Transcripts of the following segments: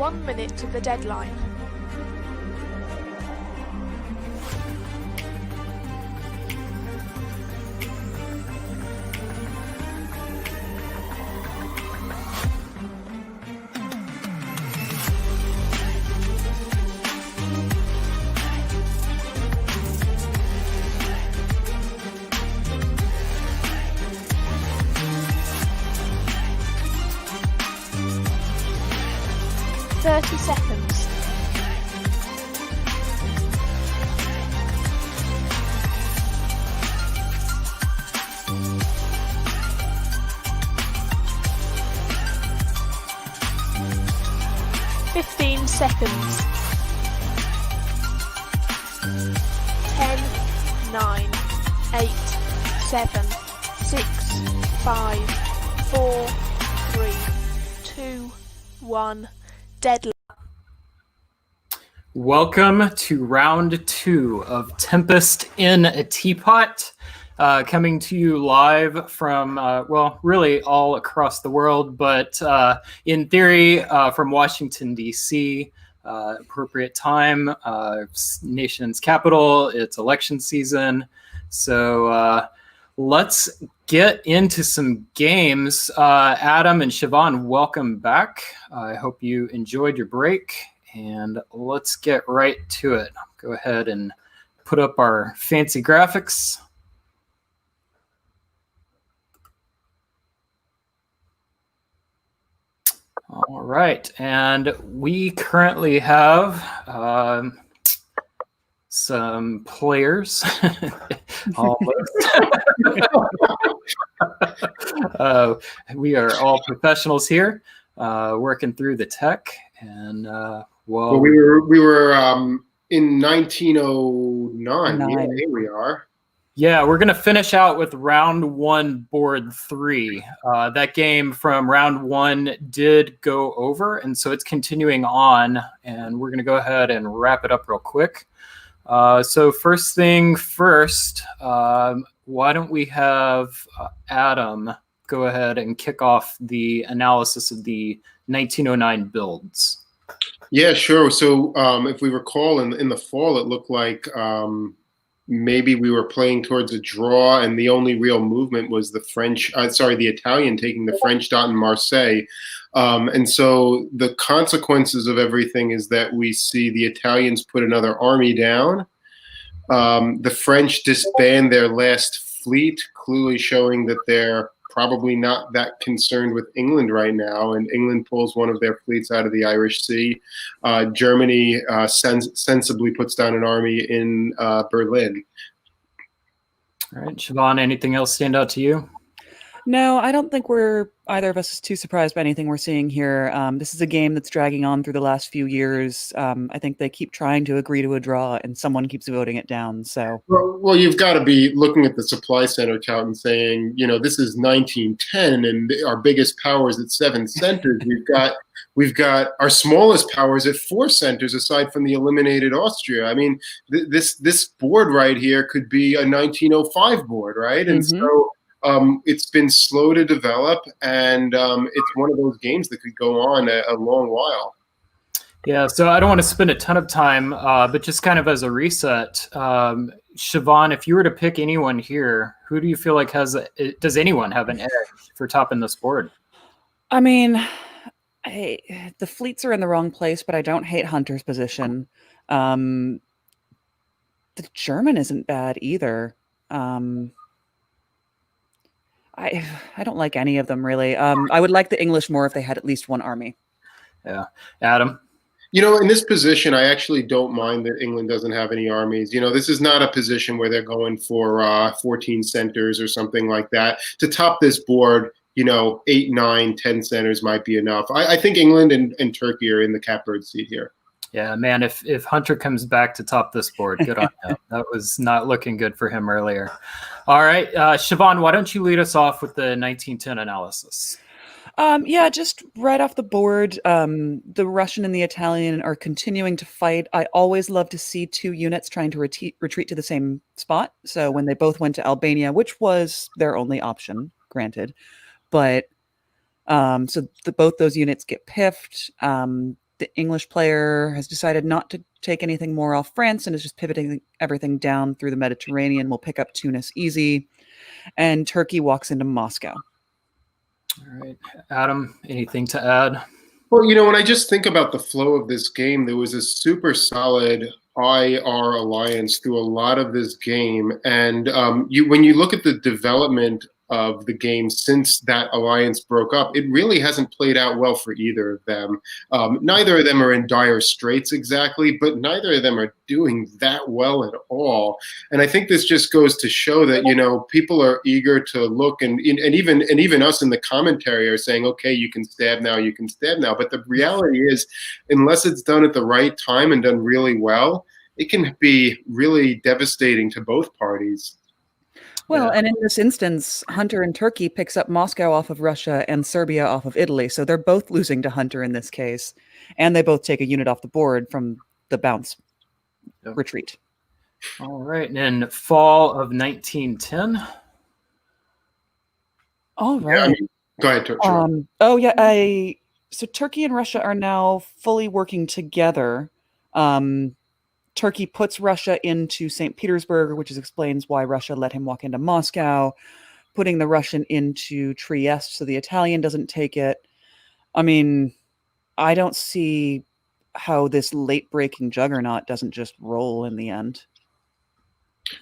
1 minute to the deadline. Seconds. Fifteen seconds. 10, 9, 8, 7, 6, 5, 4, 3, 2, 1. Deadline. Welcome to round 2 of Tempest in a Teapot, coming to you live from, well, really all across the world, but in theory from Washington, D.C., appropriate time, nation's capital, it's election season. So let's get into some games. Adam and Siobhan, welcome back. I hope you enjoyed your break, and let's get right to it. Go ahead and put up our fancy graphics. All right, and we currently have some players. We are all professionals here, working through the tech, and well, we were in 1909. Yeah, here we are. Yeah, we're going to finish out with round 1, board 3. That game from round 1 did go over, and so it's continuing on, and we're going to go ahead and wrap it up real quick. So first thing first, why don't we have Adam go ahead and kick off the analysis of the 1909 builds. Yeah, sure. So if we recall, in the fall, it looked like maybe we were playing towards a draw, and the only real movement was the Italian taking the French dot in Marseille. And so the consequences of everything is that we see the Italians put another army down. The French disband their last fleet, clearly showing that they're probably not that concerned with England right now, and England pulls one of their fleets out of the Irish Sea. Germany sensibly puts down an army in Berlin. All right, Siobhan, anything else stand out to you? No, I don't think either of us is too surprised by anything we're seeing here. This is a game that's dragging on through the last few years. I think they keep trying to agree to a draw, and someone keeps voting it down. So, well, you've got to be looking at the supply center count and saying, this is 1910, and our biggest power is at 7 centers. We've got our smallest powers at 4 centers, aside from the eliminated Austria. I mean, this board right here could be a 1905 board, right? And so. It's been slow to develop, and it's one of those games that could go on a long while. Yeah, so I don't want to spend a ton of time, but just kind of as a reset, Siobhan, if you were to pick anyone here, who do you feel like does anyone have an edge for topping this board? I mean, the fleets are in the wrong place, but I don't hate Hunter's position. The German isn't bad either. I don't like any of them, really. I would like the English more if they had at least one army. Yeah. Adam? In this position, I actually don't mind that England doesn't have any armies. This is not a position where they're going for 14 centers or something like that. To top this board, 8, 9, 10 centers might be enough. I think England and Turkey are in the catbird seat here. Yeah, man, if Hunter comes back to top this board, good on him. That was not looking good for him earlier. All right, Siobhan, why don't you lead us off with the 1910 analysis? Yeah, just right off the board, the Russian and the Italian are continuing to fight. I always love to see 2 units trying to retreat to the same spot. So when they both went to Albania, which was their only option, granted, but so both those units get piffed. the English player has decided not to take anything more off France and is just pivoting everything down through the Mediterranean. We'll pick up Tunis easy. And Turkey walks into Moscow. All right. Adam, anything to add? Well, when I just think about the flow of this game, there was a super solid IR alliance through a lot of this game. And when you look at the development of the game since that alliance broke up, it really hasn't played out well for either of them. Neither of them are in dire straits exactly, but neither of them are doing that well at all. And I think this just goes to show that, people are eager to look, and even us in the commentary are saying, okay, you can stab now, you can stab now. But the reality is, unless it's done at the right time and done really well, it can be really devastating to both parties. Well, and in this instance, Hunter in Turkey picks up Moscow off of Russia and Serbia off of Italy. So they're both losing to Hunter in this case. And they both take a unit off the board from the bounce retreat. All right. And in fall of 1910. All right. Yeah, go ahead, Turkey. So Turkey and Russia are now fully working together. Turkey puts Russia into St. Petersburg, which explains why Russia let him walk into Moscow, putting the Russian into Trieste so the Italian doesn't take it. I mean, I don't see how this late-breaking juggernaut doesn't just roll in the end.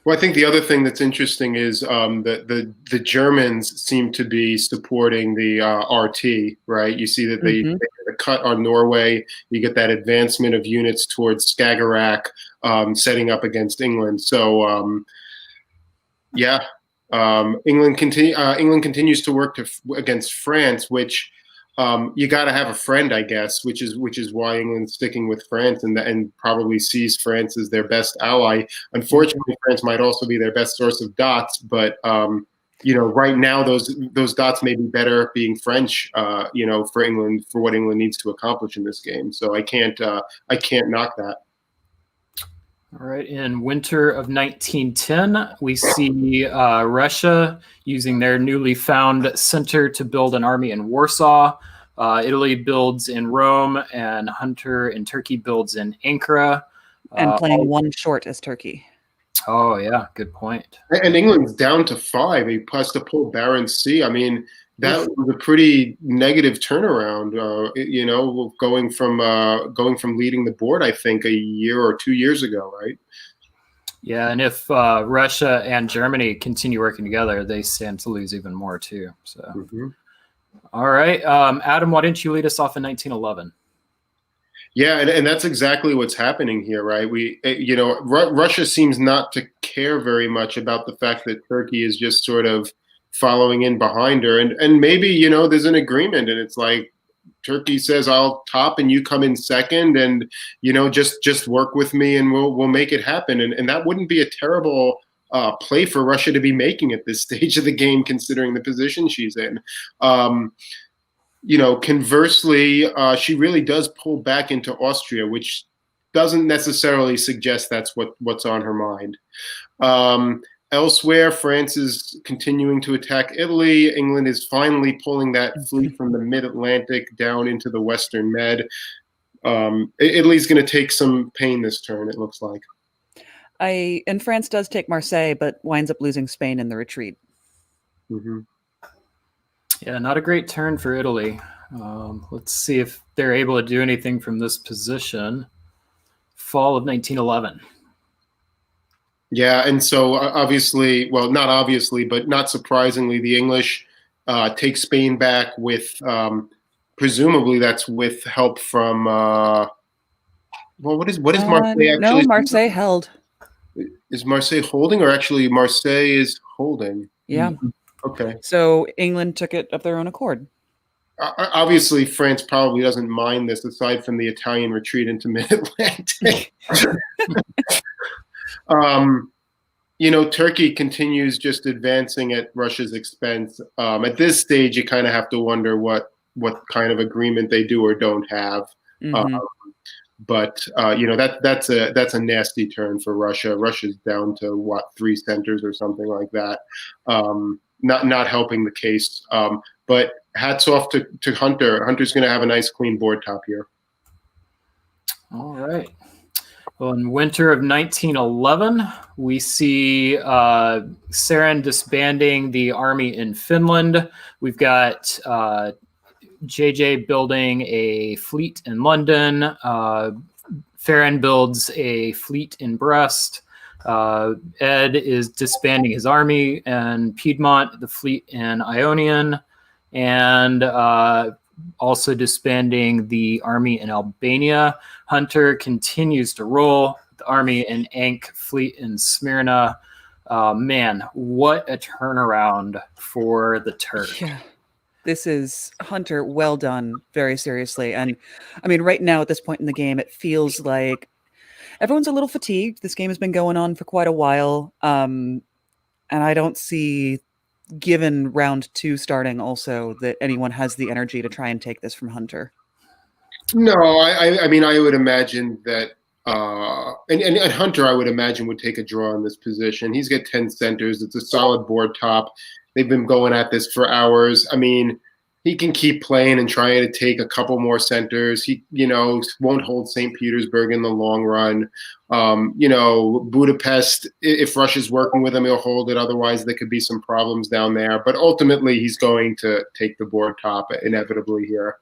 Well, I think the other thing that's interesting is that the Germans seem to be supporting the RT, right? You see that they get a cut on Norway. You get that advancement of units towards Skagerrak, setting up against England. So, England continues to work against France, which you got to have a friend, I guess, which is why England's sticking with France and probably sees France as their best ally. Unfortunately, France might also be their best source of dots, but right now those dots may be better being French, for England, for what England needs to accomplish in this game. So I can't knock that. All right. In winter of 1910, we see Russia using their newly found center to build an army in Warsaw. Italy builds in Rome, and Hunter in Turkey builds in Ankara. And playing one short as Turkey. Oh, yeah. Good point. And England's down to 5. He has to pull Barents Sea. I mean, that was a pretty negative turnaround, going from leading the board, I think, a year or 2 years ago, right? Yeah, and if Russia and Germany continue working together, they stand to lose even more too. So, All right, Adam, why didn't you lead us off in 1911? Yeah, and that's exactly what's happening here, right? Russia seems not to care very much about the fact that Turkey is just sort of following in behind her, and maybe there's an agreement, and it's like Turkey says I'll top and you come in second, and just work with me and we'll make it happen, and that wouldn't be a terrible play for Russia to be making at this stage of the game, considering the position she's in. Conversely, she really does pull back into Austria, which doesn't necessarily suggest that's what's on her mind. Elsewhere, France is continuing to attack Italy. England is finally pulling that fleet from the mid-Atlantic down into the Western Med. Italy's going to take some pain this turn, it looks like. And France does take Marseille, but winds up losing Spain in the retreat. Yeah, not a great turn for Italy. Let's see if they're able to do anything from this position. Fall of 1911. Yeah, and so obviously, well, not obviously, but not surprisingly, the English take Spain back with, presumably that's with help from, what is Marseille actually? No, Marseille held. Is Marseille holding, or actually Marseille is holding? Yeah. Okay. So England took it of their own accord. Obviously, France probably doesn't mind this, aside from the Italian retreat into mid-Atlantic. Turkey continues just advancing at Russia's expense. At this stage, you kind of have to wonder what kind of agreement they do or don't have. But that's a nasty turn for Russia. Russia's down to 3 centers or something like that. Not helping the case. But hats off to Hunter. Hunter's going to have a nice clean board top here. All right. Well, in winter of 1911, we see Saren disbanding the army in Finland. We've got JJ building a fleet in London. Farron builds a fleet in Brest. Ed is disbanding his army in Piedmont, the fleet in Ionian, and also disbanding the army in Albania. Hunter continues to roll the army in Ankh, fleet in Smyrna. Man, what a turnaround for the Turk. Yeah. This is Hunter. Well done. Very seriously. And I mean, right now at this point in the game, it feels like everyone's a little fatigued. This game has been going on for quite a while. And I don't see, given round 2 starting also, that anyone has the energy to try and take this from Hunter. No, I mean, I would imagine that, and Hunter, I would imagine, would take a draw in this position. He's got 10 centers. It's a solid board top. They've been going at this for hours. I mean, he can keep playing and trying to take a couple more centers. He, won't hold St. Petersburg in the long run. Budapest, if Russia's working with him, he'll hold it. Otherwise, there could be some problems down there. But ultimately, he's going to take the board top inevitably here.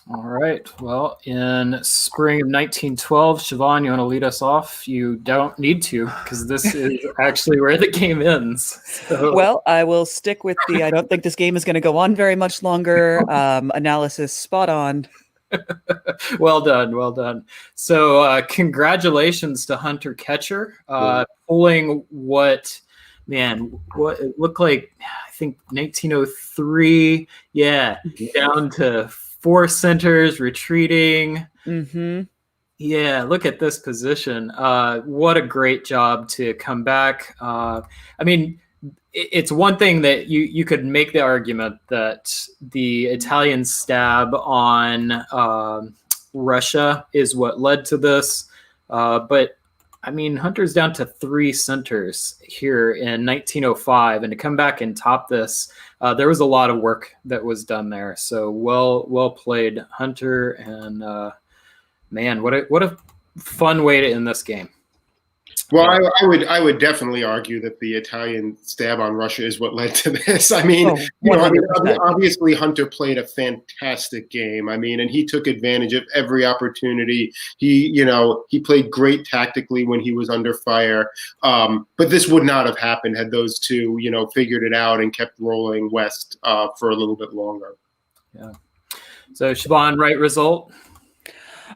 All right. Well, in spring of 1912, Siobhan, you want to lead us off? You don't need to, because this is actually where the game ends. So. Well, I will stick with the I don't think this game is going to go on very much longer analysis. Spot on. Well done. Well done. So congratulations to Hunter Ketcher, pulling what it looked like, I think 1903. Yeah, down to 4 centers, retreating. Mm-hmm. Yeah, look at this position. What a great job to come back. I mean, it's one thing that you could make the argument that the Italian stab on Russia is what led to this. But, I mean, Hunter's down to 3 centers here in 1905. And to come back and top this, there was a lot of work that was done there. So well played, Hunter. And man, what a fun way to end this game. Well, I would definitely argue that the Italian stab on Russia is what led to this. I mean, obviously Hunter played a fantastic game. I mean, and he took advantage of every opportunity. He played great tactically when he was under fire. But this would not have happened had those two, figured it out and kept rolling west for a little bit longer. Yeah. So Siobhan, right result?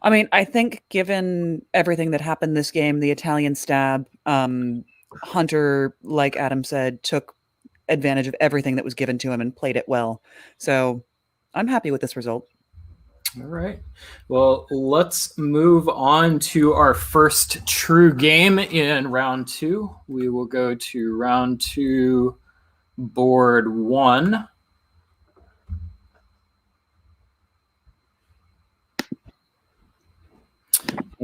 I mean, I think given everything that happened this game, the Italian stab, Hunter, like Adam said, took advantage of everything that was given to him and played it well. So I'm happy with this result. All right. Well, let's move on to our first true game in round 2. We will go to round 2, board 1.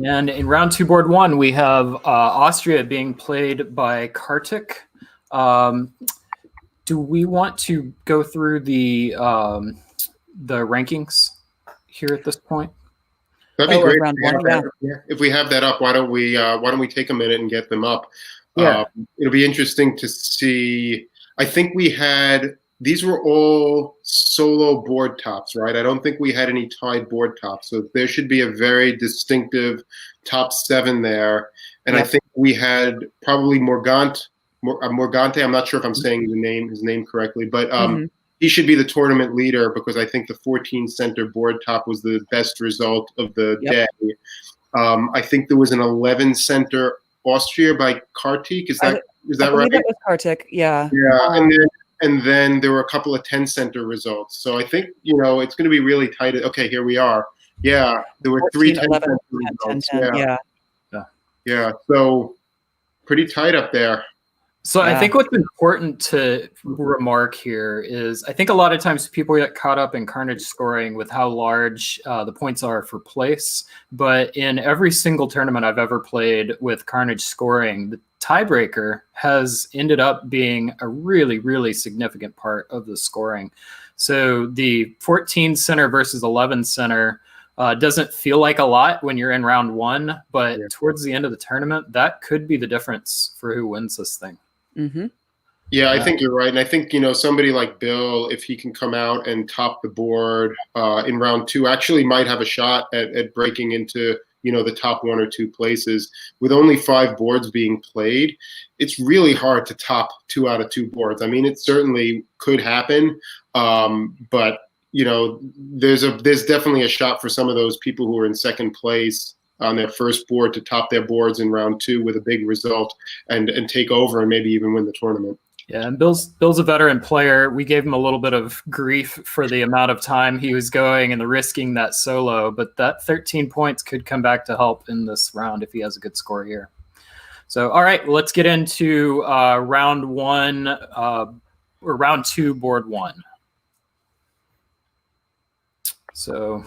And in round 2, board 1, we have Austria being played by Kartik. Do we want to go through the rankings here at this point? That'd be great. Round 1, yeah. If we have that up, why don't we take a minute and get them up? Yeah. It'll be interesting to see. I think these were all solo board tops, right? I don't think we had any tied board tops. So there should be a very distinctive top 7 there. And I think we had probably Morgante. I'm not sure if I'm saying his name correctly, but he should be the tournament leader because I think the 14 center board top was the best result of the day. I think there was an 11 center Austria by Kartik. Is that right? That was Kartik, yeah. Yeah, and then there were a couple of 10 center results. So I think, it's going to be really tight. Okay, here we are. Yeah, there were 3 10 center results. 10, yeah. So pretty tight up there. So I think what's important to remark here is I think a lot of times people get caught up in Carnage scoring with how large the points are for place. But in every single tournament I've ever played with Carnage scoring, the tiebreaker has ended up being a really, really significant part of the scoring. So the 14 center versus 11 center, Doesn't feel like a lot when you're in round one, but Yeah. towards the end of the tournament, that could be the difference for who wins this thing. Mm-hmm. Yeah, I think you're right. And I think, somebody like Bill, if he can come out and top the board in round two, actually might have a shot at breaking into, the top one or two places. With only 5 boards being played, it's really hard to top 2 out of 2 boards. I mean, it certainly could happen, but, there's definitely a shot for some of those people who are in second place on their first board to top their boards in round two with a big result and take over and maybe even win the tournament. Yeah, and Bill's a veteran player. We gave him a little bit of grief for the amount of time he was going and the risking that solo, but that 13 points could come back to help in this round if he has a good score here. So, all right, let's get into round one or round two, board one. So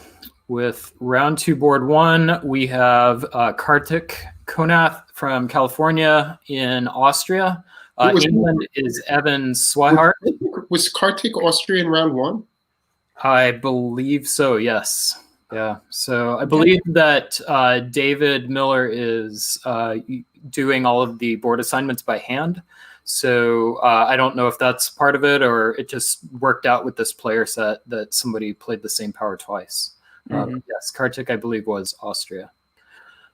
with round two, board one, we have Kartik Konath from California in Austria. England is Evan Swihart. Was Kartik Austria in round one? I believe so, yes. Yeah. So I believe that David Miller is doing all of the board assignments by hand. So I don't know if that's part of it or it just worked out with this player set that somebody played the same power twice. Yes, Kartik, I believe, was Austria.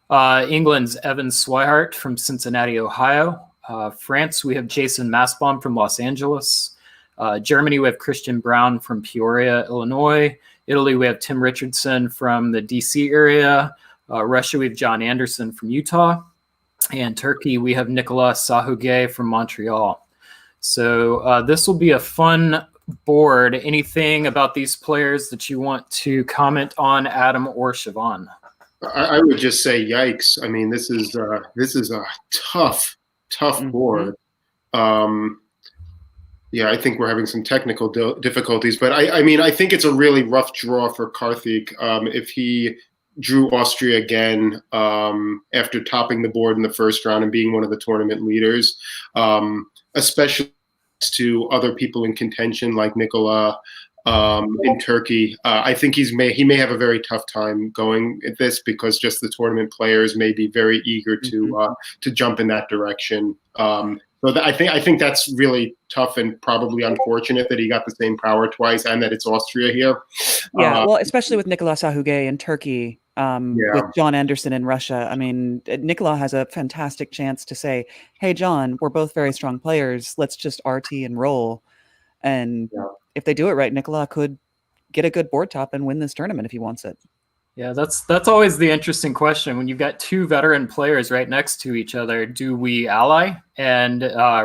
England's Evan Swihart from Cincinnati, Ohio. France, we have Jason Massbaum from Los Angeles. Germany, we have Christian Brown from Peoria, Illinois. Italy, we have Tim Richardson from the DC area. Russia, we have John Anderson from Utah. And Turkey, we have Nicolas Sahugay from Montreal. So this will be a fun board. Anything about these players that you want to comment on, Adam or Siobhan? I would just say, yikes! I mean, this is a tough board. Yeah, I think we're having some technical difficulties, but I mean, I think it's a really rough draw for Karthik if he drew Austria again after topping the board in the first round and being one of the tournament leaders, especially to other people in contention like Nikola in Turkey. I think he may have a very tough time going at this because just the tournament players may be very eager to jump in that direction. So I think that's really tough and probably unfortunate that he got the same power twice and that it's Austria here. Yeah, well, especially with Nicolas Sahugay in Turkey, with John Anderson in Russia. I mean, Nicola has a fantastic chance to say, hey, John, we're both very strong players. Let's just RT and roll. And if they do it right, Nicola could get a good board top and win this tournament if he wants it. Yeah, that's always the interesting question. When you've got two veteran players right next to each other, do we ally and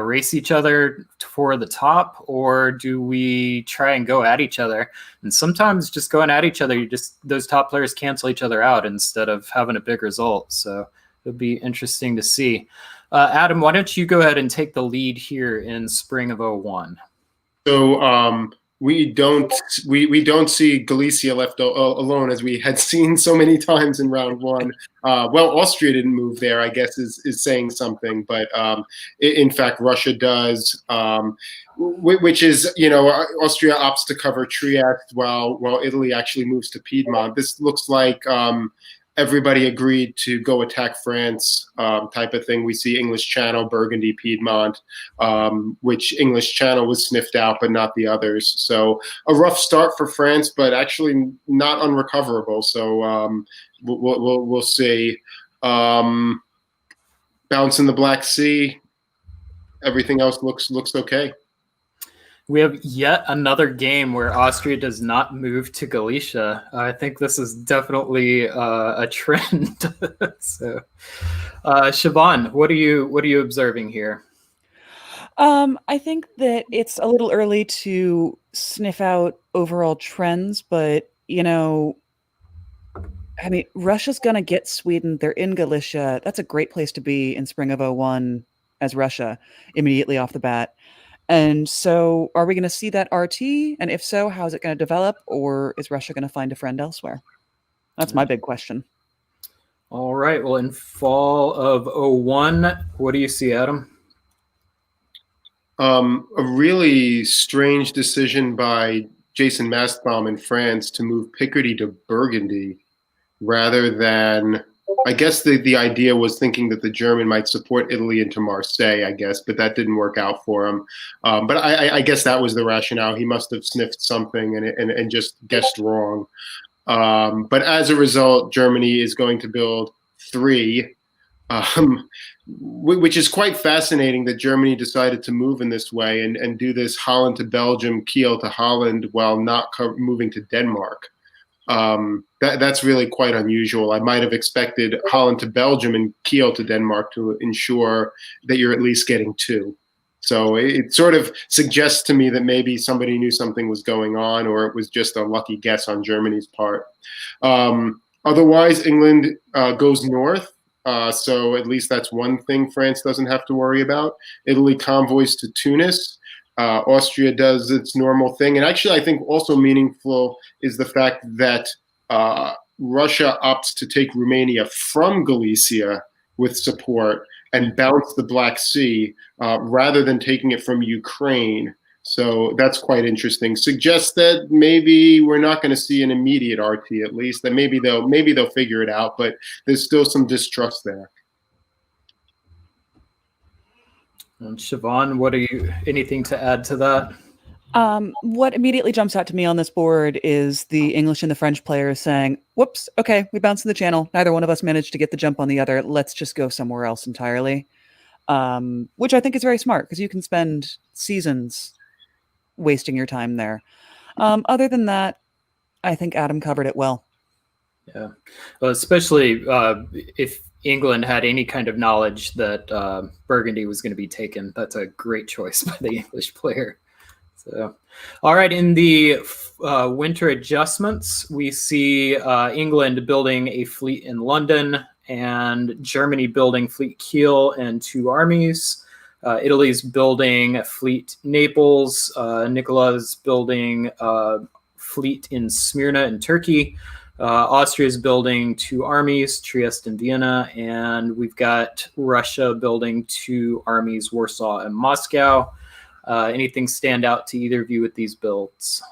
race each other for the top, or do we try and go at each other? And sometimes just going at each other, those top players cancel each other out instead of having a big result. So it'll be interesting to see. Adam, why don't you go ahead and take the lead here in spring of 01? So we don't see Galicia left alone as we had seen so many times in round one. Well, Austria didn't move there, I guess, is saying something, but in fact, Russia does, which is, Austria opts to cover Trieste while Italy actually moves to Piedmont. This looks like everybody agreed to go attack France type of thing. We see English Channel, Burgundy, Piedmont, which English Channel was sniffed out, but not the others. So a rough start for France, but actually not unrecoverable. So we'll see. Bounce in the Black Sea. Everything else looks okay. We have yet another game where Austria does not move to Galicia. I think this is definitely a trend. So, Siobhan, what are you observing here? I think that it's a little early to sniff out overall trends, but I mean, Russia's gonna get Sweden. They're in Galicia. That's a great place to be in spring of 01 as Russia immediately off the bat. And so are we going to see that RT? And if so, how is it going to develop? Or is Russia going to find a friend elsewhere? That's my big question. All right. Well, in fall of 01, what do you see, Adam? A really strange decision by Jason Mastbaum in France to move Picardy to Burgundy. rather than, I guess the idea was thinking that the German might support Italy into Marseille, I guess, but that didn't work out for him. But I guess that was the rationale. He must have sniffed something and just guessed wrong. But as a result, Germany is going to build 3, which is quite fascinating that Germany decided to move in this way and do this Holland to Belgium, Kiel to Holland, while not moving to Denmark. That's really quite unusual. I might have expected Holland to Belgium and Kiel to Denmark to ensure that you're at least getting 2. So it sort of suggests to me that maybe somebody knew something was going on, or it was just a lucky guess on Germany's part. Otherwise, England goes north. So at least that's one thing France doesn't have to worry about. Italy convoys to Tunis. Austria does its normal thing. And actually, I think also meaningful is the fact that Russia opts to take Romania from Galicia with support and bounce the Black Sea rather than taking it from Ukraine. So that's quite interesting. Suggests that maybe we're not going to see an immediate RT, at least. That maybe they'll figure it out, but there's still some distrust there. And Siobhan, anything to add to that? What immediately jumps out to me on this board is the English and the French players saying, whoops, okay, we bounced in the channel. Neither one of us managed to get the jump on the other. Let's just go somewhere else entirely. Which I think is very smart, because you can spend seasons wasting your time there. Other than that, I think Adam covered it well. Yeah, well, especially if England had any kind of knowledge that Burgundy was going to be taken. That's a great choice by the English player. So, all right, in the winter adjustments, we see England building a fleet in London and Germany building fleet Kiel and 2 armies. Italy's building a fleet Naples. Nicola's building a fleet in Smyrna in Turkey. Austria's building 2 armies, Trieste and Vienna, and we've got Russia building 2 armies, Warsaw and Moscow. Anything stand out to either of you with these builds?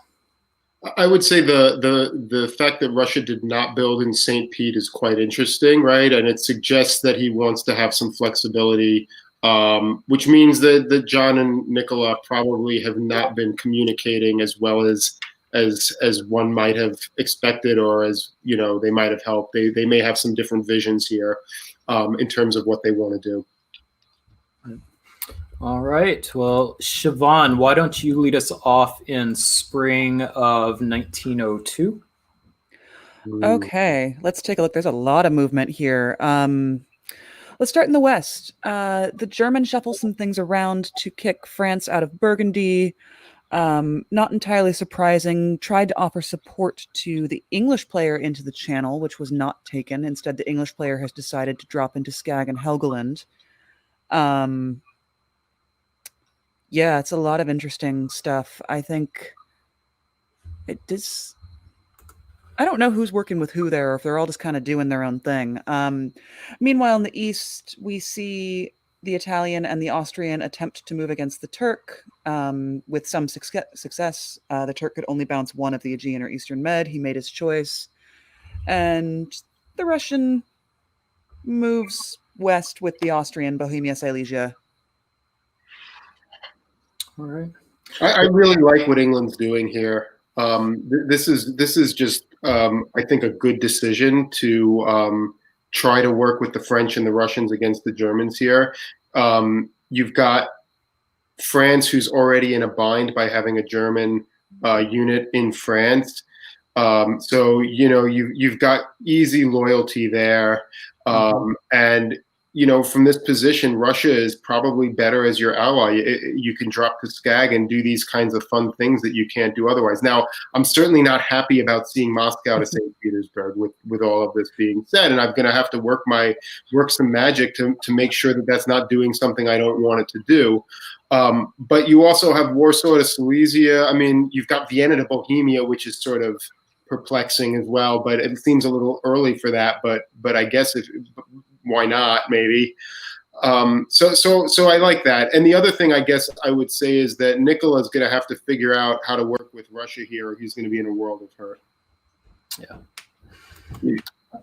I would say the fact that Russia did not build in St. Pete is quite interesting, right? And it suggests that he wants to have some flexibility, which means that John and Nicola probably have not been communicating as well as one might have expected, or as they might have helped. They may have some different visions here in terms of what they want to do. All right. Well, Siobhan, why don't you lead us off in spring of 1902? Okay, let's take a look. There's a lot of movement here. Let's start in the West. The Germans shuffle some things around to kick France out of Burgundy. Not entirely surprising, tried to offer support to the English player into the Channel, which was not taken. Instead, the English player has decided to drop into Skag and Helgoland. Yeah, it's a lot of interesting stuff. I think it does. I don't know who's working with who there, or if they're all just kind of doing their own thing. Meanwhile, in the East, we see the Italian and the Austrian attempt to move against the Turk with some success. The Turk could only bounce one of the Aegean or Eastern Med. He made his choice. And the Russian moves west with the Austrian, Bohemia, Silesia. All right. I really like what England's doing here. This is just, I think, a good decision to try to work with the French and the Russians against the Germans here. You've got France, who's already in a bind by having a German unit in France. So you've got easy loyalty there, and from this position, Russia is probably better as your ally. You can drop to Skag and do these kinds of fun things that you can't do otherwise. Now, I'm certainly not happy about seeing Moscow to St. Petersburg with all of this being said, and I'm going to have to work some magic to make sure that that's not doing something I don't want it to do. But you also have Warsaw to Silesia. I mean, you've got Vienna to Bohemia, which is sort of perplexing as well, but it seems a little early for that. But I guess why not? Maybe. So I like that. And the other thing I guess I would say is that Nicola is going to have to figure out how to work with Russia here, or he's going to be in a world of hurt. Yeah.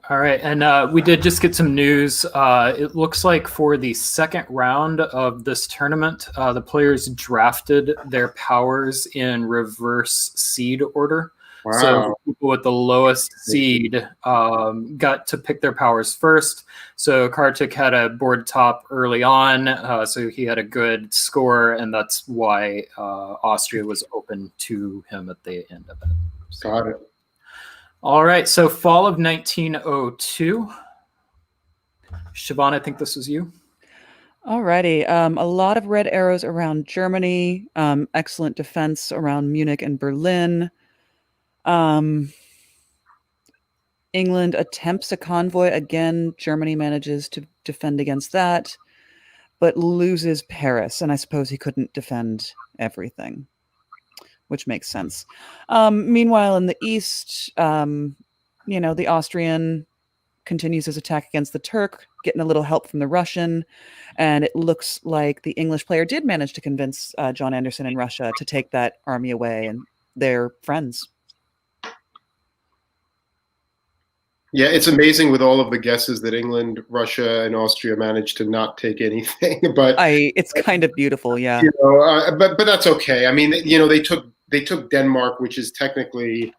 All right, and we did just get some news. It looks like for the second round of this tournament, the players drafted their powers in reverse seed order. So Wow. the people with the lowest seed got to pick their powers first. So Kartik had a board top early on, so he had a good score, and that's why Austria was open to him at the end of it. So. Got it. All right, so fall of 1902. Siobhan, I think this was you. Alrighty. A lot of red arrows around Germany. Excellent defense around Munich and Berlin. England attempts a convoy. Again, Germany manages to defend against that, but loses Paris. And I suppose he couldn't defend everything, which makes sense. Meanwhile, in the east, the Austrian continues his attack against the Turk, getting a little help from the Russian. And it looks like the English player did manage to convince John Anderson in Russia to take that army away, and they're friends. Yeah, it's amazing with all of the guesses that England, Russia, and Austria managed to not take anything. But it's kind of beautiful, yeah. But that's okay. I mean, they took Denmark, which is technically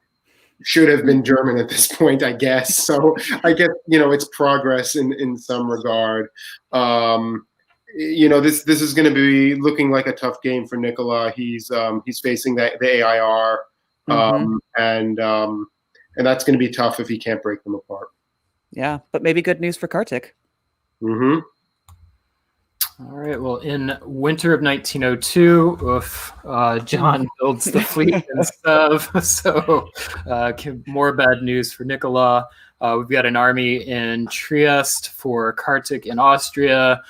should have been German at this point, I guess. So I guess it's progress in some regard. This is going to be looking like a tough game for Nicola. He's facing the AIR, and that's going to be tough if he can't break them apart. Yeah, but maybe good news for Kartik. Mm-hmm. All right. Well, in winter of 1902, John builds the fleet instead of, so more bad news for Nicola. We've got an army in Trieste for Kartik in Austria.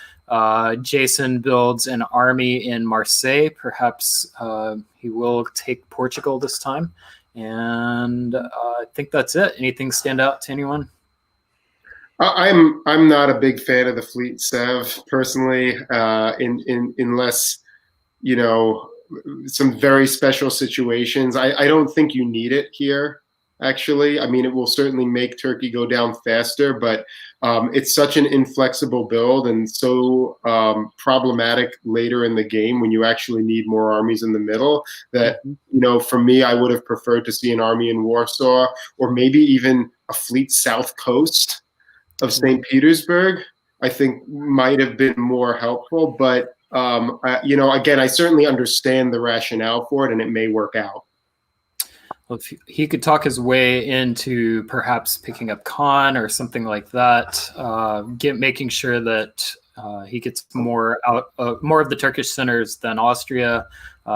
Jason builds an army in Marseille. Perhaps he will take Portugal this time. And I think that's it. Anything stand out to anyone? I'm not a big fan of the fleet Sev personally, unless some very special situations. I don't think you need it here. Actually, I mean, it will certainly make Turkey go down faster, but it's such an inflexible build and so problematic later in the game when you actually need more armies in the middle that, for me, I would have preferred to see an army in Warsaw or maybe even a fleet south coast of St. Petersburg. I think might have been more helpful, but again, I certainly understand the rationale for it and it may work out. Well, if he could talk his way into perhaps picking up Khan or something like that, making sure that he gets more of the Turkish centers than Austria.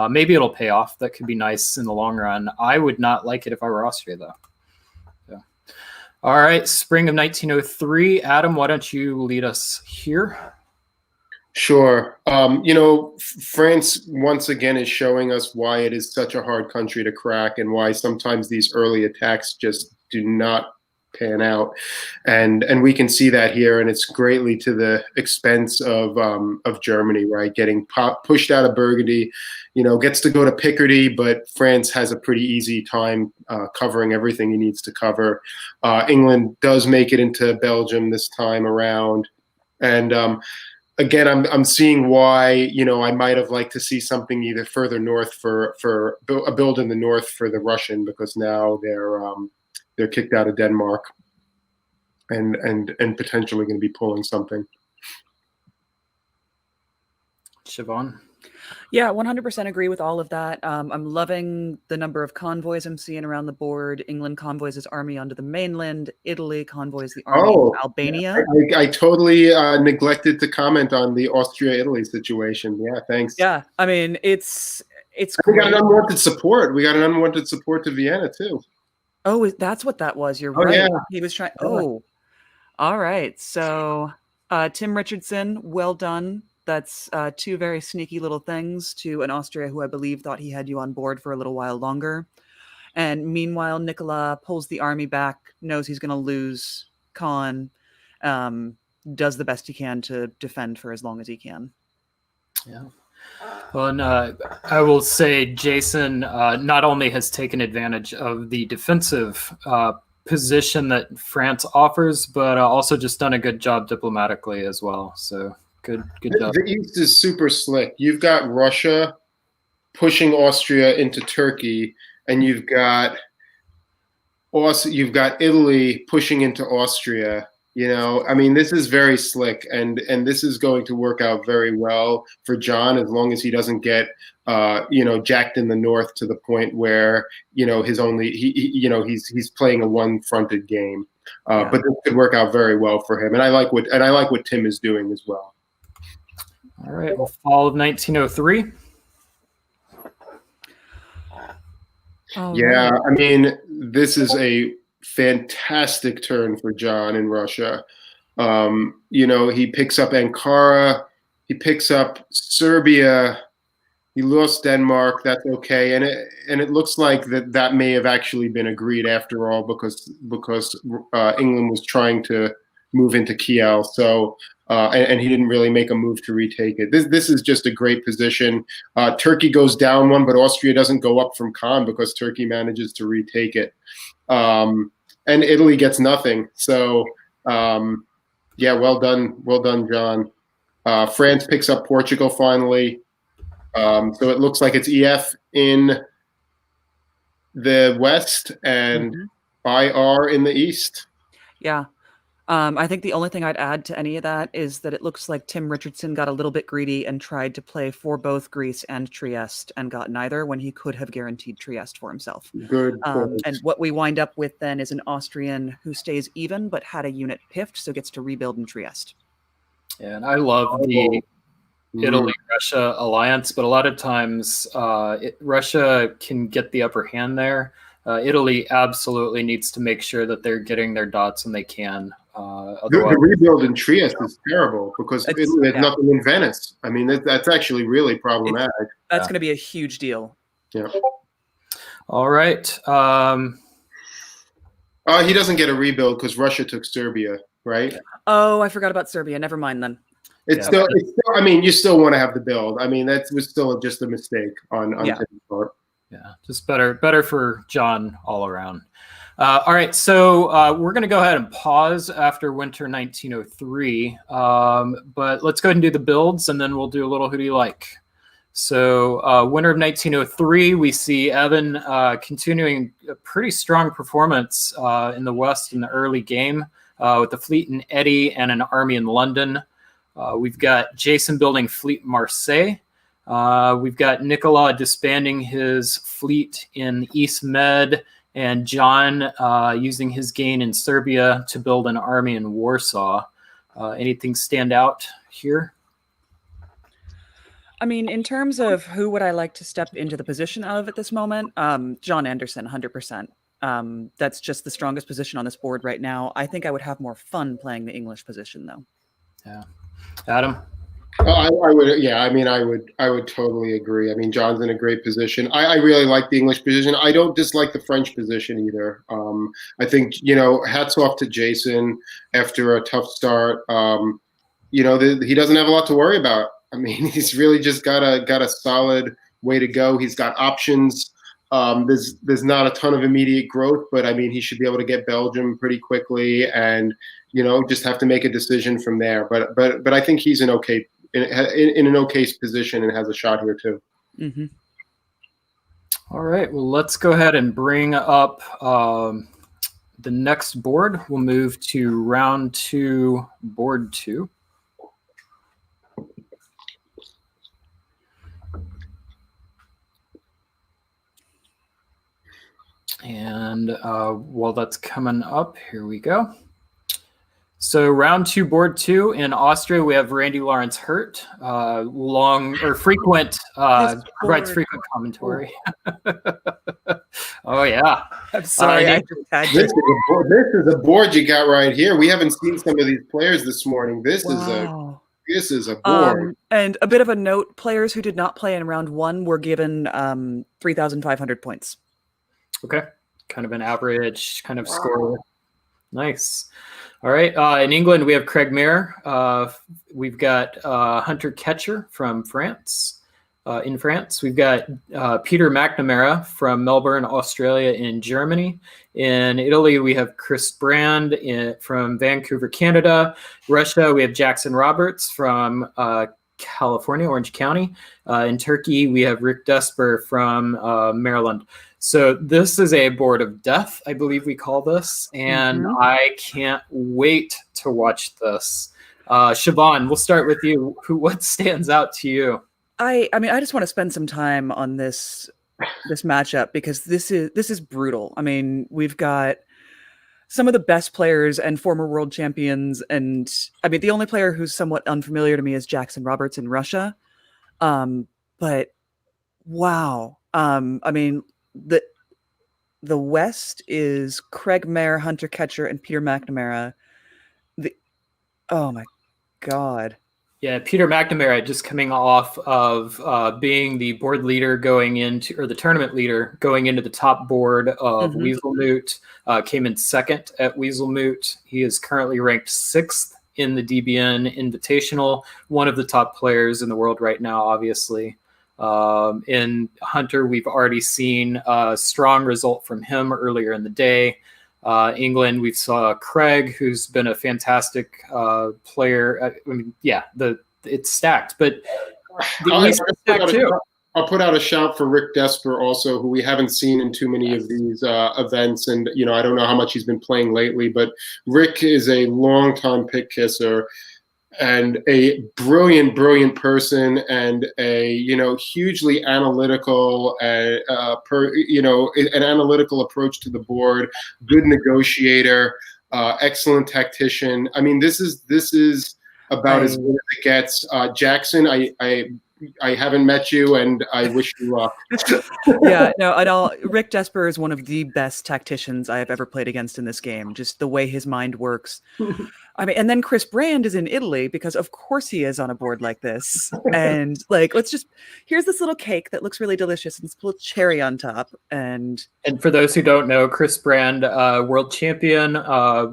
Maybe it'll pay off. That could be nice in the long run. I would not like it if I were Austria, though. So. All right, spring of 1903. Adam, why don't you lead us here? Sure. France once again is showing us why it is such a hard country to crack and why sometimes these early attacks just do not pan out. And we can see that here, and it's greatly to the expense of Germany, right? Getting pushed out of Burgundy, gets to go to Picardy, but France has a pretty easy time covering everything he needs to cover. England does make it into Belgium this time around. And again, I'm seeing why, I might have liked to see something either further north for a build in the north for the Russian, because now they're kicked out of Denmark and potentially going to be pulling something. Siobhan? Yeah, 100% agree with all of that. I'm loving the number of convoys I'm seeing around the board. England convoys his army onto the mainland. Italy convoys the army in Albania. I totally neglected to comment on the Austria-Italy situation. Yeah, thanks. Yeah, I mean, it's we got an unwanted support. We got an unwanted support to Vienna, too. Oh, that's what that was. You're right. Yeah. He was trying. Oh, all right. So Tim Richardson, well done. That's two very sneaky little things to an Austria who I believe thought he had you on board for a little while longer. And meanwhile, Nicola pulls the army back, knows he's going to lose Khan, does the best he can to defend for as long as he can. Yeah. Well, and I will say Jason not only has taken advantage of the defensive position that France offers, but also just done a good job diplomatically as well. So good job. The East is super slick. You've got Russia pushing Austria into Turkey, and you've got Italy pushing into Austria. I mean, this is very slick, and this is going to work out very well for John as long as he doesn't get jacked in the north to the point where he's playing a one-fronted game. But this could work out very well for him, and I like what Tim is doing as well. All right, well, fall of 1903. Yeah, I mean, this is a fantastic turn for John in Russia. He picks up Ankara, he picks up Serbia, he lost Denmark. That's okay, and it looks like that may have actually been agreed after all because England was trying to move into Kiel. So. And he didn't really make a move to retake it. This is just a great position. Turkey goes down one, but Austria doesn't go up from Khan because Turkey manages to retake it. And Italy gets nothing. So, well done, John. France picks up Portugal finally. So it looks like it's EF in the west and IR in the east. Yeah. I think the only thing I'd add to any of that is that it looks like Tim Richardson got a little bit greedy and tried to play for both Greece and Trieste and got neither when he could have guaranteed Trieste for himself. Good. And what we wind up with then is an Austrian who stays even but had a unit piffed, so gets to rebuild in Trieste. Yeah, and I love the Italy-Russia alliance, but a lot of times Russia can get the upper hand there. Italy absolutely needs to make sure that they're getting their dots when they can. The rebuild in Trieste is terrible because Italy has nothing in Venice. I mean, that's actually really problematic. That's going to be a huge deal. Yeah. All right. He doesn't get a rebuild because Russia took Serbia, right? Oh, I forgot about Serbia. Never mind then. It's still. I mean, you still want to have the build. I mean, that was still just a mistake on Tim's part. Yeah, just better for John all around. All right, so we're going to go ahead and pause after winter 1903, but let's go ahead and do the builds, and then we'll do a little who do you like. So winter of 1903, we see Evan continuing a pretty strong performance in the West in the early game with the fleet in Eddy and an army in London. We've got Jason building fleet Marseille. We've got Nicola disbanding his fleet in East Med, and John using his gain in Serbia to build an army in Warsaw. Anything stand out here? I mean, in terms of who would I like to step into the position of at this moment, John Anderson, 100%. That's just the strongest position on this board right now. I think I would have more fun playing the English position, though. Yeah, Adam. I would. Yeah, I mean, I would totally agree. I mean, John's in a great position. I really like the English position. I don't dislike the French position either. I think hats off to Jason after a tough start. He doesn't have a lot to worry about. I mean, he's really just got a solid way to go. He's got options. There's not a ton of immediate growth, but I mean, he should be able to get Belgium pretty quickly, and just have to make a decision from there. But I think he's in an okay position and has a shot here too. Mm-hmm. All right, well, let's go ahead and bring up the next board. We'll move to round 2, board 2. And while that's coming up, here we go. So round 2, board 2 in Austria, we have Randy Lawrence Hurt, frequent, provides frequent commentary. Oh yeah, I'm sorry. This is a board you got right here. We haven't seen some of these players this morning. This is a board. And a bit of a note: players who did not play in round 1 were given 3,500 points. Okay, kind of an average kind of score. Nice. All right. In England, we have Craig Mayer. We've got Hunter Ketcher from France. in France. We've got Peter McNamara from Melbourne, Australia, in Germany. In Italy, we have Chris Brand from Vancouver, Canada. Russia, we have Jackson Roberts from California, Orange County. In Turkey, we have Rick Desper from Maryland. So this is a board of death, I believe we call this, and I can't wait to watch this. Siobhan, we'll start with you. What stands out to you? I mean, I just want to spend some time on this matchup because this is brutal. I mean, we've got some of the best players and former world champions, and I mean, the only player who's somewhat unfamiliar to me is Jackson Roberts in Russia. But wow, I mean, the West is Craig Mayer, Hunter Ketcher, and Peter McNamara. Oh my God. Yeah, Peter McNamara just coming off of being the board leader going into, or the tournament leader going into the top board of Weaselmoot, came in second at Weaselmoot. He is currently ranked 6th in the DBN Invitational, one of the top players in the world right now, obviously. In Hunter, we've already seen a strong result from him earlier in the day. England, we saw Craig, who's been a fantastic player. I mean, yeah, it's stacked, but the East is stacked too. I'll put out a shout for Rick Desper also, who we haven't seen in too many of these events. And, you know, I don't know how much he's been playing lately, but Rick is a longtime pick kisser and a brilliant, brilliant person, and a, you know, hugely analytical, an analytical approach to the board, good negotiator, excellent tactician. I mean, this is about as good as it gets. Jackson, I haven't met you, and I wish you luck. Yeah, no, Rick Desper is one of the best tacticians I have ever played against in this game. Just the way his mind works. I mean, and then Chris Brand is in Italy because of course he is on a board like this. And like, here's this little cake that looks really delicious and this little cherry on top. And for those who don't know, Chris Brand, world champion,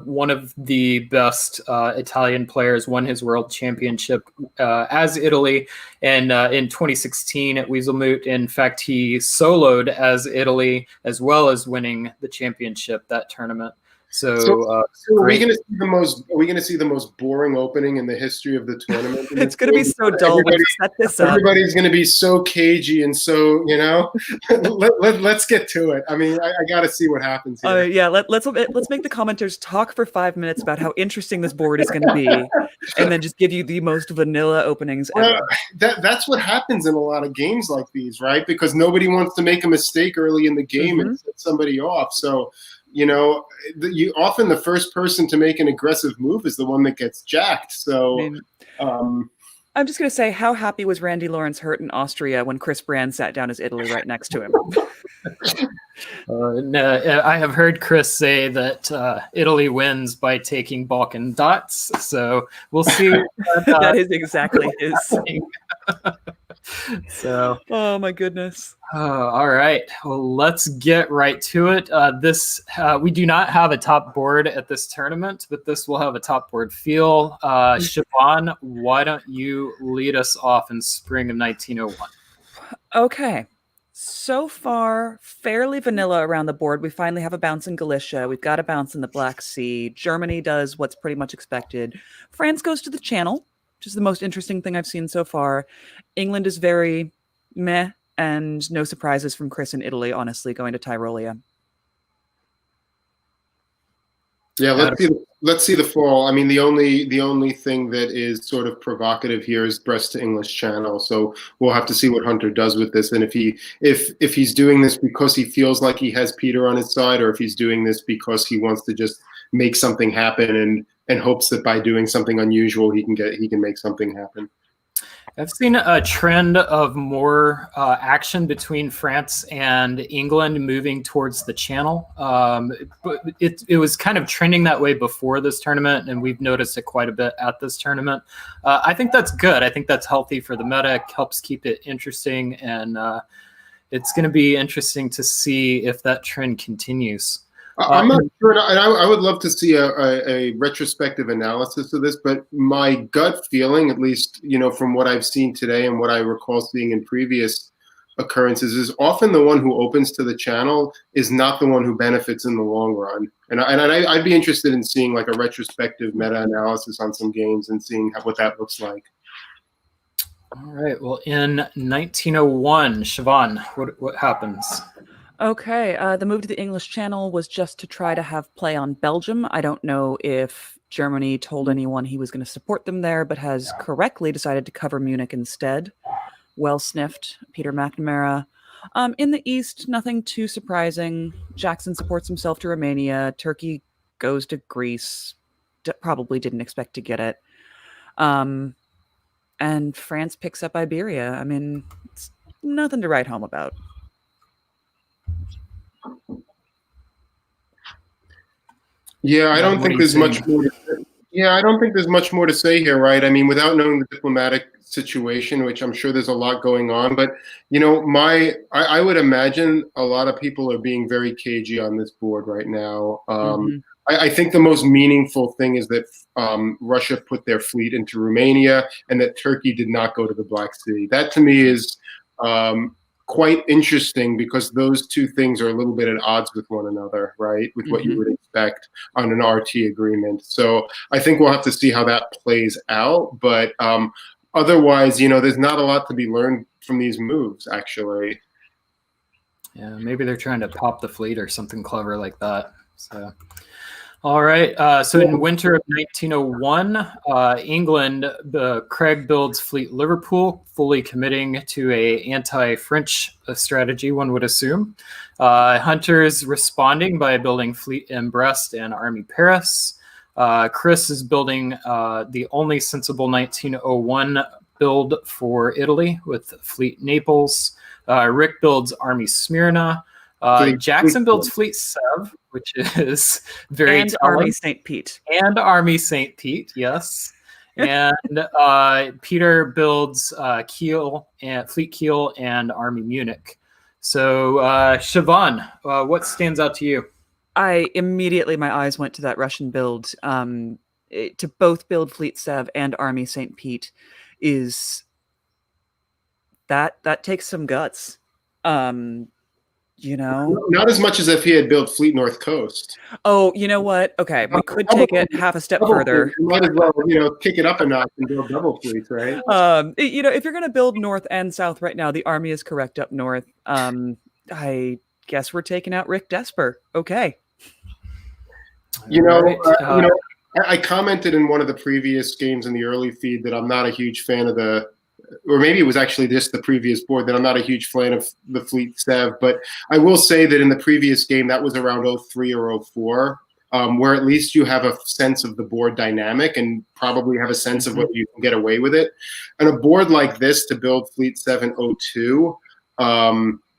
one of the best Italian players, won his world championship as Italy. And in 2016 at Weaselmoot, in fact, he soloed as Italy as well as winning the championship that tournament. So are we going to see the most boring opening in the history of the tournament? It's going to be so dull when we set this up. Everybody's going to be so cagey and so, you know. Let's get to it. I mean, I got to see what happens here. Yeah, let's make the commenters talk for 5 minutes about how interesting this board is going to be, and then just give you the most vanilla openings ever. That's what happens in a lot of games like these, right? Because nobody wants to make a mistake early in the game and set somebody off. So, you know, often the first person to make an aggressive move is the one that gets jacked. So, I'm just going to say, how happy was Randy Lawrence Hurt in Austria when Chris Brand sat down as Italy right next to him? I have heard Chris say that Italy wins by taking Balkan dots. So we'll see. That is exactly his. So, oh my goodness. All right. Well, let's get right to it. We do not have a top board at this tournament, but this will have a top board feel. Siobhan, why don't you lead us off in spring of 1901? Okay. So far, fairly vanilla around the board. We finally have a bounce in Galicia. We've got a bounce in the Black Sea. Germany does what's pretty much expected. France goes to the Channel, which is the most interesting thing I've seen so far. England is very meh, and no surprises from Chris in Italy, honestly, going to Tyrolia. Yeah, let's see the fall. I mean, the only thing that is sort of provocative here is Brest to English Channel. So we'll have to see what Hunter does with this, and if he's doing this because he feels like he has Peter on his side, or if he's doing this because he wants to just make something happen and hopes that by doing something unusual he can make something happen. I've seen a trend of more action between France and England moving towards the Channel. But it was kind of trending that way before this tournament, and we've noticed it quite a bit at this tournament. I think that's good. I think that's healthy for the meta. It helps keep it interesting, and it's going to be interesting to see if that trend continues. I'm not sure, and I would love to see a retrospective analysis of this, but my gut feeling, at least, from what I've seen today and what I recall seeing in previous occurrences, is often the one who opens to the channel is not the one who benefits in the long run. And I'd be interested in seeing like a retrospective meta-analysis on some games and seeing what that looks like. All right. Well, in 1901, Siobhan, what happens? Okay, the move to the English Channel was just to try to have play on Belgium. I don't know if Germany told anyone he was going to support them there, but has correctly decided to cover Munich instead. Well sniffed, Peter McNamara. In the East, nothing too surprising. Jackson supports himself to Romania. Turkey goes to Greece. Probably didn't expect to get it. And France picks up Iberia. I mean, it's nothing to write home about. Yeah, I don't think there's much more. I don't think there's much more to say here, right? I mean, without knowing the diplomatic situation, which I'm sure there's a lot going on, but I would imagine a lot of people are being very cagey on this board right now. I think the most meaningful thing is that Russia put their fleet into Romania and that Turkey did not go to the Black Sea. That to me is quite interesting because those two things are a little bit at odds with one another, right? With what you would expect on an RT agreement. So I think we'll have to see how that plays out. But otherwise, there's not a lot to be learned from these moves, actually. Yeah, maybe they're trying to pop the fleet or something clever like that. So, all right. So in winter of 1901, England, Craig builds Fleet Liverpool, fully committing to a anti-French strategy, one would assume. Hunter's responding by building Fleet in Brest and Army Paris. Chris is building the only sensible 1901 build for Italy with Fleet Naples. Rick builds Army Smyrna. Jackson builds Fleet Sev, which is very and telling. Army St. Pete. And Army St. Pete, yes. And Peter builds Fleet Kiel and Army Munich. So, Siobhan, what stands out to you? My eyes went to that Russian build. To both build Fleet Sev and Army St. Pete is that takes some guts. Not as much as if he had built Fleet North Coast. Oh, you know what? Okay, we could take it half a step further. You might as well, kick it up a notch and build double fleets, right? If you're going to build north and south right now, the army is correct up north. I guess we're taking out Rick Desper. Okay. I commented in one of the previous games in the early feed that I'm not a huge fan of or maybe it was actually just the previous board, that I'm not a huge fan of the Fleet Sev. But I will say that in the previous game, that was around 03 or 04, where at least you have a sense of the board dynamic and probably have a sense of what you can get away with it. And a board like this to build Fleet 702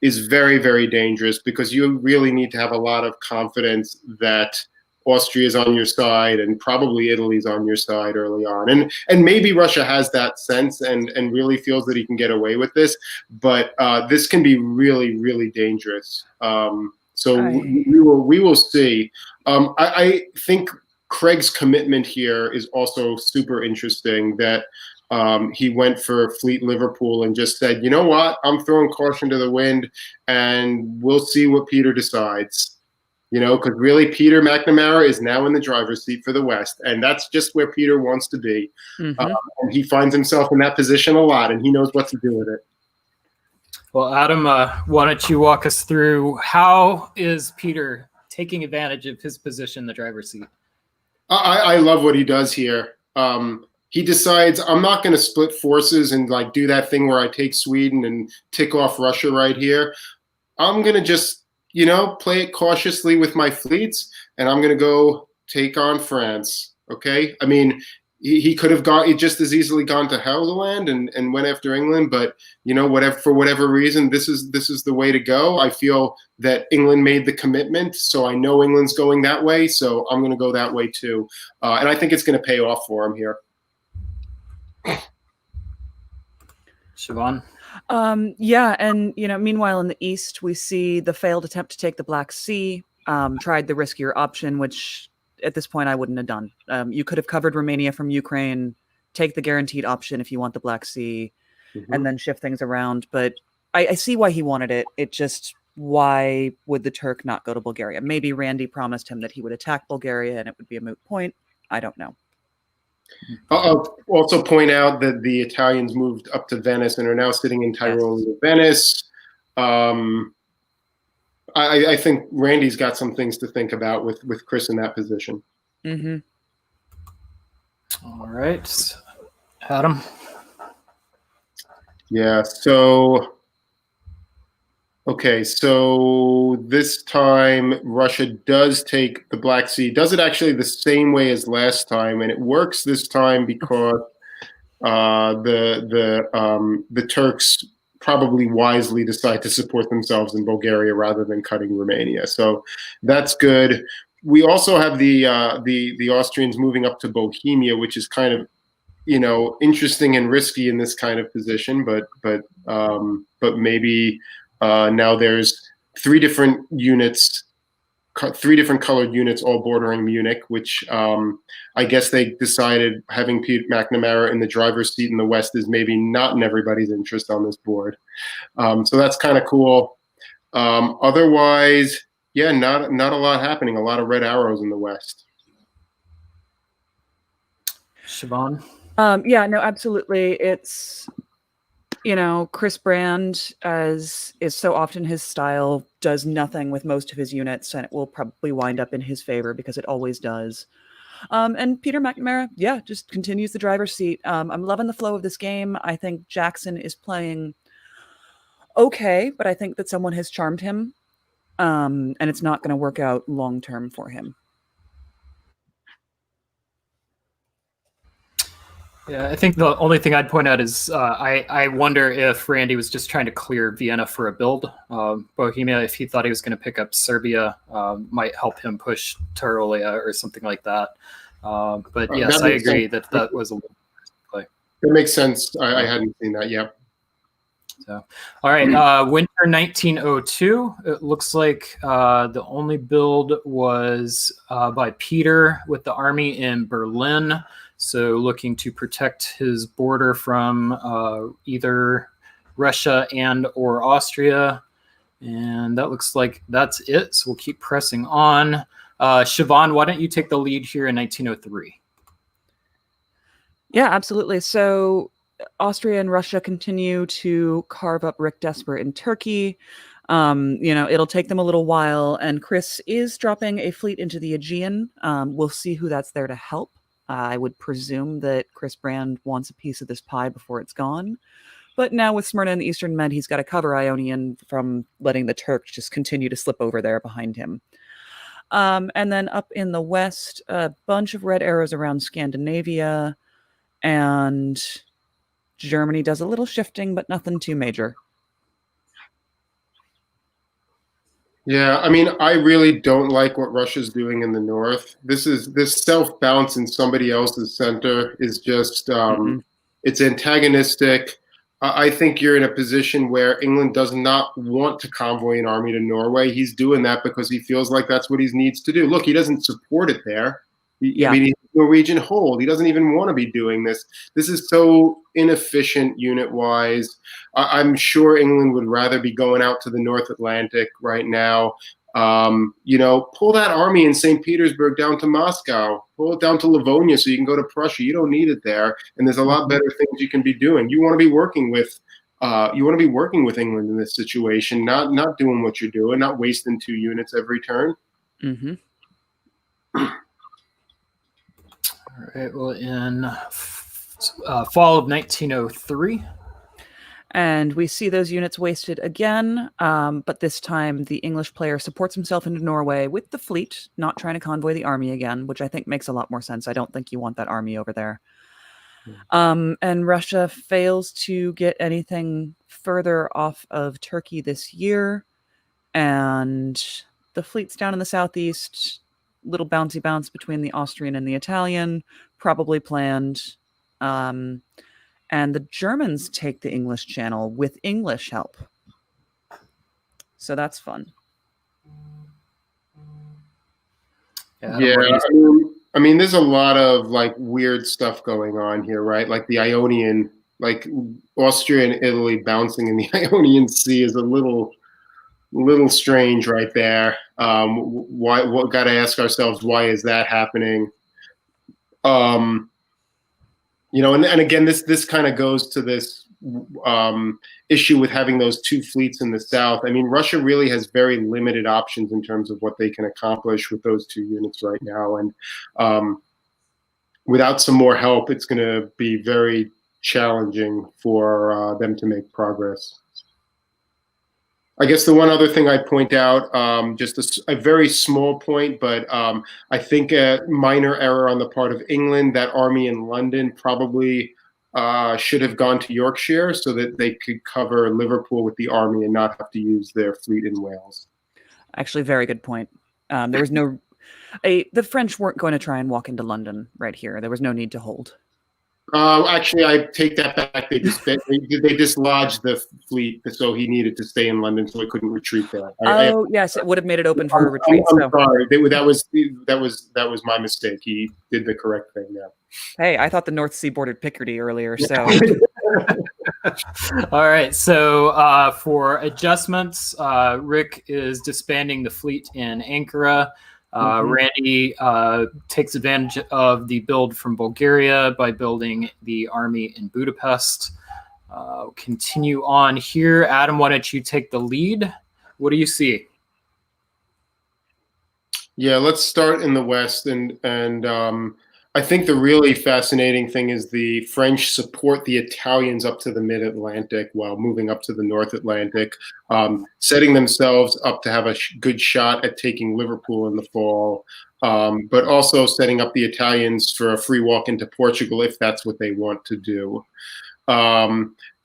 is very, very dangerous because you really need to have a lot of confidence that Austria's on your side and probably Italy's on your side early on. And maybe Russia has that sense and really feels that he can get away with this, but this can be really, really dangerous. We will see. I think Craig's commitment here is also super interesting, that he went for Fleet Liverpool and just said, you know what, I'm throwing caution to the wind and we'll see what Peter decides. Because really Peter McNamara is now in the driver's seat for the West, and that's just where Peter wants to be. And he finds himself in that position a lot, and he knows what to do with it. Well, Adam, why don't you walk us through how is Peter taking advantage of his position in the driver's seat? I love what he does here. He decides, I'm not going to split forces and do that thing where I take Sweden and tick off Russia right here. I'm going to just play it cautiously with my fleets, and I'm going to go take on France. Okay. I mean, he could have just as easily gone to Helgoland and went after England, but for whatever reason, this is the way to go. I feel that England made the commitment, so I know England's going that way, so I'm going to go that way too. And I think it's going to pay off for him here. Siobhan? And meanwhile in the east we see the failed attempt to take the Black Sea. tried the riskier option, which at this point I wouldn't have done. You could have covered Romania from Ukraine, take the guaranteed option if you want the Black Sea, and then shift things around. But I see why he wanted it. It just, why would the Turk not go to Bulgaria? Maybe Randy promised him that he would attack Bulgaria and it would be a moot point. I don't know. I'll also point out that the Italians moved up to Venice and are now sitting in Tyrol with Venice. I think Randy's got some things to think about with Chris in that position. All right, Adam. Yeah. So, okay. So this time Russia does take the Black Sea. Does it actually the same way as last time, and it works this time because the Turks probably wisely decide to support themselves in Bulgaria rather than cutting Romania. So that's good. We also have the Austrians moving up to Bohemia, which is kind of, you know, interesting and risky in this kind of position. But maybe now there's three different colored units all bordering Munich, which I guess they decided having Pete McNamara in the driver's seat in the West is maybe not in everybody's interest on this board. So that's kind of cool. Otherwise, yeah, not a lot happening. A lot of red arrows in the West. Siobhan? Yeah, no, absolutely. It's, you know, Chris Brand, as is so often his style, does nothing with most of his units, and it will probably wind up in his favor because it always does. And Peter McNamara, yeah, just continues the driver's seat. I'm loving the flow of this game. I think Jackson is playing okay, but I think that someone has charmed him, and it's not going to work out long term for him. Yeah, I think the only thing I'd point out is I wonder if Randy was just trying to clear Vienna for a build. Bohemia, if he thought he was going to pick up Serbia, might help him push Tyrolia or something like that. But yes, I agree that was a little play. That makes sense. I hadn't seen that yet. So, all right, winter 1902. It looks like the only build was by Peter with the army in Berlin. So looking to protect his border from either Russia and or Austria. And that looks like that's it. So we'll keep pressing on. Siobhan, why don't you take the lead here in 1903? Yeah, absolutely. So Austria and Russia continue to carve up Rick Desper in Turkey. You know, it'll take them a little while. And Chris is dropping a fleet into the Aegean. We'll see who that's there to help. I would presume that Chris Brand wants a piece of this pie before it's gone. But now with Smyrna and the Eastern Med, he's got to cover Ionian from letting the Turks just continue to slip over there behind him. And then up in the west, a bunch of red arrows around Scandinavia. And Germany does a little shifting, but nothing too major. Yeah, I mean, I really don't like what Russia's doing in the north. This self-bounce in somebody else's center is just, it's antagonistic. I think you're in a position where England does not want to convoy an army to Norway. He's doing that because he feels like that's what he needs to do. Look, he doesn't support it there. I mean, he's a Norwegian hold. He doesn't even want to be doing this. This is so inefficient unit-wise. I'm sure England would rather be going out to the North Atlantic right now. You know, pull that army in St. Petersburg down to Moscow. Pull it down to Livonia so you can go to Prussia. You don't need it there, and there's a lot better things you can be doing. You want to be working with England in this situation, not doing what you're doing, not wasting 2 units every turn. All right, well, in fall of 1903. And we see those units wasted again, but this time the English player supports himself into Norway with the fleet, not trying to convoy the army again, which I think makes a lot more sense. I don't think you want that army over there. And Russia fails to get anything further off of Turkey this year. And the fleet's down in the southeast, little bouncy bounce between the Austrian and the Italian, probably planned. And the Germans take the English Channel with English help. So that's fun. Adam, what do you say? I mean, there's a lot of like weird stuff going on here, right? Like the Ionian, like Austria and Italy bouncing in the Ionian Sea is a little strange right there. Why? What? Got to ask ourselves, why is that happening? Um, and again, this kind of goes to this issue with having those two fleets in the south. I mean, Russia really has very limited options in terms of what they can accomplish with those two units right now, and without some more help, it's going to be very challenging for them to make progress. I guess the one other thing I'd point out, just a very small point, but I think a minor error on the part of England, that army in London probably should have gone to Yorkshire so that they could cover Liverpool with the army and not have to use their fleet in Wales. Actually, very good point. There was no... the French weren't going to try and walk into London right here. There was no need to hold. Actually, I take that back. They dislodged the fleet, so he needed to stay in London, so he couldn't retreat there. Yes, it would have made it open for a retreat. I'm sorry. That was my mistake. He did the correct thing there. Hey, I thought the North Sea bordered Picardy earlier, so. All right. So for adjustments, Rick is disbanding the fleet in Ankara. Randy takes advantage of the build from Bulgaria by building the army in Budapest. Continue on here. Adam, why don't you take the lead? What do you see? Yeah, let's start in the West. And I think the really fascinating thing is the French support the Italians up to the mid-Atlantic while moving up to the North Atlantic, setting themselves up to have a good shot at taking Liverpool in the fall, but also setting up the Italians for a free walk into Portugal if that's what they want to do.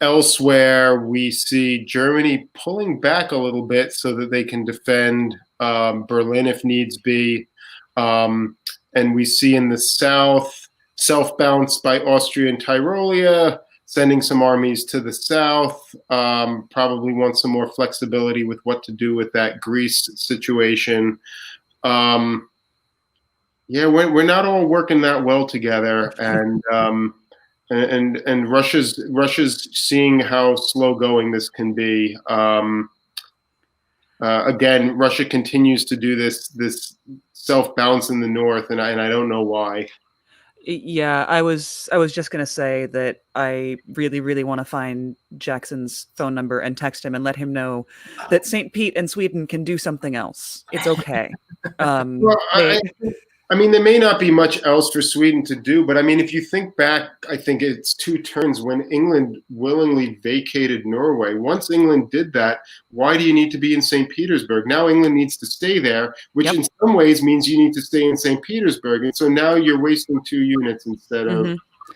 Elsewhere, we see Germany pulling back a little bit so that they can defend Berlin if needs be. And we see in the south, self-bounced by Austria and Tyrolia, sending some armies to the south, probably want some more flexibility with what to do with that Greece situation. Yeah, we're not all working that well together, and Russia's seeing how slow going this can be. Again, Russia continues to do this self-bounce in the north, and I don't know why. Yeah, I was just gonna say that I really, really want to find Jackson's phone number and text him and let him know that St. Pete and Sweden can do something else. It's okay. Well, I mean, there may not be much else for Sweden to do, but I mean, if you think back, I think it's 2 turns when England willingly vacated Norway. Once England did that, why do you need to be in St. Petersburg? Now England needs to stay there, which in some ways means you need to stay in St. Petersburg. And so now you're wasting 2 units instead of,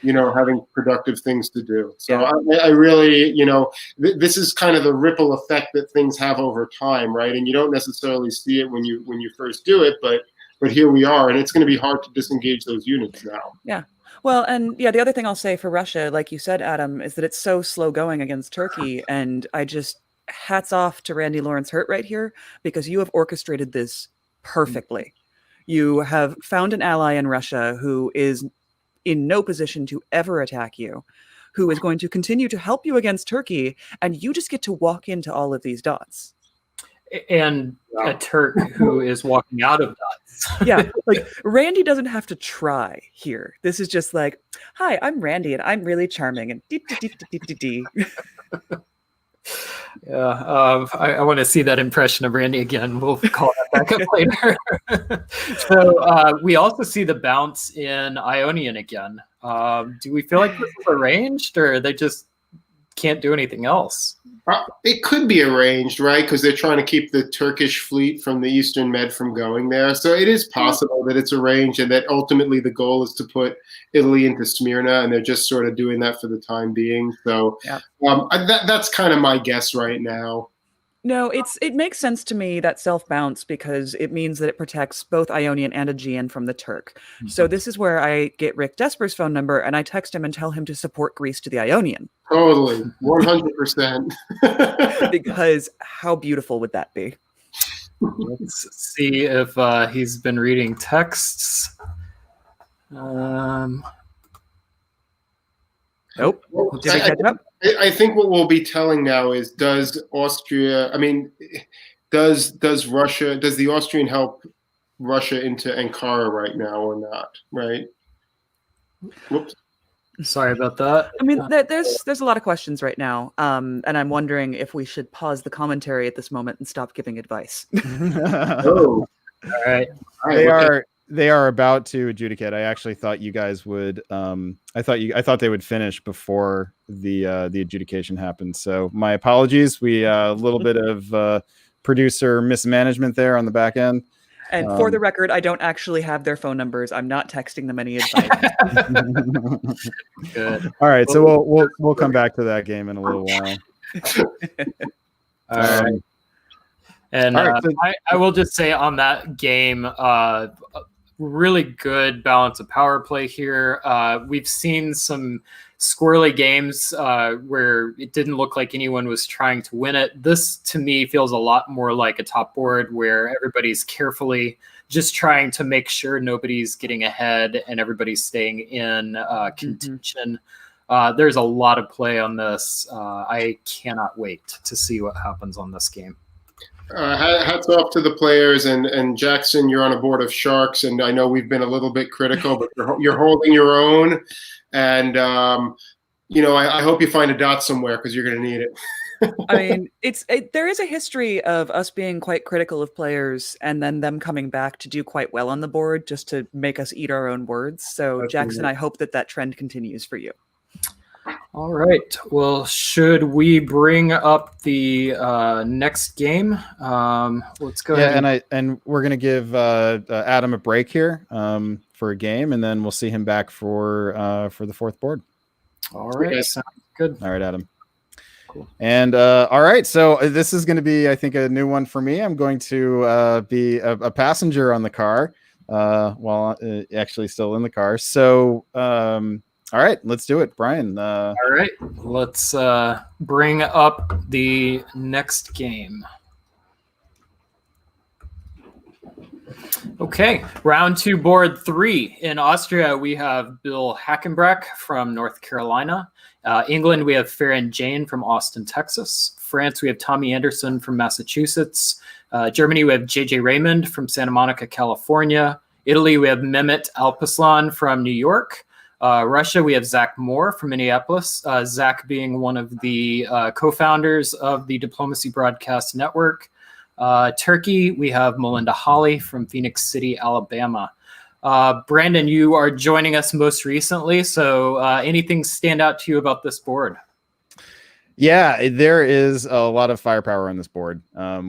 having productive things to do. So I really, this is kind of the ripple effect that things have over time, right? And you don't necessarily see it when you first do it, but here we are, and it's going to be hard to disengage those units now. Yeah. Well, and the other thing I'll say for Russia, like you said, Adam, is that it's so slow going against Turkey. And I just hats off to Randy Lawrence Hurt right here, because you have orchestrated this perfectly. You have found an ally in Russia who is in no position to ever attack you, who is going to continue to help you against Turkey, and you just get to walk into all of these dots. And a Turk who is walking out of dots. Yeah, like Randy doesn't have to try here. This is just like, hi, I'm Randy, and I'm really charming. And deep. Yeah, I want to see that impression of Randy again. We'll call that back up later. So we also see the bounce in Ionian again. Do we feel like this is arranged, or they just can't do anything else? It could be arranged, right? Because they're trying to keep the Turkish fleet from the Eastern Med from going there. So it is possible that it's arranged, and that ultimately the goal is to put Italy into Smyrna, and they're just sort of doing that for the time being. So that's kind of my guess right now. No, it makes sense to me, that self-bounce, because it means that it protects both Ionian and Aegean from the Turk. So this is where I get Rick Desper's phone number, and I text him and tell him to support Greece to the Ionian. Totally, 100%. Because how beautiful would that be? Let's see if he's been reading texts. Nope. Well, Did he catch up? I think what we'll be telling now is, does Austria? I mean, does Russia? Does the Austrian help Russia into Ankara right now or not? Right. Whoops. Sorry about that. I mean, there's a lot of questions right now, and I'm wondering if we should pause the commentary at this moment and stop giving advice. Oh, All right. They are about to adjudicate. I actually thought you guys would. I thought they would finish before the adjudication happened. So my apologies. We a little bit of producer mismanagement there on the back end. And for the record, I don't actually have their phone numbers. I'm not texting them any advice. Good. All right, so we'll come back to that game in a little while. All right. And all right, so- I will just say on that game, really good balance of power play here. We've seen some squirrely games where it didn't look like anyone was trying to win it. This, to me, feels a lot more like a top board where everybody's carefully just trying to make sure nobody's getting ahead and everybody's staying in contention. There's a lot of play on this. I cannot wait to see what happens on this game. Hats off to the players, and Jackson, you're on a board of sharks, and I know we've been a little bit critical, but you're holding your own, and I hope you find a dot somewhere because you're going to need it. I mean, there is a history of us being quite critical of players and then them coming back to do quite well on the board just to make us eat our own words. So, Jackson, I hope that trend continues for you. All right. Well, should we bring up the next game? Let's go ahead. Yeah, and we're gonna give Adam a break here for a game, and then we'll see him back for the fourth board. All right. Sounds good. All right, Adam. Cool. And all right, so this is going to be, I think, a new one for me. I'm going to be a passenger on the car while actually still in the car. So. All right, let's do it, Brian. All right, let's bring up the next game. Okay, round 2, board 3. In Austria, we have Bill Hackenbrack from North Carolina. England, we have Farron Jane from Austin, Texas. France, we have Tommy Anderson from Massachusetts. Germany, we have JJ Raymond from Santa Monica, California. Italy, we have Mehmet Alpaslan from New York. Russia, we have Zach Moore from Minneapolis, Zach being one of the co-founders of the Diplomacy Broadcast Network. Turkey, we have Melinda Hawley from Phoenix City, Alabama. Brandon, you are joining us most recently, so anything stand out to you about this board? Yeah, there is a lot of firepower on this board.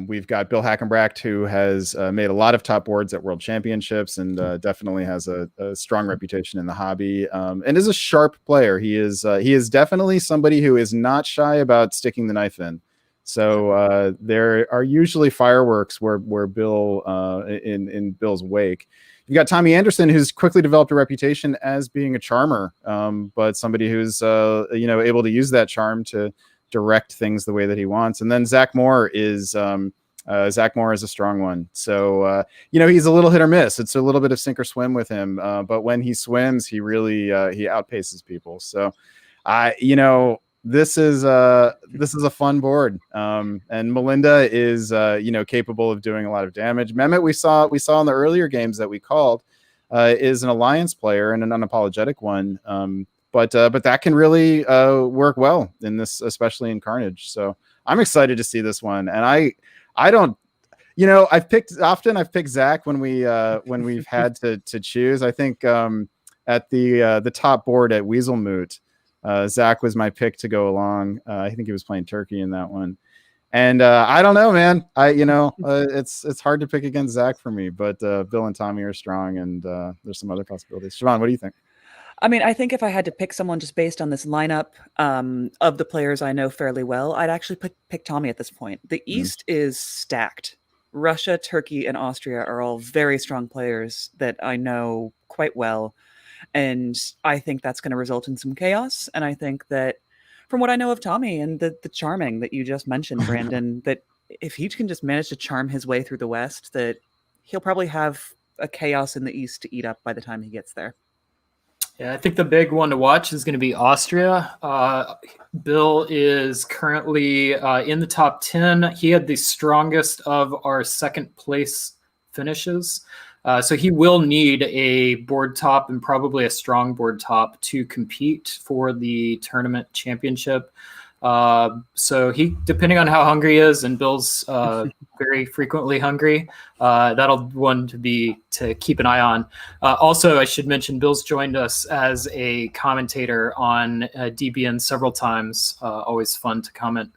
We've got Bill Hackenbrack, who has made a lot of top boards at World Championships and definitely has a strong reputation in the hobby and is a sharp player. He is definitely somebody who is not shy about sticking the knife in. So there are usually fireworks where Bill in Bill's wake. You've got Tommy Anderson, who's quickly developed a reputation as being a charmer, but somebody who's able to use that charm to direct things the way that he wants. And then Zach Moore is a strong one. So he's a little hit or miss. It's a little bit of sink or swim with him. But when he swims, he really he outpaces people. So this is a fun board. And Melinda is capable of doing a lot of damage. Mehmet, we saw in the earlier games that we called, is an alliance player and an unapologetic one. But that can really work well in this, especially in Carnage. So I'm excited to see this one. And I don't, I've picked Zach when we've had to choose. I think at the top board at Weaselmoot, Zach was my pick to go along. I think he was playing Turkey in that one. And I don't know, man. It's hard to pick against Zach for me, but Bill and Tommy are strong, and there's some other possibilities. Siobhan, what do you think? I mean, I think if I had to pick someone just based on this lineup of the players I know fairly well, I'd actually pick Tommy at this point. The East is stacked. Russia, Turkey, and Austria are all very strong players that I know quite well. And I think that's going to result in some chaos. And I think that from what I know of Tommy and the charming that you just mentioned, Brandon, that if he can just manage to charm his way through the West, that he'll probably have a chaos in the East to eat up by the time he gets there. Yeah, I think the big one to watch is going to be Austria. Bill is currently in the top 10. He had the strongest of our second place finishes. So he will need a board top and probably a strong board top to compete for the tournament championship. So he, depending on how hungry he is, and Bill's very frequently hungry, that'll one to keep an eye on. Also, I should mention Bill's joined us as a commentator on DBN several times. Always fun to comment.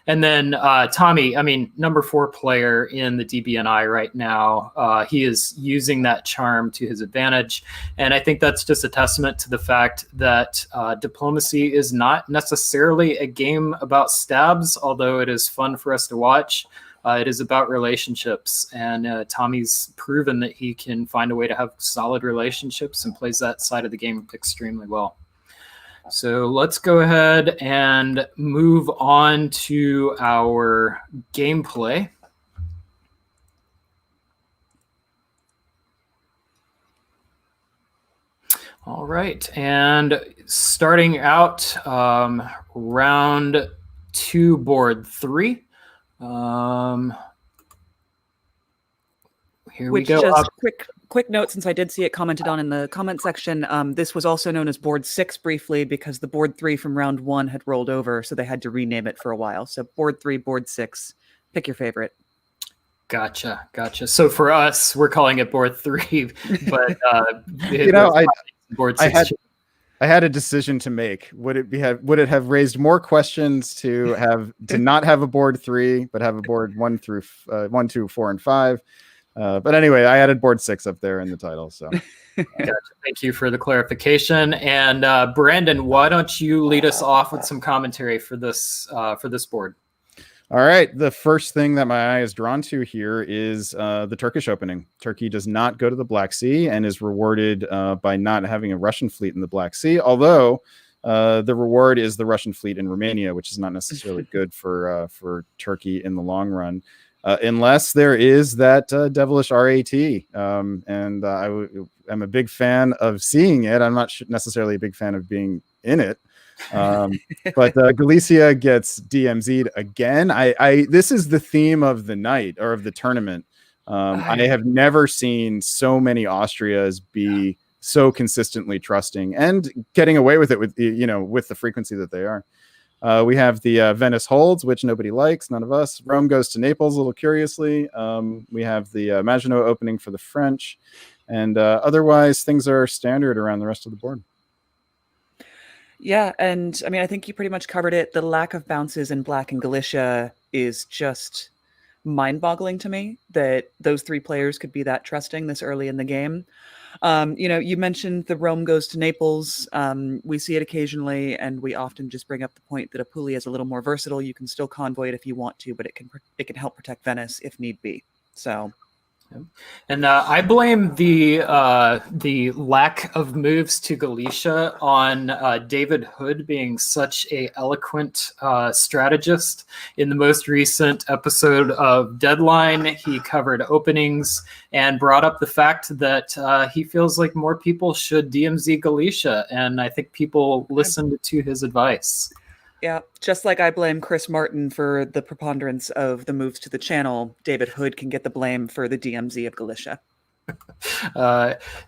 And then Tommy, I mean, number 4 player in the DBNI right now. He is using that charm to his advantage. And I think that's just a testament to the fact that diplomacy is not necessarily a game about stabs, although it is fun for us to watch. It is about relationships. And Tommy's proven that he can find a way to have solid relationships and plays that side of the game extremely well. So let's go ahead and move on to our gameplay. All right, and starting out round 2, board 3. Here Which, we go. just quick note, since I did see it commented on in the comment section, this was also known as board 6 briefly because the board 3 from round 1 had rolled over, so they had to rename it for a while. So board 3, board 6, pick your favorite. Gotcha. So for us, we're calling it board 3, but board 6. I had a decision to make. Would it have raised more questions to not have a board 3, but have a board 1 through 1, 2, 4, and 5? But anyway, I added board 6 up there in the title. So Gotcha. Thank you for the clarification. And Brandon, why don't you lead us off with some commentary for this board? All right. The first thing that my eye is drawn to here is the Turkish opening. Turkey does not go to the Black Sea and is rewarded by not having a Russian fleet in the Black Sea, although the reward is the Russian fleet in Romania, which is not necessarily good for Turkey in the long run. Unless there is that devilish RAT. And I am a big fan of seeing it. I'm not necessarily a big fan of being in it. But Galicia gets DMZ'd again. This is the theme of the night or of the tournament. I have never seen so many Austrias be so consistently trusting and getting away with it with the frequency that they are. We have the Venice holds, which nobody likes, none of us. Rome goes to Naples a little curiously. We have the Maginot opening for the French. And otherwise, things are standard around the rest of the board. Yeah, and I mean, I think you pretty much covered it. The lack of bounces in Black and Galicia is just mind-boggling to me that those 3 players could be that trusting this early in the game. You mentioned the Rome goes to Naples. We see it occasionally, and we often just bring up the point that Apulia is a little more versatile. You can still convoy it if you want to, but it can help protect Venice if need be. So. And I blame the lack of moves to Galicia on David Hood being such a eloquent strategist. In the most recent episode of Deadline, he covered openings and brought up the fact that he feels like more people should DMZ Galicia, and I think people listened to his advice. Yeah, just like I blame Chris Martin for the preponderance of the moves to the channel, David Hood can get the blame for the DMZ of Galicia.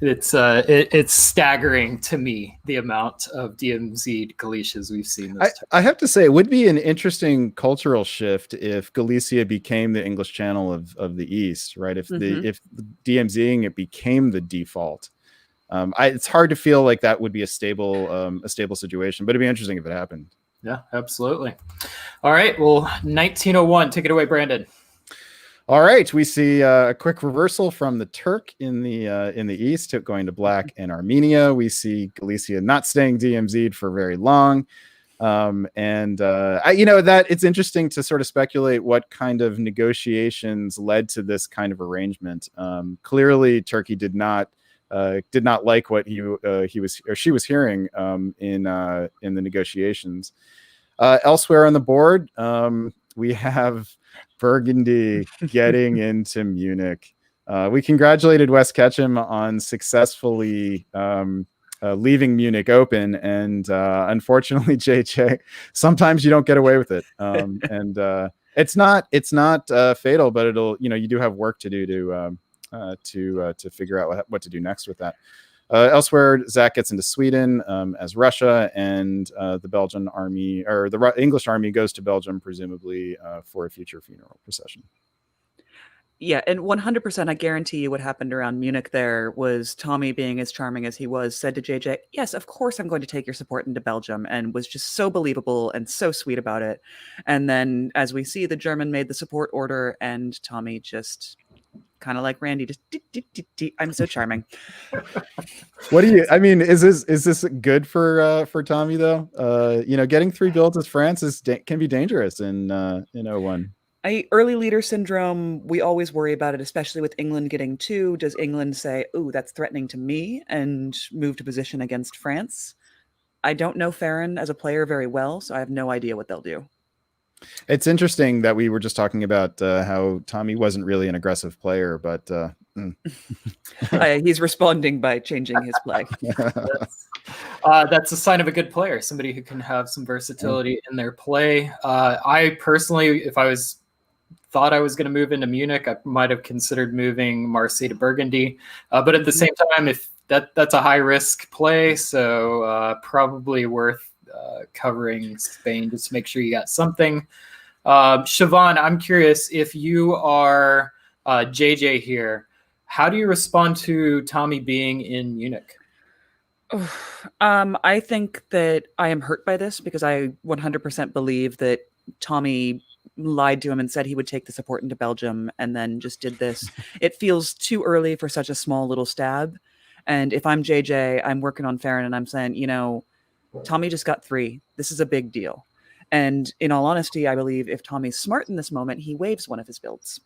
It's staggering to me the amount of DMZ Galicias we've seen. I have to say, it would be an interesting cultural shift if Galicia became the English Channel of the East, right? If if DMZing it became the default. It's hard to feel like that would be a stable situation, but it'd be interesting if it happened. Yeah, absolutely. All right. Well, 1901. Take it away, Brandon. All right. We see a quick reversal from the Turk in the east, going to Black and Armenia. We see Galicia not staying DMZ'd for very long. That it's interesting to sort of speculate what kind of negotiations led to this kind of arrangement. Clearly, Turkey did not like what she was hearing in the negotiations. Elsewhere on the board, we have Burgundy getting into Munich. We congratulated Wes Ketchum on successfully leaving Munich open, and unfortunately, JJ, sometimes you don't get away with it. And it's not fatal, but it'll, you do have work to do to figure out what to do next with that. Elsewhere, Zach gets into Sweden as Russia, and the Belgian army, or the English army, goes to Belgium, presumably for a future funeral procession. Yeah, and 100%, I guarantee you what happened around Munich there was Tommy, being as charming as he was, said to JJ, yes, of course I'm going to take your support into Belgium, and was just so believable and so sweet about it. And then, as we see, the German made the support order, and Tommy just, kind of like Randy, just, I'm so charming. What do you, I mean, is this good for Tommy, though? Getting 3 builds as France can be dangerous in 01. Early leader syndrome, we always worry about it, especially with England getting 2. Does England say, ooh, that's threatening to me, and move to position against France? I don't know Farron as a player very well, so I have no idea what they'll do. It's interesting that we were just talking about how Tommy wasn't really an aggressive player, but he's responding by changing his play. That's a sign of a good player, somebody who can have some versatility in their play. I personally, if I thought I was going to move into Munich, I might have considered moving Marseille to Burgundy. But at the same time, if that's a high risk play, so probably worth covering Spain just to make sure you got something. Siobhan, I'm curious, if you are JJ here, how do you respond to Tommy being in Munich? I think that I am hurt by this, because I 100% believe that Tommy lied to him and said he would take the support into Belgium, and then just did this. It feels too early for such a small little stab. And if I'm JJ, I'm working on Farron, and I'm saying, Tommy just got 3. This is a big deal. And in all honesty, I believe if Tommy's smart in this moment, he waves one of his builds.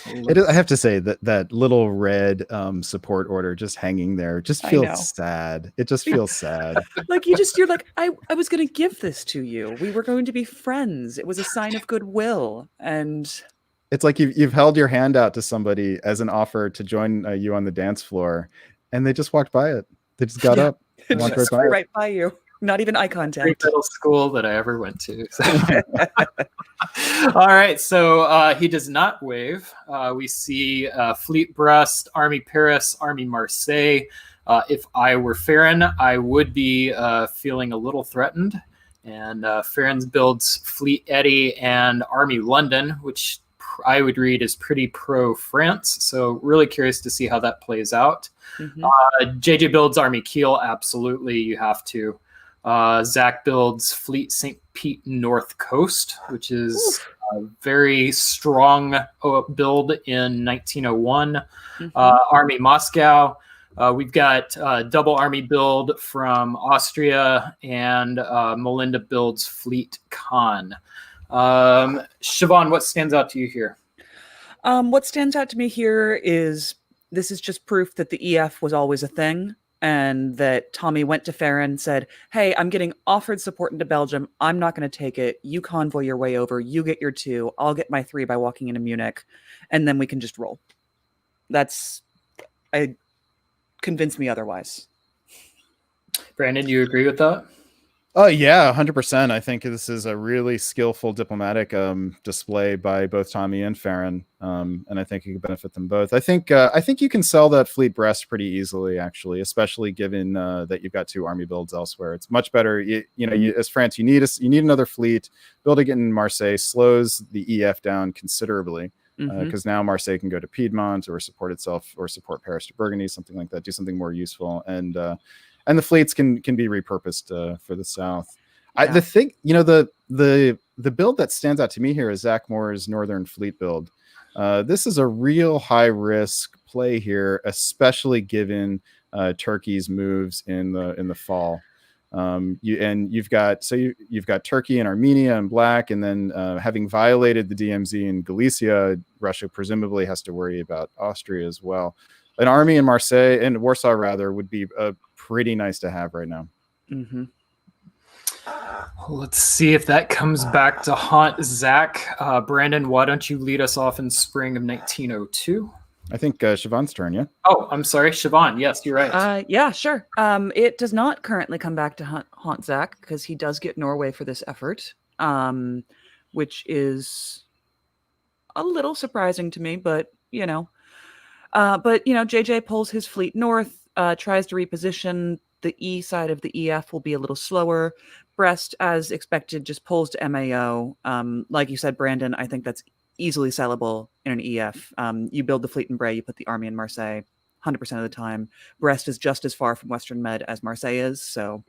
I have to say that little red support order just hanging there just feels sad. It just feels sad. Like you're like, I was going to give this to you. We were going to be friends. It was a sign of goodwill. And it's like you've held your hand out to somebody as an offer to join you on the dance floor, and they just walked by it. They just got up and walked right by you. Not even eye contact. Great middle school that I ever went to. So. All right, so he does not wave. We see Fleet Brest, Army Paris, Army Marseille. If I were Farron, I would be feeling a little threatened. And Farron's builds Fleet Eddy and Army London, which I would read as pretty pro-France. So really curious to see how that plays out. Mm-hmm. JJ builds Army Kiel. Absolutely, you have to. Zach builds Fleet St. Pete North Coast, which is a very strong build in 1901. Mm-hmm. Army Moscow. We've got double army build from Austria, and Melinda builds Fleet Con. Siobhan, what stands out to you here? What stands out to me here is this is just proof that the EF was always a thing. And that Tommy went to Farron and said, hey, I'm getting offered support into Belgium. I'm not going to take it. You convoy your way over. You get your 2. I'll get my 3 by walking into Munich. And then we can just roll. Convince me otherwise. Brandon, do you agree with that? Oh yeah, 100%. I think this is a really skillful diplomatic display by both Tommy and Farron, and I think it could benefit them both. I think you can sell that Fleet Brest pretty easily, actually, especially given that you've got 2 army builds elsewhere. It's much better. As France, you need another fleet. Building it in Marseille slows the EF down considerably, because now Marseille can go to Piedmont or support itself, or support Paris to Burgundy, something like that. Do something more useful, and the fleets can be repurposed for the south. Yeah. The build that stands out to me here is Zach Moore's Northern Fleet build. This is a real high risk play here, especially given Turkey's moves in the fall. You've got Turkey and Armenia in black, and then having violated the DMZ in Galicia, Russia presumably has to worry about Austria as well. An army in Marseille and Warsaw rather would be pretty nice to have right now. Mm-hmm. Let's see if that comes back to haunt Zach. Brandon, why don't you lead us off in spring of 1902? I think Siobhan's turn, yeah? Oh, I'm sorry, Siobhan. Yes, you're right. Yeah, sure. It does not currently come back to haunt Zach because he does get Norway for this effort, which is a little surprising to me, but JJ pulls his fleet north, tries to reposition. The E side of the EF will be a little slower. Brest, as expected, just pulls to MAO. Like you said, Brandon, I think that's easily sellable in an EF. You build the fleet in Bray, you put the army in Marseille 100% of the time. Brest is just as far from Western Med as Marseille is. So,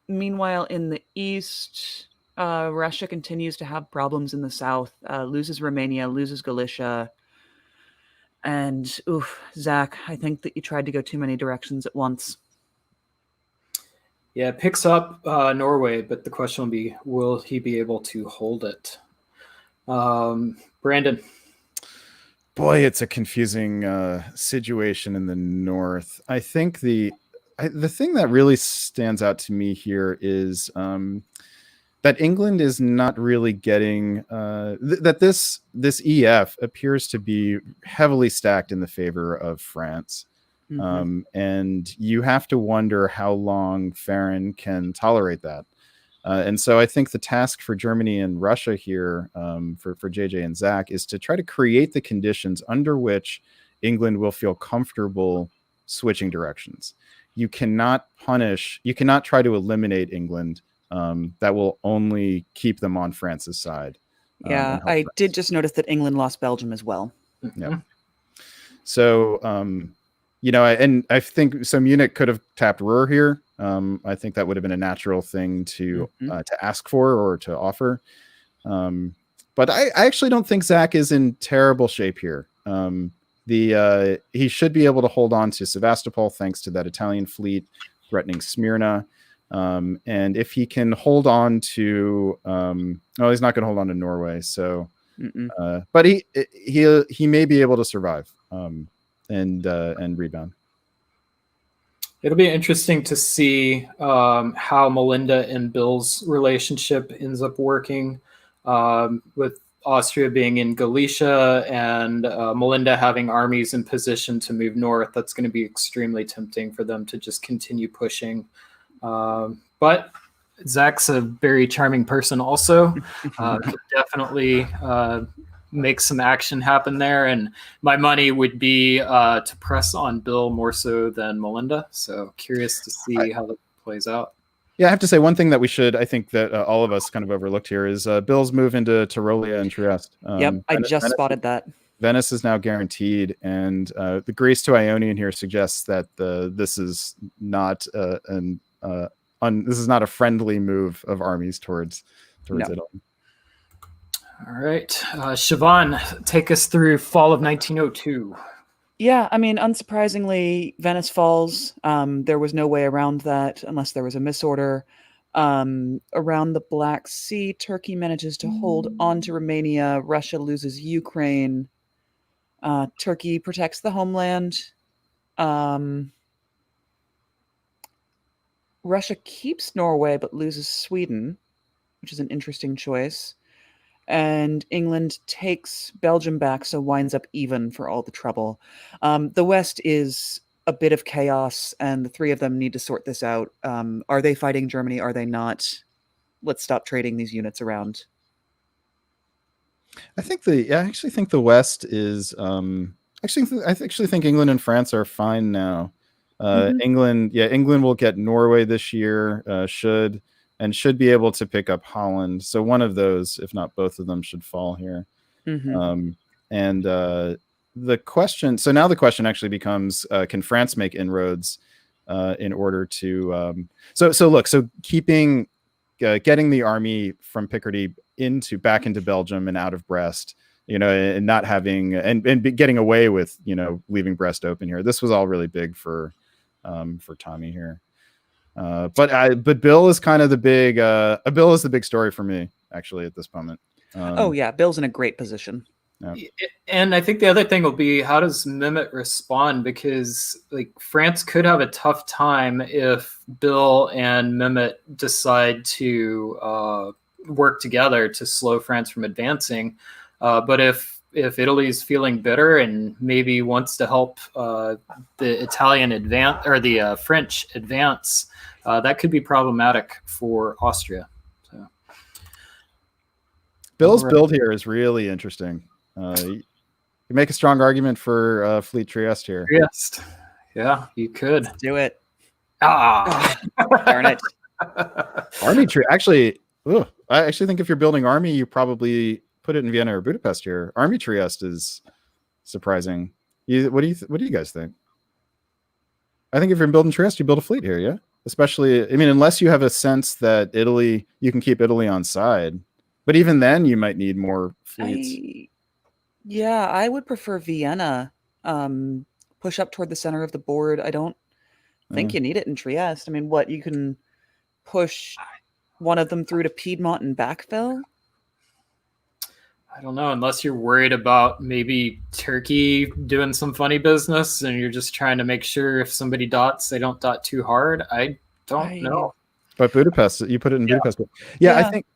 meanwhile, in the east, Russia continues to have problems in the south, loses Romania, loses Galicia. And Zach, I think that you tried to go too many directions at once. Yeah, it picks up Norway, but the question will be, will he be able to hold it? Brandon. Boy, it's a confusing situation in the north. I think the thing that really stands out to me here is that England is not really getting that this EF appears to be heavily stacked in the favor of France. And you have to wonder how long Farron can tolerate that. And so I think the task for Germany and Russia here, for JJ and Zach, is to try to create the conditions under which England will feel comfortable switching directions. You cannot try to eliminate England. That will only keep them on France's side. Yeah, I did just notice that England lost Belgium as well. Yeah. So, I think so. Munich could have tapped Ruhr here. I think that would have been a natural thing to ask for or to offer. But I actually don't think Zach is in terrible shape here. He should be able to hold on to Sevastopol thanks to that Italian fleet threatening Smyrna. And if he can hold on to, he's not going to hold on to Norway. So, but he may be able to survive and rebound. It'll be interesting to see how Melinda and Bill's relationship ends up working, with Austria being in Galicia and Melinda having armies in position to move north. That's going to be extremely tempting for them to just continue pushing. But Zach's a very charming person also. Could definitely make some action happen there. And my money would be to press on Bill more so than Melinda. So curious to see how that plays out. Yeah, I have to say one thing that I think that all of us kind of overlooked here is Bill's move into Tyrolia and Trieste. I just spotted that. Venice is now guaranteed, and the Grace to Ionian here suggests that this is not this is not a friendly move of armies towards Italy. All right, Siobhan, take us through fall of 1902. Yeah, I mean, unsurprisingly, Venice falls. There was no way around that unless there was a misorder. Around the Black Sea, Turkey manages to hold on to Romania. Russia loses Ukraine. Turkey protects the homeland. Russia keeps Norway but loses Sweden, which is an interesting choice. And England takes Belgium back, so winds up even for all the trouble. The West is a bit of chaos, and the three of them need to sort this out. Are they fighting Germany? Are they not? Let's stop trading these units around. I actually think the West is. I actually think England and France are fine now. England will get Norway this year. Should be able to pick up Holland. So one of those, if not both of them, should fall here. The question actually becomes, can France make inroads in order to getting the army from Picardy back into Belgium and out of Brest, and not having and getting away with leaving Brest open here. This was all really big for Tommy here. But Bill is kind of the big story for me actually at this moment. Bill's in a great position. And I think the other thing will be, how does Mehmet respond? Because like France could have a tough time if Bill and Mehmet decide to work together to slow France from advancing. But if Italy's feeling bitter and maybe wants to help the Italian advance or the French advance, that could be problematic for Austria. So. Bill's build here is really interesting. You make a strong argument for Fleet Trieste here. Trieste. Yeah, you could. Let's do it. Darn it. Army tree. Actually, I actually think if you're building army, you probably put it in Vienna or Budapest here. Army Trieste is surprising. What do you guys think? I think if you're building Trieste, you build a fleet here, yeah? Especially, I mean, unless you have a sense that you can keep Italy on side. But even then, you might need more fleets. Yeah, I would prefer Vienna. Push up toward the center of the board. I don't think you need it in Trieste. I mean, what, you can push one of them through to Piedmont and backfill? I don't know, unless you're worried about maybe Turkey doing some funny business and you're just trying to make sure if somebody dots, they don't dot too hard. I don't know. But Budapest, you put it in Budapest. Yeah, I think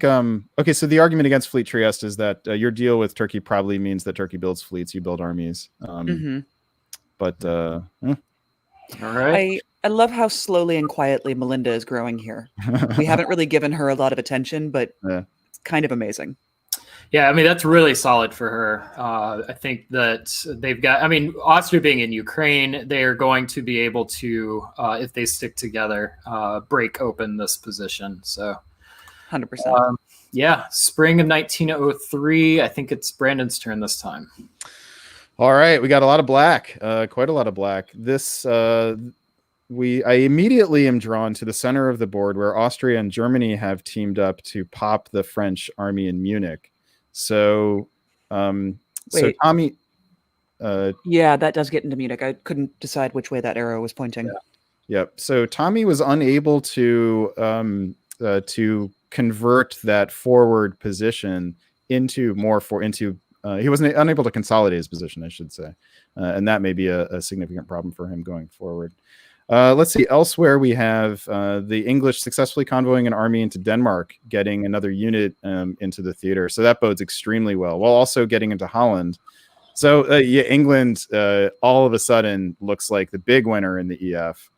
okay, so the argument against Fleet Trieste is that your deal with Turkey probably means that Turkey builds fleets, you build armies. But all right. I love how slowly and quietly Melinda is growing here. We haven't really given her a lot of attention, but it's kind of amazing. Yeah, I mean, that's really solid for her. I think that they've got, I mean, Austria being in Ukraine, they are going to be able to, if they stick together, break open this position. So 100%. Yeah, spring of 1903. I think it's Brandon's turn this time. All right, we got a lot of black, quite a lot of black. This I immediately am drawn to the center of the board where Austria and Germany have teamed up to pop the French army in Munich. So, so Tommy. Yeah, that does get into Munich. I couldn't decide which way that arrow was pointing. Yep. So Tommy was unable to convert that forward position into he wasn't unable to consolidate his position, I should say, and that may be a significant problem for him going forward. Let's see. Elsewhere, we have the English successfully convoying an army into Denmark, getting another unit into the theater. So that bodes extremely well, while also getting into Holland. So England all of a sudden looks like the big winner in the EF.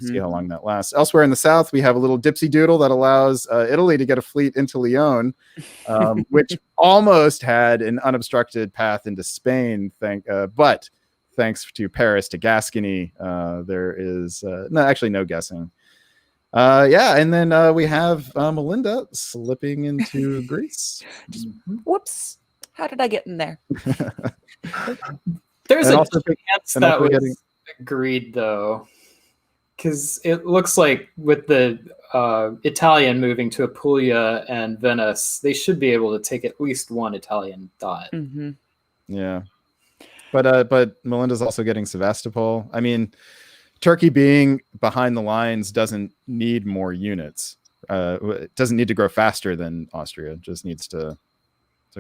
See how long that lasts. Elsewhere in the south, we have a little dipsy doodle that allows Italy to get a fleet into Lyon, which almost had an unobstructed path into Spain. But thanks to Paris to Gascony, there is no guessing. And then we have Melinda slipping into Greece. Whoops. How did I get in there? There's a chance that was agreed, though. Because it looks like with the Italian moving to Apulia and Venice, they should be able to take at least one Italian dot. Yeah. But Melinda's also getting Sevastopol. I mean, Turkey being behind the lines doesn't need more units. It doesn't need to grow faster than Austria. It just needs to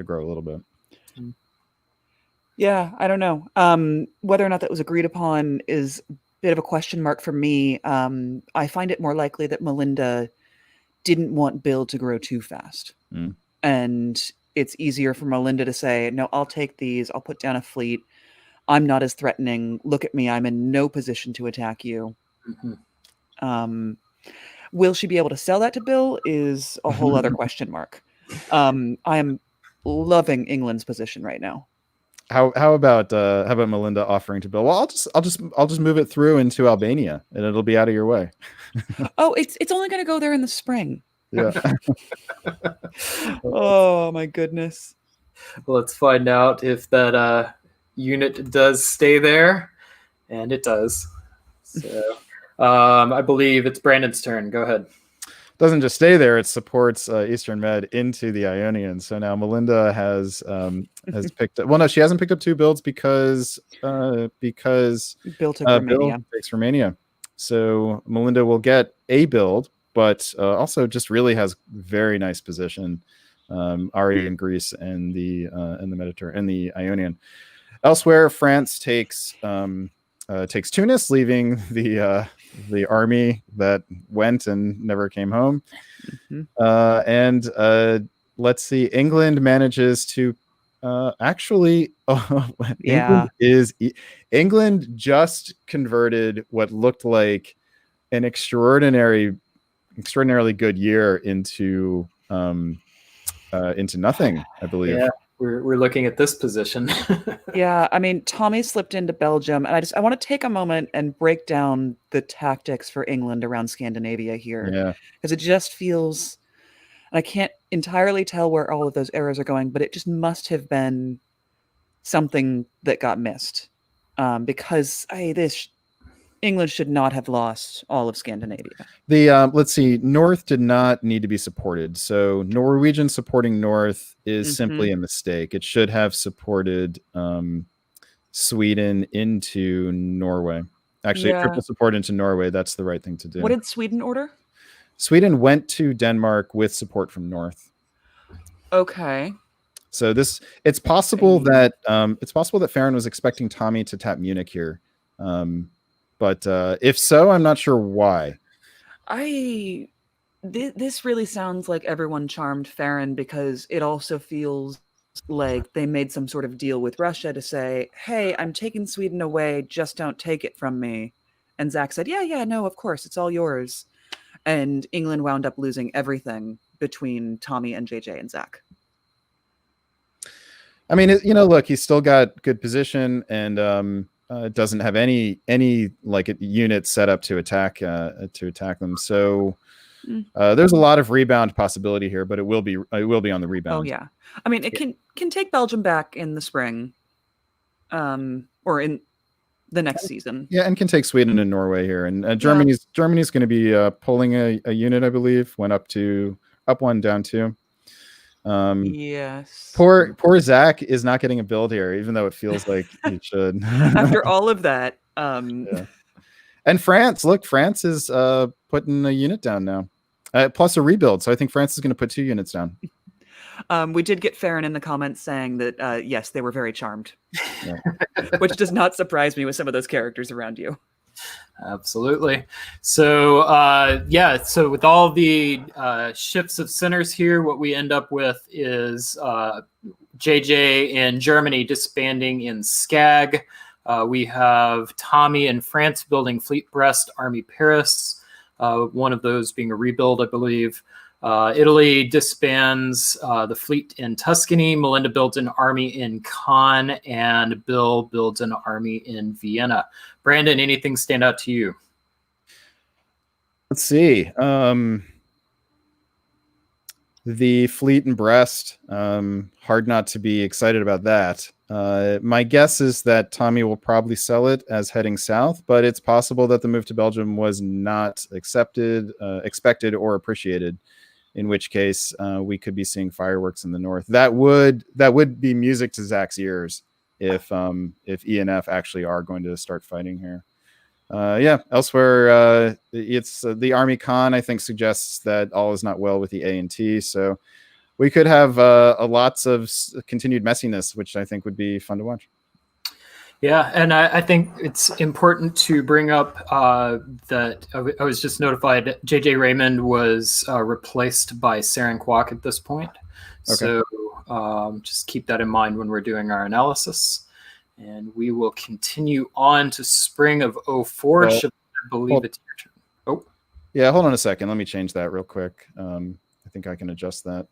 grow a little bit. Yeah, I don't know. Whether or not that was agreed upon is a bit of a question mark for me. I find it more likely that Melinda didn't want Bill to grow too fast. And it's easier for Melinda to say, no, I'll take these. I'll put down a fleet. I'm not as threatening. Look at me. I'm in no position to attack you. Will she be able to sell that to Bill is a whole other question mark. I am loving England's position right now. How about Melinda offering to Bill? Well, I'll just move it through into Albania, and it'll be out of your way. Oh, it's only going to go there in the spring. Yeah. Oh my goodness. Let's find out if that unit does stay there, and it does. So, I believe it's Brandon's turn. Go ahead. Doesn't just stay there; it supports Eastern Med into the Ionian. So now Melinda has picked up. Well, no, she hasn't picked up two builds because Bill took Romania. Bill takes Romania. So Melinda will get a build, but also just really has very nice position. already in Greece and the Mediterranean and the Ionian. Elsewhere, France takes Tunis, leaving the army that went and never came home. And let's see, England manages to actually Yeah. England just converted what looked like an extraordinarily good year into nothing, I believe. Yeah, we're looking at this position. Yeah, I mean, Tommy slipped into Belgium, and I want to take a moment and break down the tactics for England around Scandinavia here, Yeah. because it just feels, and I can't entirely tell where all of those arrows are going, but it just must have been something that got missed, because England should not have lost all of Scandinavia. Let's see, North did not need to be supported. So Norwegian supporting North is simply a mistake. It should have supported Sweden into Norway. Actually, triple support into Norway. That's the right thing to do. What did Sweden order? Sweden went to Denmark with support from North. Okay. So it's possible that Farron was expecting Tommy to tap Munich here. But if so, I'm not sure why. This really sounds like everyone charmed Farron, because it also feels like they made some sort of deal with Russia to say, hey, I'm taking Sweden away, just don't take it from me. And Zach said, yeah, no, of course, it's all yours. And England wound up losing everything between Tommy and JJ and Zach. I mean, look, he's still got good position and doesn't have any like units set up to attack them. So there's a lot of rebound possibility here, but it will be on the rebound. Oh yeah, I mean, it can take Belgium back in the spring, or in the next season. Yeah, and can take Sweden and Norway here, and Germany's going to be pulling a unit, I believe. Went up 1, down 2. Yes. Poor Zach is not getting a build here, even though it feels like he should. After all of that, yeah. And France is putting a unit down now, plus a rebuild. So I think France is going to put 2 units down. We did get Farron in the comments saying that yes, they were very charmed, which does not surprise me with some of those characters around you. Absolutely. So so with all the shifts of centers here, what we end up with is JJ in Germany disbanding in Skag. We have Tommy in France building Fleet Brest, Army Paris, one of those being a rebuild, I believe. Italy disbands the fleet in Tuscany. Melinda builds an army in Caen, and Bill builds an army in Vienna. Brandon, anything stand out to you? Let's see. The fleet in Brest. Hard not to be excited about that. My guess is that Tommy will probably sell it as heading south, but it's possible that the move to Belgium was not expected or appreciated. In which case, we could be seeing fireworks in the north. That would be music to Zach's ears if E and F actually are going to start fighting here. Elsewhere, it's the Army Con, I think, suggests that all is not well with the A and T. So we could have lots of continued messiness, which I think would be fun to watch. Yeah, and I think it's important to bring up that I was just notified JJ Raymond was replaced by Saren Kwok at this point. Okay. So just keep that in mind when we're doing our analysis. And we will continue on to spring of 04. I believe it's your turn. Oh. Yeah, hold on a second. Let me change that real quick. I think I can adjust that.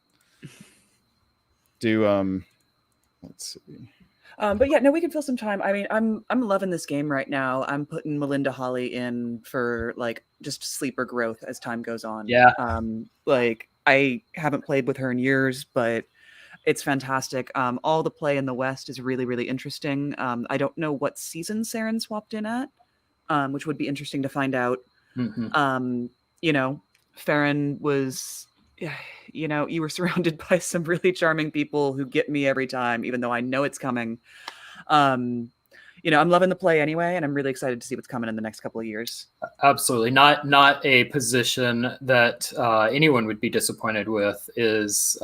Let's see. But yeah, no, we can fill some time. I mean, I'm loving this game right now. I'm putting Melinda Holly in for like just sleeper growth as time goes on. Yeah. Like I haven't played with her in years, but it's fantastic. All the play in the West is really, really interesting. I don't know what season Saren swapped in at, which would be interesting to find out. Mm-hmm. Farron was, you were surrounded by some really charming people who get me every time, even though I know it's coming. I'm loving the play anyway, and I'm really excited to see what's coming in the next couple of years. Absolutely. Not a position that anyone would be disappointed with is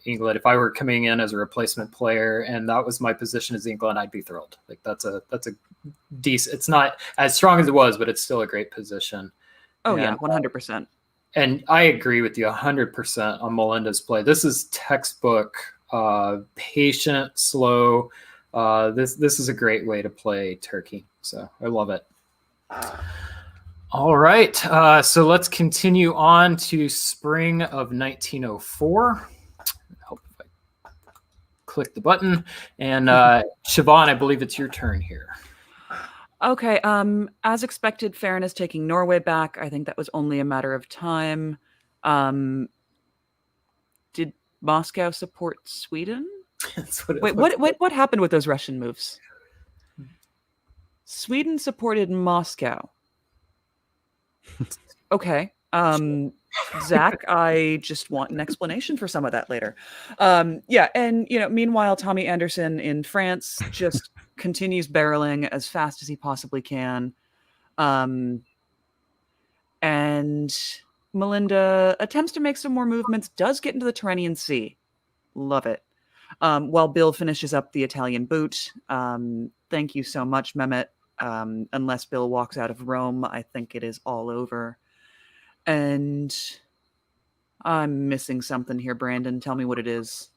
England. If I were coming in as a replacement player and that was my position as England, I'd be thrilled. Like that's a decent, it's not as strong as it was, but it's still a great position. Oh, yeah, 100%. And I agree with you 100% on Melinda's play. This is textbook, patient, slow. This is a great way to play Turkey. So I love it. All right. So let's continue on to spring of 1904. I hope if I click the button. And Siobhan, I believe it's your turn here. Okay, as expected, Farron is taking Norway back. I think that was only a matter of time. Did Moscow support Sweden? That's what Wait, what happened with those Russian moves? Sweden supported Moscow. Okay. Zach, I just want an explanation for some of that later. Yeah, and meanwhile, Tommy Anderson in France just continues barreling as fast as he possibly can. And Melinda attempts to make some more movements, does get into the Tyrrhenian Sea. Love it. While Bill finishes up the Italian boot. Thank you so much, Mehmet. Unless Bill walks out of Rome, I think it is all over. And I'm missing something here, Brandon. Tell me what it is.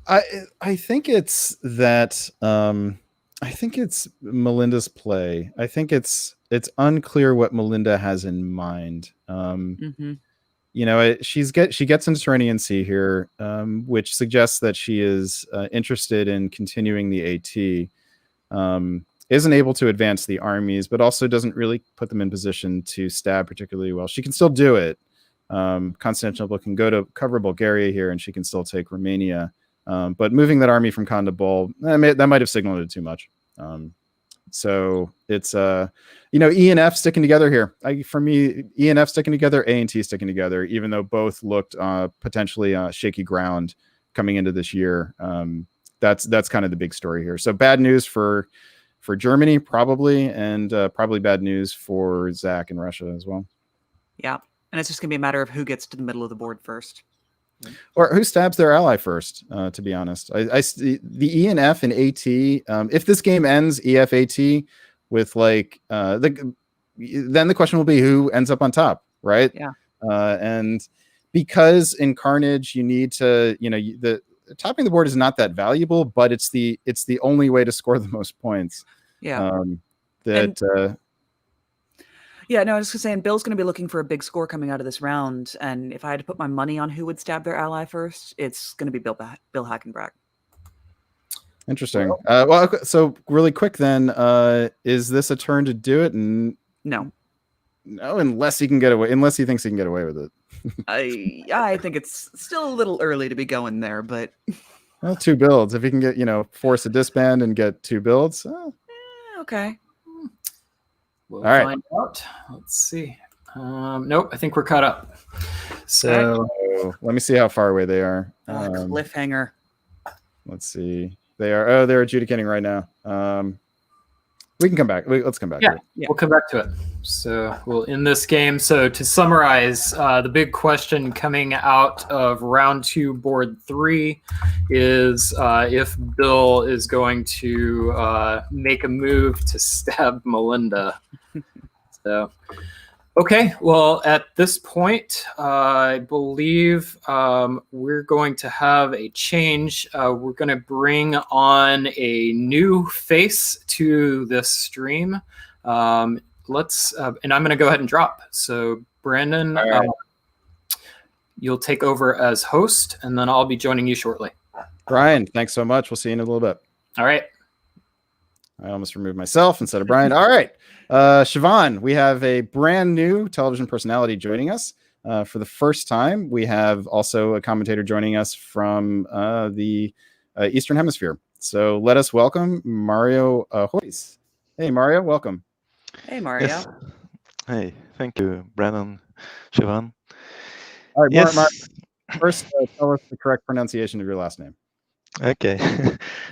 I think it's that. I think it's Melinda's play. I think it's unclear what Melinda has in mind. She gets into Tyrrhenian Sea here, which suggests that she is interested in continuing the AT. Isn't able to advance the armies, but also doesn't really put them in position to stab particularly well. She can still do it. Constantinople can go to cover Bulgaria here, and she can still take Romania. But moving that army from Khan to Bol, that might have signaled it too much. So it's E and F sticking together here. For me, E and F sticking together, A and T sticking together, even though both looked potentially shaky ground coming into this year. That's kind of the big story here. So bad news for Germany, probably, and probably bad news for Zach in Russia as well. Yeah, and it's just going to be a matter of who gets to the middle of the board first. Or who stabs their ally first, to be honest. The E and F and AT, if this game ends EF AT with then the question will be who ends up on top, right? Yeah. And because in Carnage you need to, the topping the board is not that valuable, but it's the only way to score the most points. Yeah. Yeah, no, I was just saying, Bill's going to be looking for a big score coming out of this round, and if I had to put my money on who would stab their ally first, it's going to be Bill Hackenbrack. Interesting. So really quick then, is this a turn to do it? No, unless he thinks he can get away with it. I think it's still a little early to be going there, but well, 2 builds. If he can get force a disband and get 2 builds, okay. We'll All right. find out. Let's see. Nope, I think we're caught up. So let me see how far away they are. Cliffhanger. Let's see. They're adjudicating right now. We can come back. Let's come back. Yeah, we'll come back to it. So we'll end this game. So to summarize, the big question coming out of round 2, board 3, is if Bill is going to make a move to stab Melinda. So, okay. Well, at this point, I believe we're going to have a change. We're going to bring on a new face to this stream. And I'm going to go ahead and drop. So, Brandon, right. You'll take over as host, and then I'll be joining you shortly. Brian, thanks so much. We'll see you in a little bit. All right. I almost removed myself instead of Brian. All right. Siobhan, we have a brand new television personality joining us for the first time. We have also a commentator joining us from the Eastern Hemisphere. So let us welcome Mario Hoyes. Hey, Mario, welcome. Hey, Mario. Yes. Hey, thank you, Brandon, Siobhan. All right, Yes. Mario, first tell us the correct pronunciation of your last name. Okay.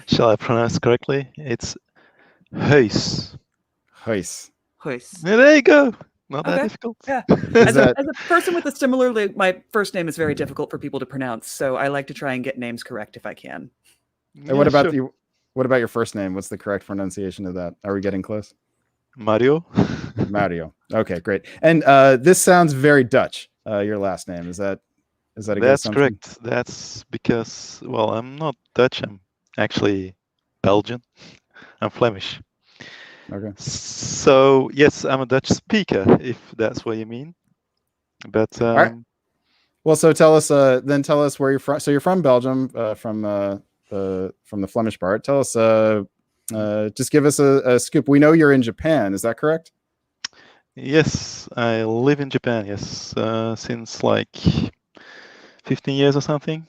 Shall I pronounce correctly? It's Heus. Heus. Huis. Yeah, there you go. Not that Okay. difficult. Yeah. Is that As a person with a similarly, my first name is very difficult for people to pronounce, so I like to try and get names correct if I can. and what about sure. you? What about your first name? What's the correct pronunciation of that? Are we getting close? Mario? Mario. Okay, great. And this sounds very Dutch. Your last name, is that a good That's assumption? correct. That's because, well, I'm not Dutch. I'm actually Belgian. I'm Flemish. Okay. So, yes, I'm a Dutch speaker, if that's what you mean. But right. Well, so tell us where you're from. So you're from Belgium, from the Flemish part. Tell us, just give us a scoop. We know you're in Japan. Is that correct? yes, I live in Japan, yes, since like 15 years or something.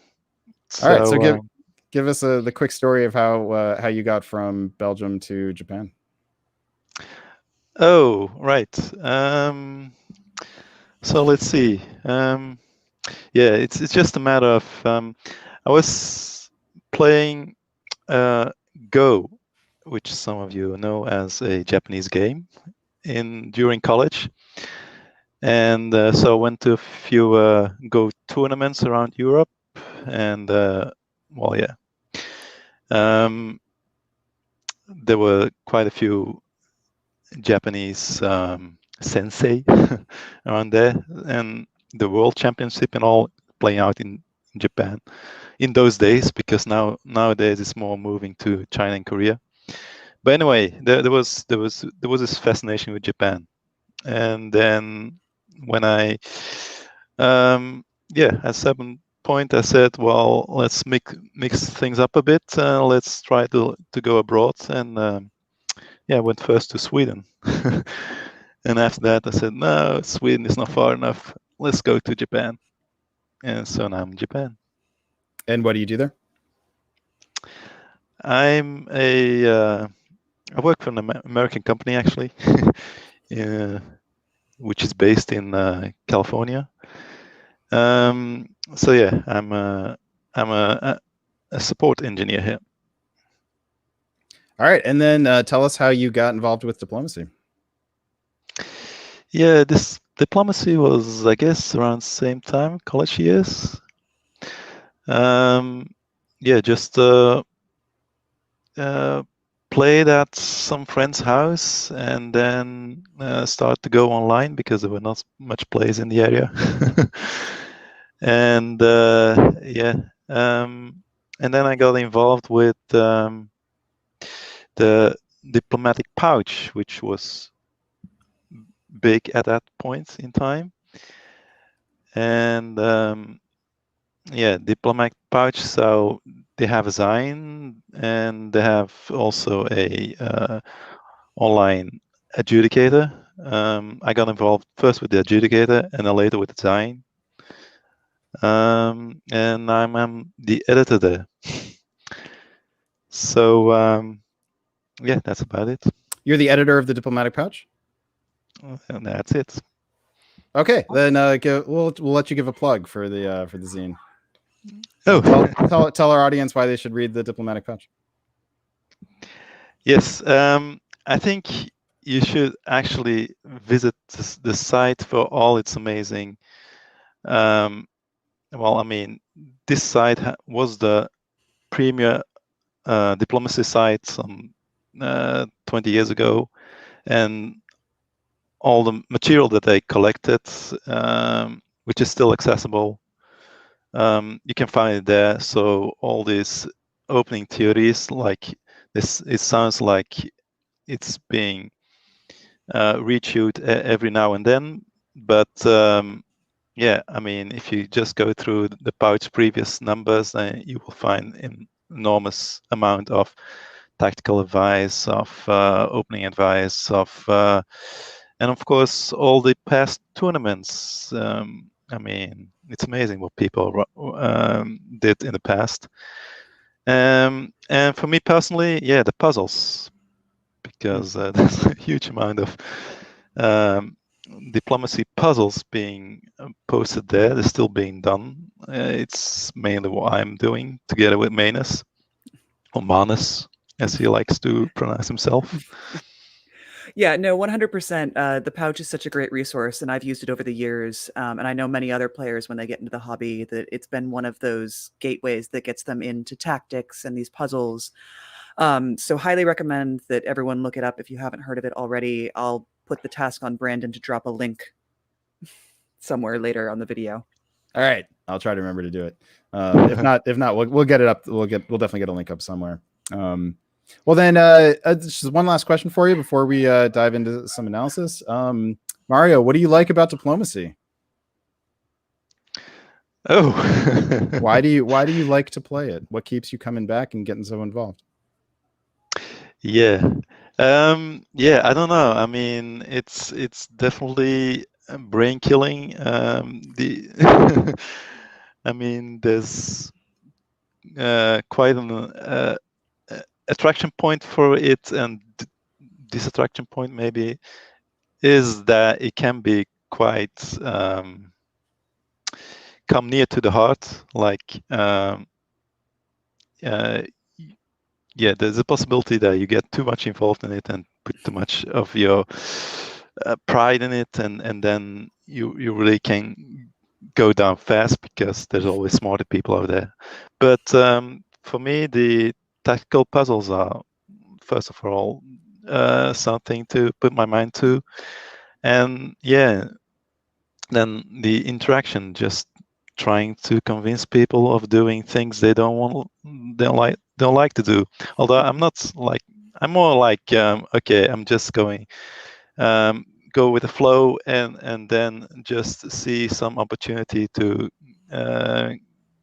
All right. So So, give us the quick story of how you got from Belgium to Japan. oh, right. So let's see. Yeah, it's just a matter of I was playing Go, which some of you know as a Japanese game, during college, and so I went to a few Go tournaments around Europe, and well, yeah, there were quite a few Japanese sensei around there, and the World Championship and all playing out in Japan in those days, because nowadays it's more moving to China and Korea. But anyway, there was this fascination with Japan, and then when I at some point I said, well, let's mix things up a bit. Let's try to go abroad, and I went first to Sweden. And after that, I said, no, Sweden is not far enough. Let's go to Japan. And so now I'm in Japan. And what do you do there? I'm I work for an American company, actually, which is based in California. So yeah, I'm a support engineer here. All right, and then tell us how you got involved with diplomacy. Yeah, this diplomacy was, I guess, around the same time, college years. Just played at some friend's house, and then start to go online because there were not much plays in the area. And and then I got involved with the diplomatic pouch, which was big at that point in time. And diplomatic pouch, so they have a sign, and they have also a online adjudicator. I got involved first with the adjudicator and then later with the sign. And I'm the editor there. So that's about it. You're the editor of the diplomatic pouch? And that's it. Okay, then we'll let you give a plug for the zine. Oh, tell our audience why they should read the diplomatic pouch. Yes, I think you should actually visit the site for all its amazing. This site was the premier diplomacy site some 20 years ago, and all the material that they collected, which is still accessible, you can find it there. So all these opening theories, like this, it sounds like it's being reissued every now and then. But if you just go through the pouch previous numbers, then you will find an enormous amount of tactical advice, of opening advice, and of course all the past tournaments. It's amazing what people did in the past. And for me personally, the puzzles, because there's a huge amount of diplomacy puzzles being posted there. They're still being done. It's mainly what I'm doing together with Manus. as he likes to pronounce himself. Yeah, no, 100%. The pouch is such a great resource, and I've used it over the years. And I know many other players, when they get into the hobby, that it's been one of those gateways that gets them into tactics and these puzzles. So highly recommend that everyone look it up if you haven't heard of it already. I'll put the task on Brandon to drop a link somewhere later on the video. All right, I'll try to remember to do it. If not, we'll get it up. We'll definitely get a link up somewhere. Well, then, just one last question for you before we dive into some analysis. Mario, what do you like about diplomacy? Oh, why do you like to play it? What keeps you coming back and getting so involved? Yeah, I don't know. I mean, it's definitely brain killing. I mean, there's quite an attraction point for it, and this attraction point maybe is that it can be quite come near to the heart. Like, there's a possibility that you get too much involved in it and put too much of your pride in it, and then you really can go down fast because there's always smarter people out there. But for me, the tactical puzzles are, first of all, something to put my mind to, and then the interaction, just trying to convince people of doing things they don't like to do. Although I'm more like okay, I'm just going go with the flow and then just see some opportunity to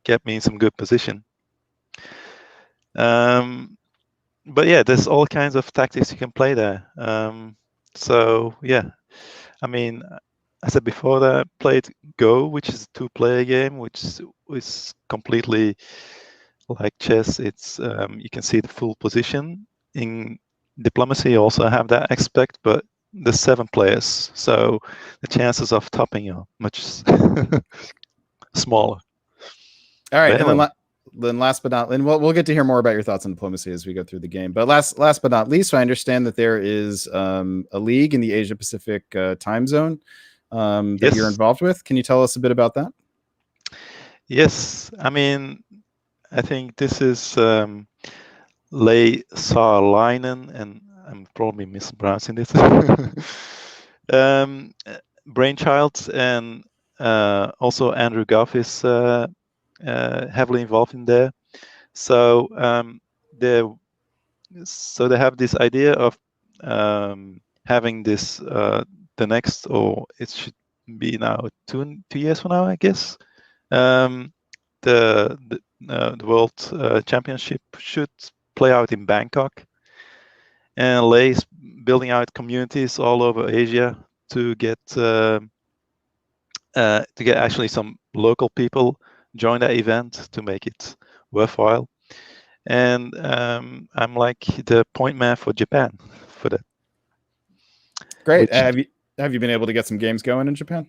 get me in some good position. But yeah, there's all kinds of tactics you can play there. So yeah, I mean, I said before that I played Go, which is a 2-player game, which is completely like chess. It's you can see the full position. In diplomacy, you also have that aspect, but there's 7 players, so the chances of topping are much smaller. All right, but anyway. and then last but not, and we'll get to hear more about your thoughts on diplomacy as we go through the game. But last but not least, I understand that there is a league in the Asia Pacific time zone that Yes. you're involved with. Can you tell us a bit about that? Yes, I mean, I think this is Lei Saarlainen, and I'm probably mispronouncing this. Brainchild, and also Andrew Goff is heavily involved in there. So they have this idea of having this the next, or it should be now 2 years from now, I guess. The World Championship should play out in Bangkok, and Lei's building out communities all over Asia to get actually some local people join that event to make it worthwhile. And I'm like the point man for Japan for that. Great. Have you been able to get some games going in Japan?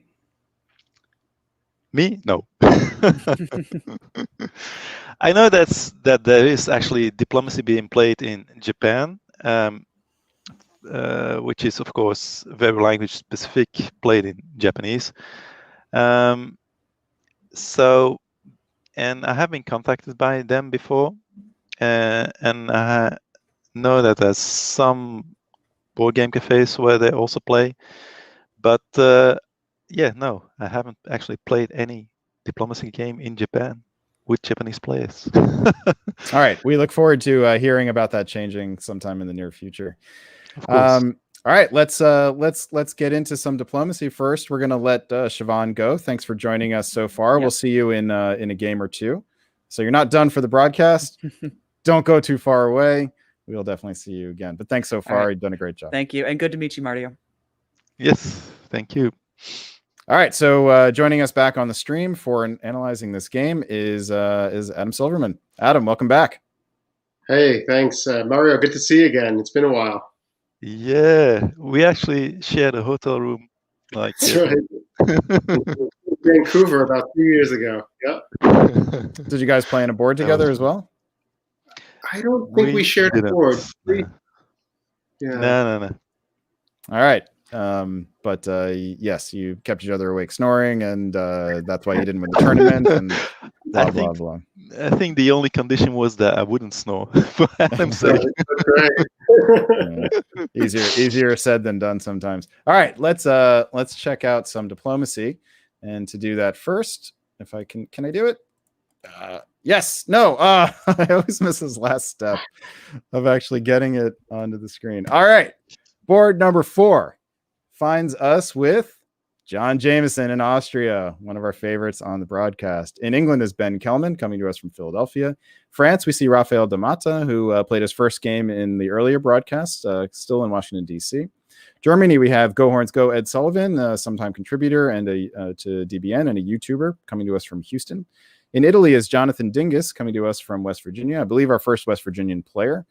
Me? No. I know that there is actually diplomacy being played in Japan, which is of course very language specific, played in Japanese. So, and I have been contacted by them before, and I know that there's some board game cafes where they also play, but no, I haven't actually played any diplomacy game in Japan with Japanese players. All right, we look forward to hearing about that changing sometime in the near future. Of course. All right, let's get into some diplomacy first. We're gonna let Siobhan go. Thanks for joining us so far. Yep. We'll see you in a game or two. So you're not done for the broadcast. Don't go too far away. We'll definitely see you again. But thanks so far. Right. You've done a great job. Thank you, and good to meet you, Mario. Yes, thank you. All right, so joining us back on the stream for analyzing this game is Adam Silverman. Adam, welcome back. Hey, thanks, Mario. Good to see you again. It's been a while. Yeah, we actually shared a hotel room. Like that's right. Vancouver about 2 years ago. Yep. Did you guys play on a board together as well? I don't think we shared a didn't. board. No. Yeah. No. All right. But yes, you kept each other awake snoring, and that's why you didn't win the tournament. And blah blah blah. I think the only condition was that I wouldn't snore for Adam's sake. That's right. Yeah. Easier said than done sometimes. All right, let's check out some diplomacy, and to do that first, if I can I do it? Yes. No. I always miss this last step of actually getting it onto the screen. All right, board number 4 finds us with John Jameson in Austria, one of our favorites on the broadcast. In England is Ben Kellman, coming to us from Philadelphia. France, we see Rafael Damata, who played his first game in the earlier broadcast, still in Washington, D.C. Germany, we have Go Horns Go Ed Sullivan, sometime contributor and to DBN and a YouTuber, coming to us from Houston. In Italy is Jonathan Dingus, coming to us from West Virginia. I believe our first West Virginian player.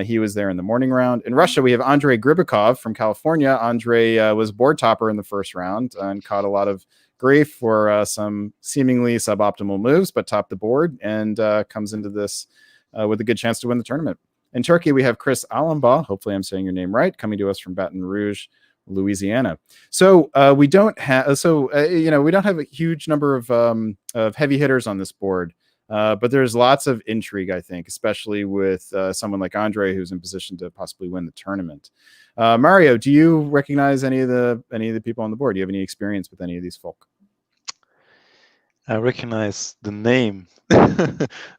He was there in the morning round. In Russia, we have Andrei Gribikov from California. Andrei was board topper in the first round and caught a lot of grief for some seemingly suboptimal moves, but topped the board and comes into this with a good chance to win the tournament. In Turkey, we have Chris Alambaugh. Hopefully I'm saying your name right, coming to us from Baton Rouge, Louisiana. So we don't have a huge number of heavy hitters on this board. But there's lots of intrigue, I think, especially with someone like Andre, who's in position to possibly win the tournament. Mario, do you recognize any of the people on the board? Do you have any experience with any of these folk? I recognize the name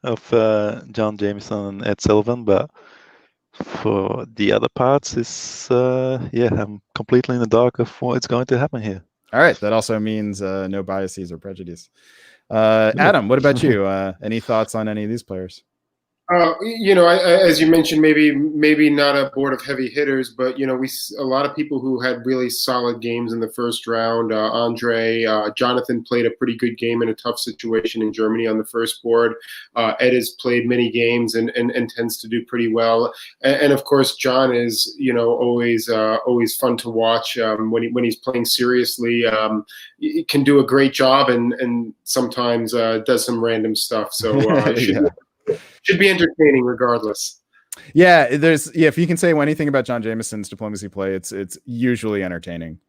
of John Jameson and Ed Sullivan, but for the other parts, I'm completely in the dark of what's going to happen here. All right, that also means no biases or prejudice. Adam, what about you? Any thoughts on any of these players? As you mentioned, maybe not a board of heavy hitters, but a lot of people who had really solid games in the first round. Andre, Jonathan played a pretty good game in a tough situation in Germany on the first board. Ed has played many games and tends to do pretty well. And of course, John is always fun to watch when he's playing seriously. He can do a great job and sometimes does some random stuff. So should be entertaining regardless. Yeah, if you can say anything about John Jameson's diplomacy play, it's usually entertaining.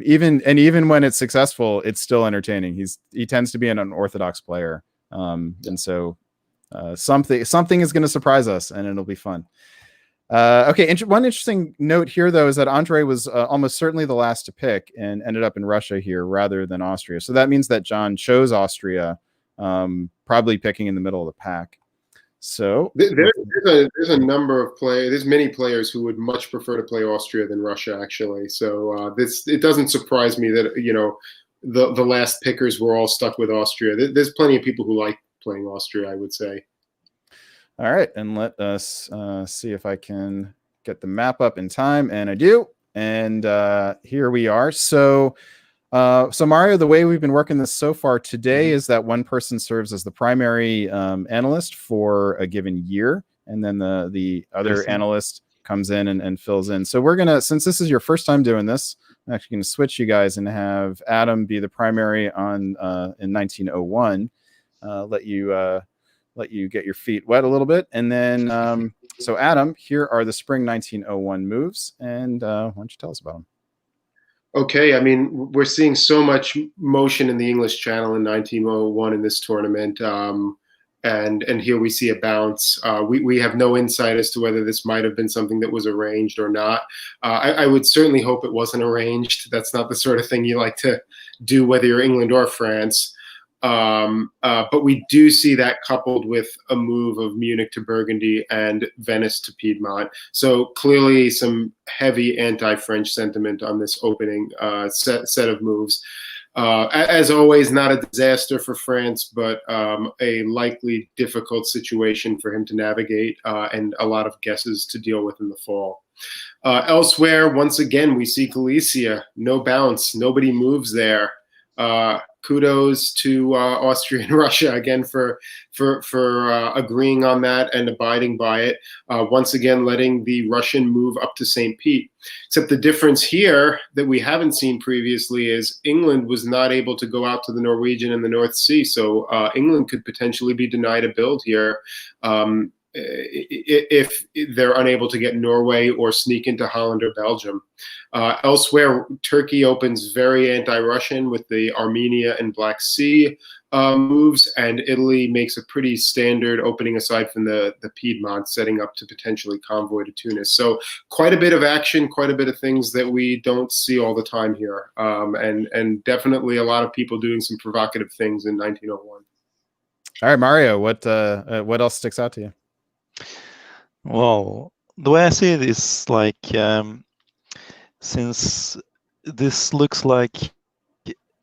Even when it's successful, it's still entertaining. He tends to be an unorthodox player. And so something is going to surprise us and it'll be fun. Okay, one interesting note here, though, is that Andre was almost certainly the last to pick and ended up in Russia here rather than Austria. So that means that John chose Austria, probably picking in the middle of the pack. So there's a number of players. There's many players who would much prefer to play Austria than Russia, actually. So it doesn't surprise me that the last pickers were all stuck with Austria. There's plenty of people who like playing Austria, I would say. All right, and let us see if I can get the map up in time, and I do. And here we are. So Mario, the way we've been working this so far today is that one person serves as the primary analyst for a given year, and then the other analyst comes in and fills in. So we're gonna, since this is your first time doing this, I'm actually gonna switch you guys and have Adam be the primary on in 1901. Let you get your feet wet a little bit, and then so Adam, here are the spring 1901 moves, and why don't you tell us about them? Okay, I mean, we're seeing so much motion in the English Channel in 1901 in this tournament, and here we see a bounce. We have no insight as to whether this might have been something that was arranged or not. I would certainly hope it wasn't arranged. That's not the sort of thing you like to do, whether you're England or France. But we do see that coupled with a move of Munich to Burgundy and Venice to Piedmont. So clearly some heavy anti-French sentiment on this opening set of moves. As always, not a disaster for France, but a likely difficult situation for him to navigate and a lot of guesses to deal with in the fall. Elsewhere, once again, we see Galicia, no bounce, nobody moves there. Kudos to Austria and Russia again for agreeing on that and abiding by it. Once again, letting the Russian move up to St. Pete. Except the difference here that we haven't seen previously is England was not able to go out to the Norwegian and the North Sea, so England could potentially be denied a build here. if they're unable to get Norway or sneak into Holland or Belgium. Elsewhere, Turkey opens very anti-Russian with the Armenia and Black Sea moves, and Italy makes a pretty standard opening aside from the Piedmont, setting up to potentially convoy to Tunis. So quite a bit of action, quite a bit of things that we don't see all the time here, and definitely a lot of people doing some provocative things in 1901. All right, Mario, what else sticks out to you? Well, the way I see it is like, since this looks like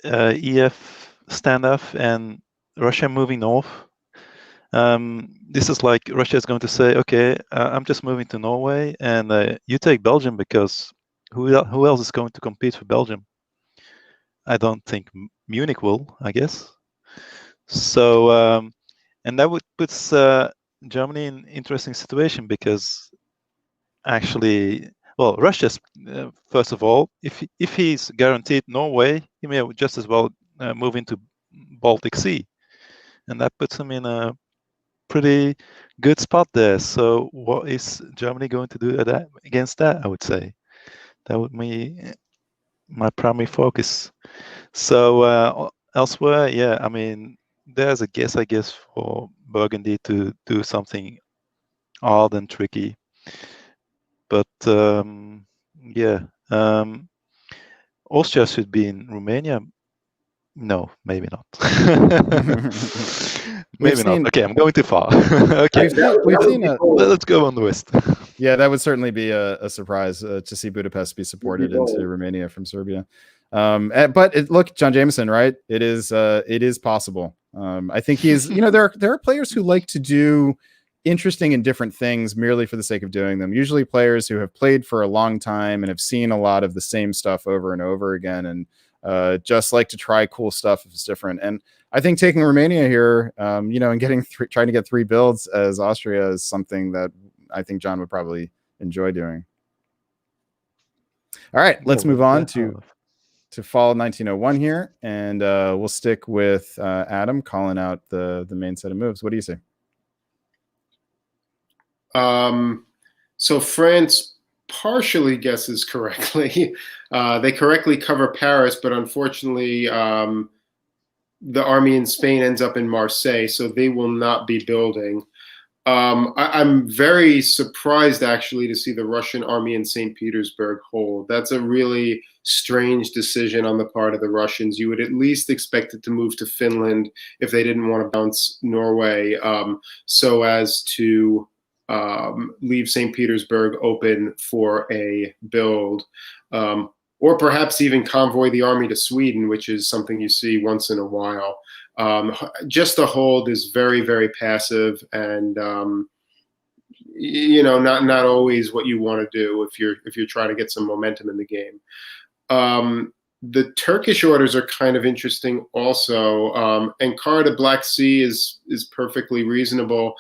EF standoff and Russia moving north, this is like Russia is going to say, okay, I'm just moving to Norway, and you take Belgium, because who else is going to compete for Belgium? I don't think Munich will, I guess. So, and that would puts Germany in an interesting situation, because actually, well, Russia's first of all, if he's guaranteed Norway, he may just as well move into Baltic Sea, and that puts him in a pretty good spot there. So, what is Germany going to do against that? I would say that would be my primary focus. So elsewhere, yeah, I mean, there's a guess, I guess, for Burgundy to do something odd and tricky. But yeah, Austria should be in Romania. No, maybe not. Maybe not. Okay, I'm going too far. Okay, we've seen let's go on the west. Yeah, that would certainly be a surprise to see Budapest be supported into Romania from Serbia. But look, John Jameson, right? It is possible. I think he's, there are players who like to do interesting and different things merely for the sake of doing them. Usually players who have played for a long time and have seen a lot of the same stuff over and over again, and just like to try cool stuff if it's different. And I think taking Romania here, and getting trying to get 3 builds as Austria is something that I think John would probably enjoy doing. All right, let's move on to fall 1901 here, and we'll stick with Adam calling out the main set of moves. What do you say? So France partially guesses correctly. They correctly cover Paris, but unfortunately, the army in Spain ends up in Marseille, so they will not be building. I'm very surprised, actually, to see the Russian army in St. Petersburg hold. That's a really strange decision on the part of the Russians. You would at least expect it to move to Finland if they didn't want to bounce Norway, so as to leave St. Petersburg open for a build, or perhaps even convoy the army to Sweden, which is something you see once in a while. Just a hold is very, very passive, and not always what you want to do if you're trying to get some momentum in the game. The Turkish orders are kind of interesting also. Ankara to Black Sea is perfectly reasonable.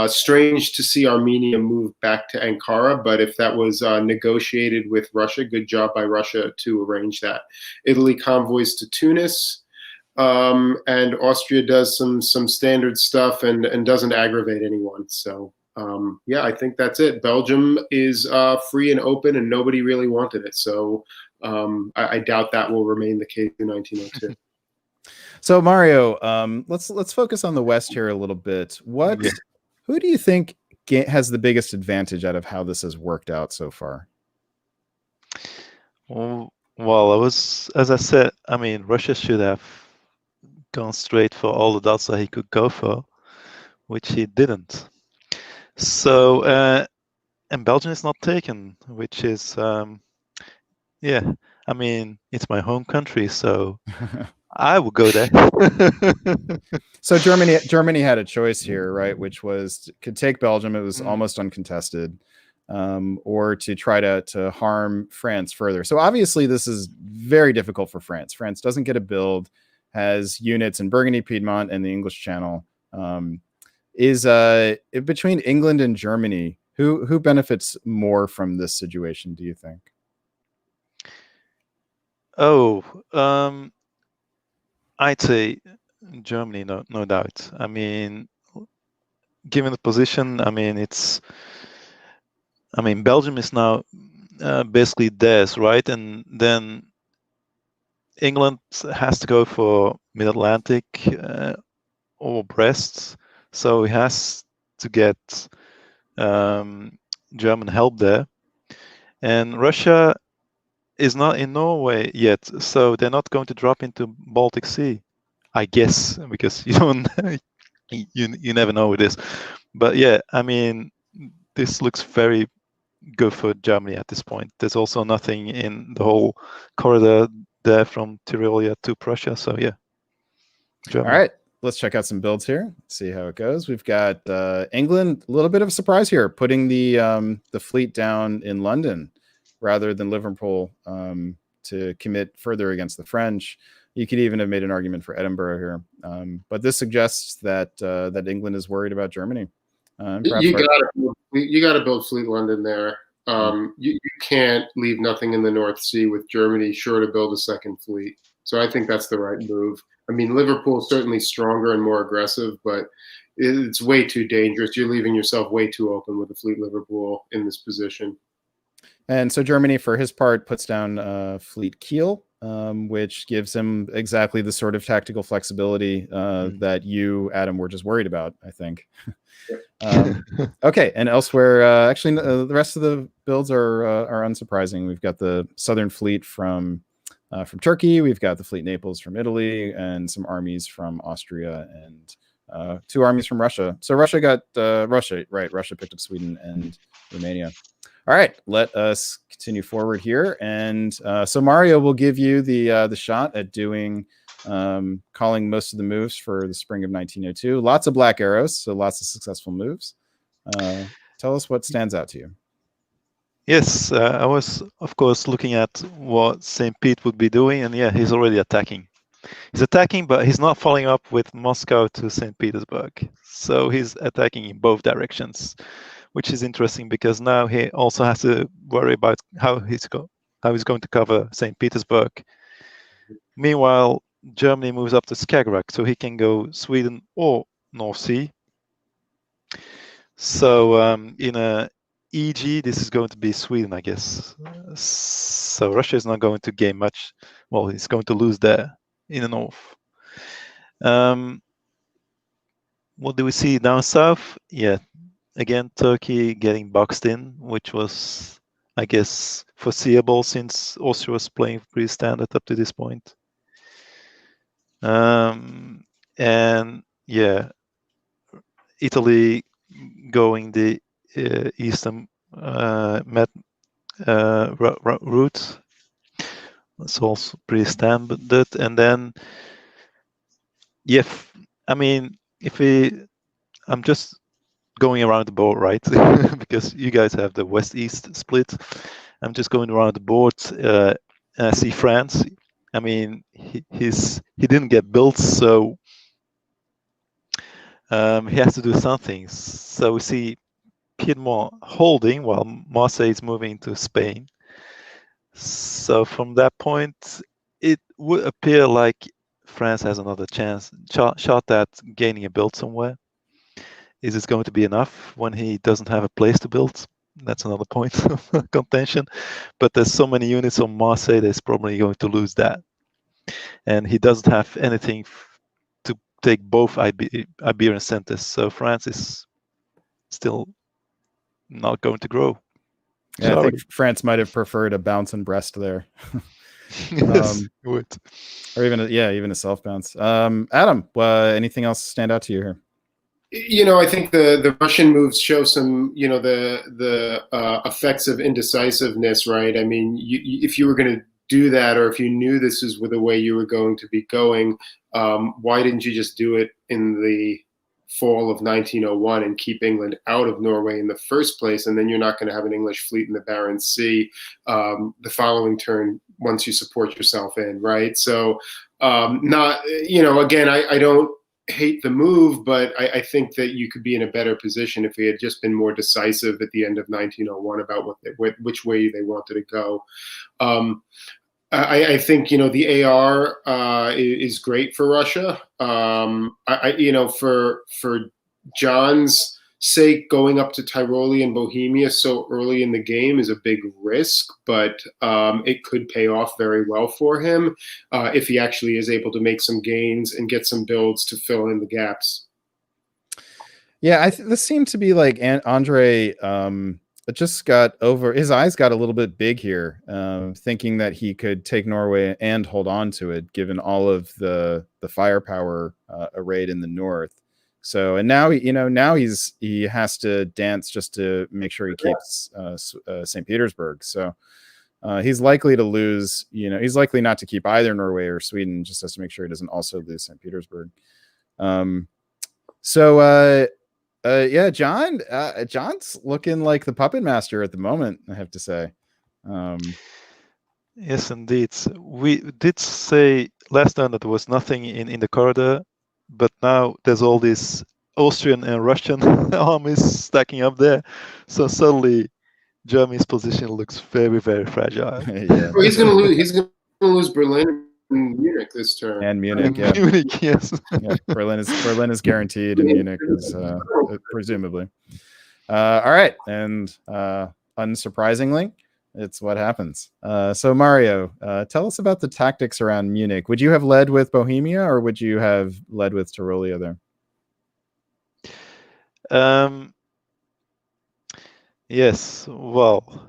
Strange to see Armenia move back to Ankara, but if that was negotiated with Russia, good job by Russia to arrange that. Italy convoys to Tunis, and Austria does some standard stuff and doesn't aggravate anyone. So yeah, I think that's it. Belgium is free and open, and nobody really wanted it. So I doubt that will remain the case in 1902. So Mario, let's focus on the West here a little bit. Who do you think has the biggest advantage out of how this has worked out so far? Well, as I said, I mean, Russia should have gone straight for all the dots that he could go for, which he didn't. So, and Belgium is not taken, which is, yeah, I mean, it's my home country, so I will go there. So Germany had a choice here, right? Which was could take Belgium. It was almost uncontested, or to try to harm France further. So obviously this is very difficult for France. France doesn't get a build, has units in Burgundy, Piedmont, and the English Channel. Is between England and Germany, who benefits more from this situation, do you think? Oh, I'd say Germany, no doubt. I mean, given the position, I mean, Belgium is now basically theirs, right? And then England has to go for Mid-Atlantic or Brest, so he has to get German help there. And Russia is not in Norway yet, so they're not going to drop into Baltic Sea, I guess, because you don't, you never know with this. But yeah, I mean, this looks very good for Germany at this point. There's also nothing in the whole corridor there from Tyrolia to Prussia, so yeah. Germany. All right, let's check out some builds here. See how it goes. We've got England. A little bit of a surprise here, putting the fleet down in London rather than Liverpool to commit further against the French. You could even have made an argument for Edinburgh here, but this suggests that that England is worried about Germany. You got to build Fleet London there. You can't leave nothing in the North Sea with Germany, sure to build a second fleet. So I think that's the right move. I mean, Liverpool's certainly stronger and more aggressive, but it's way too dangerous. You're leaving yourself way too open with the Fleet Liverpool in this position. And so Germany, for his part, puts down Fleet Kiel, which gives him exactly the sort of tactical flexibility that you, Adam, were just worried about, I think. Okay, and elsewhere, actually, the rest of the builds are unsurprising. We've got the Southern Fleet from Turkey. We've got the Fleet Naples from Italy, and some armies from Austria, and 2 armies from Russia. So Russia got Russia picked up Sweden and Romania. All right, let us continue forward here, and so Mario will give you the shot at doing calling most of the moves for the spring of 1902. Lots of black arrows, so lots of successful moves. Tell us what stands out to you. Yes, I was, of course, looking at what St. Pete would be doing, and yeah, he's already attacking. He's attacking, but he's not following up with Moscow to St. Petersburg. So he's attacking in both directions, which is interesting because now he also has to worry about how he's going to cover St. Petersburg. Meanwhile, Germany moves up to Skagerrak, so he can go Sweden or North Sea. So in a EG, this is going to be Sweden, I guess. So Russia is not going to gain much. Well, he's going to lose there in the north. What do we see down south? Yeah, again, Turkey getting boxed in, which was, I guess, foreseeable since Austria was playing pretty standard up to this point. And yeah, Italy going the eastern route. That's also pretty standard. And then, yeah, I mean, I'm just going around the board, right? Because you guys have the west-east split. I'm just going around the board. I see France. I mean, he didn't get built, so he has to do something. So we see Piedmont holding while Marseille is moving to Spain. So from that point, it would appear like France has another shot at gaining a build somewhere. Is it going to be enough when he doesn't have a place to build? That's another point of contention. But there's so many units on Marseille, there's probably going to lose that. And he doesn't have anything to take both Iberian centers. So France is still not going to grow. Yeah, I think France might have preferred a bounce and Brest there. Yes, it would. Or even a self bounce. Adam, anything else stand out to you here? You know, I think the Russian moves show some, you know, the effects of indecisiveness, right? I mean, if you were going to do that, or if you knew this is the way you were going to be going, why didn't you just do it in the fall of 1901 and keep England out of Norway in the first place? And then you're not going to have an English fleet in the Barents Sea the following turn once you support yourself in, right? So not, you know, again, I don't hate the move, but I think that you could be in a better position if he had just been more decisive at the end of 1901 about which way they wanted to go. I think, you know, the AR is great for Russia. You know, for John's say going up to Tiroli and Bohemia so early in the game is a big risk, but it could pay off very well for him if he actually is able to make some gains and get some builds to fill in the gaps. Yeah, this seemed to be like Andre it just got over, his eyes got a little bit big here, thinking that he could take Norway and hold on to it, given all of the firepower arrayed in the north. So, and now, now he has to dance just to make sure he keeps St. Petersburg. So he's likely to lose, he's likely not to keep either Norway or Sweden, just has to make sure he doesn't also lose St. Petersburg. Yeah, John's looking like the puppet master at the moment, I have to say. Yes, indeed. We did say last time that there was nothing in the corridor, but now there's all these Austrian and Russian armies stacking up there. So suddenly Germany's position looks very, very fragile. Yeah. Well, he's going to lose. He's going to lose Berlin and Munich this turn. And Munich, yeah. Munich, yes. Yeah, Berlin is guaranteed, and Munich is presumably. All right, and unsurprisingly, it's what happens. So Mario, tell us about the tactics around Munich. Would you have led with Bohemia, or would you have led with Tyrolia there? Yes, well,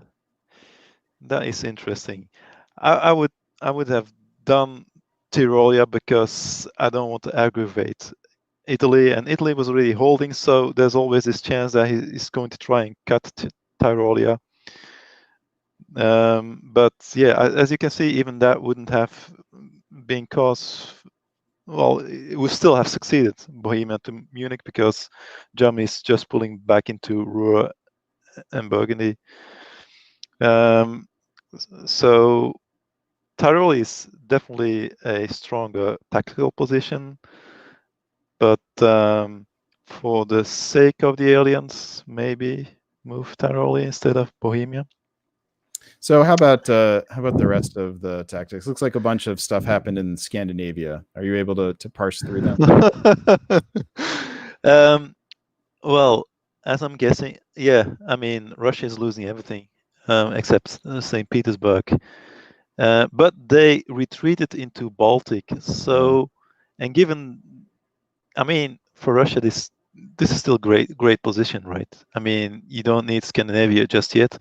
that is interesting. I would have done Tyrolia because I don't want to aggravate Italy, and Italy was already holding, so there's always this chance that he's going to try and cut Tyrolia. But yeah, as you can see, even that wouldn't have been cause. Well, it would still have succeeded, Bohemia to Munich, because Germany is just pulling back into Ruhr and Burgundy. So Tyrol is definitely a stronger tactical position, but for the sake of the alliance, maybe move Tyrol instead of Bohemia. So how about the rest of the tactics? Looks like a bunch of stuff happened in Scandinavia. Are you able to parse through that? Well, as I'm guessing, yeah, I mean, Russia is losing everything except St. Petersburg. But they retreated into Baltic. So, and given, I mean, for Russia, this is still great position, right? I mean, you don't need Scandinavia just yet.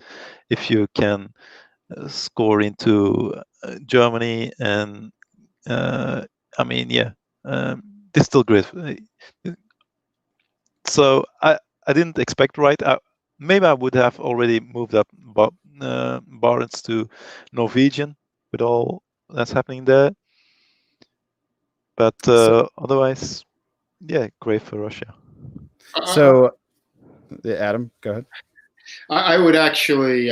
If you can score into Germany, and I mean, yeah, this is still great. So I didn't expect, right? Maybe I would have already moved up Barents to Norwegian with all that's happening there. But otherwise, yeah, great for Russia. So, Adam, go ahead. I would actually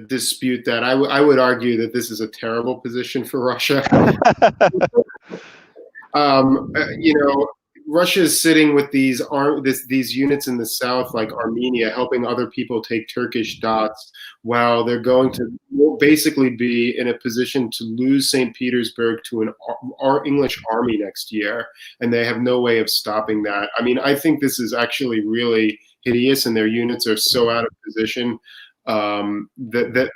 dispute that. I would argue that this is a terrible position for Russia. Russia is sitting with these units in the south, like Armenia, helping other people take Turkish dots, while they're going to basically be in a position to lose St. Petersburg to an English army next year, and they have no way of stopping that. I mean, I think this is actually really hideous, and their units are so out of position that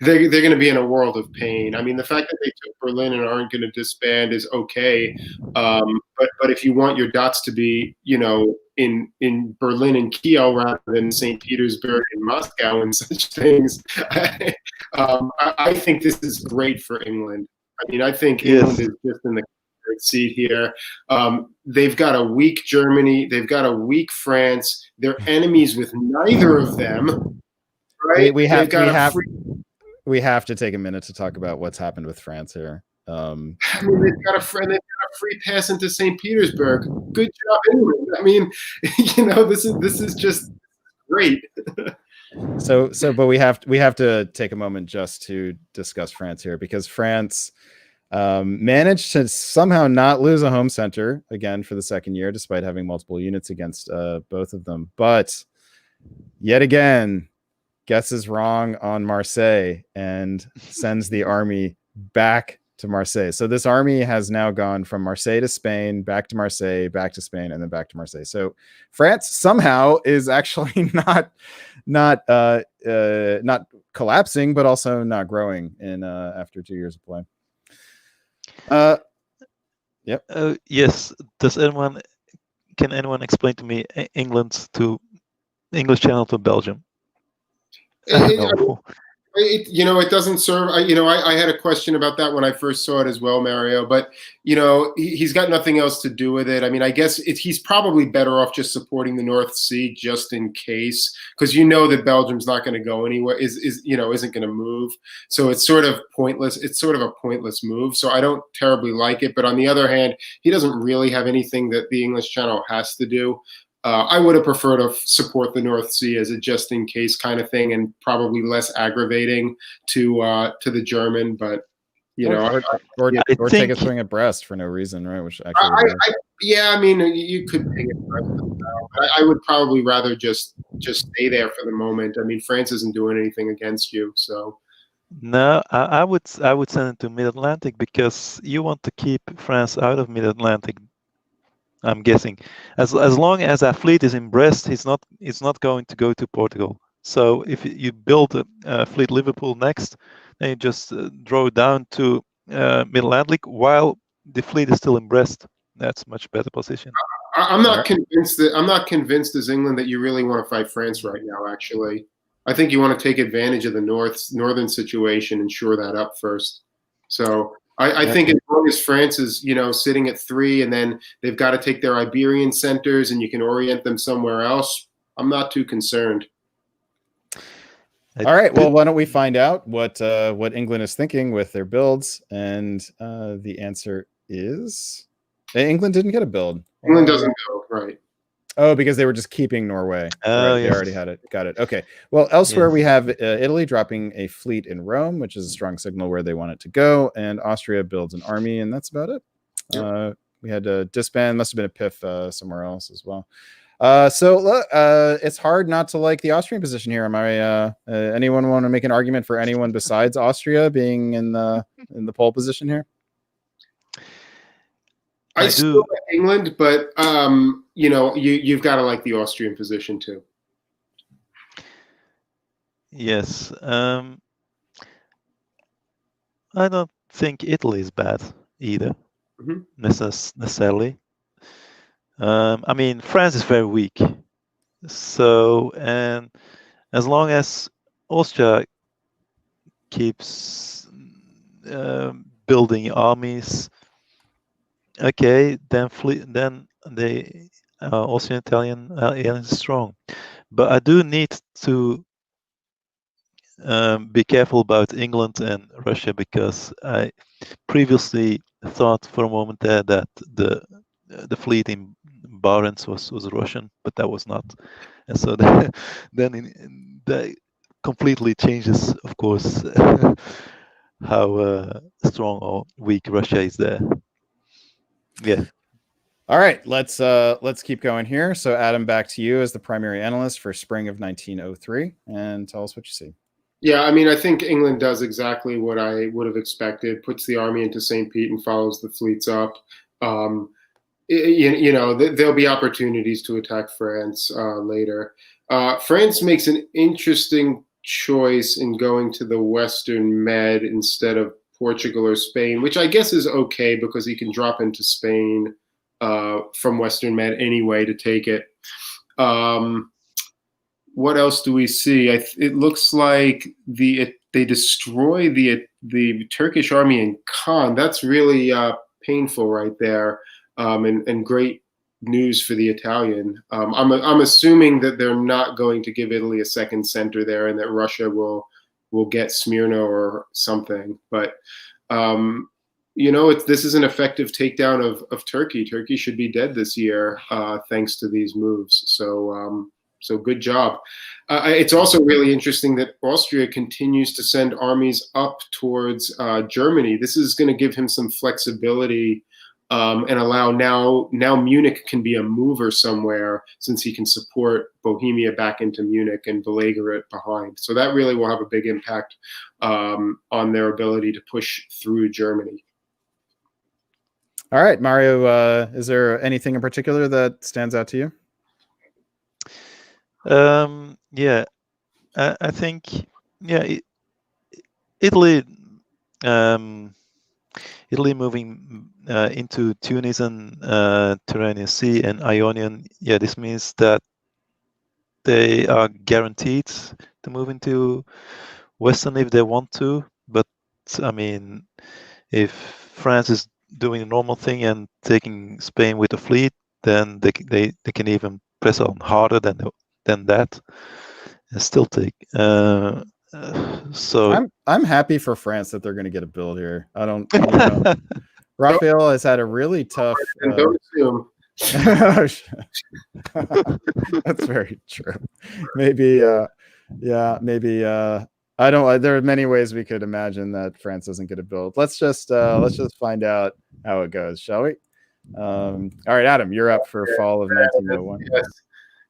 they're going to be in a world of pain. I mean, the fact that they took Berlin and aren't going to disband is okay, but if you want your dots to be, in Berlin and Kiel rather than St. Petersburg and Moscow and such things, I think this is great for England. I mean, I think England is just in the seat here. They've got a weak Germany. They've got a weak France. They're enemies with neither of them. Right? We have to take a minute to talk about what's happened with France here. I mean, they've got a free pass into St. Petersburg. Good job, England. I mean, this is just great. But we have to take a moment just to discuss France here, because France managed to somehow not lose a home center again for the second year, despite having multiple units against both of them. But yet again, guesses wrong on Marseille and sends the army back to Marseille. So this army has now gone from Marseille to Spain, back to Marseille, back to Spain, and then back to Marseille. So France somehow is actually not collapsing, but also not growing in after 2 years of play. Yep. Yes. Can anyone explain to me English Channel to Belgium? It doesn't serve. I had a question about that when I first saw it as well, Mario. But he's got nothing else to do with it. I mean, I guess he's probably better off just supporting the North Sea just in case, because that Belgium's not going to go anywhere. Isn't going to move. So it's sort of pointless. It's sort of a pointless move. So I don't terribly like it. But on the other hand, he doesn't really have anything that the English Channel has to do. I would have preferred to support the North Sea as a just-in-case kind of thing, and probably less aggravating to the German. But or take a swing at Brest for no reason, right? Which actually, you could take it. I would probably rather just stay there for the moment. I mean, France isn't doing anything against you, so. No, I would send it to Mid-Atlantic, because you want to keep France out of Mid-Atlantic. I'm guessing, as long as that fleet is in Brest, it's not going to go to Portugal. So if you build a fleet Liverpool next, then you just draw it down to Mid-Atlantic while the fleet is still in Brest. That's much better position. I'm not convinced as England that you really want to fight France right now. Actually, I think you want to take advantage of the northern situation and shore that up first. So. I think as long as France is, sitting at 3, and then they've got to take their Iberian centers, and you can orient them somewhere else, I'm not too concerned. All right. Well, why don't we find out what England is thinking with their builds? And the answer is England didn't get a build. England doesn't build, right? Oh, because they were just keeping Norway. Oh, right, yes. They already had it. Got it. Okay. Well, elsewhere we have Italy dropping a fleet in Rome, which is a strong signal where they want it to go, and Austria builds an army, and that's about it. Yep. We had a disband. Must have been a PIF somewhere else as well. So look, it's hard not to like the Austrian position here. Am I? Anyone want to make an argument for anyone besides Austria being in the pole position here? I still like England, but you've got to like the Austrian position too. Yes, I don't think Italy is bad either, necessarily. I mean, France is very weak, so, and as long as Austria keeps building armies, okay, then the Austrian Italian alliance is strong. But I do need to be careful about England and Russia, because I previously thought for a moment there that the fleet in Barents was Russian, but that was not. And so then that completely changes, of course, how strong or weak Russia is there. Yeah. All right, let's keep going here. So Adam, back to you as the primary analyst for spring of 1903, and tell us what you see. Yeah, I mean, I think England does exactly what I would have expected, puts the army into St. Pete and follows the fleets up. There'll be opportunities to attack France later. France makes an interesting choice in going to the Western Med instead of Portugal or Spain, which I guess is okay, because he can drop into Spain from Western Med anyway to take it. What else do we see? It looks like they destroy the Turkish army in Khan. That's really painful right there, and great news for the Italian. I'm assuming that they're not going to give Italy a second center there, and that Russia will get Smyrna or something. But this is an effective takedown of Turkey. Turkey should be dead this year thanks to these moves. So good job. It's also really interesting that Austria continues to send armies up towards Germany. This is going to give him some flexibility and allow now Munich can be a mover somewhere, since he can support Bohemia back into Munich and beleaguer it behind. So that really will have a big impact on their ability to push through Germany. All right, Mario. Is there anything in particular that stands out to you? Yeah, I think Italy. Italy moving into Tunis and Tyrrhenian Sea and Ionian. Yeah, this means that they are guaranteed to move into Western if they want to. But I mean, if France is doing a normal thing and taking Spain with a fleet, then they can even press on harder than that and still take. So I'm happy for France that they're going to get a build here. I don't. You know, Raphael has had a really tough. And don't assume. That's very true. Maybe. Maybe. I don't. There are many ways we could imagine that France doesn't get a build. Let's just find out how it goes, shall we? All right, Adam, you're up for fall of 1901.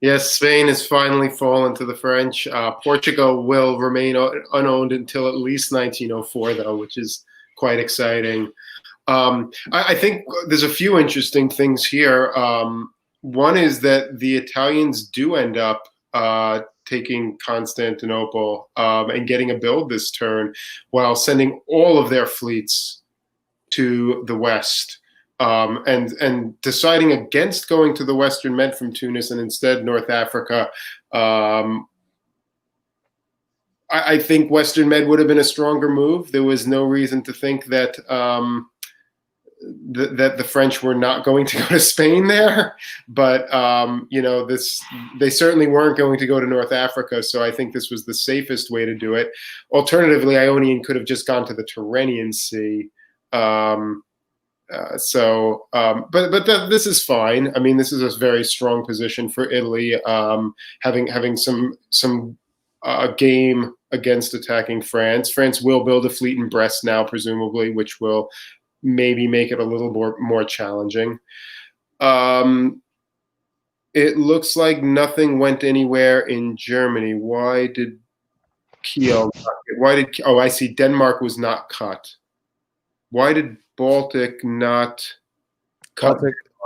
Yes, Spain has finally fallen to the French. Portugal will remain unowned until at least 1904, though, which is quite exciting. I think there's a few interesting things here. One is that the Italians do end up taking Constantinople and getting a build this turn, while sending all of their fleets to the west. And deciding against going to the Western Med from Tunis and instead North Africa. I think Western Med would have been a stronger move. There was no reason to think that that the French were not going to go to Spain there, but they certainly weren't going to go to North Africa. So I think this was the safest way to do it. Alternatively, Ionian could have just gone to the Tyrrhenian Sea. This is fine. I mean, this is a very strong position for Italy, having some game against attacking France. France will build a fleet in Brest now, presumably, which will maybe make it a little more challenging. It looks like nothing went anywhere in Germany. Why did Kiel? Oh, I see. Denmark was not cut. Why did Baltic not cut?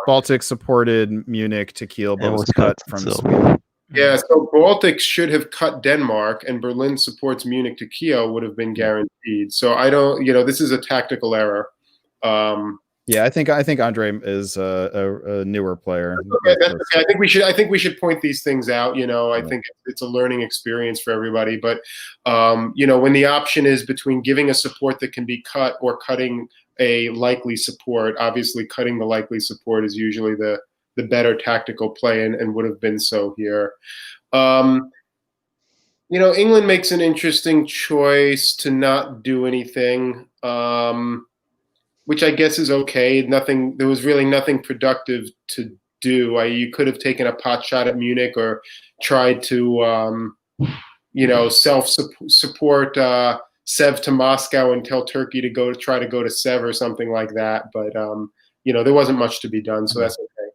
Baltic supported Munich to Kiel, but was cut from Sweden. Yeah, so Baltic should have cut Denmark, and Berlin supports Munich to Kiel would have been guaranteed. So I don't, this is a tactical error. Yeah, I think Andre is a newer player. Okay, that's okay. I think we should point these things out. I think it's a learning experience for everybody. But when the option is between giving a support that can be cut or cutting a likely support, obviously cutting the likely support is usually the better tactical play, and would have been so here. England makes an interesting choice to not do anything. Which I guess is okay. There was really nothing productive to do. You could have taken a pot shot at Munich or tried to, self-support Sev to Moscow and tell Turkey to try to go to Sev or something like that. But there wasn't much to be done, so that's okay.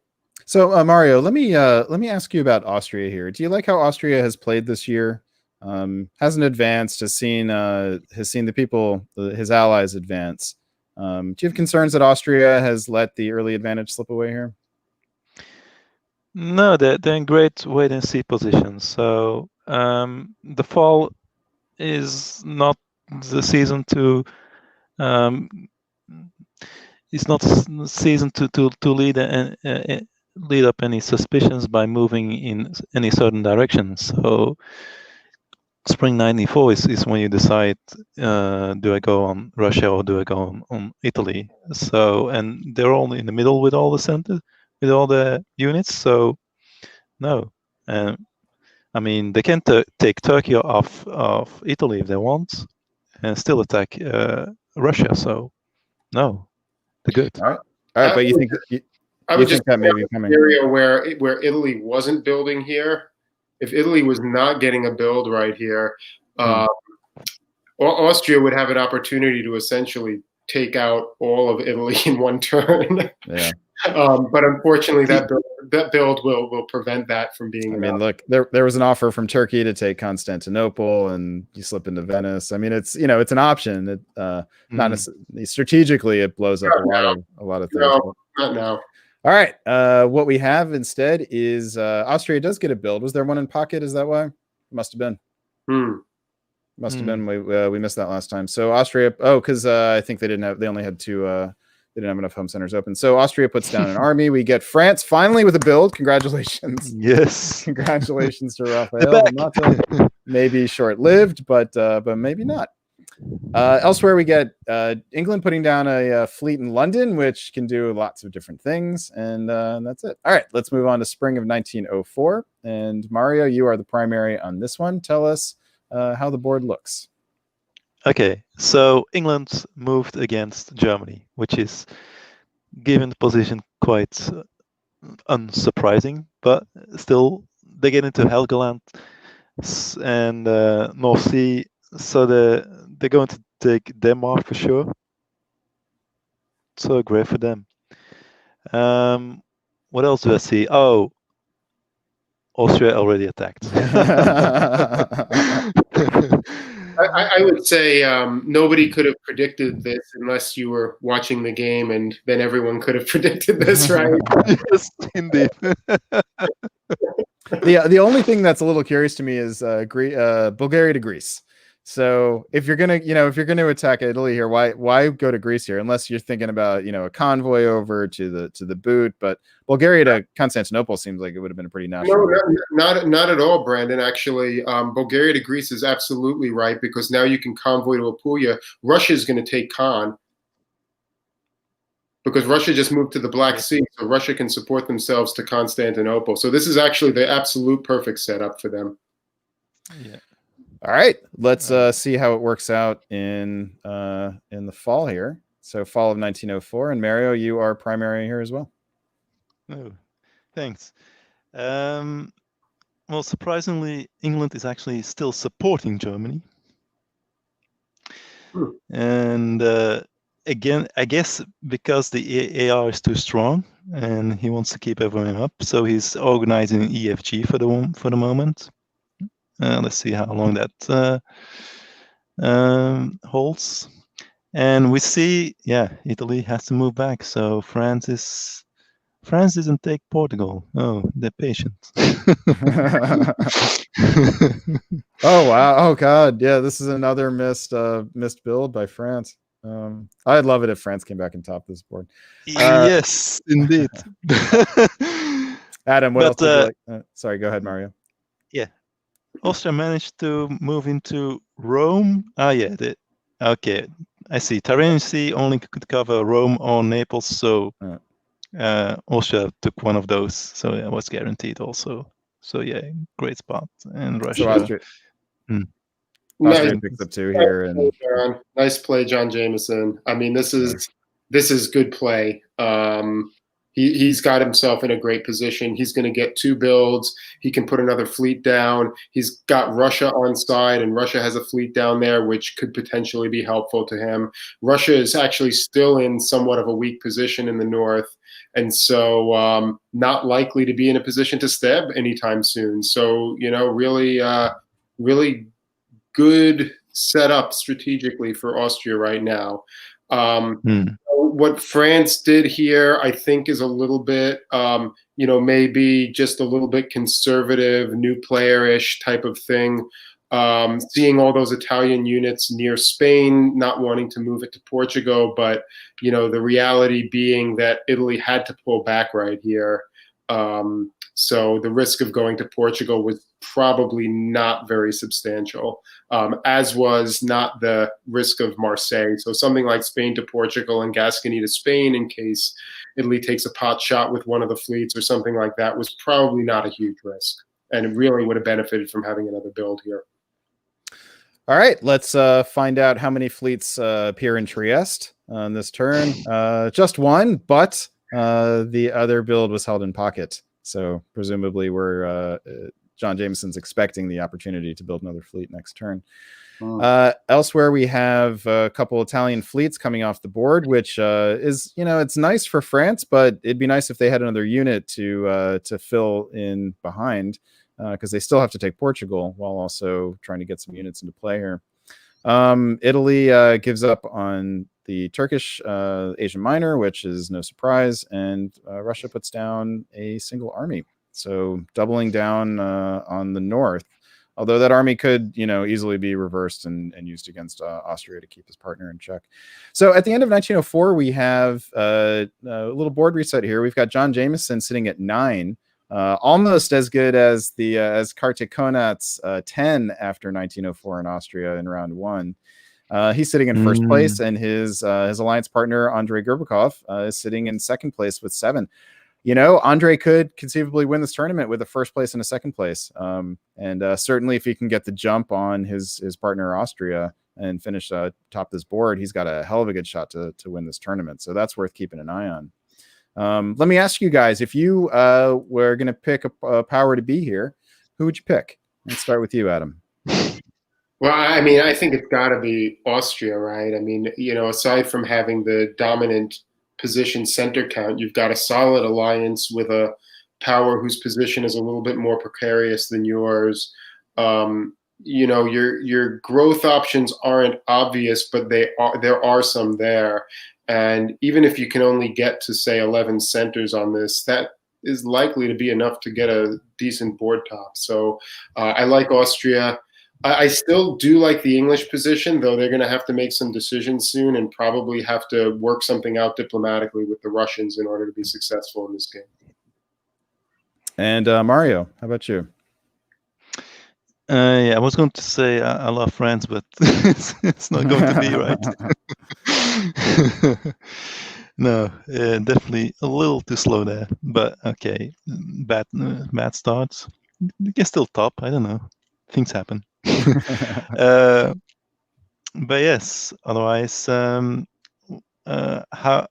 So Mario, let me ask you about Austria here. Do you like how Austria has played this year? Hasn't advanced, has seen the people, his allies advance. Do you have concerns that Austria has let the early advantage slip away here? No, they're in great wait-and-see position. So the fall is not the season to. It's not the season to lead up any suspicions by moving in any certain direction. So spring 94 is when you decide, do I go on Russia or do I go on Italy? So, and they're all in the middle with all the centers, with all the units. So, no. I mean, they can take Turkey off of Italy if they want and still attack Russia. So, no, they're good. All right. But you think that may be coming? Area where Italy wasn't building here. If Italy was not getting a build right here, Austria would have an opportunity to essentially take out all of Italy in one turn. Yeah. But unfortunately, that build will prevent that from being. I mean, look, there was an offer from Turkey to take Constantinople, and you slip into Venice. I mean, it's it's an option. It not strategically, it blows up a lot of things. No, not now. All right, what we have instead is Austria does get a build. Was there one in pocket? Is that why? Must have been. Must have been. We missed that last time. So Austria. Oh, because I think they only had two. They didn't have enough home centers open. So Austria puts down an army. We get France finally with a build. Congratulations. Yes. Congratulations to Raphael. Maybe short-lived, but maybe not. Elsewhere, we get England putting down a fleet in London, which can do lots of different things. And that's it. All right, let's move on to spring of 1904. And Mario, you are the primary on this one. Tell us how the board looks. Okay, so England moved against Germany, which is, given the position, quite unsurprising, but still they get into Helgoland and North Sea, so they're going to take Denmark for sure. So great for them. What else do I see? Oh, Austria already attacked. I would say nobody could have predicted this unless you were watching the game, and then everyone could have predicted this, right? Yes, indeed. The only thing that's a little curious to me is Bulgaria to Greece. So if you're gonna attack Italy here, why go to Greece here? Unless you're thinking about a convoy over to the boot. But Bulgaria to Constantinople seems like it would have been a pretty natural. No, not at all, Brandon. Actually, Bulgaria to Greece is absolutely right, because now you can convoy to Apulia. Russia is going to take Khan, because Russia just moved to the Black Sea, so Russia can support themselves to Constantinople. So this is actually the absolute perfect setup for them. Yeah. All right, let's see how it works out in the fall here. So fall of 1904, and Mario, you are primary here as well. Oh, thanks. Well, surprisingly, England is actually still supporting Germany. And again, I guess because the AR is too strong and he wants to keep everyone up, so he's organizing EFG for the moment. Let's see how long that holds. And we see, Italy has to move back. So France doesn't take Portugal. Oh, they're patient. Oh wow! Oh god! Yeah, this is another missed build by France. I'd love it if France came back and topped this board. Yes, indeed. Adam, what else would you like? Sorry, go ahead, Mario. Yeah, Austria managed to move into Rome. Okay, I see. Tyrrhenian Sea only could cover Rome or Naples, so Austria took one of those, so it was guaranteed also. So yeah, great spot. And Russia. So Austria picks up two here, and nice play, John Jameson. I mean, this is good play. He's got himself in a great position. He's going to get two builds. He can put another fleet down. He's got Russia on side, and Russia has a fleet down there, which could potentially be helpful to him. Russia is actually still in somewhat of a weak position in the north, and so not likely to be in a position to stab anytime soon. So, really good setup strategically for Austria right now. What France did here, I think, is a little bit, maybe just a little bit conservative, new player-ish type of thing. Seeing all those Italian units near Spain, not wanting to move it to Portugal, but, the reality being that Italy had to pull back right here. So the risk of going to Portugal was probably not very substantial, as was not the risk of Marseille. So something like Spain to Portugal and Gascony to Spain in case Italy takes a pot shot with one of the fleets or something like that was probably not a huge risk. And it really would have benefited from having another build here. All right, let's find out how many fleets appear in Trieste on this turn. Just one, but the other build was held in pocket. So presumably we're John Jameson's expecting the opportunity to build another fleet next turn. Hmm. Elsewhere, we have a couple Italian fleets coming off the board, which is, it's nice for France, but it'd be nice if they had another unit to fill in behind, because they still have to take Portugal while also trying to get some units into play here. Italy gives up on the Turkish Asian Minor, which is no surprise, and Russia puts down a single army, so doubling down on the north. Although that army could, easily be reversed and used against Austria to keep his partner in check. So at the end of 1904, we have a little board reset here. We've got John Jameson sitting at 9, almost as good as the as Kartik Konat's 10 after 1904 in Austria in round 1. He's sitting in first place, and his alliance partner Andrei Gerbikov is sitting in second place with 7. Andre could conceivably win this tournament with a first place and a second place. And certainly if he can get the jump on his partner Austria and finish top this board, he's got a hell of a good shot to win this tournament. So that's worth keeping an eye on. Let me ask you guys, if you were going to pick a power to be here, who would you pick? Let's start with you, Adam. Well, I think it's got to be Austria, right? Aside from having the dominant position center count, you've got a solid alliance with a power whose position is a little bit more precarious than yours. Your growth options aren't obvious, but there are some there. And even if you can only get to, say, 11 centers on this, that is likely to be enough to get a decent board top. So I like Austria. I still do like the English position, though they're going to have to make some decisions soon and probably have to work something out diplomatically with the Russians in order to be successful in this game. And Mario, how about you? Yeah, I was going to say I love France, but it's not going to be right. No, definitely a little too slow there. But okay, bad starts. You can still top. I don't know. Things happen. But yes, otherwise, how I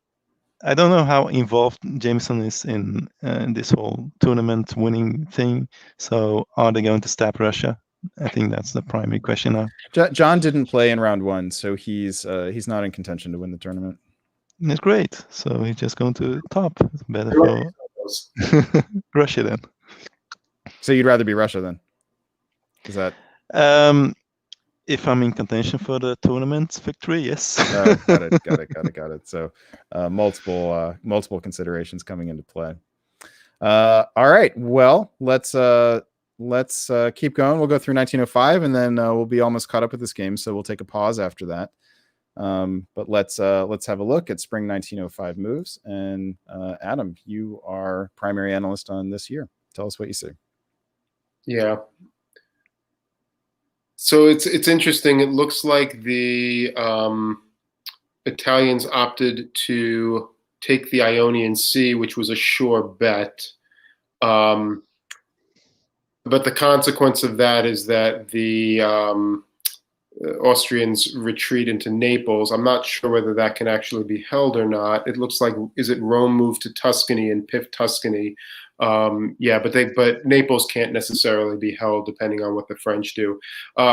don't know how involved Jameson is in this whole tournament winning thing. So are they going to stab Russia? I think that's the primary question now. John didn't play in round 1, so he's not in contention to win the tournament. It's great. So he's just going to top. It's better for Russia then. So you'd rather be Russia then? Is that? If I'm in contention for the tournament victory, yes. Got it. So multiple considerations coming into play. All right. Well, let's keep going. We'll go through 1905, and then we'll be almost caught up with this game. So we'll take a pause after that. But let's have a look at spring 1905 moves. And Adam, you are primary analyst on this year. Tell us what you see. Yeah. So it's interesting. It looks like the Italians opted to take the Ionian Sea, which was a sure bet. But the consequence of that is that the Austrians retreat into Naples. I'm not sure whether that can actually be held or not. It looks like, is it Rome moved to Tuscany and Piff Tuscany? But Naples can't necessarily be held depending on what the French do.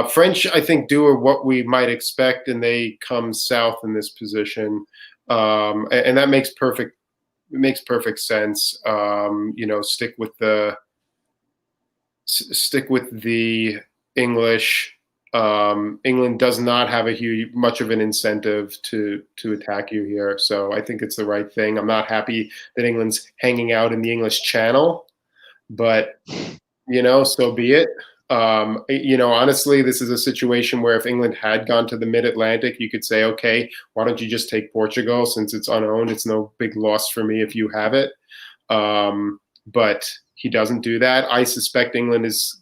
French, I think, do what we might expect, and they come south in this position, and that makes perfect sense. Stick with the English. England does not have much of an incentive to attack you here, so I think it's the right thing. I'm not happy that England's hanging out in the English Channel, but so be it. Honestly, this is a situation where if England had gone to the mid-Atlantic, you could say, okay, why don't you just take Portugal since it's unowned? It's no big loss for me if you have it. But he doesn't do that. I suspect England is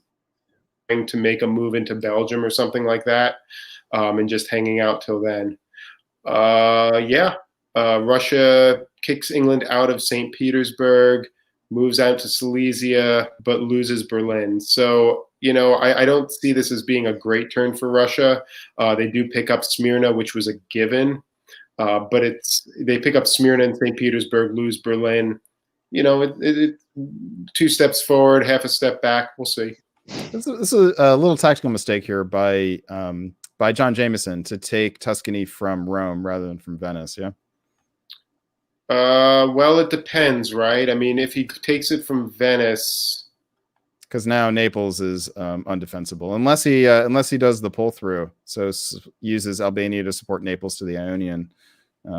to make a move into Belgium or something like that, and just hanging out till then. Russia kicks England out of St. Petersburg, moves out to Silesia, but loses Berlin. So, I don't see this as being a great turn for Russia. They do pick up Smyrna, which was a given, but they pick up Smyrna and St. Petersburg, lose Berlin. 2 steps forward, half a step back. We'll see. This is a little tactical mistake here by John Jameson to take Tuscany from Rome rather than from Venice. Yeah. Well, it depends, right? I mean, if he takes it from Venice, because now Naples is undefensible unless he does the pull through. So uses Albania to support Naples to the Ionian.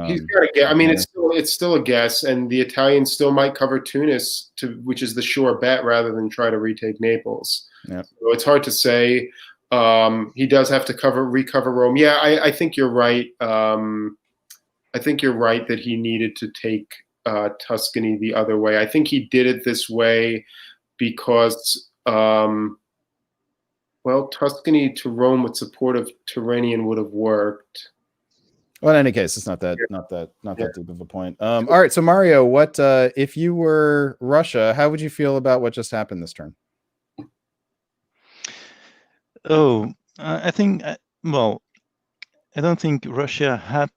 He's got to get. I mean, it's still a guess, and the Italians still might cover Tunis, which is the sure bet, rather than try to retake Naples. Yeah. So it's hard to say. He does have to recover Rome. Yeah, I think you're right. I think you're right that he needed to take Tuscany the other way. I think he did it this way because, well, Tuscany to Rome with support of Tyrrhenian would have worked. Well, in any case, it's not that deep of a point. All right, so Mario, what if you were Russia? How would you feel about what just happened this turn? Oh, I think. Well, I don't think Russia had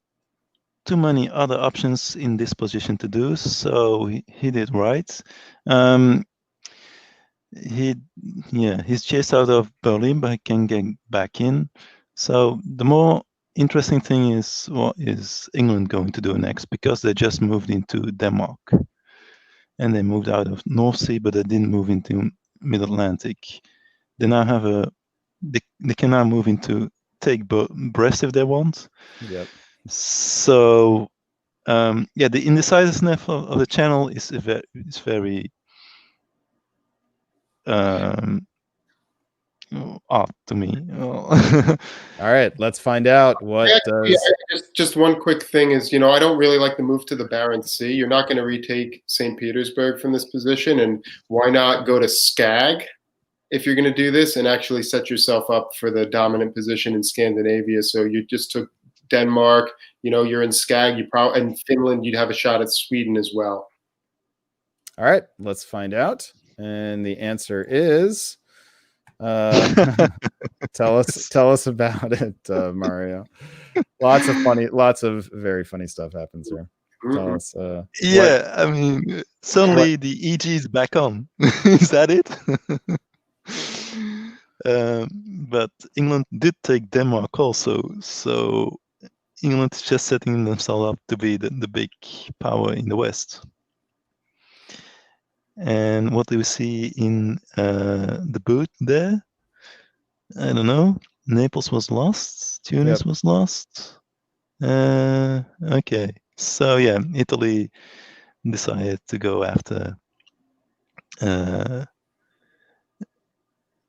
too many other options in this position to do, so he did right. He's chased out of Berlin, but he can get back in. So the more interesting thing is, what is England going to do next? Because they just moved into Denmark, and they moved out of North Sea, but they didn't move into Mid-Atlantic. They now have they can now move into take Brest if they want. Yep. So the indecisiveness of the channel is very odd to me. All right, let's find out what just one quick thing is, I don't really like the move to the Barents Sea. You're not going to retake St. Petersburg from this position, and why not go to Skag if you're going to do this and actually set yourself up for the dominant position in Scandinavia? So you just took Denmark, you're in Skag, and Finland, you'd have a shot at Sweden as well. All right, let's find out. And the answer is tell us about it, Mario. Lots of very funny stuff happens here. Tell us. I mean, suddenly the EG is back on. Is that it? But England did take Denmark also, so England is just setting themselves up to be the big power in the West. And what do we see in the boot there? I don't know. Naples was lost. Tunis was lost. Okay. So yeah, Italy decided to go after.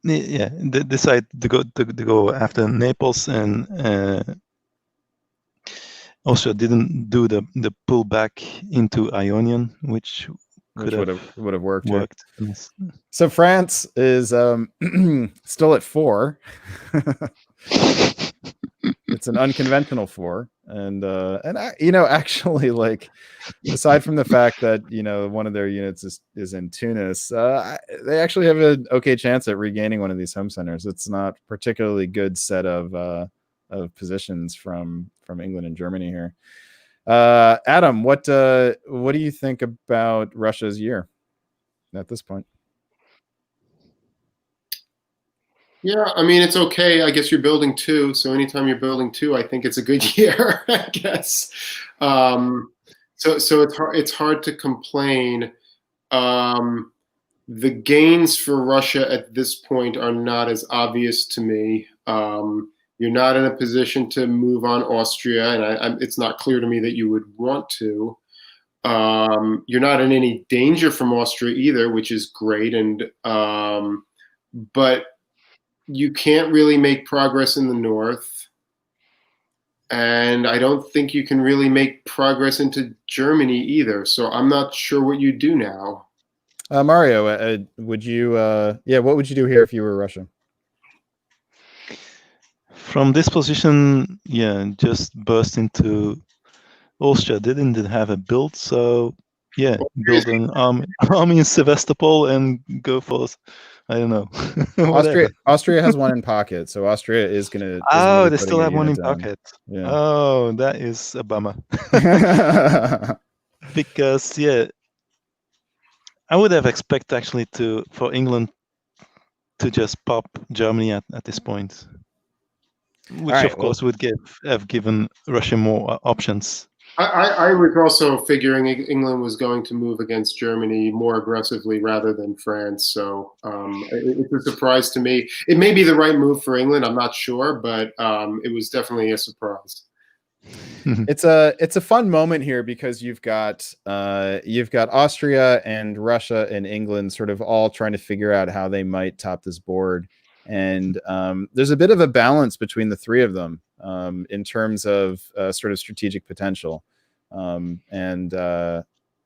They decided to go after Naples, and also didn't do the pull back into Ionian, which would have worked. Yes. So France is still at 4. It's an unconventional 4, and actually, like, aside from the fact that one of their units is in Tunis, they actually have an okay chance at regaining one of these home centers. It's not particularly good set of positions from England and Germany here. Adam, what do you think about Russia's year at this point? Yeah, I mean, it's okay. I guess you're building 2, so anytime you're building 2, I think it's a good year, I guess. So it's hard to complain. The gains for Russia at this point are not as obvious to me. You're not in a position to move on Austria, and it's not clear to me that you would want to. You're not in any danger from Austria either, which is great. But you can't really make progress in the north, and I don't think you can really make progress into Germany either. So I'm not sure what you do now. Mario, would you? What would you do here if you were Russia? From this position, just burst into Austria. They didn't have a build, so build an army in Sevastopol and go for, I don't know. Austria has one in pocket, so Austria is gonna. They still have one in pocket. Yeah. Oh, that is a bummer. Because I would have expected actually for England to just pop Germany at this point, which right, of course would have given Russia more options. I was also figuring England was going to move against Germany more aggressively rather than France. So it's a surprise to me. It may be the right move for England. I'm not sure, but it was definitely a surprise. It's a fun moment here because you've got Austria and Russia and England sort of all trying to figure out how they might top this board, and there's a bit of a balance between the three of them in terms of sort of strategic potential, and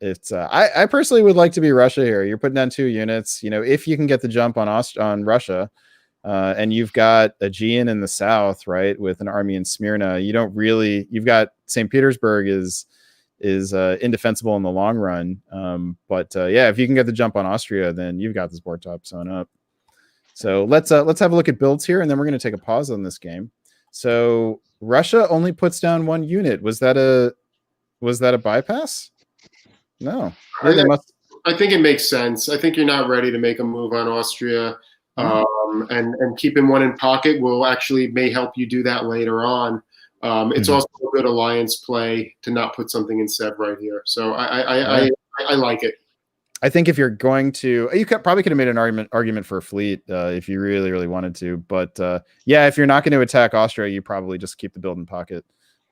it's I personally would like to be Russia here. You're putting down 2 units, if you can get the jump on Russia. And you've got Aegean in the south, right, with an army in Smyrna. You've got St. Petersburg is indefensible in the long run. But if you can get the jump on Austria, then you've got this board top sewn up. So let's have a look at builds here, and then we're going to take a pause on this game. So Russia only puts down 1 unit. Was that a bypass? No. Yeah, I think it makes sense. I think you're not ready to make a move on Austria. And keeping 1 in pocket may help you do that later on. It's also a good alliance play to not put something in Seb right here. So I like it. I think if you're going to, you probably could have made an argument for a fleet if you really, really wanted to. But if you're not going to attack Austria, you probably just keep the build in pocket.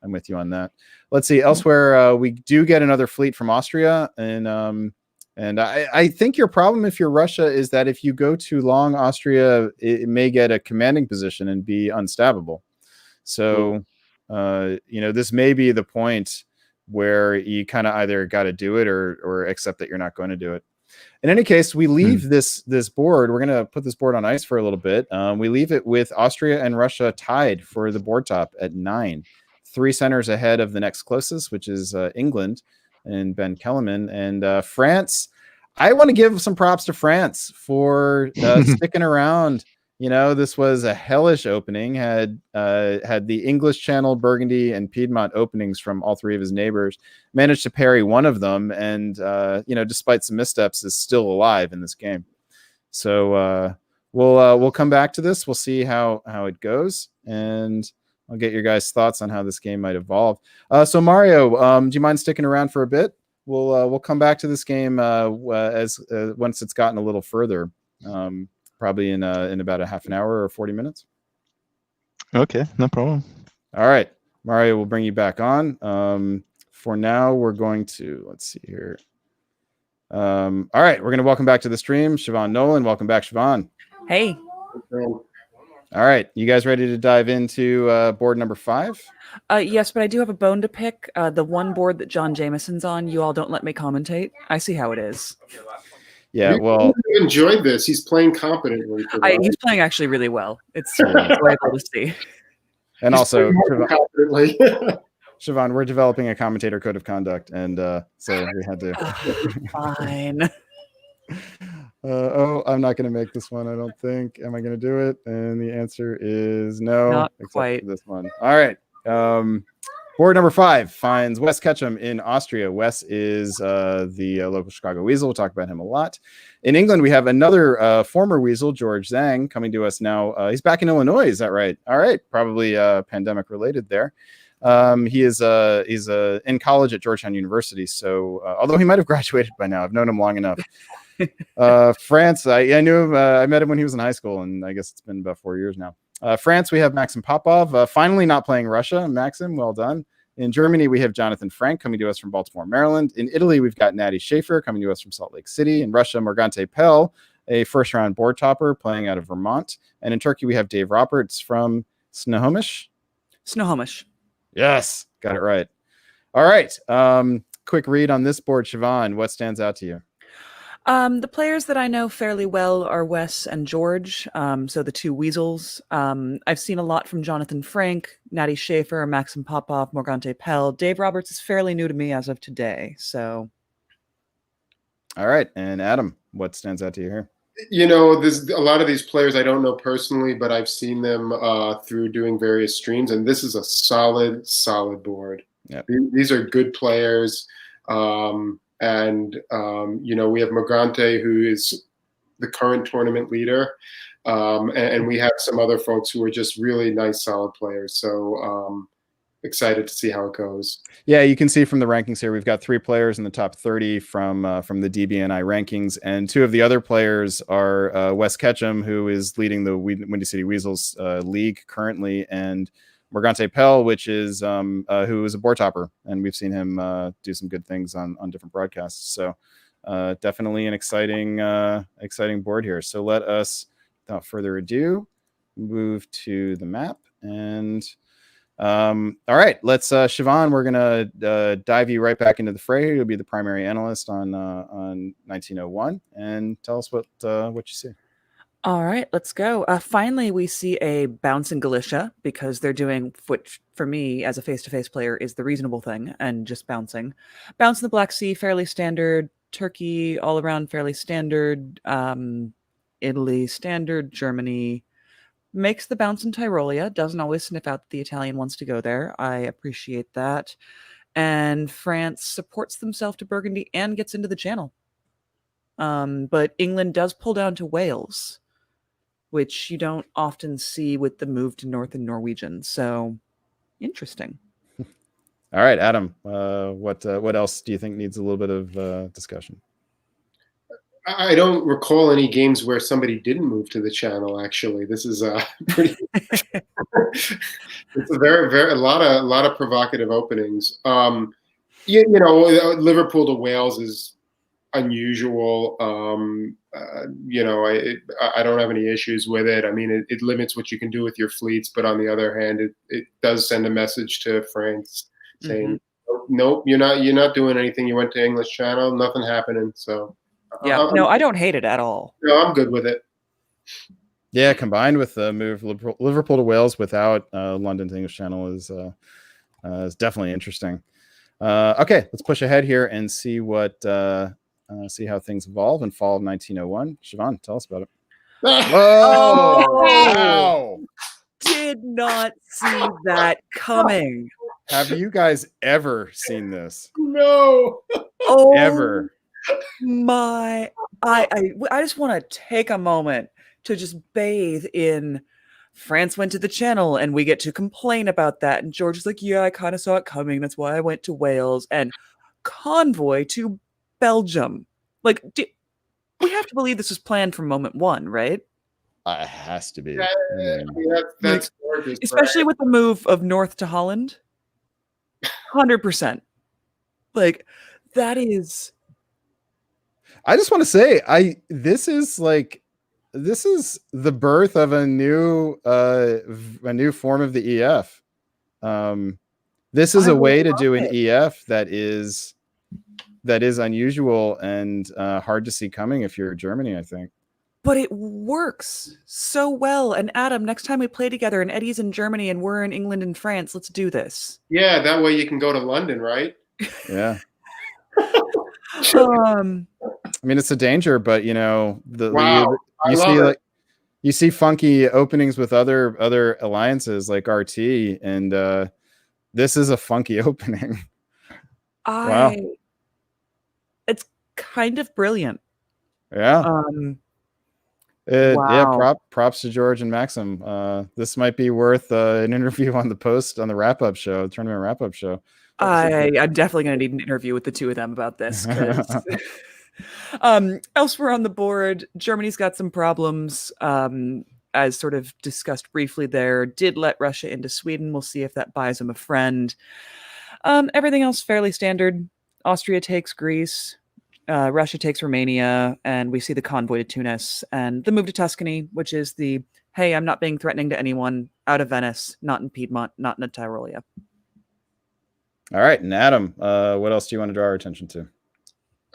I'm with you on that. Let's see. Elsewhere, we do get another fleet from Austria, and I think your problem if you're Russia is that if you go too long, Austria, it may get a commanding position and be unstabbable. So, this may be the point where you kind of either got to do it or accept that you're not going to do it. In any case, we leave this board. We're going to put this board on ice for a little bit. We leave it with Austria and Russia tied for the board top at 9. 3 centers ahead of the next closest, which is England and Ben Kellerman, and France. I want to give some props to France for sticking around. This was a hellish opening. Had the English Channel, Burgundy, and Piedmont openings from all 3 of his neighbors. Managed to parry one of them, and despite some missteps, is still alive in this game. So we'll come back to this. We'll see how it goes, and I'll get your guys' thoughts on how this game might evolve. So Mario, do you mind sticking around for a bit? We'll come back to this game as once it's gotten a little further, probably in about a half an hour or 40 minutes. Okay, no problem. All right, Mario, we'll bring you back on. For now, we're going to let's see here. All right, we're going to welcome back to the stream Siobhan Nolan. Welcome back, Siobhan. Hey. All right, you guys ready to dive into board number 5? Yes, but I do have a bone to pick. The one board that John Jameson's on, you all don't let me commentate. I see how it is. Yeah, well, you enjoyed this. He's playing competently. He's playing actually really well. It's enjoyable to see. And He's also, competently. Siobhan, we're developing a commentator code of conduct, and so we had to. Fine. I'm not going to make this one, I don't think. Am I going to do it? And the answer is no. Not except quite. for this one. All right. Board number 5 finds Wes Ketchum in Austria. Wes is the local Chicago Weasel. We'll talk about him a lot. In England, we have another former Weasel, George Zhang, coming to us now. He's back in Illinois. Is that right? All right. Probably pandemic related there. He's in college at Georgetown University. So although he might have graduated by now, I've known him long enough. France, I knew him. I met him when he was in high school, and I guess it's been about 4 years now. France, we have Maxim Popov, finally not playing Russia. Maxim, well done. In Germany, we have Jonathan Frank coming to us from Baltimore, Maryland. In Italy, we've got Natty Schaefer coming to us from Salt Lake City. In Russia, Morgante Pell, a first-round board topper playing out of Vermont. And in Turkey, we have Dave Roberts from Snohomish. Yes, got it right. All right. Quick read on this board, Siobhan. What stands out to you? The players that I know fairly well are Wes and George, so the 2 Weasels. I've seen a lot from Jonathan Frank, Natty Schaefer, Maxim Popov, Morgante Pell. Dave Roberts is fairly new to me as of today. So, all right, and Adam, what stands out to you here? There's a lot of these players I don't know personally, but I've seen them through doing various streams, and this is a solid board. Yep. These are good players. And we have Morgante, who is the current tournament leader. and we have some other folks who are just really nice, solid players. So excited to see how it goes. Yeah, you can see from the rankings here, we've got 3 players in the top 30 from the DBNI rankings, and 2 of the other players are Wes Ketchum, who is leading the Windy City Weasels league currently, and Morgante Pell, which is who is a board topper, and we've seen him do some good things on different broadcasts. So definitely an exciting board here. So let us, without further ado, move to the map. And all right, let's Siobhan, we're gonna dive you right back into the fray. You'll be the primary analyst on 1901, and tell us what you see. All right, let's go. Finally, we see a bounce in Galicia, because they're doing, which for me as a face-to-face player is the reasonable thing, and just bouncing. Bounce in the Black Sea, fairly standard. Turkey, all around fairly standard. Italy, standard. Germany makes the bounce in Tyrolia. Doesn't always sniff out that the Italian wants to go there. I appreciate that. And France supports themselves to Burgundy and gets into the Channel. But England does pull down to Wales, which you don't often see with the move to Northern Norwegian. So interesting. All right, Adam, what else do you think needs a little bit of discussion? I don't recall any games where somebody didn't move to the Channel. Actually, this is pretty. It's a very a lot of provocative openings. You know, Liverpool to Wales is unusual. You know, I don't have any issues with it. I mean, it limits what you can do with your fleets, but on the other hand, it does send a message to France saying, nope, you're not doing anything. You went to English Channel, nothing happening. So yeah, no, I don't hate it at all. No, I'm good with it. Yeah, combined with the move Liverpool to Wales without London to English Channel is definitely interesting. Okay, let's push ahead here and see see how things evolve in fall of 1901. Siobhan, tell us about it. Oh, Wow. Did not see that coming. Have you guys ever seen this? No. Oh, Ever? I just want to take a moment to just bathe in France went to the Channel and we get to complain about that. And George is like, yeah, I kind of saw it coming. That's why I went to Wales. And convoy to Belgium. Like, we have to believe this was planned from moment one, right? It has to be. Yeah, that's gorgeous. Especially with the move of North to Holland. 100%. Like, that is... I just want to say, this is the birth of a new form of the EF. This is a way to do an EF that is unusual and hard to see coming if you're Germany, I think. But it works so well. And Adam, next time we play together and Eddie's in Germany and we're in England and France, let's do this. Yeah, that way you can go to London, right? Yeah. I mean, it's a danger, but you know, you see funky openings with other alliances like RT, and this is a funky opening. Wow. It's kind of brilliant. Yeah. Wow. Yeah. Props to George and Maxim. This might be worth an interview on the tournament wrap-up show. I'm definitely going to need an interview with the two of them about this. Elsewhere on the board, Germany's got some problems, as sort of discussed briefly there. Did let Russia into Sweden. We'll see if that buys them a friend. Everything else fairly standard. Austria takes Greece. Russia takes Romania, and we see the convoy to Tunis and the move to Tuscany, which is the, hey, I'm not being threatening to anyone, out of Venice, not in Piedmont, not in Tyrolia. All right, and Adam, what else do you want to draw our attention to?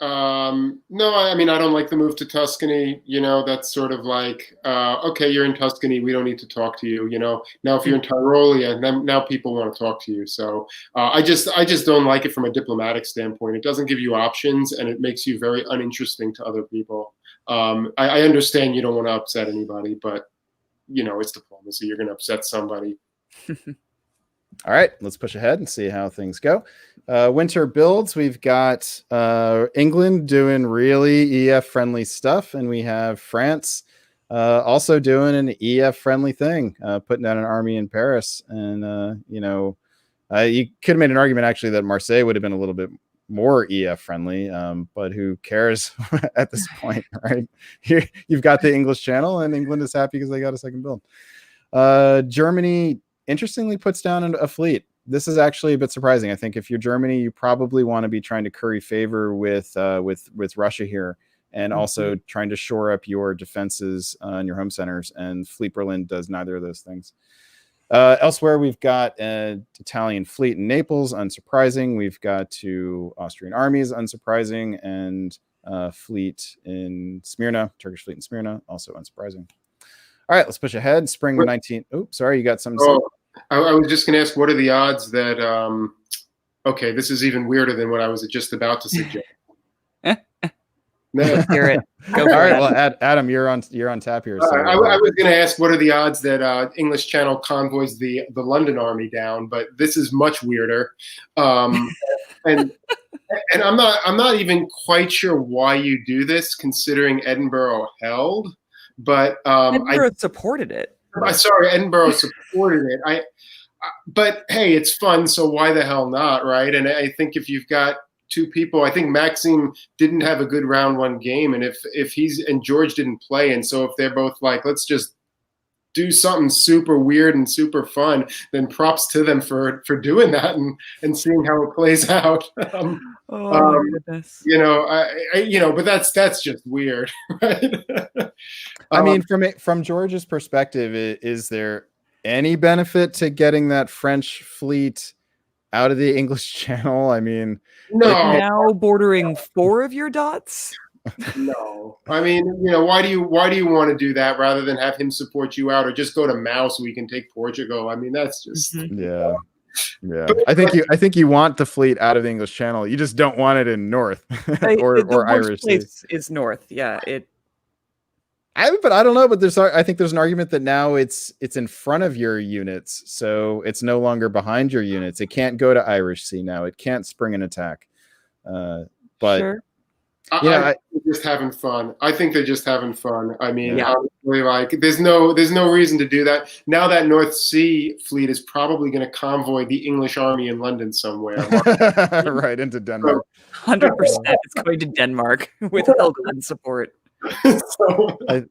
No, I mean, I don't like the move to Tuscany. You know, that's sort of like, okay, you're in Tuscany, we don't need to talk to you. You know, now if you're in Tyrolia, now people want to talk to you. So I just don't like it from a diplomatic standpoint. It doesn't give you options, and it makes you very uninteresting to other people. I understand you don't want to upset anybody, but you know, it's diplomacy. You're going to upset somebody. All right, let's push ahead and see how things go. Winter builds, we've got England doing really EF-friendly stuff, and we have France also doing an EF friendly thing, putting down an army in Paris. And, you could have made an argument actually that Marseille would have been a little bit more EF friendly, but who cares at this point, right? You've got the English Channel, and England is happy because they got a second build. Germany, interestingly, puts down a fleet. This is actually a bit surprising. I think if you're Germany, you probably want to be trying to curry favor with Russia here, and also trying to shore up your defenses in your home centers. And Fleet Berlin does neither of those things. Elsewhere, we've got an Italian fleet in Naples, unsurprising. We've got 2 Austrian armies, unsurprising, and fleet in Smyrna, Turkish fleet in Smyrna, also unsurprising. All right, let's push ahead. Spring 19. Oh, sorry, you got something to say? I was just going to ask, what are the odds that? Okay, this is even weirder than what I was just about to suggest. No. Hear it. Go All right, well, Adam, you're on tap here. So, I was going to ask, what are the odds that English Channel convoys the London army down? But this is much weirder, and I'm not even quite sure why you do this, considering Edinburgh held. But Edinburgh supported it. Sorry, Edinburgh supported it. But hey, it's fun, so why the hell not, right? And I think if you've got 2 people, I think Maxime didn't have a good round 1 game, and if he's and George didn't play, and so if they're both like, let's just do something super weird and super fun, then props to them for doing that and seeing how it plays out. My goodness. But that's just weird, right? I mean, from George's perspective, is there any benefit to getting that French fleet out of the English Channel? I mean, no. Now bordering 4 of your dots. No, I mean, why do you want to do that rather than have him support you out, or just go to Mao so we can take Portugal? I mean, that's just yeah. I think you want the fleet out of the English Channel. You just don't want it in North or Irish Sea. Is North. Yeah, but I don't know. But I think there's an argument that now it's in front of your units, so it's no longer behind your units. It can't go to Irish Sea now. It can't spring an attack. But sure. I think they're just having fun. I think they're just having fun. I mean, honestly, like there's no reason to do that. Now that North Sea fleet is probably going to convoy the English army in London somewhere. Right into Denmark. 100% it's going to Denmark with Helgoland support. And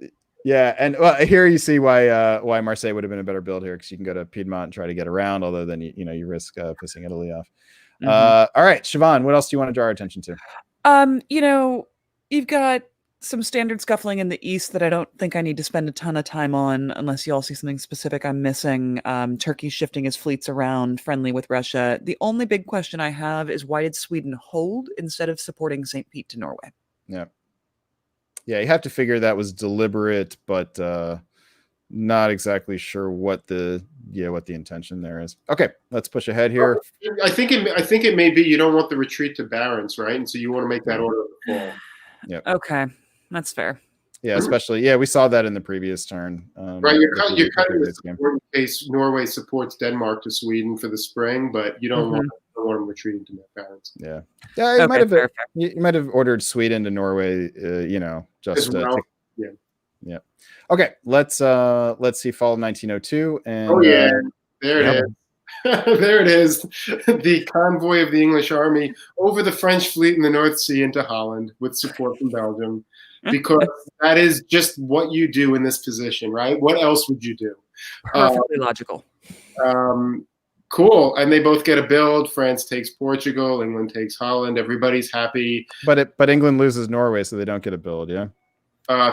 here you see why Marseille would have been a better build here, because you can go to Piedmont and try to get around, although then you risk pissing Italy off. All right, Siobhan, what else do you want to draw our attention to? You've got some standard scuffling in the east that I don't think I need to spend a ton of time on, unless you all see something specific I'm missing. Turkey shifting his fleets around, friendly with Russia. The only big question I have is, why did Sweden hold instead of supporting St. Pete to Norway? Yeah, you have to figure that was deliberate, but not exactly sure what the intention there is. Okay, let's push ahead here. I think it may be you don't want the retreat to Barents, right? And so you want to make that order of the fall. Yeah. Okay, that's fair. Yeah, especially we saw that in the previous turn. Right, you're kind of in case Norway supports Denmark to Sweden for the spring, but you don't want them retreating to Barents. Yeah. You might have ordered Sweden to Norway. Yeah. Okay, let's see fall of 1902 and there it is. There it is. The convoy of the English army over the French fleet in the North Sea into Holland with support from Belgium, because that is just what you do in this position, right? What else would you do? Perfectly logical. Cool. And they both get a build. France takes Portugal, England takes Holland. Everybody's happy. But England loses Norway, so they don't get a build, yeah?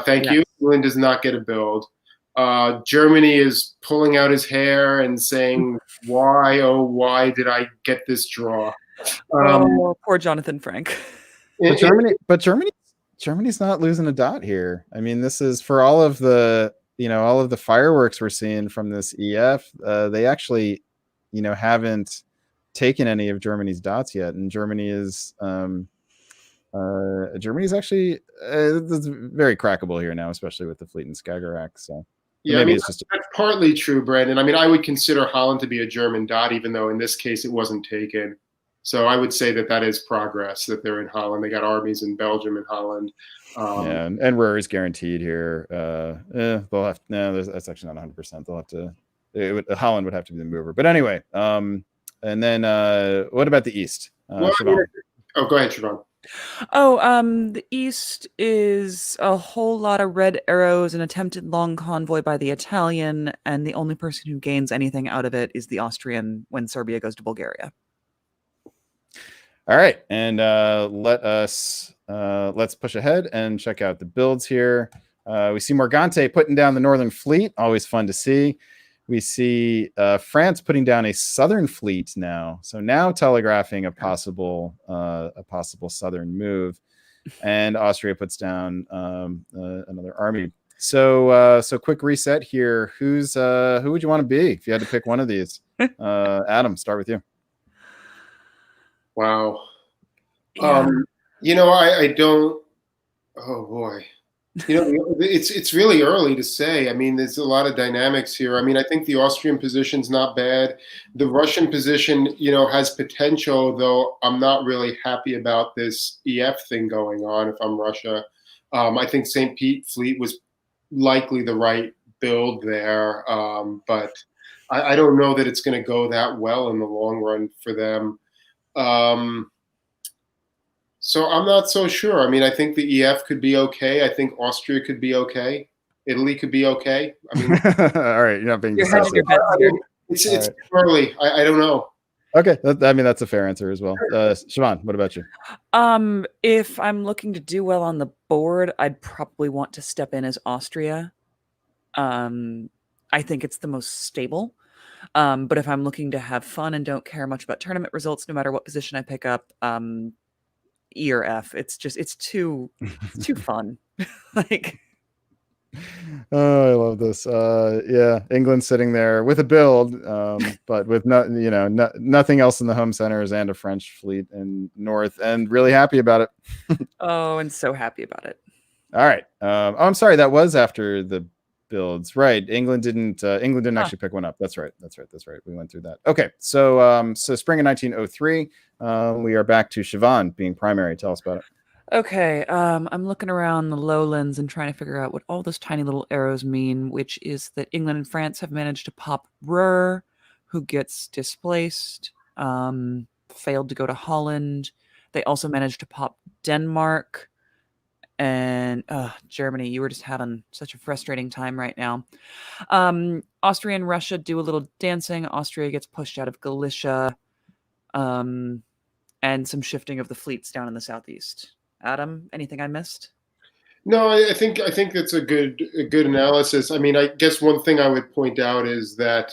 Thank you. England does not get a build. Germany is pulling out his hair and saying, why did I get this draw? Poor Jonathan Frank. But Germany's not losing a dot here. I mean, this is for all of the fireworks we're seeing from this EF. They actually, haven't taken any of Germany's dots yet, and Germany's actually it's very crackable here now, especially with the fleet in Skagerrak. So that's partly true, Brandon. I mean, I would consider Holland to be a German dot, even though in this case it wasn't taken. So I would say that is progress, that they're in Holland. They got armies in Belgium and Holland. Yeah, and Ruhr is guaranteed here. They'll have that's actually not 100%. They'll have to. Holland would have to be the mover. But anyway, and then what about the East? Siobhan. Oh, go ahead, Siobhan. The East is a whole lot of red arrows, an attempted long convoy by the Italian, and the only person who gains anything out of it is the Austrian when Serbia goes to Bulgaria. All right, and let's push ahead and check out the builds here. We see Morgante putting down the Northern Fleet, always fun to see. We see France putting down a Southern Fleet now, so now telegraphing a possible Southern move, and Austria puts down another army. So quick reset here. Who would you want to be if you had to pick one of these? Adam, start with you. Wow. Yeah. I don't. Oh boy. It's really early to say. I mean, there's a lot of dynamics here. I mean, I think the Austrian position's not bad. The Russian position, has potential, though I'm not really happy about this EF thing going on if I'm Russia. I think St. Pete Fleet was likely the right build there, but I don't know that it's going to go that well in the long run for them. So I'm not so sure. I mean, I think the EF could be okay. I think Austria could be okay. Italy could be okay. I mean, all right, you're not being You're hedging your bets here. it's early. I don't know. Okay, that's a fair answer as well. Siobhan, what about you? If I'm looking to do well on the board, I'd probably want to step in as Austria. I think it's the most stable. But if I'm looking to have fun and don't care much about tournament results, no matter what position I pick up, E or F. It's too fun. Oh, I love this. Yeah, England sitting there with a build, but with nothing else in the home centers and a French fleet in north, and really happy about it. Oh, and so happy about it. All right. I'm sorry, that was after the builds, right? England didn't actually pick one up. That's right. We went through that. Okay, so spring of 1903, we are back to Siobhan being primary. Tell us about it. Okay, I'm looking around the lowlands and trying to figure out what all those tiny little arrows mean, which is that England and France have managed to pop Ruhr, who gets displaced, failed to go to Holland. They also managed to pop Denmark. And Germany, you were just having such a frustrating time right now. Austria and Russia do a little dancing. Austria gets pushed out of Galicia, and some shifting of the fleets down in the southeast. Adam, anything I missed? No, I think that's a good analysis. I mean, I guess one thing I would point out is that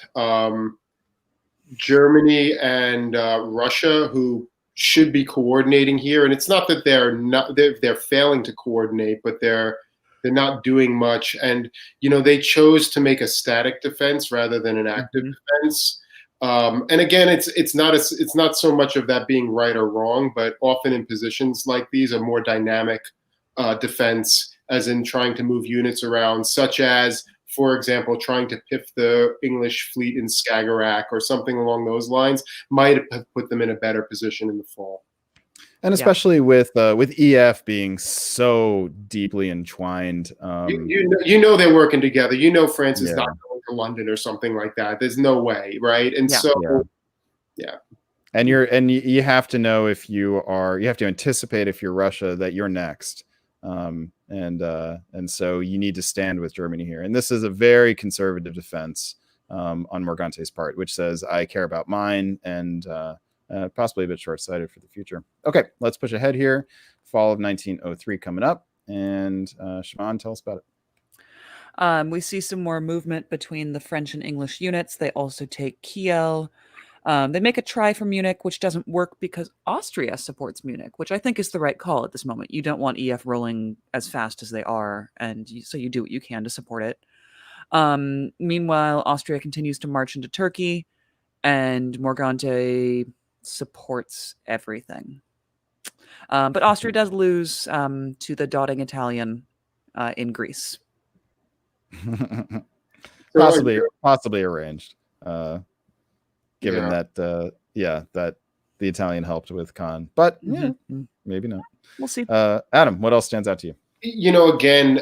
Germany and Russia, who should be coordinating here, and it's not that they're failing to coordinate, but they're not doing much. And they chose to make a static defense rather than an active defense. And again, it's not so much of that being right or wrong, but often in positions like these, a more dynamic defense, as in trying to move units around, such as, for example, trying to piff the English fleet in Skagerrak or something along those lines, might have put them in a better position in the fall. And especially with EF being so deeply entwined, they're working together. France is not going to London or something like that. There's no way, right? And and you have to know if you have to anticipate if you're Russia that you're next, and so you need to stand with Germany here. And this is a very conservative defense on Morgante's part, which says I care about mine and. Possibly a bit short-sighted for the future. Okay, let's push ahead here. Fall of 1903 coming up, and Siobhan, tell us about it. We see some more movement between the French and English units. They also take Kiel. They make a try for Munich, which doesn't work because Austria supports Munich, which I think is the right call at this moment. You don't want EF rolling as fast as they are, and so you do what you can to support it. Meanwhile, Austria continues to march into Turkey, and Morgante supports everything. But Austria does lose to the dotting Italian in Greece. possibly arranged, given that the Italian helped with Khan, but maybe not. We'll see. Adam, what else stands out to you? Again,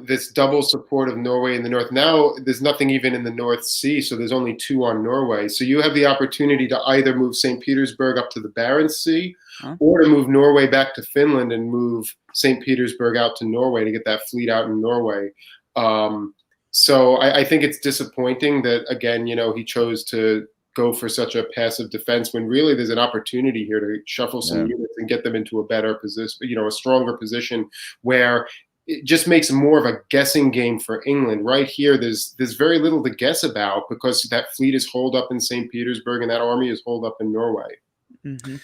this double support of Norway in the north. Now there's nothing even in the North Sea, so there's only 2 on Norway. So you have the opportunity to either move St. Petersburg up to the Barents Sea, or to move Norway back to Finland and move St. Petersburg out to Norway to get that fleet out in Norway. So I think it's disappointing that, again, he chose to go for such a passive defense when really there's an opportunity here to shuffle some units and get them into a better position, a stronger position where it just makes more of a guessing game for England. Right here, there's very little to guess about because that fleet is holed up in St. Petersburg and that army is holed up in Norway. Mm-hmm.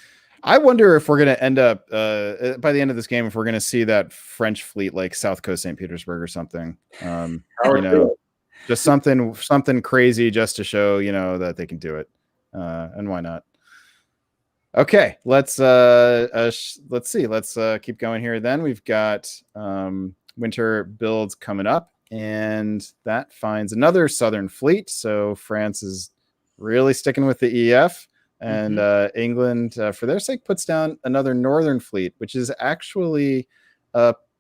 I wonder if we're going to end up by the end of this game, if we're going to see that French fleet like South Coast St. Petersburg or something. Just something crazy just to show, that they can do it. And why not? Okay, let's see. Let's keep going here. Then we've got winter builds coming up, and that finds another Southern fleet. So France is really sticking with the EF, and England, for their sake, puts down another Northern fleet, which is actually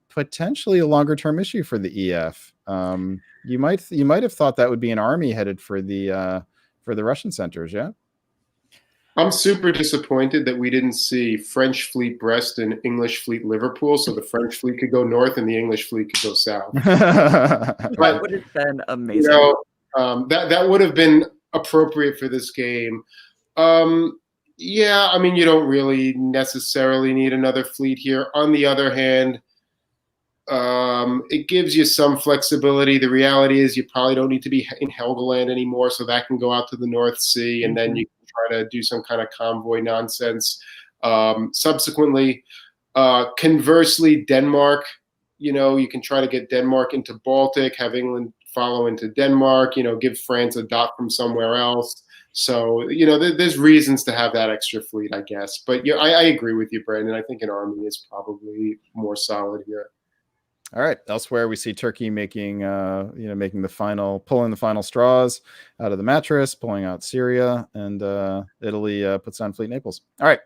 potentially a longer term issue for the EF. You might have thought that would be an army headed for the Russian centers. Yeah. I'm super disappointed that we didn't see French fleet Brest and English fleet Liverpool, so the French fleet could go north and the English fleet could go south. That would have been amazing. That would have been appropriate for this game. Yeah, I mean, you don't really necessarily need another fleet here. On the other hand, it gives you some flexibility. The reality is you probably don't need to be in Helgoland anymore, so that can go out to the North Sea, and then you can try to do some kind of convoy nonsense. Subsequently, conversely, Denmark, you can try to get Denmark into Baltic, have England follow into Denmark, give France a dot from somewhere else. So, there's reasons to have that extra fleet, I guess. But yeah, I agree with you, Brandon. I think an army is probably more solid here. All right. Elsewhere, we see Turkey making the pulling the final straws out of the mattress, pulling out Syria, and Italy puts on fleet Naples. All right.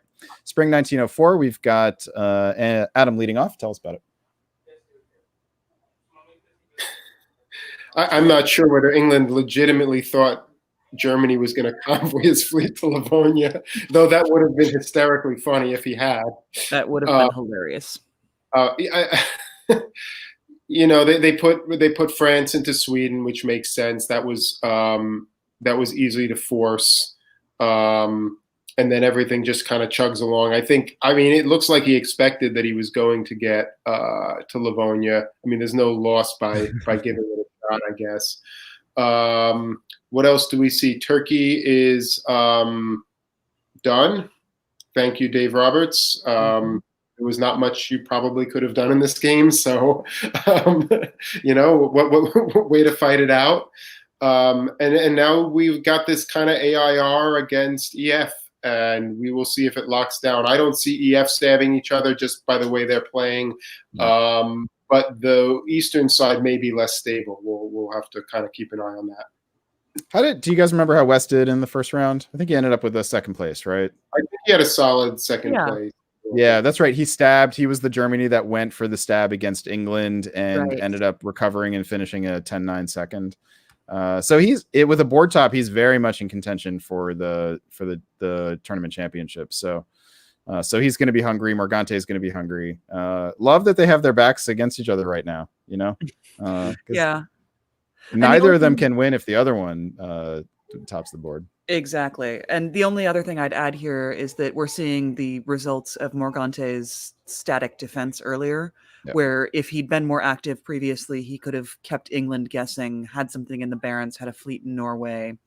Spring 1904, we've got Adam leading off. Tell us about it. I'm not sure whether England legitimately thought Germany was going to convoy his fleet to Livonia, though that would have been hysterically funny if he had. That would have been hilarious. They put France into Sweden, which makes sense. That was easy to force, and then everything just kind of chugs along. It looks like he expected that he was going to get to Livonia. I mean, there's no loss by giving it a shot, I guess. What else do we see? Turkey is done. Thank you, Dave Roberts. There was not much you probably could have done in this game. So, what way to fight it out. And now we've got this kind of AIR against EF, and we will see if it locks down. I don't see EF stabbing each other just by the way they're playing. But the Eastern side may be less stable. We'll have to kind of keep an eye on that. Do you guys remember how West did in the first round? I think he ended up with a second place, right? I think he had a solid second place. Yeah, that's right. He stabbed. He was the Germany that went for the stab against England and ended up recovering and finishing a 10-9 second. So with a board top, he's very much in contention for the tournament championship. So he's going to be hungry. Morgante is going to be hungry. Love that they have their backs against each other right now. Yeah. Neither of them can win if the other one tops the board. Exactly. And the only other thing I'd add here is that we're seeing the results of Morgante's static defense earlier, where if he'd been more active previously, he could have kept England guessing, had something in the Barents, had a fleet in Norway,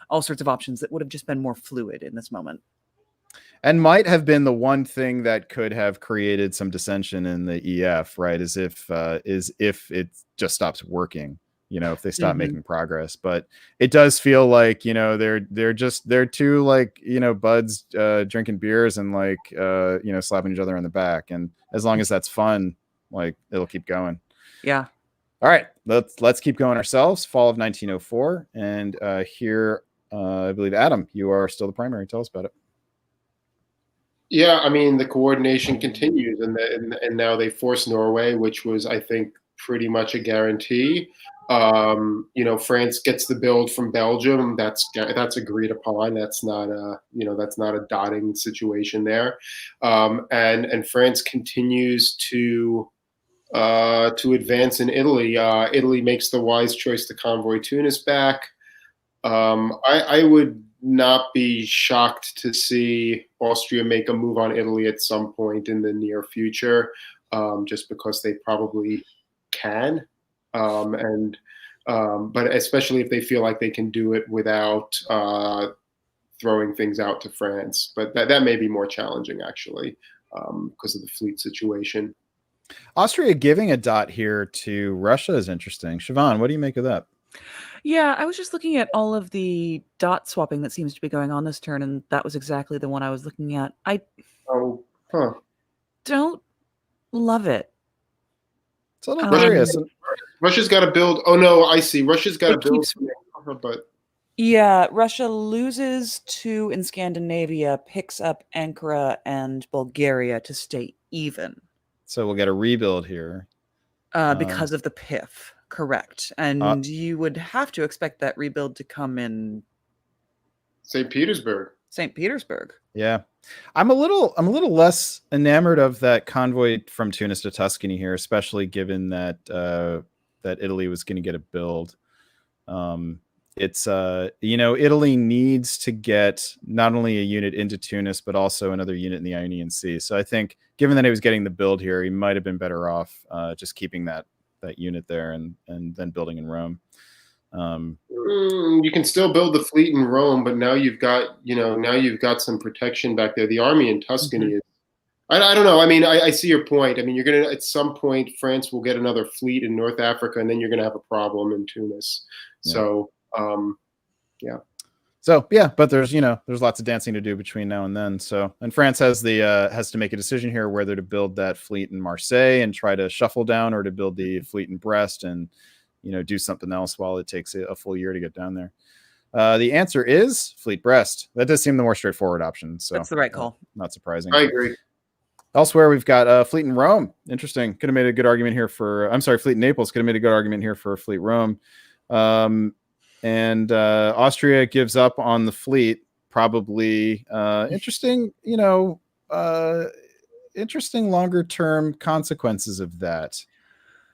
all sorts of options that would have just been more fluid in this moment. And might have been the one thing that could have created some dissension in the EF, right? Is if it just stops working. If they stop making progress, but it does feel like, they're two buds drinking beers and slapping each other on the back. And as long as that's fun, it'll keep going. Yeah. All right, let's keep going ourselves. Fall of 1904. And here, I believe, Adam, you are still the primary. Tell us about it. Yeah, I mean the coordination continues, and now they force Norway, which was, I think, pretty much a guarantee. France gets the build from Belgium. That's agreed upon. That's not a that's not a dotting situation there. And France continues to advance in Italy. Italy makes the wise choice to convoy Tunis back. I would not be shocked to see Austria make a move on Italy at some point in the near future, just because they probably can. But especially if they feel like they can do it without throwing things out to France. But that may be more challenging, actually, because of the fleet situation. Austria giving a dot here to Russia is interesting. Siobhan, what do you make of that? Yeah, I was just looking at all of the dot swapping that seems to be going on this turn, and that was exactly the one I was looking at. I don't love it. It's a little curious. Russia's got to build. Oh no, I see. Russia's got to build. But yeah, Russia loses 2 in Scandinavia, picks up Ankara and Bulgaria to stay even. So we'll get a rebuild here. Because of the PIF, correct. And you would have to expect that rebuild to come in St. Petersburg. St. Petersburg. Yeah. I'm a little less enamored of that convoy from Tunis to Tuscany here, especially given that that Italy was going to get a build. It's Italy needs to get not only a unit into Tunis but also another unit in the Ionian Sea. So I think given that he was getting the build here, he might have been better off just keeping that unit there and then building in Rome. You can still build the fleet in Rome, but now you've got some protection back there. The army in Tuscany is. I don't know. I mean, I see your point. I mean, you're gonna at some point France will get another fleet in North Africa, and then you're gonna have a problem in Tunis. Yeah. So, yeah. So yeah, but there's lots of dancing to do between now and then. So, and France has to make a decision here whether to build that fleet in Marseille and try to shuffle down, or to build the fleet in Brest and do something else while it takes a full year to get down there. The answer is Fleet Brest. That does seem the more straightforward option. So that's the right call. Not surprising. I agree. Elsewhere, we've got Fleet in Rome. Interesting. Could have made a good argument here for. I'm sorry, Fleet in Naples. Could have made a good argument here for Fleet Rome. And Austria gives up on the fleet. Probably interesting. Interesting longer term consequences of that.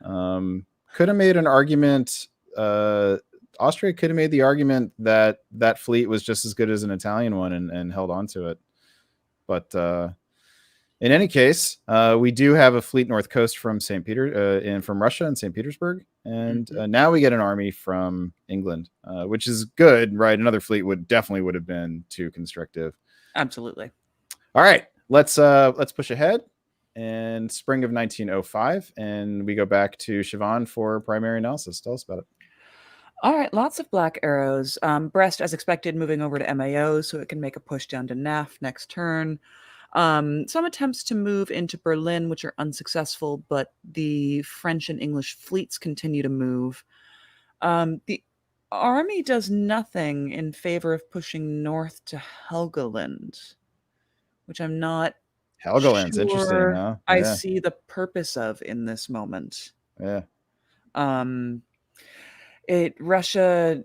Could have made an argument. Austria could have made the argument that that fleet was just as good as an Italian one and held on to it. But in any case, we do have a fleet north coast from from Russia and St. Petersburg, and now we get an army from England, which is good, right? Another fleet would have been too constrictive. Absolutely. All right, let's push ahead. And spring of 1905, and we go back to Siobhan for primary analysis. Tell us about it. All right, lots of black arrows. Brest, as expected, moving over to MAO so it can make a push down to NAF next turn. Some attempts to move into Berlin, which are unsuccessful, but the French and English fleets continue to move. The army does nothing in favor of pushing north to Helgoland, which I'm not Helgoland's interesting, huh? Yeah. I see the purpose of in this moment. Yeah. Russia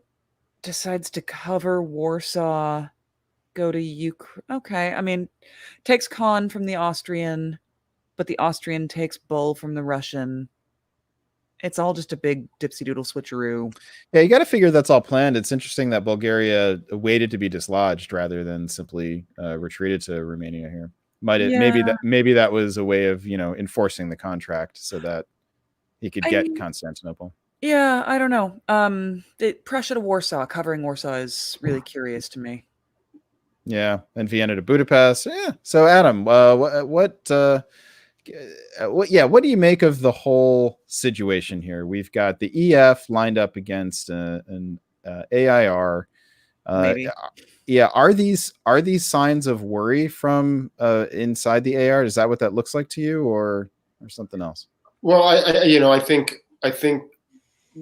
decides to cover Warsaw, go to Ukraine. Okay, I mean, takes Khan from the Austrian, but the Austrian takes Bull from the Russian. It's all just a big dipsy doodle switcheroo. Yeah, you got to figure that's all planned. It's interesting that Bulgaria waited to be dislodged rather than simply retreated to Romania here. Maybe that was a way of enforcing the contract so that he could get Constantinople. Yeah, I don't know. Prussia to Warsaw, covering Warsaw is really curious to me. Yeah, and Vienna to Budapest. Yeah. So Adam, what do you make of the whole situation here? We've got the EF lined up against an AIR. Maybe. Yeah, are these signs of worry from inside the AR? Is that what that looks like to you, or something else? Well, I think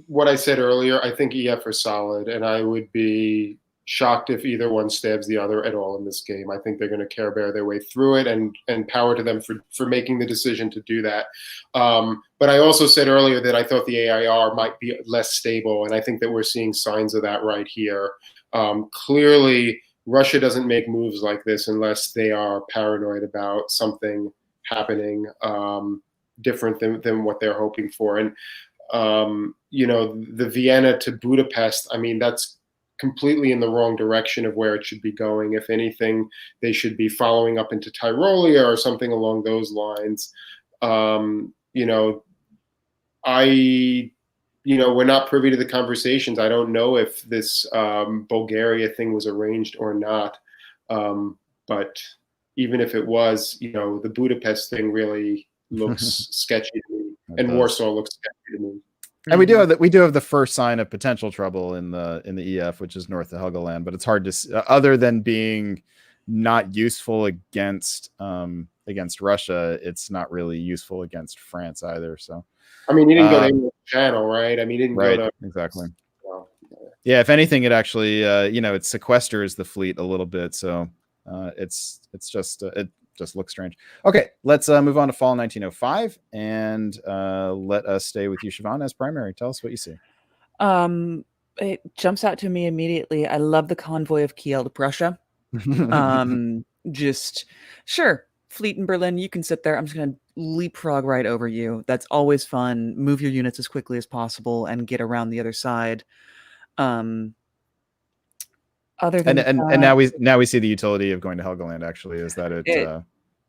what I said earlier. I think EF are solid, and I would be shocked if either one stabs the other at all in this game. I think they're going to Care Bear their way through it, and power to them for making the decision to do that. But I also said earlier that I thought the AIR might be less stable, and I think that we're seeing signs of that right here. Clearly, Russia doesn't make moves like this unless they are paranoid about something happening different than what they're hoping for. And the Vienna to Budapest, I mean, that's completely in the wrong direction of where it should be going. If anything, they should be following up into Tyrolia or something along those lines. We're not privy to the conversations. I don't know if this Bulgaria thing was arranged or not. But even if it was, the Budapest thing really looks sketchy to me, and Warsaw looks sketchy to me. And we do have the first sign of potential trouble in the EF, which is north of Helgoland, but it's hard to other than being not useful against Russia, it's not really useful against France either. So I mean, he didn't go to English Channel, right? I mean, he didn't right, go to exactly. Yeah, if anything, it actually it sequesters the fleet a little bit, so it's just it just looks strange. Okay, let's move on to fall 1905, and let us stay with you, Siobhan, as primary. Tell us what you see. It jumps out to me immediately. I love the convoy of Kiel to Prussia. Just sure, fleet in Berlin, you can sit there. I'm just going to leapfrog right over you. That's always fun. Move your units as quickly as possible and get around the other side. Other than and now we see the utility of going to Helgoland. Actually, is that it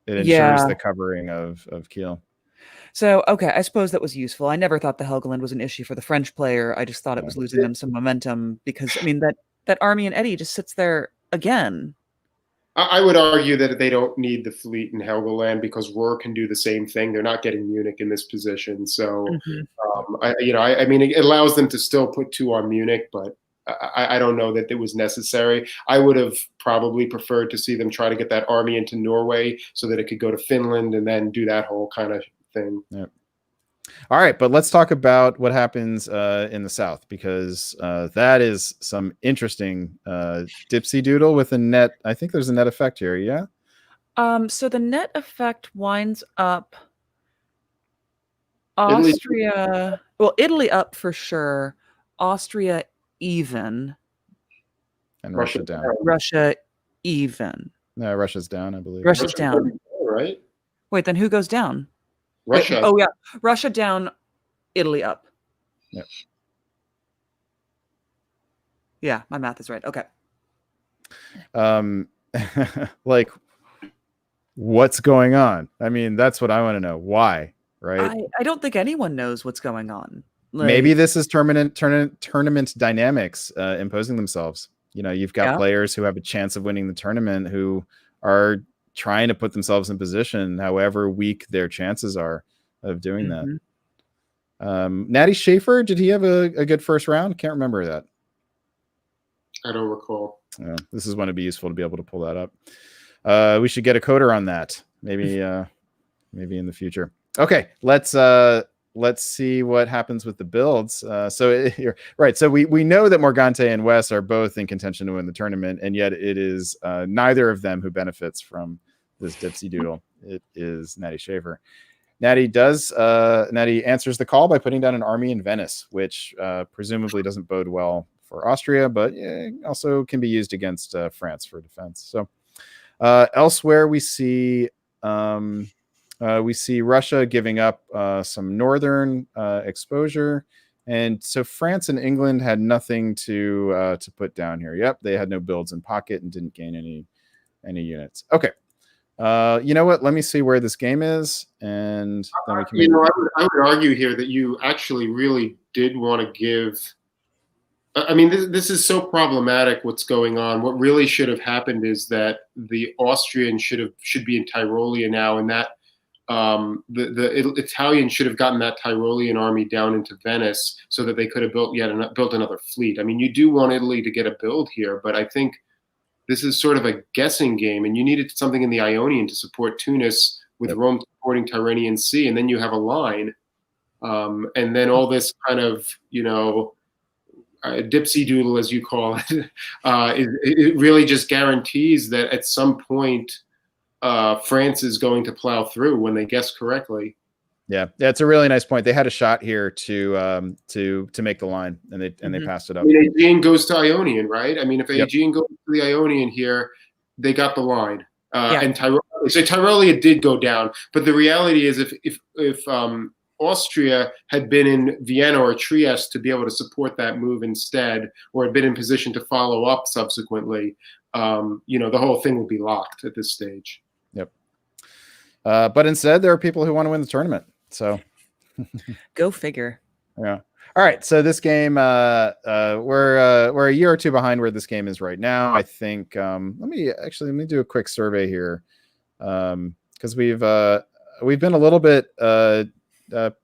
ensures the covering of Kiel. So okay, I suppose that was useful. I never thought the Helgoland was an issue for the French player. I just thought it was losing them some momentum because I mean that army in Eddie just sits there again. I would argue that they don't need the fleet in Helgoland because Ruhr can do the same thing. They're not getting Munich in this position, so I mean, it allows them to still put 2 on Munich, but I don't know that it was necessary. I would have probably preferred to see them try to get that army into Norway so that it could go to Finland and then do that whole kind of thing. Yep. All right, but let's talk about what happens in the south, because that is some interesting dipsy doodle with a net. I think there's a net effect here, yeah? So the net effect winds up Austria. Italy up for sure. Austria even. And Russia down. Russia even. No, Russia's down, I believe. Russia's down. Right? Wait, then who goes down? Russia. Wait, oh yeah, Russia down, Italy up. Yep. Yeah, my math is right. Okay. Like, what's going on? I mean, that's what I want to know. Why? Right? I don't think anyone knows what's going on. Like, maybe this is tournament dynamics imposing themselves. You've got players who have a chance of winning the tournament who are trying to put themselves in position, however weak their chances are of doing that. Natty Schaefer, did he have a good first round? Can't remember that. I don't recall. This is when it'd be useful to be able to pull that up. We should get a coder on that. Maybe in the future. Okay, let's see what happens with the builds. So we know that Morgante and Wes are both in contention to win the tournament, and yet it is neither of them who benefits from this dipsy doodle. It is Natty Schaefer. Natty answers the call by putting down an army in Venice, which presumably doesn't bode well for Austria, but also can be used against France for defense. So elsewhere we see Russia giving up some northern exposure, and so France and England had nothing to put down here. Yep, they had no builds in pocket and didn't gain any units. Okay, you know what? Let me see where this game is, and then we can. I would argue here that you actually really did want to give. I mean, this is so problematic. What's going on? What really should have happened is that the Austrians should be in Tyrolia now, and that. The Italians should have gotten that Tyrolean army down into Venice so that they could have built another fleet. I mean, you do want Italy to get a build here, but I think this is sort of a guessing game, and you needed something in the Ionian to support Tunis with Rome supporting Tyrrhenian Sea, and then you have a line, and then all this kind of dipsy doodle, as you call it, it really just guarantees that at some point France is going to plow through when they guess correctly. Yeah, it's a really nice point. They had a shot here to make the line, and they passed it up. I mean, Aegean goes to Ionian, right? I mean, if Yep. Aegean goes to the Ionian here, they got the line. Yeah. And Tyrolia did go down, but the reality is, if Austria had been in Vienna or Trieste to be able to support that move instead, or had been in position to follow up subsequently, the whole thing would be locked at this stage. Yep. But instead, there are people who want to win the tournament. So, Go figure. yeah. All right. So this game, we're a year or two behind where this game is right now. I think. Let me do a quick survey here, because we've been a little bit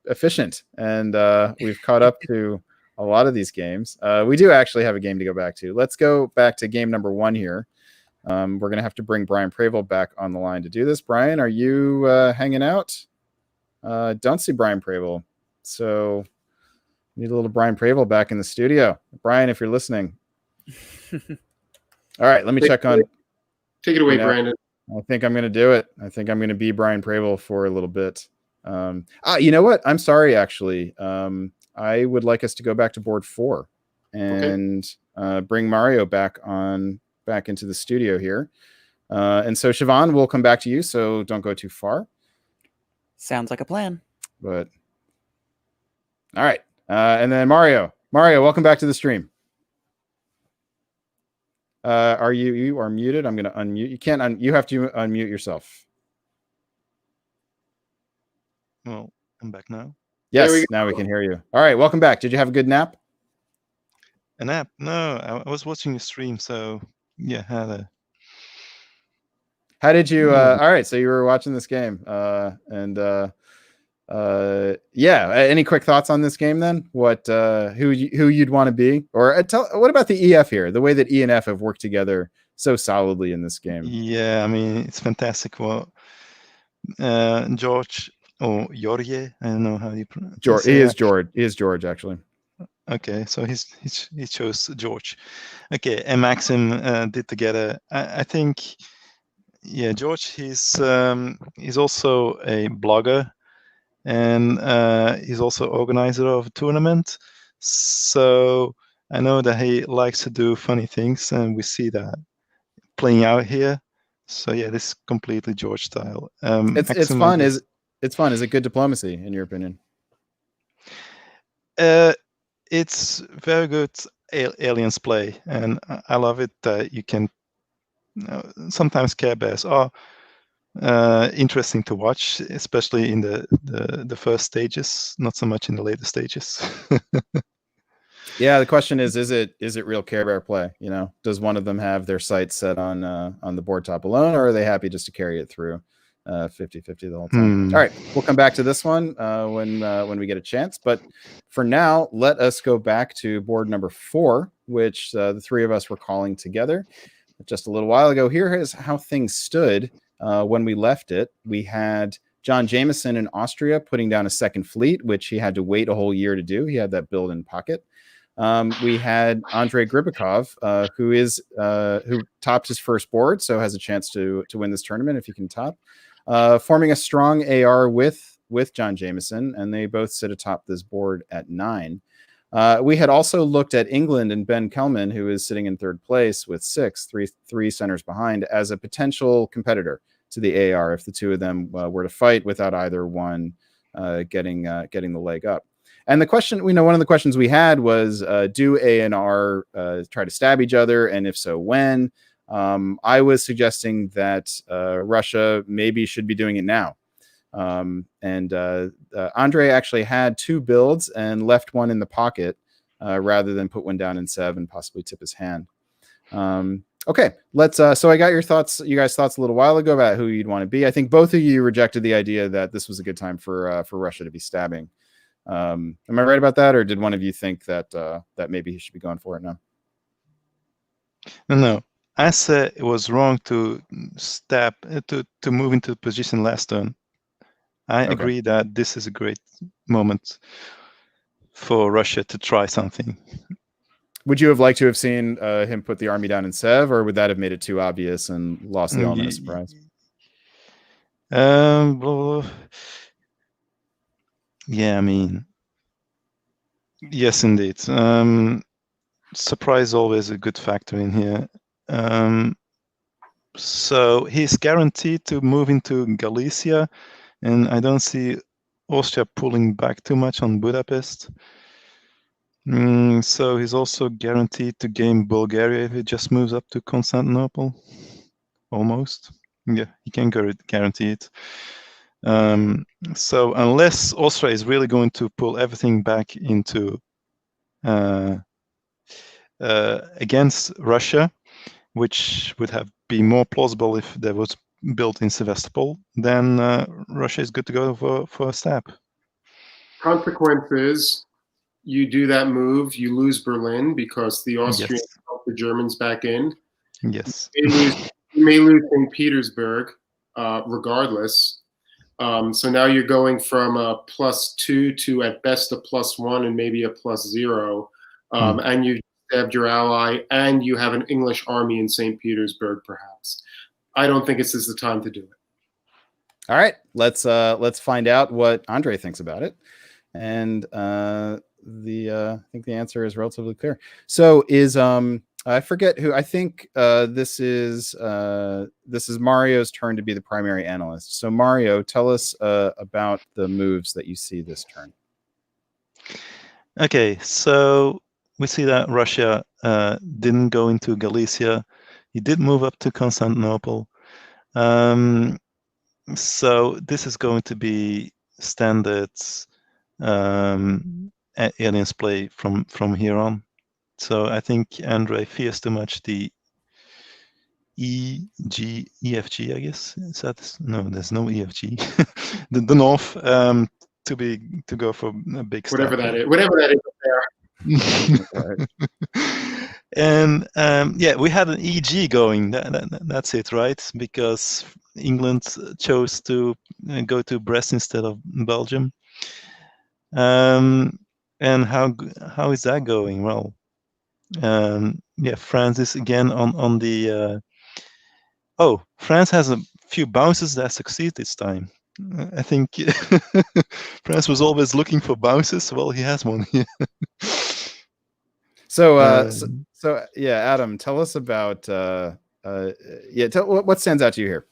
efficient, and we've caught up to a lot of these games. We do actually have a game to go back to. Let's go back to game number 1 here. We're going to have to bring Brian Pravel back on the line to do this. Brian, are you hanging out? Don't see Brian Pravel. So need a little Brian Pravel back in the studio. Brian, if you're listening. All right, let me check on. Take it away, Brandon. I think I'm going to do it. I think I'm going to be Brian Pravel for a little bit. You know what? I'm sorry, actually. I would like us to go back to board 4 and bring Mario back into the studio here. And so Siobhan, we'll come back to you, so don't go too far. Sounds like a plan. But all right. And then Mario, welcome back to the stream. You are muted. I'm going to unmute. You can't you have to unmute yourself. Well, I'm back now. Yes, now we can hear you. All right, welcome back. Did you have a good nap? A nap? No, I was watching the stream, so yeah, had a. How did you? All right, so you were watching this game, any quick thoughts on this game then? What who you'd want to be, or what about the EF here? The way that E and F have worked together so solidly in this game. Yeah, I mean it's fantastic. Well, George or Jorge, I don't know how you pronounce. George. He is George actually. Okay, so he chose George. Okay, and Maxim did together. I think. Yeah, George. He's also a blogger, and he's also organizer of a tournament. So I know that he likes to do funny things, and we see that playing out here. So yeah, this is completely George style. It's fun. Is it good diplomacy in your opinion? It's very good aliens play, and I love it that you can. Sometimes Care Bears are interesting to watch, especially in the first stages, not so much in the later stages. Yeah, the question is it real Care Bear play? Does one of them have their sights set on the board top alone, or are they happy just to carry it through 50-50 the whole time? All right, we'll come back to this one when we get a chance. But for now, let us go back to board number 4, which the three of us were calling together just a little while ago. Here is how things stood when we left it. We had John Jameson in Austria putting down a second fleet, which he had to wait a whole year to do. He had that build in pocket. We had Andrei Gribikov, who topped his first board, so has a chance to win this tournament if he can top, forming a strong AR with John Jameson, and they both sit atop this board at 9. We had also looked at England and Ben Kelman, who is sitting in third place with 6, three centers behind, as a potential competitor to the AR if the two of them were to fight without either one getting the leg up. And the question, one of the questions we had was, do A and R try to stab each other? And if so, when? I was suggesting that Russia maybe should be doing it now. Andre actually had 2 builds and left one in the pocket rather than put one down in Sev and possibly tip his hand. Okay, let's. So I got you guys' thoughts a little while ago about who you'd want to be. I think both of you rejected the idea that this was a good time for Russia to be stabbing. Am I right about that, or did one of you think that that maybe he should be going for it now? No. I said it was wrong to stab to move into position last turn. I agree that this is a great moment for Russia to try something. Would you have liked to have seen him put the army down in Sev, or would that have made it too obvious and lost the element of surprise? Yeah, I mean, yes, indeed. Surprise always a good factor in here. So he's guaranteed to move into Galicia, and I don't see Austria pulling back too much on Budapest. So he's also guaranteed to gain Bulgaria if he just moves up to Constantinople. Almost. Yeah, he can guarantee it. So unless Austria is really going to pull everything back into against Russia, which would have been more plausible if there was built in Sevastopol, then Russia is good to go for a stab. Consequences: you do that move, you lose Berlin because the Austrians Yes. help the Germans back in. Yes. You may lose St. Petersburg, regardless. So now you're going from a +2 to at best a +1 and maybe a +0. And you stabbed your ally, and you have an English army in St. Petersburg, perhaps. I don't think this is the time to do it. All right, let's find out what Andre thinks about it, and I think the answer is relatively clear. So is I forget who. I think this is Mario's turn to be the primary analyst. So Mario, tell us about the moves that you see this turn. Okay, so we see that Russia didn't go into Galicia. He did move up to Constantinople. So this is going to be standard aliens play from here on. So I think Andre fears too much the EFG, I guess. Is that no? There's no EFG. the North to go for a big Whatever step that here. is, whatever that is there. And yeah, we had an EG going. That's it, right? Because England chose to go to Brest instead of Belgium. And how is that going? Well, yeah, France is again on the. Oh, France has a few bounces that succeed this time. I think France was always looking for bounces. Well, he has one here. So yeah, Adam, tell us about what stands out to you here.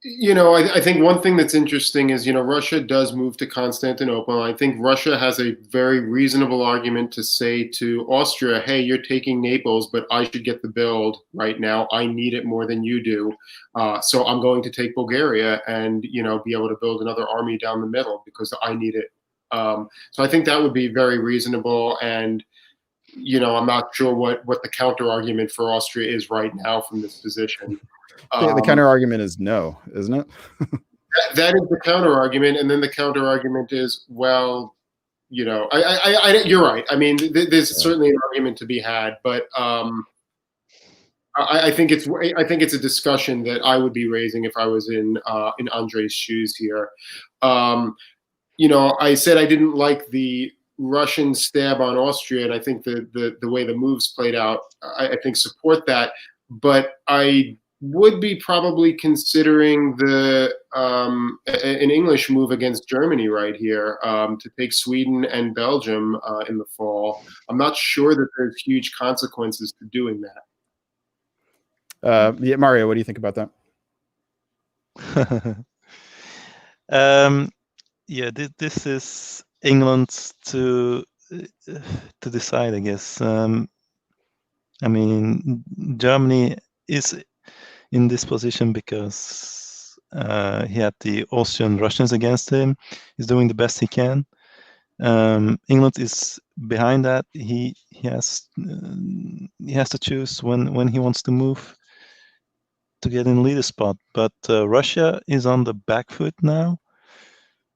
I think one thing that's interesting is, Russia does move to Constantinople. I think Russia has a very reasonable argument to say to Austria, hey, you're taking Naples, but I should get the build right now. I need it more than you do. So I'm going to take Bulgaria and, be able to build another army down the middle because I need it. So I think that would be very reasonable. And, I'm not sure what the counter argument for Austria is right now from this position. The counter argument is no, isn't it? that is the counter argument, and then the counter argument is, well, you're right. I mean, there's certainly an argument to be had, but I think it's a discussion that I would be raising if I was in Andre's shoes here. I said I didn't like the Russian stab on Austria, and I think the way the moves played out, I think support that, but I would be probably considering an English move against Germany right here, to take Sweden and Belgium in the fall. I'm not sure that there's huge consequences to doing that. Yeah, Mario, what do you think about that? Yeah, this is England to decide, I guess. I mean, Germany is in this position because he had the Austrian Russians against him. He's doing the best he can. England is behind that. He has to choose when he wants to move to get in leader spot. But Russia is on the back foot now,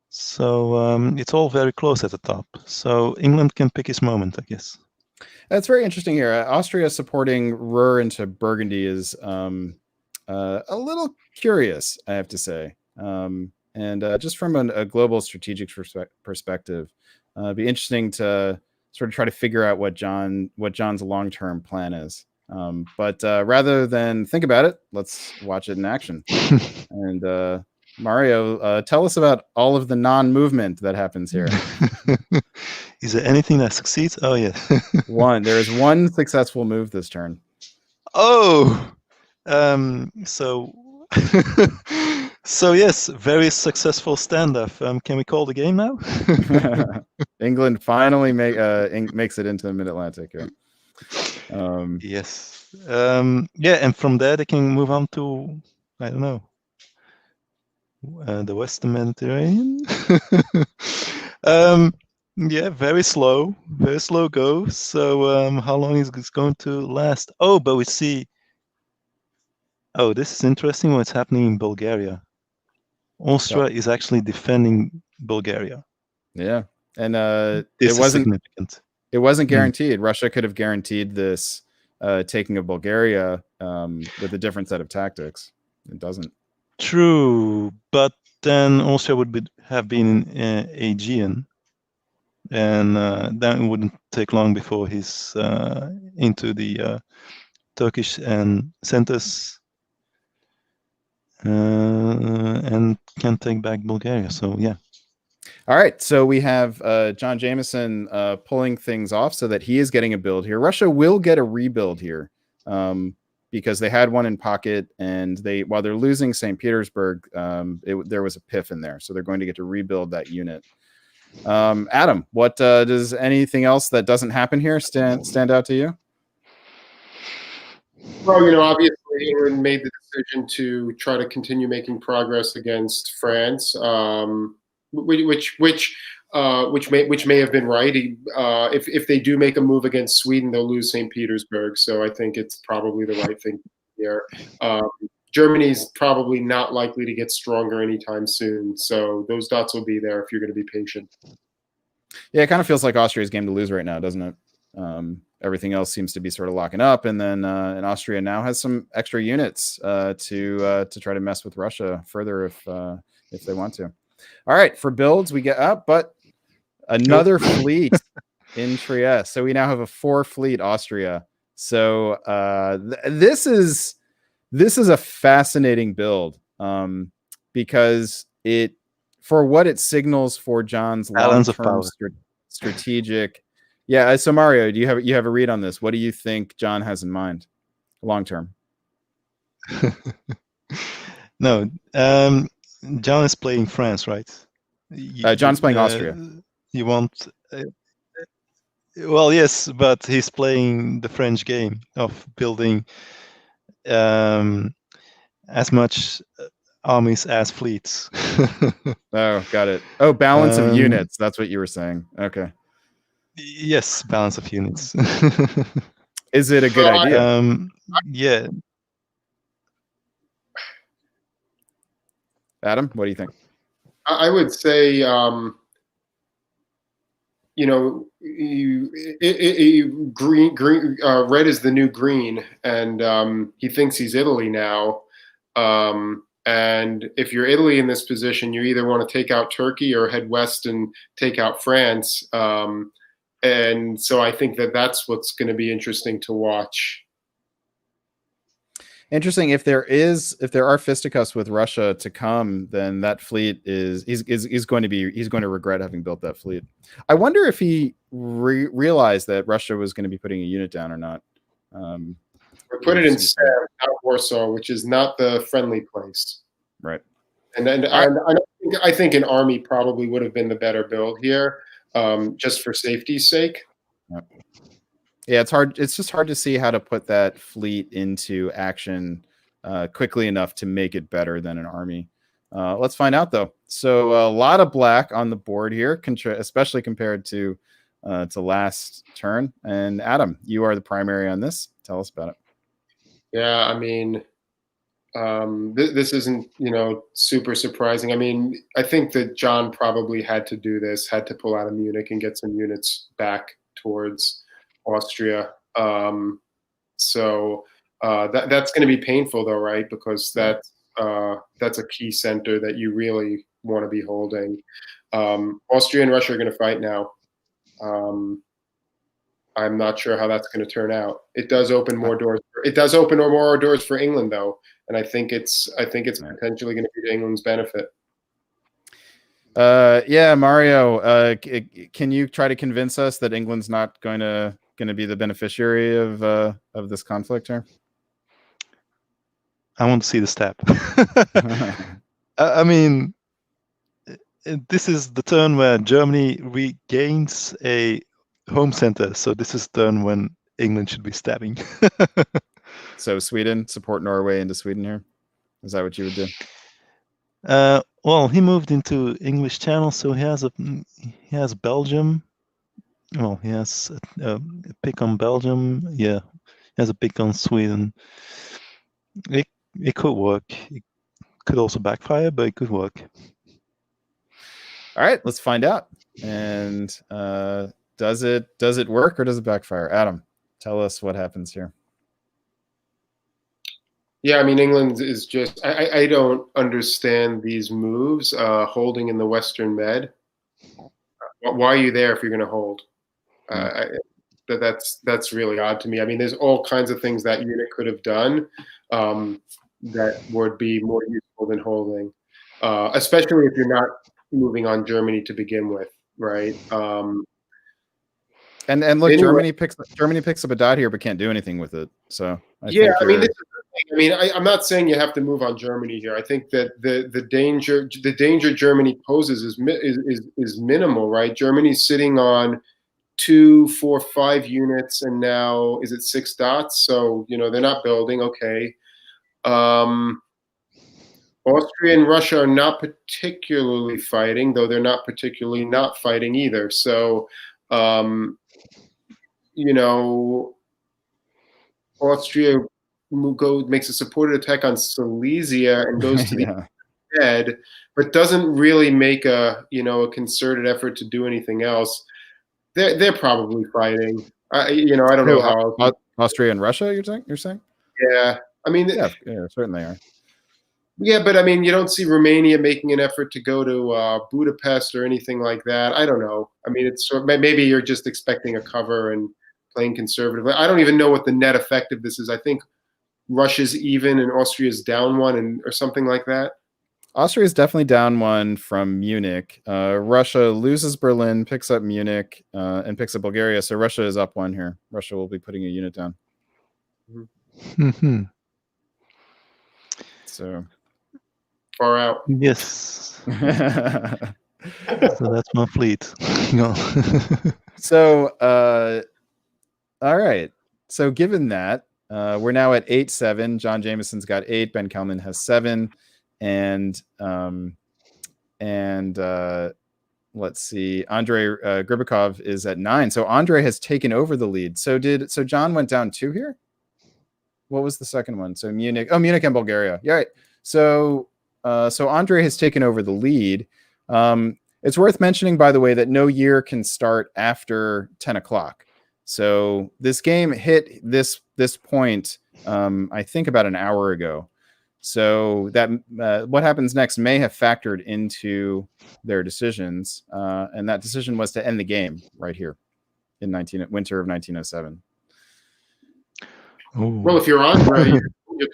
so it's all very close at the top. So England can pick his moment, I guess. That's very interesting here. Austria supporting Ruhr into Burgundy is a little curious, I have to say. And just from a global strategic perspective, it'd be interesting to sort of try to figure out what John's long-term plan is. But rather than think about it, let's watch it in action. And Mario, tell us about all of the non-movement that happens here. Is there anything that succeeds? Oh yeah. There is one successful move this turn. Oh, so so yes, very successful standoff. Can we call the game now? England finally makes it into the Mid-Atlantic here. Yes. Yeah, and from there they can move on to, I don't know, the Western Mediterranean. Yeah, very slow go. So how long is this going to last? Oh, but we see. Oh, this is interesting. What's happening in Bulgaria? Austria is actually defending Bulgaria. Yeah, and This is significant. It wasn't guaranteed. Russia could have guaranteed this taking of Bulgaria with a different set of tactics. It doesn't. True, but then Austria would have been Aegean, and then it wouldn't take long before he's into the Turkish and centers and can take back Bulgaria. So yeah. All right, so we have John Jameson pulling things off so that he is getting a build here. Russia will get a rebuild here because they had one in pocket, and while they're losing St. Petersburg, there was a PIF in there, so they're going to get to rebuild that unit. Adam, what does anything else that doesn't happen here stand out to you? Well, obviously England made the decision to try to continue making progress against France. Which may have been right. If they do make a move against Sweden, they'll lose St. Petersburg. So I think it's probably the right thing here. Germany's probably not likely to get stronger anytime soon. So those dots will be there if you're going to be patient. Yeah, it kind of feels like Austria's game to lose right now, doesn't it? Everything else seems to be sort of locking up, and then and Austria now has some extra units to try to mess with Russia further if they want to. All right, for builds we get up, but another fleet in Trieste. So we now have a 4-fleet Austria. So this is a fascinating build because for what it signals for John's long-term strategic. Yeah. So Mario, do you have a read on this? What do you think John has in mind long term? No. John is playing France, right? John's playing Austria. You want? Well, yes, but he's playing the French game of building as much armies as fleets. Oh, got it. Oh, balance of units. That's what you were saying. Okay. Yes, balance of units. Is it a good idea? Yeah. Adam, what do you think? I would say, red is the new green, and he thinks he's Italy now. And if you're Italy in this position, you either want to take out Turkey or head west and take out France. And so I think that's what's going to be interesting to watch. Interesting. If there are fisticuffs with Russia to come, then that fleet he's going to regret having built that fleet. I wonder if he realized that Russia was going to be putting a unit down or not. We put it in Sam, out of Warsaw, which is not the friendly place. Right. And then I think an army probably would have been the better build here, just for safety's sake. Yeah, it's hard. It's just hard to see how to put that fleet into action quickly enough to make it better than an army. Let's find out, though. So a lot of black on the board here, especially compared to last turn. And Adam, you are the primary on this. Tell us about it. Yeah, I mean, this isn't super surprising. I mean, I think that John probably had to do this, had to pull out of Munich and get some units back towards Austria. So that's going to be painful, though, right? Because that's a key center that you really want to be holding. Austria and Russia are going to fight now. I'm not sure how that's going to turn out. It does open more doors. It does open more doors for England, though, and I think it's potentially going to be to England's benefit. Yeah, Mario, can you try to convince us that England's not going to be the beneficiary of this conflict here? I want to see the step. I mean, this is the turn where Germany regains a home center. So this is the turn when England should be stabbing. So Sweden, support Norway into Sweden here? Is that what you would do? Well, he moved into English Channel, so he has Belgium. Well, he has a pick on Belgium. Yeah, he has a pick on Sweden. It could work. It could also backfire, but it could work. All right, let's find out. And does it work or does it backfire? Adam, tell us what happens here. Yeah, I mean, England is just, I don't understand these moves, holding in the Western Med. Why are you there if you're going to hold? That's really odd to me. I mean, there's all kinds of things that unit could have done that would be more useful than holding, especially if you're not moving on Germany to begin with, right? And look, anyway, Germany picks up a dot here, but can't do anything with it. So I mean, this is the thing. I mean, I'm not saying you have to move on Germany here. I think that the danger Germany poses is minimal, right? Germany's sitting on 2, 4, 5 units, and now is it 6 dots? So they're not building. Okay. Austria and Russia are not particularly fighting, though they're not particularly not fighting either. So. Austria makes a supported attack on Silesia and goes to the head, but doesn't really make a concerted effort to do anything else. They're probably fighting. I don't know how Austria and Russia. You're saying? Yeah, I mean, yeah, certainly are. Yeah, but I mean, you don't see Romania making an effort to go to Budapest or anything like that. I don't know. I mean, it's maybe you're just expecting a cover and playing conservatively. I don't even know what the net effect of this is. I think Russia's even and Austria's down 1 or something like that. Austria is definitely down 1 from Munich. Russia loses Berlin, picks up Munich, and picks up Bulgaria. So Russia is up 1 here. Russia will be putting a unit down. Mm-hmm. So far out. Yes. So that's my fleet. So all right. So given that, we're now at 8-7. John Jameson's got 8. Ben Kelman has 7. And let's see, Andrei Gribikov is at 9. So Andrei has taken over the lead. So John went down 2 here? What was the second one? So Munich and Bulgaria. Yeah, right. So Andrei has taken over the lead. It's worth mentioning, by the way, that no year can start after 10 o'clock. So this game hit this point, I think, about an hour ago. So that what happens next may have factored into their decisions, and that decision was to end the game right here in winter of 1907. Ooh. Well, if you're Andrei, you're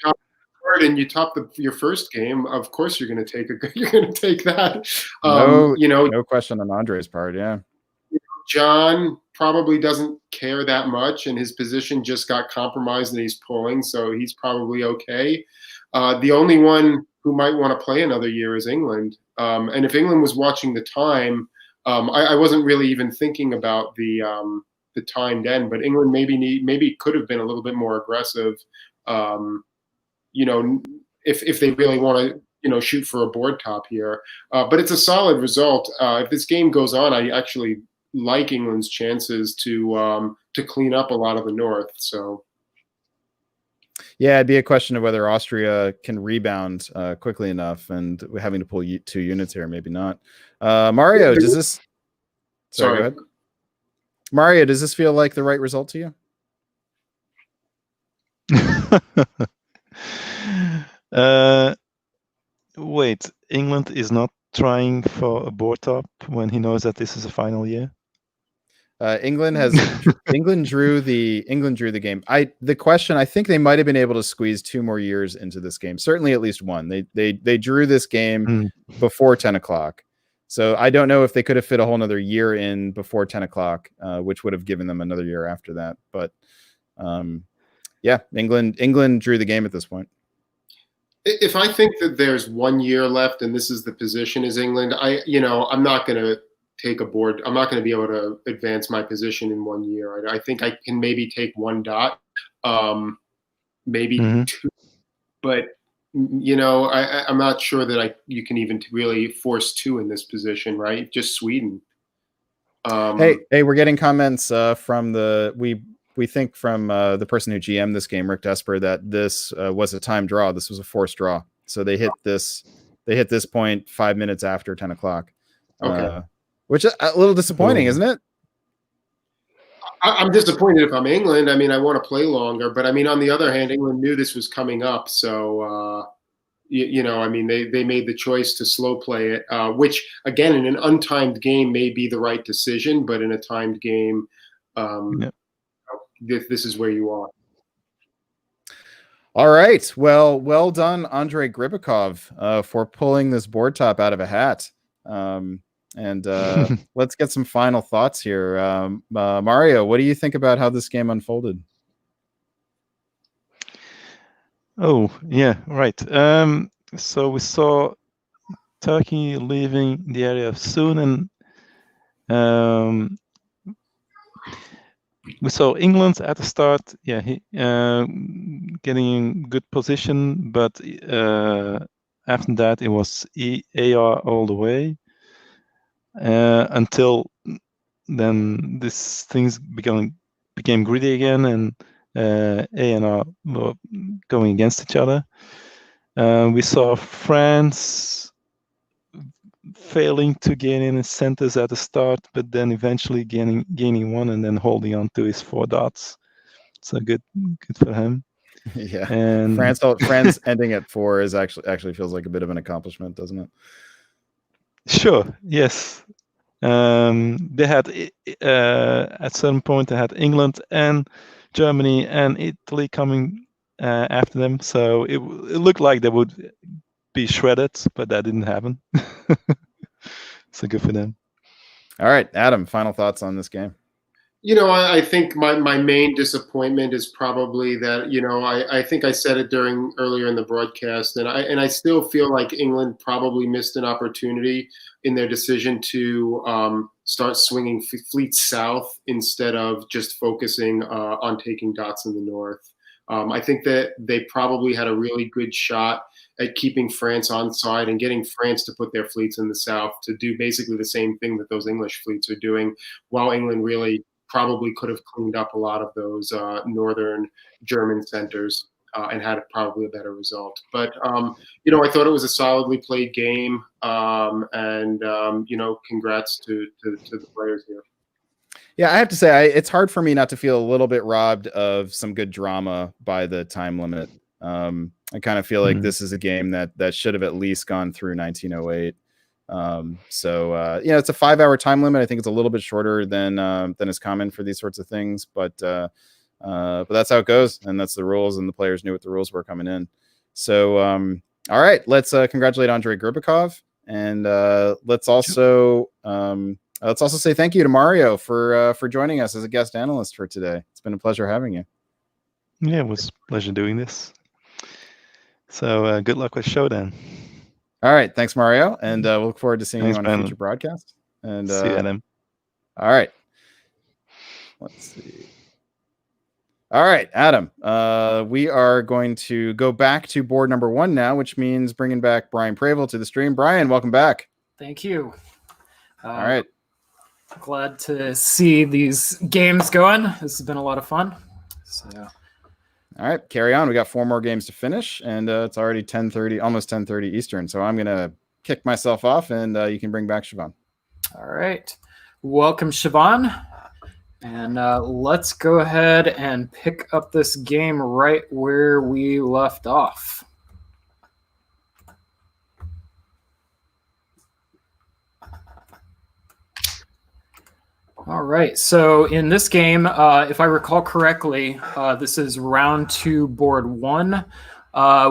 top third and you top your first game, of course you're going to take that. No question on Andrei's part. Yeah. John probably doesn't care that much, and his position just got compromised, and he's pulling, so he's probably okay. The only one who might want to play another year is England. And if England was watching the time, I wasn't really even thinking about the timed end, but England maybe could have been a little bit more aggressive. If they really want to, shoot for a board top here. But it's a solid result. If this game goes on, I actually like England's chances to clean up a lot of the north. So. Yeah, it'd be a question of whether Austria can rebound quickly enough, and we're having to pull 2 units here, maybe not. Mario, does this? Sorry, go ahead. Mario, does this feel like the right result to you? Wait, England is not trying for a board top when he knows that this is a final year? England drew the game. The question, I think they might have been able to squeeze 2 more years into this game. Certainly at least one. They drew this game before 10 o'clock. So I don't know if they could have fit a whole nother year in before 10 o'clock, which would have given them another year after that. But yeah, England drew the game at this point. If I think that there's 1 year left and this is the position is England, I'm not going to take a board. I'm not going to be able to advance my position in 1 year. I think I can maybe take 1 dot, maybe 2, but I'm not sure that you can even really force 2 in this position, right? Just Sweden. Hey, we're getting comments from we think from the person who GM'd this game, Rick Desper, that this was a time draw. This was a forced draw. So they hit this point 5 minutes after 10 o'clock. Okay. Which is a little disappointing, isn't it? I'm disappointed if I'm England. I mean, I want to play longer, but I mean, on the other hand, England knew this was coming up. So, I mean, they made the choice to slow play it, which again, in an untimed game may be the right decision, but in a timed game, this is where you are. All right. Well done, Andrei Gribikov, for pulling this board top out of a hat. And let's get some final thoughts here. Mario, what do you think about how this game unfolded? Oh, yeah, right. So we saw Turkey leaving the area soon, and we saw England at the start, getting in good position, but after that it was AR all the way. Until then, this things became greedy again, and A and R were going against each other. We saw France failing to gain in his centers at the start, but then eventually gaining 1 and then holding on to his 4 dots. So good for him. Yeah, and France ending at 4 is actually feels like a bit of an accomplishment, doesn't it? Sure. Yes. They had at some point they had England and Germany and Italy coming after them, so it looked like they would be shredded, but that didn't happen. So good for them. All right, Adam, final thoughts on this game. I think my main disappointment is probably that, I think I said it earlier in the broadcast, and I still feel like England probably missed an opportunity in their decision to start swinging fleets south instead of just focusing on taking dots in the north. I think that they probably had a really good shot at keeping France on side and getting France to put their fleets in the south to do basically the same thing that those English fleets are doing, while England really probably could have cleaned up a lot of those northern German centers and had probably a better result. But, I thought it was a solidly played game, and congrats to the players here. Yeah, I have to say, it's hard for me not to feel a little bit robbed of some good drama by the time limit. I kind of feel like this is a game that should have at least gone through 1908. It's a 5-hour time limit. I think it's a little bit shorter than is common for these sorts of things, but that's how it goes, and that's the rules, and the players knew what the rules were coming in. So, all right, let's congratulate Andrei Gribikov, and let's also say thank you to Mario for joining us as a guest analyst for today. It's been a pleasure having you. Yeah, it was a pleasure doing this. So good luck with Showdown. All right, thanks, Mario, and we'll look forward to seeing you on a future broadcast. And see you, Adam. All right, let's see. All right, Adam, we are going to go back to board number 1 now, which means bringing back Brian Pravel to the stream. Brian, welcome back. Thank you. All right. Glad to see these games going. This has been a lot of fun. So. All right, carry on. We got 4 more games to finish, and it's already 10:30, almost 10:30 Eastern. So I'm going to kick myself off, and you can bring back Siobhan. All right. Welcome, Siobhan. And let's go ahead and pick up this game right where we left off. All right. So in this game, if I recall correctly, this is round 2, board 1.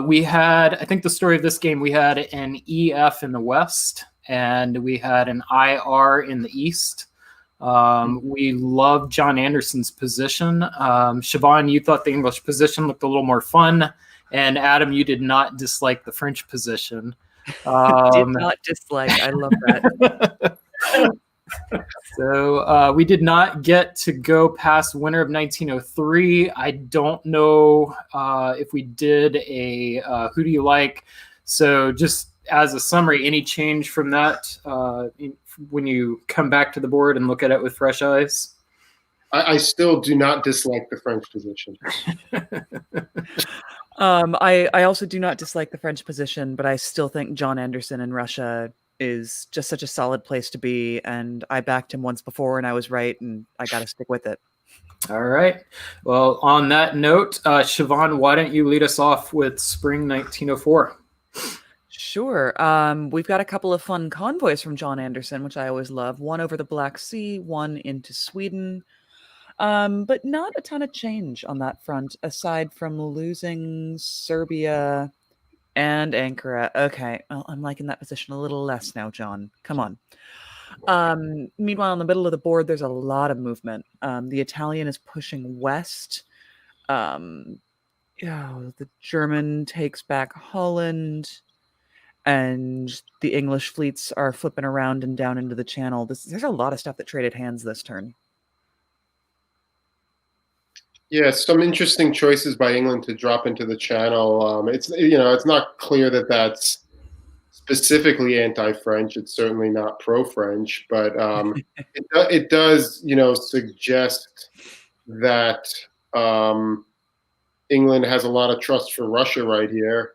We had, I think the story of this game, we had an EF in the west, and we had an IR in the east. We love John Anderson's position. Siobhan, you thought the English position looked a little more fun, and Adam, you did not dislike the French position. Did not dislike. I love that. So we did not get to go past winter of 1903. I don't know if we did a who do you like. So just as a summary, any change from that when you come back to the board and look at it with fresh eyes? I still do not dislike the French position. I also do not dislike the French position, but I still think John Anderson in Russia is just such a solid place to be. And I backed him once before and I was right, and I got to stick with it. All right. Well, on that note, Siobhan, why don't you lead us off with spring 1904? Sure. We've got a couple of fun convoys from John Anderson, which I always love. One over the Black Sea, one into Sweden. But not a ton of change on that front, aside from losing Serbia and Ankara. Okay, well, I'm liking that position a little less now, John. Come on. Meanwhile, in the middle of the board, there's a lot of movement. The Italian is pushing west. The German takes back Holland. And the English fleets are flipping around and down into the channel. There's a lot of stuff that traded hands this turn. Yeah, some interesting choices by England to drop into the channel. It's not clear that that's specifically anti-French. It's certainly not pro-French, but it does suggest that England has a lot of trust for Russia right here,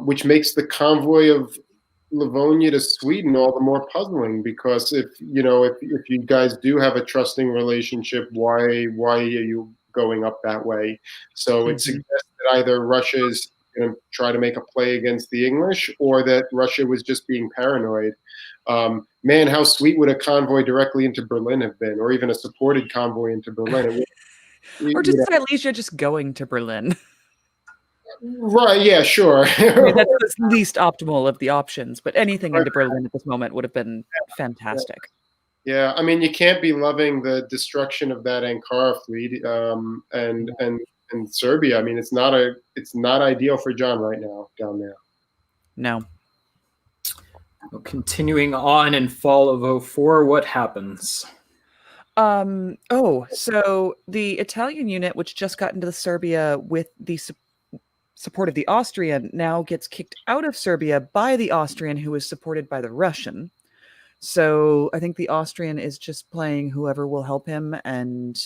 which makes the convoy of Livonia to Sweden all the more puzzling, because if you guys do have a trusting relationship, why are you going up that way? So it suggests that either Russia is going to try to make a play against the English, or that Russia was just being paranoid. Man, how sweet would a convoy directly into Berlin have been, or even a supported convoy into Berlin? Or just at least you're just going to Berlin. Right, yeah, sure. I mean, that's the least optimal of the options, but anything into Berlin at this moment would have been fantastic. Yeah, I mean, you can't be loving the destruction of that Ankara fleet and Serbia. I mean, it's not ideal for John right now down there. No. Well, continuing on in fall of 04, what happens? So the Italian unit, which just got into the Serbia with the support of the Austrian, now gets kicked out of Serbia by the Austrian, who is supported by the Russian. So I think the Austrian is just playing whoever will help him, and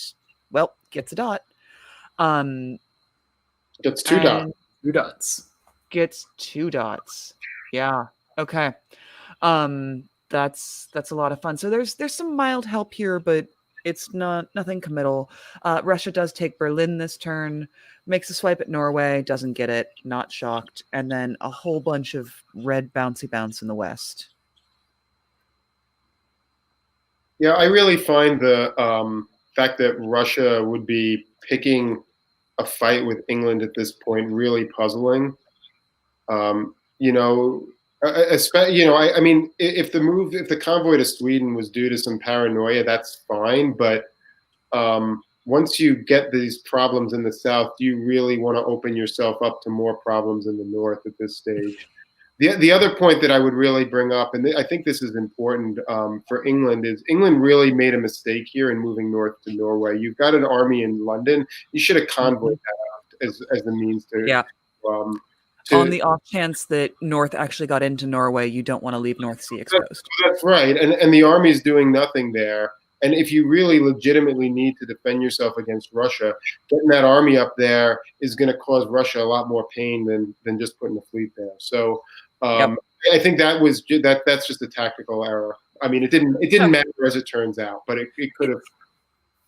well, gets a dot. Gets two dots. 2 dots. Gets 2 dots. Yeah. Okay. That's a lot of fun. So there's some mild help here, but it's nothing committal. Russia does take Berlin this turn, makes a swipe at Norway, doesn't get it, not shocked, and then a whole bunch of red bouncy bounce in the west. Yeah, I really find the fact that Russia would be picking a fight with England at this point really puzzling. I mean, if the convoy to Sweden was due to some paranoia, that's fine. But once you get these problems in the south, do you really want to open yourself up to more problems in the north at this stage? The other point that I would really bring up, and I think this is important for England, is England really made a mistake here in moving north to Norway. You've got an army in London. You should have convoyed that out as the means to. Yeah. On the off chance that North actually got into Norway, you don't want to leave North Sea exposed. That's right. And the army's doing nothing there. And if you really legitimately need to defend yourself against Russia, getting that army up there is going to cause Russia a lot more pain than just putting a fleet there. So I think that's just a tactical error. I mean, it didn't matter as it turns out, but it could have.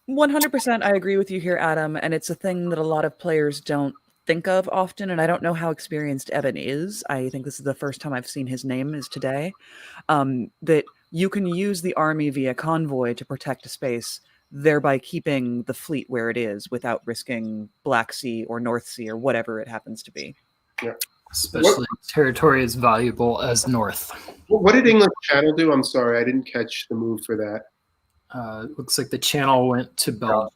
100%, I agree with you here, Adam. And it's a thing that a lot of players don't think of often, and I don't know how experienced Evan is. I think this is the first time I've seen his name is today. That you can use the army via convoy to protect a space, thereby keeping the fleet where it is without risking Black Sea or North Sea or whatever it happens to be. Yeah. Especially territory as valuable as North. What did England's channel do? I'm sorry, I didn't catch the move for that. Looks like the channel went to Belgium.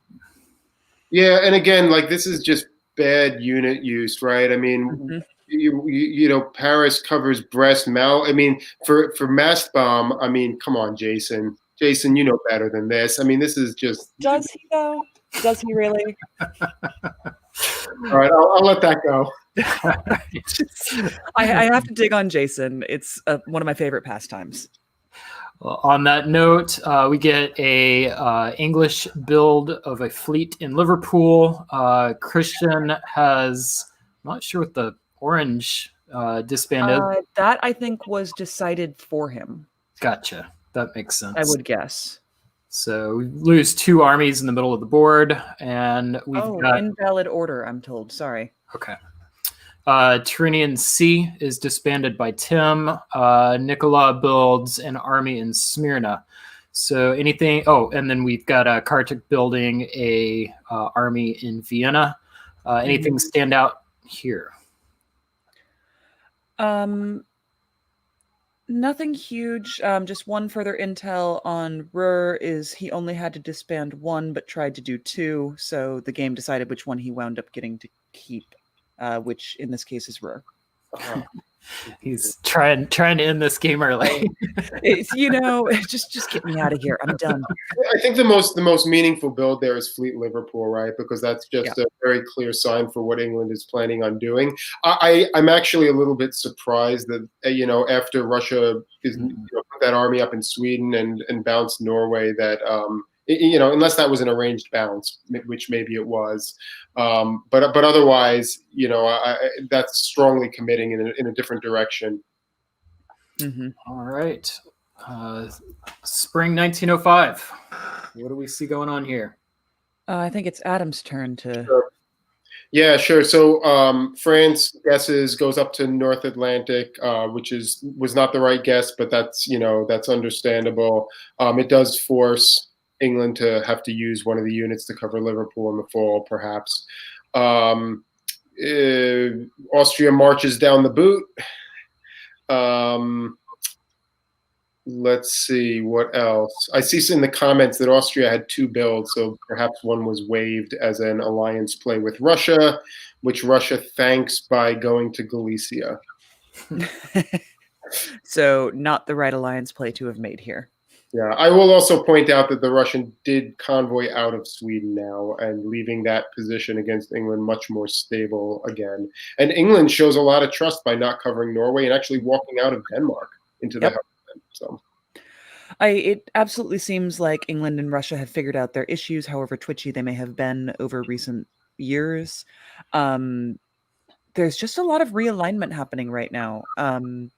Yeah, and again, like this is just bad unit use, right? I mean, Mhm. you know, Paris covers Brest, Mal. I mean, for mast bomb. I mean, come on, Jason. Jason, you know better than this. I mean, this is just. Does he though? Does he really? All right, I'll let that go. I have to dig on Jason. It's one of my favorite pastimes. Well, on that note, we get a English build of a fleet in Liverpool. Christian has, I'm not sure what the orange disbanded. That I think was decided for him. Gotcha. That makes sense. I would guess. So we lose 2 armies in the middle of the board, and we've got invalid order. I'm told. Sorry. Okay. Tyrrhenian Sea is disbanded by Tim. Nicola builds an army in Smyrna. So anything. Oh, and then we've got Kartik building a army in Vienna. Anything stand out here? Nothing huge. Just one further intel on Ruhr is he only had to disband 1, but tried to do 2. So the game decided which one he wound up getting to keep, which in this case is Ruhr. He's trying to end this game early. It's, just get me out of here. I'm done. I think the most meaningful build there is Fleet Liverpool, right? Because that's just a very clear sign for what England is planning on doing. I'm actually a little bit surprised that after Russia is put that army up in Sweden and bounced Norway, that unless that was an arranged bounce, which maybe it was, but otherwise, that's strongly committing in a different direction. Mm-hmm. All right. Spring 1905. What do we see going on here? I think it's Adam's turn to. Sure. Yeah, sure. So France goes up to North Atlantic, which was not the right guess, but that's understandable. It does force England to have to use one of the units to cover Liverpool in the fall, perhaps. Austria marches down the boot. Let's see what else. I see in the comments that Austria had 2 builds, so perhaps one was waived as an alliance play with Russia, which Russia thanks by going to Galicia. So not the right alliance play to have made here. Yeah, I will also point out that the Russian did convoy out of Sweden now and leaving that position against England much more stable again. And England shows a lot of trust by not covering Norway and actually walking out of Denmark into the Helmand. So it absolutely seems like England and Russia have figured out their issues, however twitchy they may have been over recent years. There's just a lot of realignment happening right now. The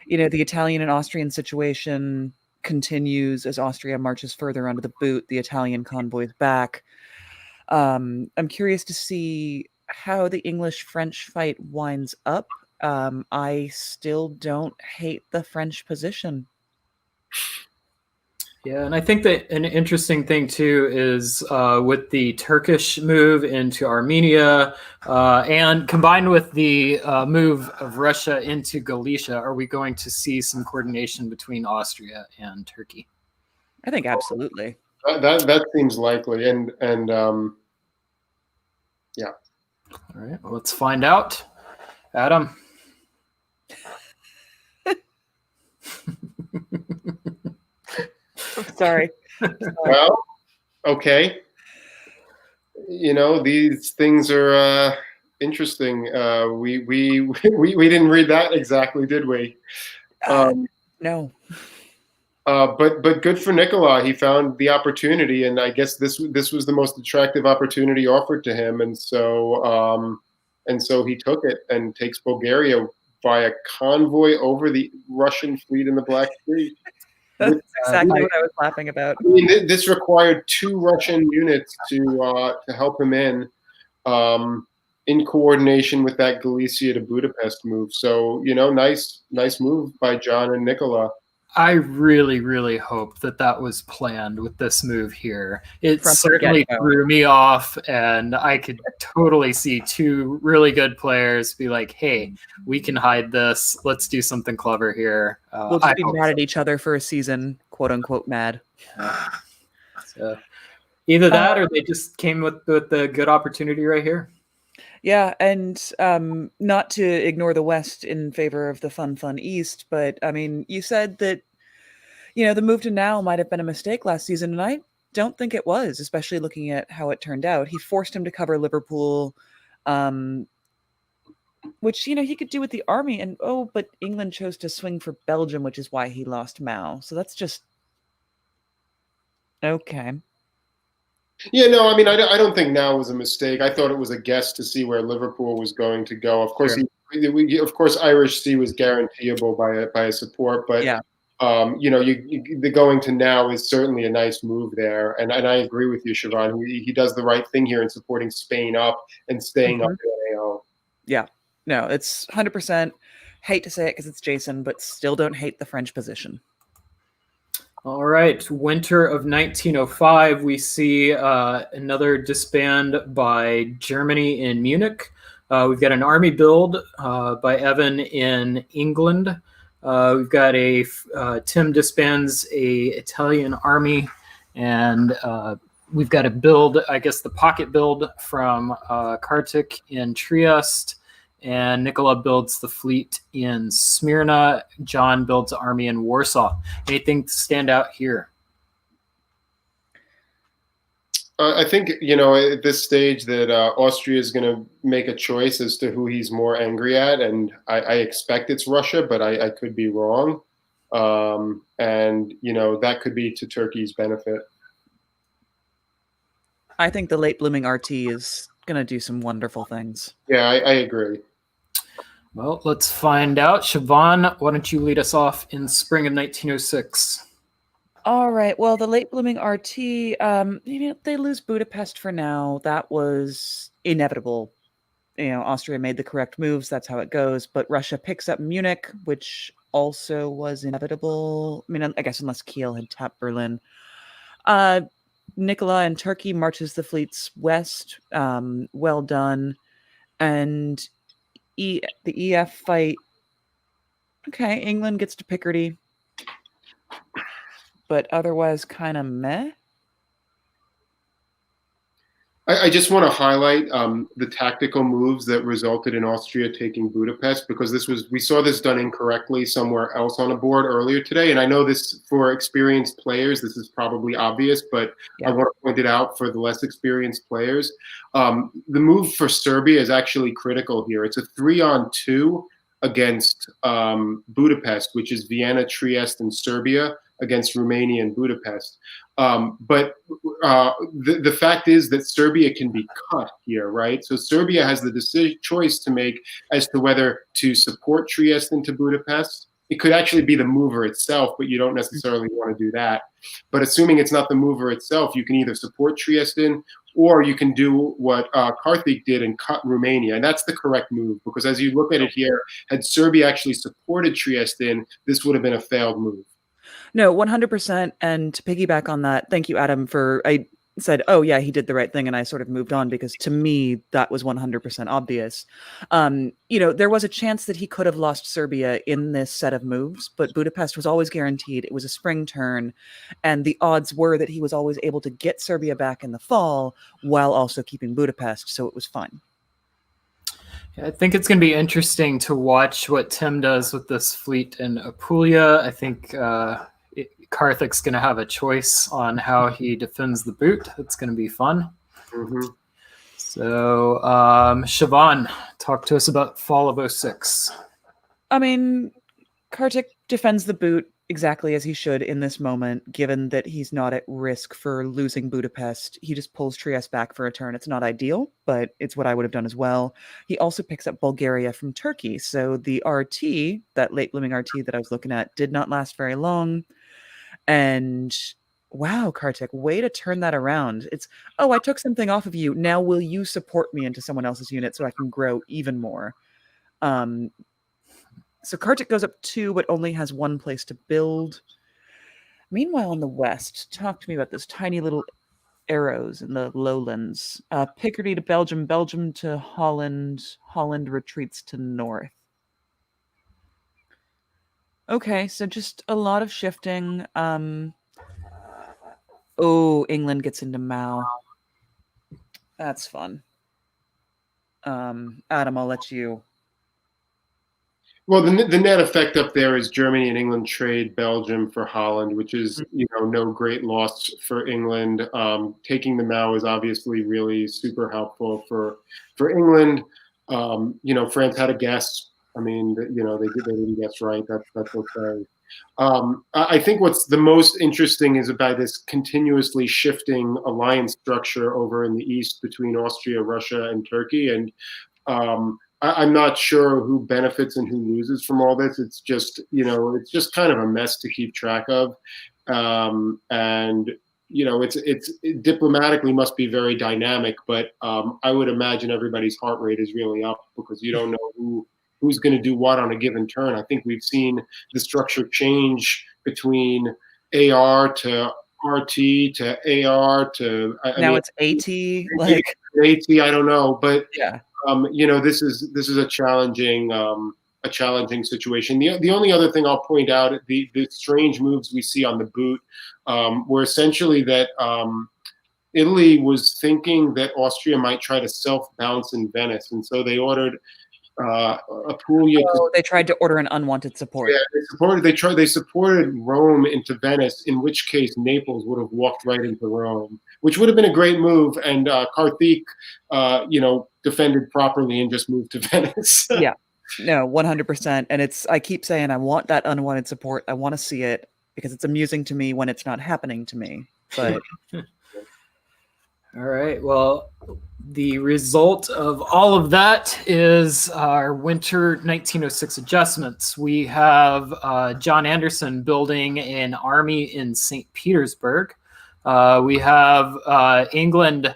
Italian and Austrian situation continues as Austria marches further under the boot. The Italian convoys back. I'm curious to see how the English-French fight winds up. I still don't hate the French position. Yeah, and I think that an interesting thing too is with the Turkish move into Armenia and combined with the move of Russia into Galicia, are we going to see some coordination between Austria and Turkey? I think absolutely. That seems likely, and yeah. All right, well, let's find out. Adam. Sorry. Well, okay. These things are interesting. We didn't read that exactly, did we? No. But good for Nicola. He found the opportunity, and I guess this was the most attractive opportunity offered to him, and so he took it and takes Bulgaria via convoy over the Russian fleet in the Black Sea. That's exactly what I was laughing about. I mean, this required 2 Russian units to help him in coordination with that Galicia to Budapest move. So nice move by John and Nicola. I really, really hope that was planned with this move here. It From the certainly get-go. threw me off, and I could totally see two really good players be like, "Hey, we can hide this. Let's do something clever here." We'll I just be hope mad so. at each other for a season, quote unquote mad. So either that, or they just came with the good opportunity right here. Yeah, and not to ignore the West in favor of the fun East, but I mean, you said that the move to now might have been a mistake last season, and I don't think it was, especially looking at how it turned out. He forced him to cover Liverpool, which he could do with the army, and but England chose to swing for Belgium, which is why he lost Mao. So that's just okay. Yeah, no, I mean, I don't think now was a mistake. I thought it was a guess to see where Liverpool was going to go. Of course, of course, Irish Sea was guaranteeable by a support, but Yeah. the going to now is certainly a nice move there, and I agree with you, Siobhan. He does the right thing here in supporting Spain up and staying up in AO. Yeah, no, it's 100%. Hate to say it because it's Jason, but still don't hate the French position. All right, winter of 1905, we see another disband by Germany in Munich. We've got an army build by Evan in England. We've got Tim disbands a Italian army, and we've got a build, I guess the pocket build from Kartik in Trieste. And Nicola builds the fleet in Smyrna. John builds the army in Warsaw. Anything to stand out here? I think, at this stage that Austria is going to make a choice as to who he's more angry at. And I expect it's Russia, but I could be wrong. And that could be to Turkey's benefit. I think the late blooming RT is going to do some wonderful things. Yeah, I agree. Well, let's find out. Siobhan, why don't you lead us off in spring of 1906? All right. Well, the late blooming RT, they lose Budapest for now. That was inevitable. Austria made the correct moves. That's how it goes. But Russia picks up Munich, which also was inevitable. I mean, I guess unless Kiel had tapped Berlin. Nicola and Turkey marches the fleets west. Well done. And the EF fight. Okay, England gets to Picardy. But otherwise kind of meh. I just want to highlight the tactical moves that resulted in Austria taking Budapest, because we saw this done incorrectly somewhere else on a board earlier today. And I know this, for experienced players, this is probably obvious, but I want to point it out for the less experienced players. The move for Serbia is actually critical here. It's a 3-on-2 against Budapest, which is Vienna, Trieste, and Serbia, against Romania and Budapest. But the fact is that Serbia can be cut here, right? So Serbia has the choice to make as to whether to support Trieste into Budapest. It could actually be the mover itself, but you don't necessarily want to do that. But assuming it's not the mover itself, you can either support Trieste in, or you can do what Karthik did and cut Romania. And that's the correct move, because as you look at it here, had Serbia actually supported Trieste in, this would have been a failed move. No, 100%. And to piggyback on that, thank you, Adam, I said, oh yeah, he did the right thing. And I sort of moved on because to me, that was 100% obvious. There was a chance that he could have lost Serbia in this set of moves, but Budapest was always guaranteed. It was a spring turn. And the odds were that he was always able to get Serbia back in the fall while also keeping Budapest. So it was fine. I think it's going to be interesting to watch what Tim does with this fleet in Apulia. I think Karthik's going to have a choice on how he defends the boot. It's going to be fun. Mm-hmm. So, Siobhan, talk to us about fall of 06. I mean, Kartik defends the boot exactly as he should in this moment, given that he's not at risk for losing Budapest. He just pulls Trieste back for a turn. It's not ideal, but it's what I would have done as well. He also picks up Bulgaria from Turkey. So the RT, that late blooming RT that I was looking at, did not last very long. And wow, Kartik, way to turn that around. It's, I took something off of you. Now will you support me into someone else's unit so I can grow even more? So Kartik goes up 2, but only has 1 place to build. Meanwhile, in the west, talk to me about those tiny little arrows in the lowlands. Picardy to Belgium, Belgium to Holland, Holland retreats to north. Okay, so just a lot of shifting. Oh, England gets into Mao. That's fun. Adam, I'll let you. Well, the net effect up there is Germany and England trade Belgium for Holland, which is no great loss for England. Taking the Mao is obviously really super helpful for England. France had a guess. I mean, they didn't guess right. That's okay. I think what's the most interesting is about this continuously shifting alliance structure over in the east between Austria, Russia, and Turkey, and I'm not sure who benefits and who loses from all this. It's just, it's just kind of a mess to keep track of. It diplomatically must be very dynamic, but I would imagine everybody's heart rate is really up because you don't know who's going to do what on a given turn. I think we've seen the structure change between AR to RT to AR to now it's AT. Like AT, I don't know, but yeah. This is a challenging situation. The only other thing I'll point out, the strange moves we see on the boot were essentially that Italy was thinking that Austria might try to self-bounce in Venice, and so they ordered Apulia. They tried to order an unwanted support. Yeah, they supported Rome into Venice, in which case Naples would have walked right into Rome, which would have been a great move. And Karthik, defended properly and just moved to Venice. Yeah, no, 100%. And I keep saying I want that unwanted support. I want to see it because it's amusing to me when it's not happening to me. But all right. Well, the result of all of that is our winter 1906 adjustments. We have John Anderson building an army in St. Petersburg. We have England.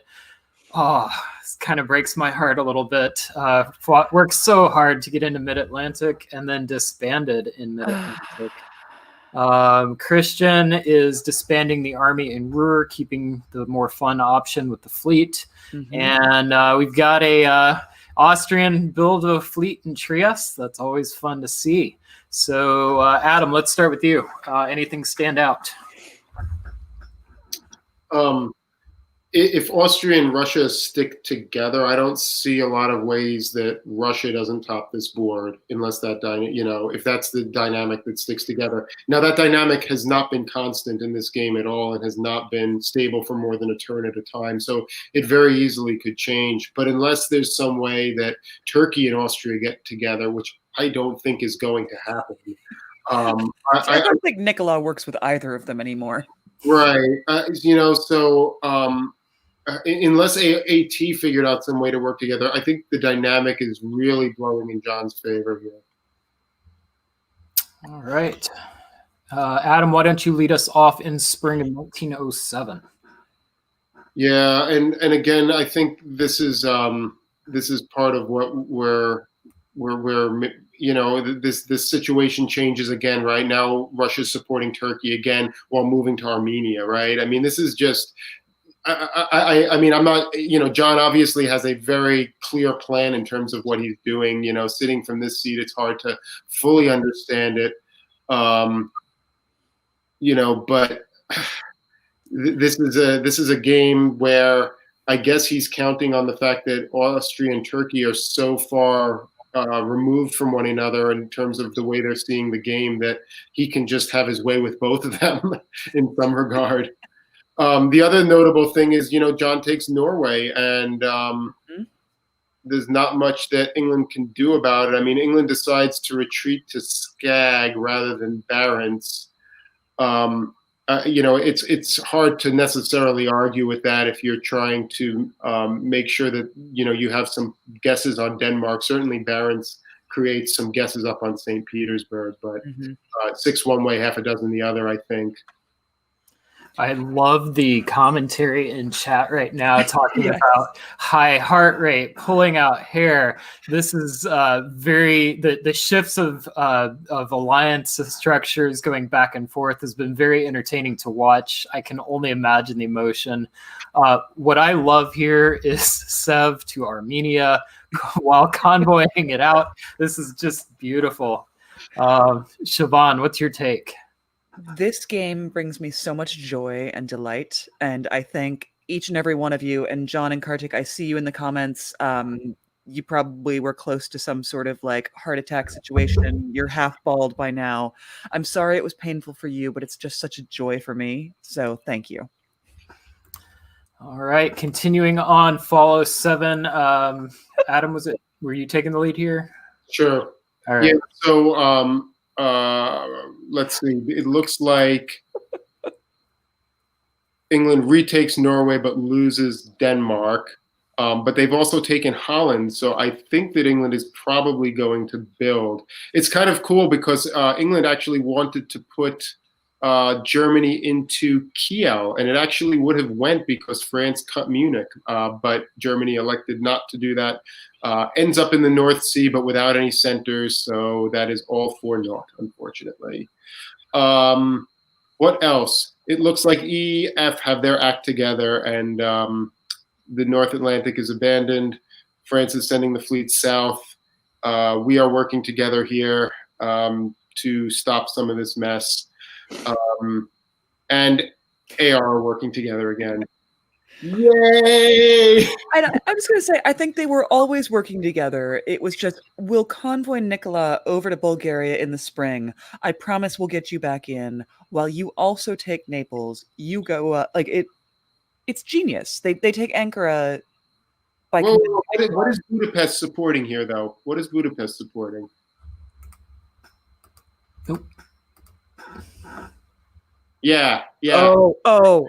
Oh, this kind of breaks my heart a little bit. Worked so hard to get into Mid-Atlantic and then disbanded in Mid-Atlantic. Christian is disbanding the army in Ruhr, keeping the more fun option with the fleet. Mm-hmm. And we've got a Austrian build a fleet in Trieste. That's always fun to see. So, Adam, let's start with you. Anything stand out? If Austria and Russia stick together, I don't see a lot of ways that Russia doesn't top this board, unless if that's the dynamic that sticks together. Now, that dynamic has not been constant in this game at all and has not been stable for more than a turn at a time. So it very easily could change. But unless there's some way that Turkey and Austria get together, which I don't think is going to happen. I don't think Nicola works with either of them anymore. Right. Unless AT figured out some way to work together, I think the dynamic is really blowing in John's favor here. All right. Adam, why don't you lead us off in spring of 1907? Yeah, and again, I think this is part of what this situation changes again. Right now, Russia's supporting Turkey again while moving to Armenia. Right? I mean, this is just. I'm not, John obviously has a very clear plan in terms of what he's doing. Sitting from this seat, it's hard to fully understand it. But this is a game where I guess he's counting on the fact that Austria and Turkey are so far removed from one another in terms of the way they're seeing the game that he can just have his way with both of them in some regard. The other notable thing is, John takes Norway, and there's not much that England can do about it. I mean, England decides to retreat to Skag rather than Barents. It's hard to necessarily argue with that if you're trying to make sure that, you have some guesses on Denmark. Certainly Barents creates some guesses up on St. Petersburg, but 6 one way, half a dozen the other, I think. I love the commentary in chat right now talking Yes. about high heart rate, pulling out hair. This is the shifts of alliance structures going back and forth has been very entertaining to watch. I can only imagine the emotion. What I love here is Sev to Armenia while convoying it out. This is just beautiful. Siobhan, what's your take? This game brings me so much joy and delight, and I thank each and every one of you. And John and Kartik, I see you in the comments. You probably were close to some sort of like heart attack situation. You're half bald by now. I'm sorry it was painful for you, but it's just such a joy for me. So thank you. All right, continuing on, follow 7. Adam, were you taking the lead here? Sure. All right. Yeah. So let's see. It looks like England retakes Norway but loses Denmark. But they've also taken Holland, so I think that England is probably going to build. It's kind of cool because England actually wanted to put Germany into Kiel, and it actually would have went because France cut Munich, but Germany elected not to do that. Ends up in the North Sea, but without any centers, so that is all for naught, unfortunately. What else? It looks like EF have their act together, and the North Atlantic is abandoned. France is sending the fleet south. We are working together here to stop some of this mess. And AR are working together again. Yay! I was going to say, I think they were always working together. It was just, we'll convoy Nicola over to Bulgaria in the spring. I promise we'll get you back in while you also take Naples. You go, it's genius. They take Ankara by. Well, what is Budapest supporting here, though? What is Budapest supporting? Nope. Yeah. Oh.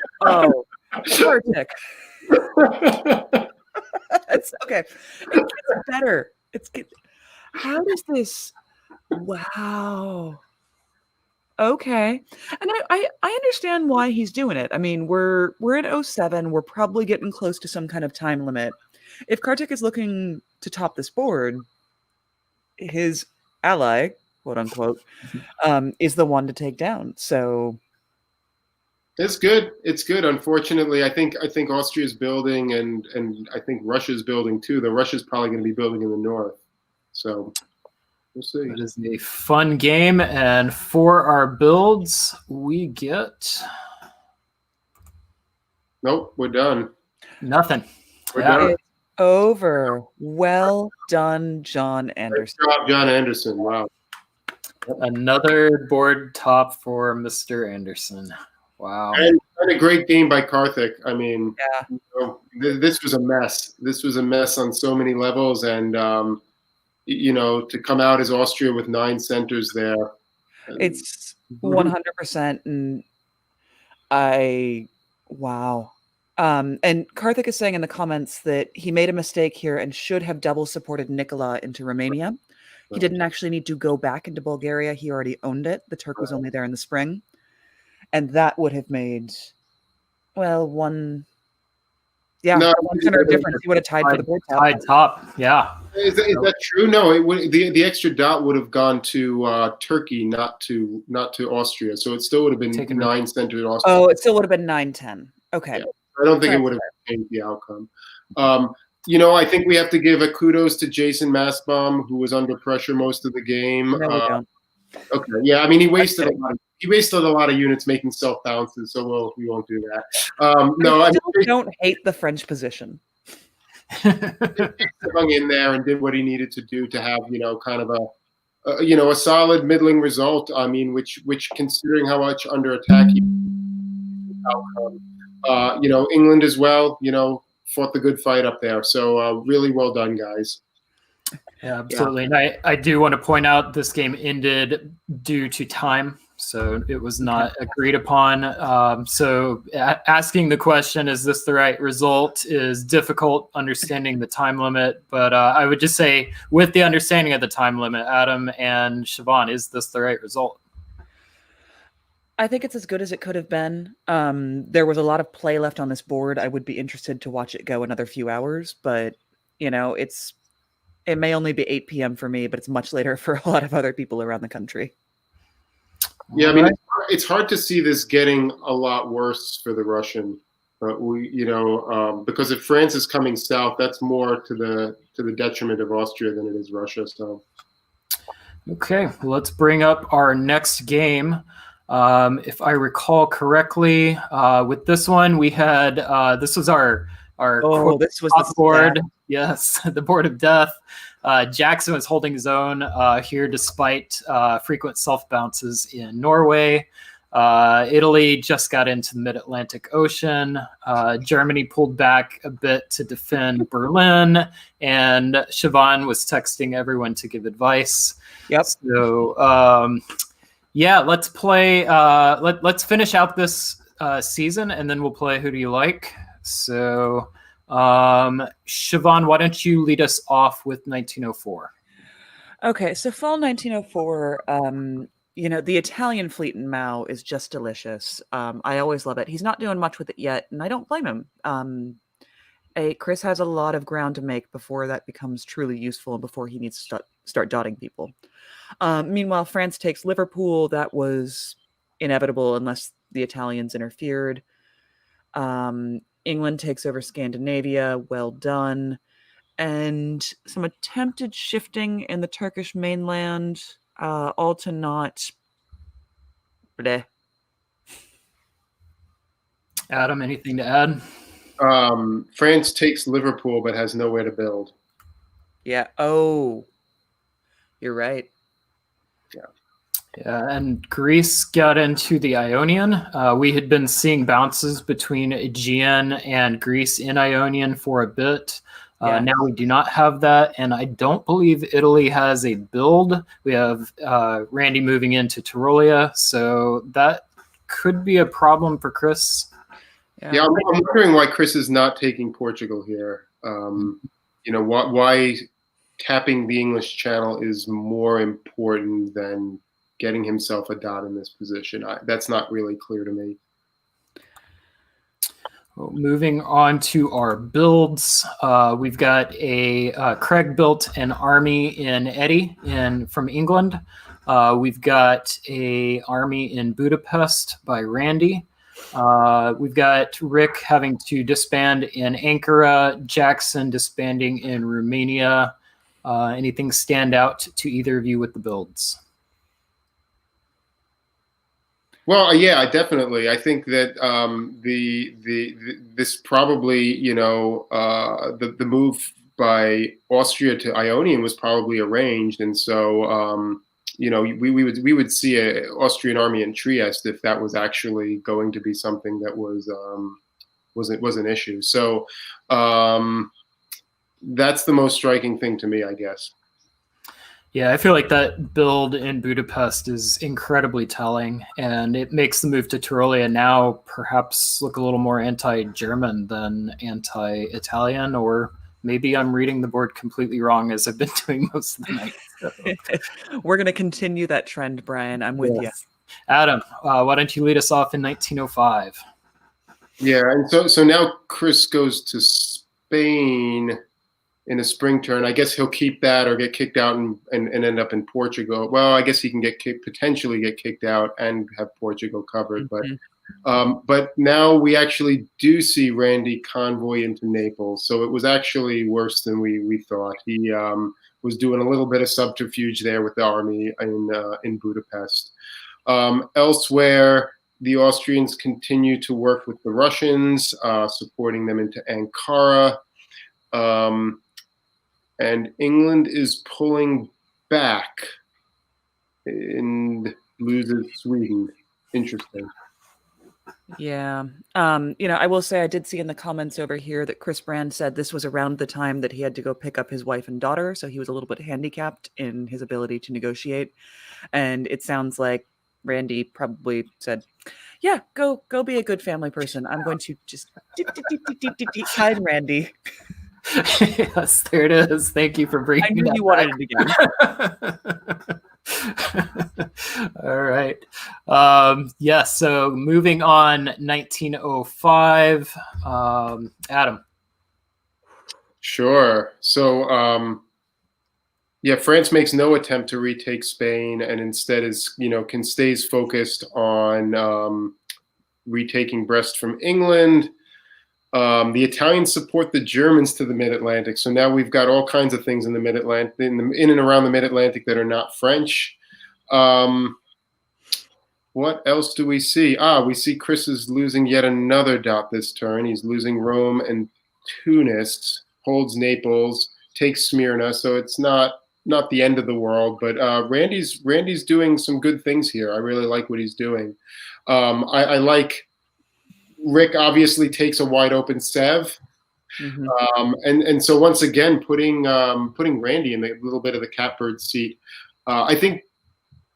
Kartik. It's okay. It gets better. How does this? Wow. Okay. And I understand why he's doing it. I mean, we're at 07. We're probably getting close to some kind of time limit. If Kartik is looking to top this board, his ally, quote unquote, is the one to take down. So it's good. It's good. Unfortunately, I think Austria's building and I think Russia's building too. The Russia's probably going to be building in the north. So we'll see. It is a fun game, and for our builds, we get Nope, we're done. nothing. We're done. it's over. Well done, John Anderson. Good job, John Anderson. Wow. Another board top for Mr. Anderson. Wow. And a great game by Karthik. I mean, Yeah. This was a mess. This was a mess on so many levels, and to come out as Austria with 9 centers there. It's 100%. And wow. And Karthik is saying in the comments that he made a mistake here and should have double supported Nicola into Romania. He didn't actually need to go back into Bulgaria. He already owned it. The Turk was only there in the spring. And that would have made, one center difference. He would have tied for the board top. Tied top, yeah. Is that true? No, it would. The extra dot would have gone to Turkey, not to Austria. So it still would have been 9 centered Austria. Oh, it still would have been 9-10. Okay. Yeah. I don't think it would have changed the outcome. I think we have to give a kudos to Jason Massbaum, who was under pressure most of the game. No, we don't. Okay, yeah. I mean, he wasted a lot of units making self bounces, so we won't do that. I don't hate the French position. He hung in there and did what he needed to do to have kind of a solid middling result. I mean, which considering how much under attack he outcome. England as well. Fought the good fight up there. So really well done, guys. Yeah, absolutely. And I do want to point out this game ended due to time. So it was not agreed upon. So asking the question, is this the right result, is difficult understanding the time limit. But I would just say, with the understanding of the time limit, Adam and Siobhan, is this the right result? I think it's as good as it could have been. There was a lot of play left on this board. I would be interested to watch it go another few hours, but it may only be 8 p.m. for me, but it's much later for a lot of other people around the country. Yeah, I mean, it's hard to see this getting a lot worse for the Russian. Because if France is coming south, that's more to the detriment of Austria than it is Russia. So, okay, well, let's bring up our next game. If I recall correctly, with this one, we had this was our this was the board. Yes, the board of death. Jackson was holding his own here despite frequent self bounces in Norway. Italy just got into the mid-Atlantic Ocean. Germany pulled back a bit to defend Berlin, and Siobhan was texting everyone to give advice. Yep. So, let's play. Let's finish out this season, and then we'll play Who Do You Like? So, Siobhan, why don't you lead us off with 1904? Okay, so fall 1904. The Italian fleet in Mao is just delicious. I always love it. He's not doing much with it yet, and I don't blame him. Chris has a lot of ground to make before that becomes truly useful and before he needs to start dotting people. Meanwhile, France takes Liverpool. That was inevitable unless the Italians interfered. England takes over Scandinavia. Well done. And some attempted shifting in the Turkish mainland, all to naught. Bleh. Adam, anything to add? France takes Liverpool but has nowhere to build. Yeah. Oh, you're right. Yeah, and Greece got into the Ionian. We had been seeing bounces between Aegean and Greece in Ionian for a bit. Now we do not have that, and I don't believe Italy has a build. We have Randy moving into Tyrolia, so that could be a problem for Chris. Yeah, I'm wondering why Chris is not taking Portugal here. Why tapping the English Channel is more important than getting himself a dot in this position. That's not really clear to me. Well, moving on to our builds, we've got Craig built an army in Eddie from England. We've got a army in Budapest by Randy. We've got Rick having to disband in Ankara, Jackson disbanding in Romania. Anything stand out to either of you with the builds? Well, yeah, definitely. I think that this probably, the move by Austria to Ionian was probably arranged, and so we would see an Austrian army in Trieste if that was actually going to be something that was an issue. So that's the most striking thing to me, I guess. Yeah, I feel like that build in Budapest is incredibly telling, and it makes the move to Tyrolia now perhaps look a little more anti-German than anti-Italian, or maybe I'm reading the board completely wrong as I've been doing most of the night. So. We're going to continue that trend, Brian. I'm with you. Adam, why don't you lead us off in 1905? Yeah, and so now Chris goes to Spain in a spring turn. I guess he'll keep that or get kicked out and end up in Portugal. Well, I guess he can potentially get kicked out and have Portugal covered. But now we actually do see Randy convoy into Naples. So it was actually worse than we thought. He was doing a little bit of subterfuge there with the army in Budapest. Elsewhere, the Austrians continue to work with the Russians, supporting them into Ankara. And England is pulling back and loses Sweden. Interesting. Yeah. I will say I did see in the comments over here that Chris Brand said this was around the time that he had to go pick up his wife and daughter. So he was a little bit handicapped in his ability to negotiate. And it sounds like Randy probably said, yeah, go be a good family person. I'm going to just hide Randy. Yes, there it is. Thank you for bringing it up. I knew you wanted it again. All right. Yes. So moving on, 1905. Adam. Sure. So, yeah, France makes no attempt to retake Spain, and instead stays focused on retaking Brest from England. The Italians support the Germans to the Mid-Atlantic, so now we've got all kinds of things in the Mid-Atlantic, in and around the Mid-Atlantic that are not French. What else do we see? We see Chris is losing yet another dot this turn. He's losing Rome and Tunis, holds Naples, takes Smyrna, so it's not the end of the world. But Randy's doing some good things here. I really like what he's doing. I like Rick obviously takes a wide open Sev. And so once again, putting Randy in a little bit of the catbird seat. I think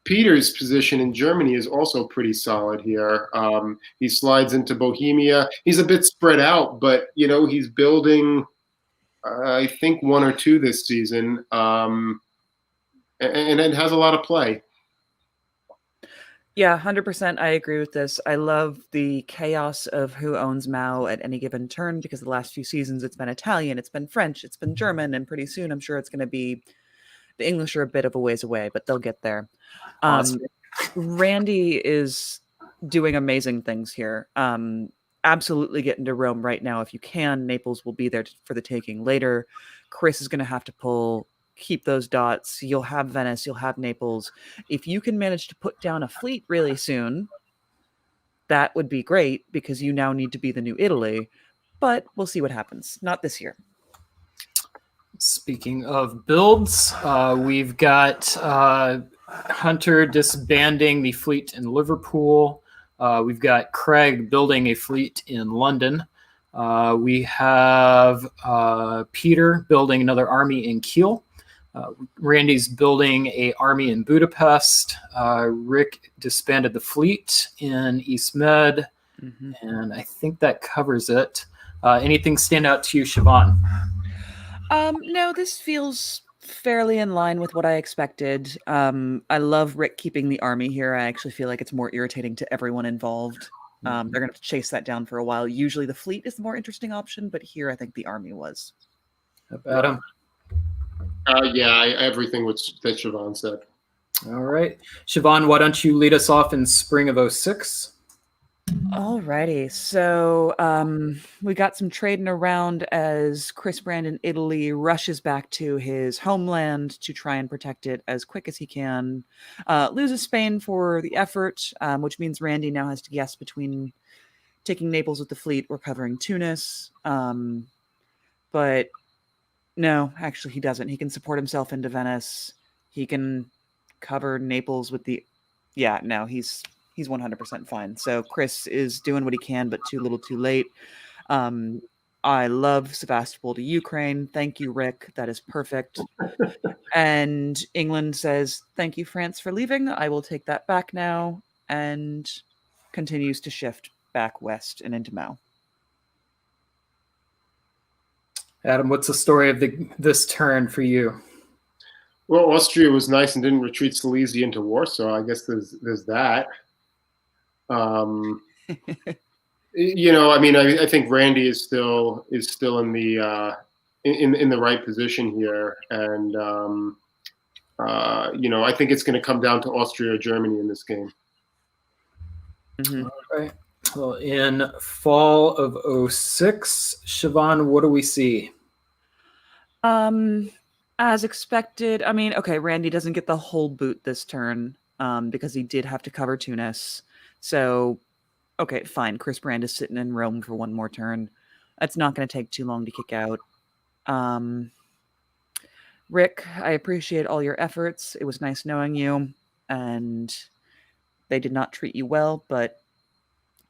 Peter's position in Germany is also pretty solid here. He slides into Bohemia. He's a bit spread out, but he's building, I think, 1 or 2 this season, and it has a lot of play. Yeah, 100%. I agree with this. I love the chaos of who owns Mao at any given turn, because the last few seasons it's been Italian, it's been French, it's been German, and pretty soon I'm sure it's going to be the English are a bit of a ways away, but they'll get there. Awesome. Randy is doing amazing things here. Absolutely get into Rome right now if you can. Naples will be there for the taking later. Chris is going to have to keep those dots. You'll have Venice, you'll have Naples. If you can manage to put down a fleet really soon, that would be great, because you now need to be the new Italy. But we'll see what happens. Not this year. Speaking of builds, we've got Hunter disbanding the fleet in Liverpool. We've got Craig building a fleet in London. We have Peter building another army in Kiel. Randy's building an army in Budapest. Rick disbanded the fleet in East Med. And I think that covers it. Anything stand out to you, Siobhan? No, this feels fairly in line with what I expected. I love Rick keeping the army here. I actually feel like it's more irritating to everyone involved. They're going to have to chase that down for a while. Usually the fleet is the more interesting option, but here I think the army was. Adam? Yeah, everything that Siobhan said. All right. Siobhan, why don't you lead us off in spring of 06? Alrighty, so we got some trading around as Chris Brand in Italy rushes back to his homeland to try and protect it as quick as he can. Loses Spain for the effort, which means Randy now has to guess between taking Naples with the fleet or covering Tunis. But no, actually he doesn't. He can support himself into Venice. He can cover Naples with the... Yeah, no, he's 100% fine. So Chris is doing what he can, but too little too late. I love Sevastopol to Ukraine. Thank you, Rick. That is perfect. And England says, thank you, France, for leaving. I will take that back now, and continues to shift back west and into Mao. Adam, what's the story of this turn for you? Well, Austria was nice and didn't retreat Silesia into Warsaw. I guess there's that. I think Randy is still in the in the right position here, and I think it's going to come down to Austria or Germany in this game. All right. Well, in fall of 06, Siobhan, what do we see? As expected. Okay, Randy doesn't get the whole boot this turn because he did have to cover Tunis. So, okay, fine. Chris Brand is sitting in Rome for one more turn. That's not going to take too long to kick out. Rick, I appreciate all your efforts. It was nice knowing you. And they did not treat you well, but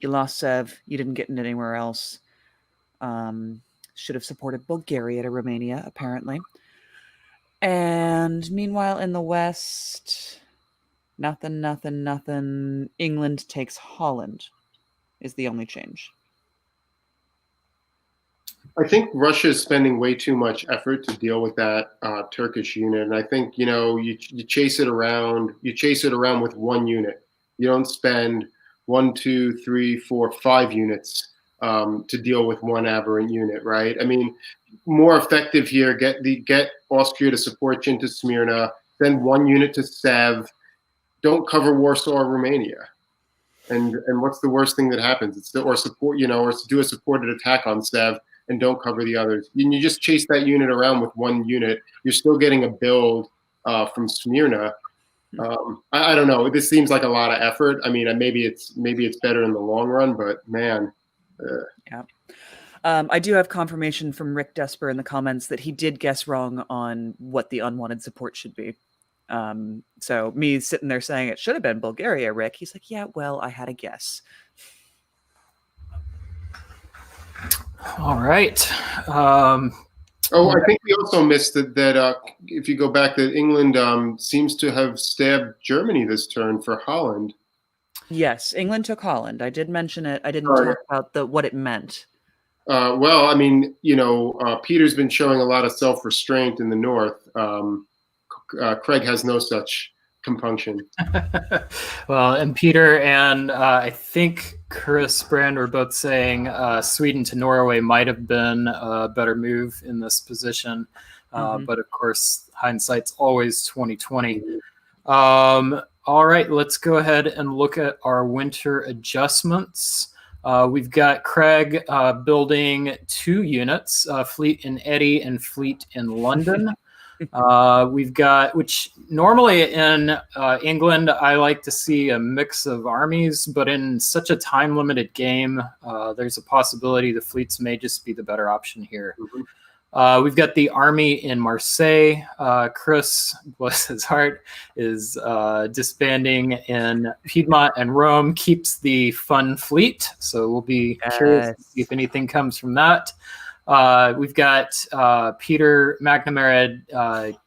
you lost Sev. You didn't get in anywhere else. Should have supported Bulgaria to Romania, apparently. And meanwhile, in the West... Nothing. England takes Holland is the only change. I think Russia is spending way too much effort to deal with that Turkish unit, and I think you chase it around. You chase it around with one unit. You don't spend 1, 2, 3, 4, 5 units to deal with one aberrant unit, right? I mean, more effective here. Get Austria to support you into Smyrna. Send 1 unit to Sev. Don't cover Warsaw or Romania. And what's the worst thing that happens? It's or support, or do a supported attack on Sev and don't cover the others. And you just chase that unit around with 1 unit. You're still getting a build from Smyrna. I don't know. This seems like a lot of effort. I mean, maybe it's better in the long run, but man. Yeah. I do have confirmation from Rick Desper in the comments that he did guess wrong on what the unwanted support should be. So me sitting there saying it should have been Bulgaria, Rick. He's like, yeah, well, I had a guess. All right. I think we also missed that if you go back, that England seems to have stabbed Germany this turn for Holland. Yes, England took Holland. I did mention it. I didn't talk about what it meant. Well, I mean, Peter's been showing a lot of self-restraint in the north. Craig has no such compunction. Well, and Peter and I think Chris Brand were both saying Sweden to Norway might have been a better move in this position. But of course, hindsight's always 2020. All right, let's go ahead and look at our winter adjustments. We've got Craig building 2 units, Fleet in Eddy and Fleet in London. We've got, which normally in England, I like to see a mix of armies, but in such a time-limited game, there's a possibility the fleets may just be the better option here. We've got the army in Marseille. Chris, bless his heart, is disbanding in Piedmont, and Rome keeps the fun fleet. So we'll be curious to see if anything comes from that. We've got Peter McNamara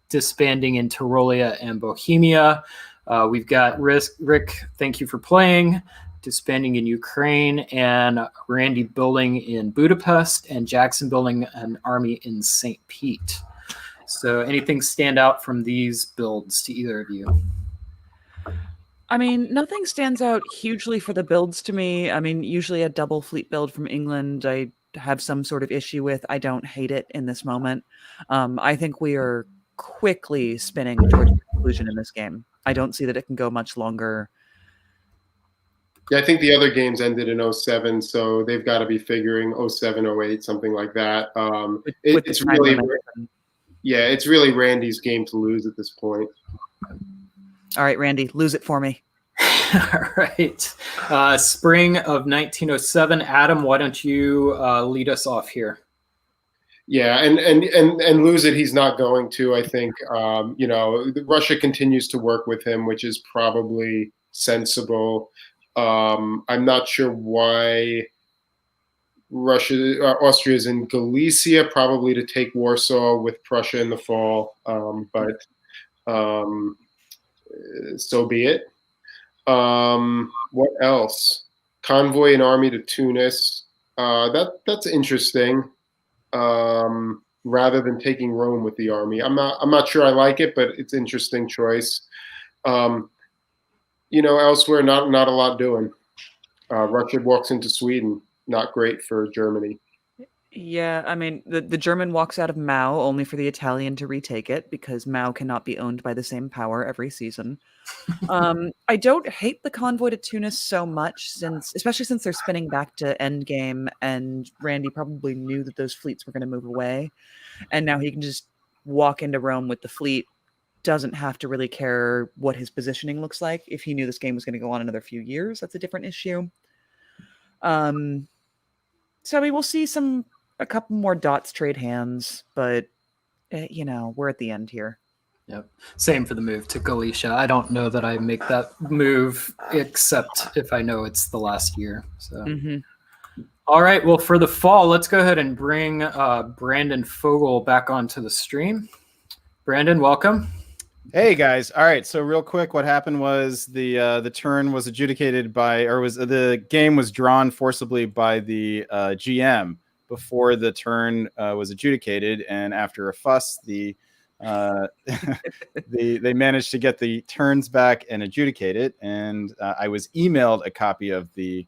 disbanding in Tyrolia and Bohemia. We've got Rick, thank you for playing, disbanding in Ukraine, and Randy building in Budapest, and Jackson building an army in St. Pete. So anything stand out from these builds to either of you? I mean, nothing stands out hugely for the builds to me. I mean, usually a double fleet build from England, I have some sort of issue with. I don't hate it in this moment. I think we are quickly spinning towards conclusion in this game. I don't see that it can go much longer. Yeah, I think the other games ended in 07, so they've got to be figuring 07, 08, something like that. It's really Randy's game to lose at this point. All right, Randy, lose it for me. All right. Spring of 1907. Adam, why don't you lead us off here? Yeah, and lose it. He's not going to. I think Russia continues to work with him, which is probably sensible. I'm not sure why Austria is in Galicia, probably to take Warsaw with Prussia in the fall. But so be it. What else? Convoy and army to Tunis. That's interesting. Rather than taking Rome with the army, I'm not sure I like it, but it's interesting choice. Elsewhere, not a lot doing. Russia walks into Sweden. Not great for Germany. Yeah, I mean, the German walks out of Mao only for the Italian to retake it, because Mao cannot be owned by the same power every season. I don't hate the convoy to Tunis so much, especially since they're spinning back to endgame, and Randy probably knew that those fleets were going to move away, and now he can just walk into Rome with the fleet. Doesn't have to really care what his positioning looks like. If he knew this game was going to go on another few years, that's a different issue. So we will see a couple more dots trade hands, but we're at the end here. Yep. Same for the move to Galicia. I don't know that I make that move except if I know it's the last year. So, All right. Well, for the fall, let's go ahead and bring Brandon Fogel back onto the stream. Brandon, welcome. Hey guys. All right. So real quick, what happened was the turn was adjudicated the game was drawn forcibly by the GM before the turn was adjudicated, and after a fuss, the they managed to get the turns back and adjudicate it, and I was emailed a copy of the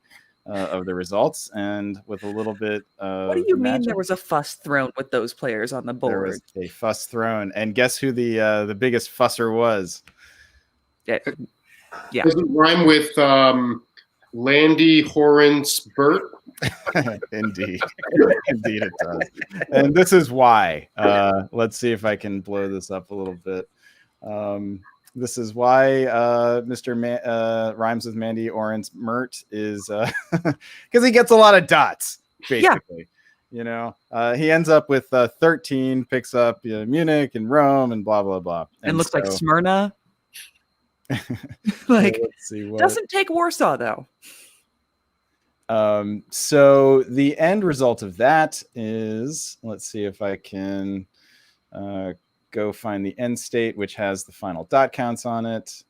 results, and with a little bit of What do you mean magic, there was a fuss thrown with those players on the there board? was a fuss thrown, and guess who the biggest fusser was? Yeah. Does it rhyme with Landy Horrence Burt? Indeed. Indeed it does. And this is why. Let's see if I can blow this up a little bit. This is why Mr. Rhymes with Mandy Orange Mert is because he gets a lot of dots, basically. Yeah. He ends up with 13, picks up Munich and Rome and blah, blah, blah. And looks like Smyrna. Like, let's see what... doesn't take Warsaw, though. So the end result of that is, let's see if I can go find the end state, which has the final dot counts on it.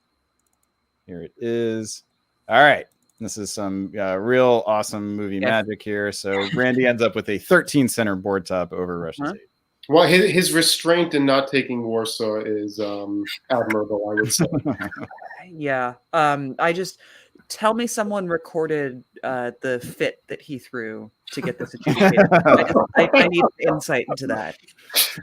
Here it is. All right. This is some real awesome movie magic here. So Randy ends up with a 13 center board top over Russia's 8. Well, his restraint in not taking Warsaw is admirable, I would say. Yeah. I just tell me someone recorded the fit that he threw to get this adjudicated. I need insight into that.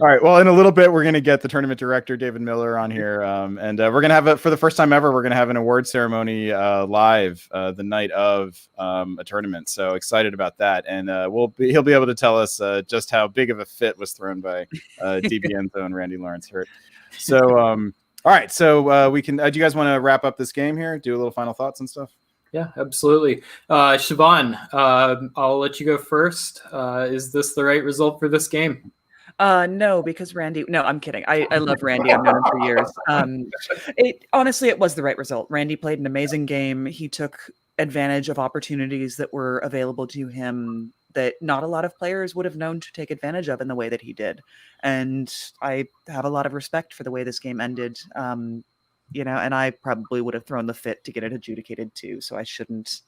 All right. Well, in a little bit, we're going to get the tournament director, David Miller, on here. And we're going to have for the first time ever, we're going to have an award ceremony live the night of a tournament. So excited about that. And he'll be able to tell us just how big of a fit was thrown by DB Enzo and Randy Lawrence Hurt. So, all right. So we can, do you guys want to wrap up this game here? Do a little final thoughts and stuff? Yeah, absolutely. Siobhan, I'll let you go first. Is this the right result for this game? No, because Randy. No, I'm kidding. I love Randy. I've known him for years. Honestly, it was the right result. Randy played an amazing game. He took advantage of opportunities that were available to him that not a lot of players would have known to take advantage of in the way that he did. And I have a lot of respect for the way this game ended. And I probably would have thrown the fit to get it adjudicated too. So I shouldn't.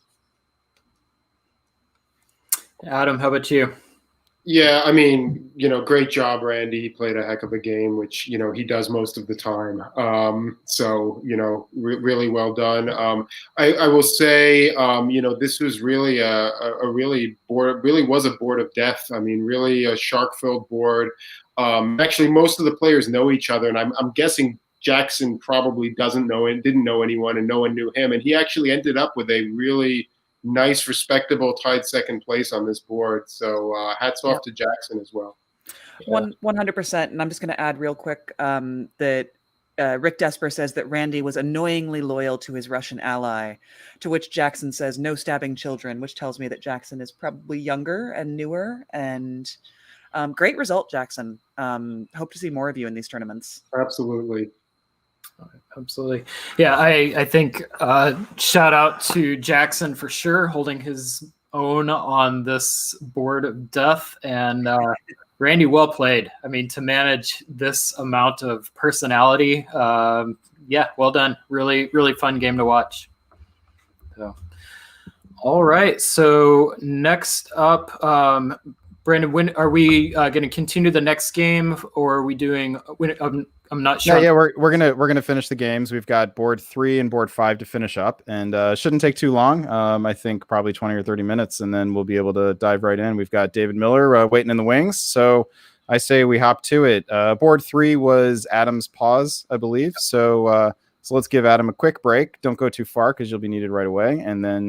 Adam, how about you? Yeah, I mean, great job, Randy. He played a heck of a game, which, he does most of the time. Really well done. I will say, this was really was a board of death. I mean, really a shark-filled board. Actually, most of the players know each other, and I'm guessing Jackson probably didn't know anyone, and no one knew him. And he actually ended up with a really nice, respectable tied second place on this board. So hats off to Jackson as well. 100%. And I'm just going to add real quick that Rick Desper says that Randy was annoyingly loyal to his Russian ally, to which Jackson says no stabbing children, which tells me that Jackson is probably younger and newer. And great result, Jackson. Hope to see more of you in these tournaments. Absolutely. Absolutely. Yeah, I think shout out to Jackson for sure, holding his own on this board of death. And Randy, well played. I mean, to manage this amount of personality, well done. Really, really fun game to watch. So, all right. So next up, Brandon, when are we going to continue the next game, or are we doing? I'm not sure. Yeah, we're gonna finish the games. We've got board 3 and board 5 to finish up, and shouldn't take too long. I think probably 20 or 30 minutes, and then we'll be able to dive right in. We've got David Miller waiting in the wings, so I say we hop to it. Board 3 was Adam's pause, I believe. So let's give Adam a quick break. Don't go too far because you'll be needed right away, and then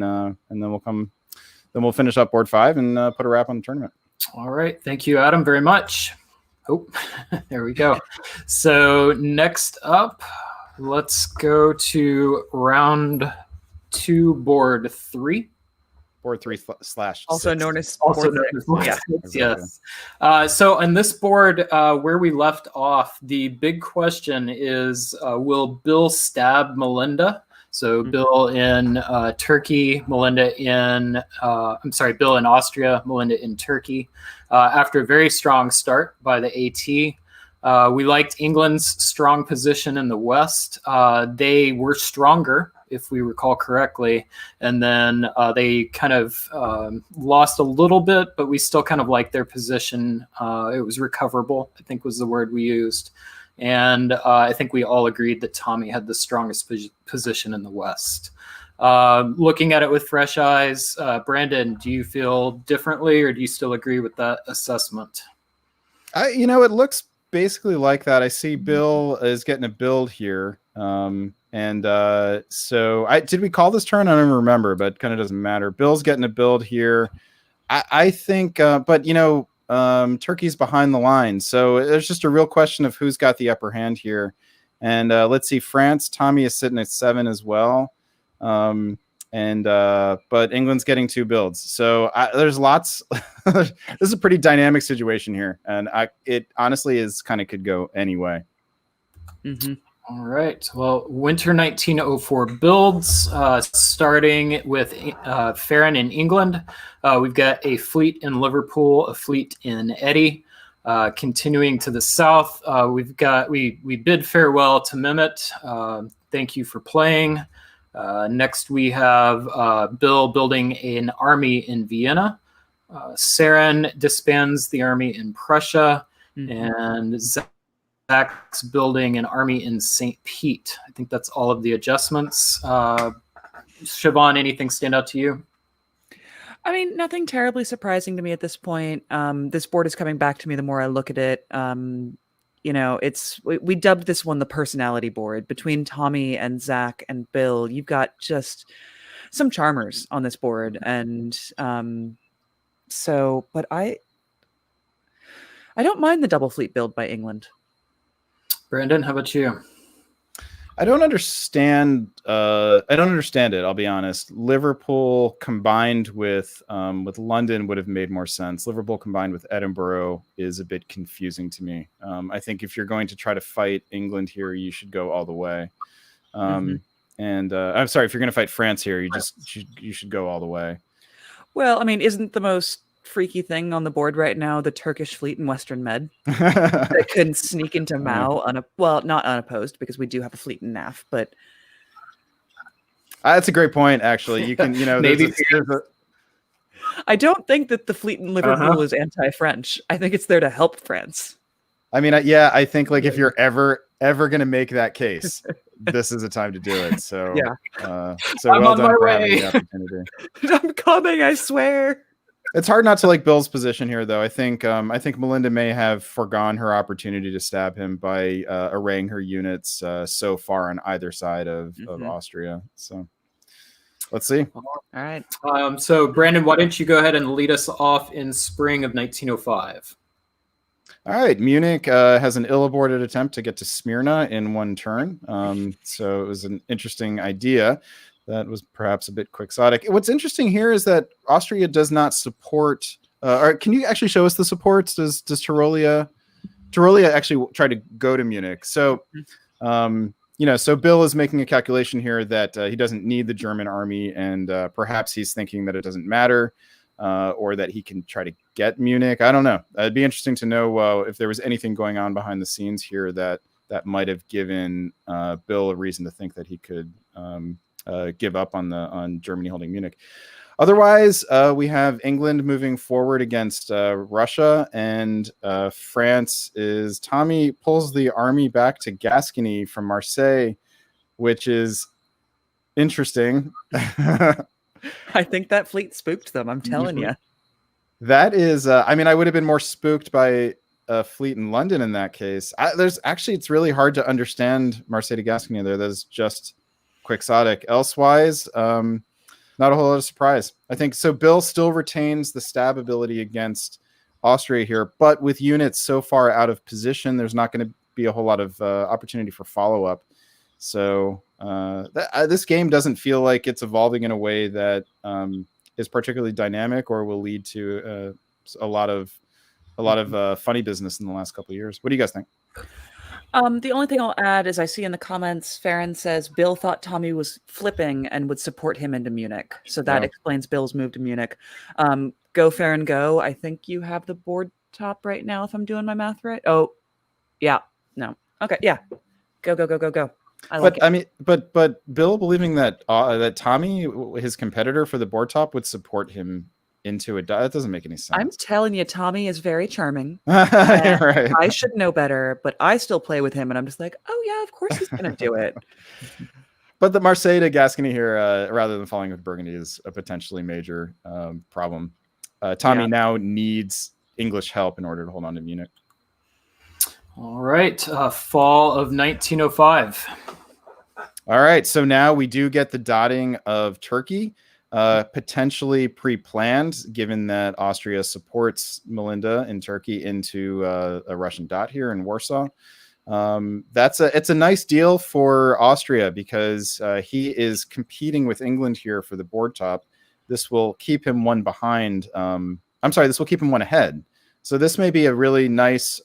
we'll finish up board 5 and put a wrap on the tournament. All right, thank you, Adam, very much. Oh, there we go. So next up, let's go to round 2, board 3. Board 3 / also known as board 6. Yes. So on this board, where we left off, the big question is, will Bill stab Melinda? So Bill in Turkey, Melinda in, Bill in Austria, Melinda in Turkey. After a very strong start by the AT, we liked England's strong position in the West. They were stronger, if we recall correctly. And then they kind of lost a little bit, but we still kind of liked their position. It was recoverable, I think was the word we used. and I think we all agreed that Tommy had the strongest position in the West. Looking at it with fresh eyes, Brandon, do you feel differently, or do you still agree with that assessment? It looks basically like that. I see Bill is getting a build here. So did we call this turn? I don't even remember, but kind of doesn't matter. Bill's getting a build here. I think, Turkey's behind the line. So there's just a real question of who's got the upper hand here. And let's see, France, Tommy is sitting at 7 as well. But England's getting 2 builds. So there's lots. This is a pretty dynamic situation here. And it honestly could go anyway. Mm-hmm. All right. Well, Winter 1904 builds, starting with Farron in England. We've got a fleet in Liverpool, a fleet in Eddy. Continuing to the south, we bid farewell to Mehmet. Thank you for playing. Next, we have Bill building an army in Vienna. Saren disbands the army in Prussia, and Zach's building an army in St. Pete. I think that's all of the adjustments. Siobhan, anything stand out to you? I mean, nothing terribly surprising to me at this point. This board is coming back to me the more I look at it. We dubbed this one the personality board. Between Tommy and Zach and Bill, you've got just some charmers on this board. And but I don't mind the double fleet build by England. Brandon, how about you? I don't understand it. I'll be honest. Liverpool combined with London would have made more sense. Liverpool combined with Edinburgh is a bit confusing to me. I think if you're going to try to fight England here, you should go all the way. And I'm sorry, if you're going to fight France here, you should go all the way. Well, I mean, isn't the most freaky thing on the board right now the Turkish fleet in Western Med that can sneak into Mao not unopposed, because we do have a fleet in NAF, but that's a great point. Actually, you can maybe I don't think that the fleet in Liverpool is anti-French. I think it's there to help France. I mean, I think if you're ever going to make that case, this is a time to do it. So yeah, so I'm well done for having the opportunity. I'm coming, I swear. It's hard not to like Bill's position here, though. I think Melinda may have forgone her opportunity to stab him by arraying her units so far on either side of Austria. So let's see. All right. So Brandon, why don't you go ahead and lead us off in spring of 1905? All right. Munich has an ill-aborted attempt to get to Smyrna in one turn. So it was an interesting idea. That was perhaps a bit quixotic. What's interesting here is that Austria does not support. Or can you actually show us the supports? Does Tyrolia actually try to go to Munich? So, so Bill is making a calculation here that he doesn't need the German army, and perhaps he's thinking that it doesn't matter, or that he can try to get Munich. I don't know. It'd be interesting to know if there was anything going on behind the scenes here that might have given Bill a reason to think that he could. Give up on Germany holding Munich. Otherwise, we have England moving forward against Russia, and France is Tommy pulls the army back to Gascony from Marseille, which is interesting. I think that fleet spooked them. I'm telling you. That is, I would have been more spooked by a fleet in London in that case. It's really hard to understand Marseille to Gascony there. That is just quixotic. Elsewise, not a whole lot of surprise. I think so. Bill still retains the stab ability against Austria here, but with units so far out of position, there's not going to be a whole lot of opportunity for follow-up. So this game doesn't feel like it's evolving in a way that is particularly dynamic or will lead to a lot of funny business in the last couple of years. What do you guys think? The only thing I'll add is I see in the comments, Farron says Bill thought Tommy was flipping and would support him into Munich. So that explains Bill's move to Munich. Go, Farron, go. I think you have the board top right now, if I'm doing my math right. Oh, yeah. No. Okay. Yeah. Go. I like it. But Bill believing that that Tommy, his competitor for the board top, would support him into a dot. That doesn't make any sense. I'm telling you, Tommy is very charming. Right. I should know better, but I still play with him, and I'm just like, oh yeah, of course he's gonna do it. But the Marseille to Gascony here, rather than falling with Burgundy, is a potentially major problem. Tommy now needs English help in order to hold on to Munich. All right, fall of 1905. All right, so now we do get the dotting of Turkey, potentially pre-planned, given that Austria supports Melinda in Turkey into a Russian dot here in Warsaw. It's a nice deal for Austria because he is competing with England here for the board top. This will keep him one behind. This will keep him one ahead. So this may be a really nice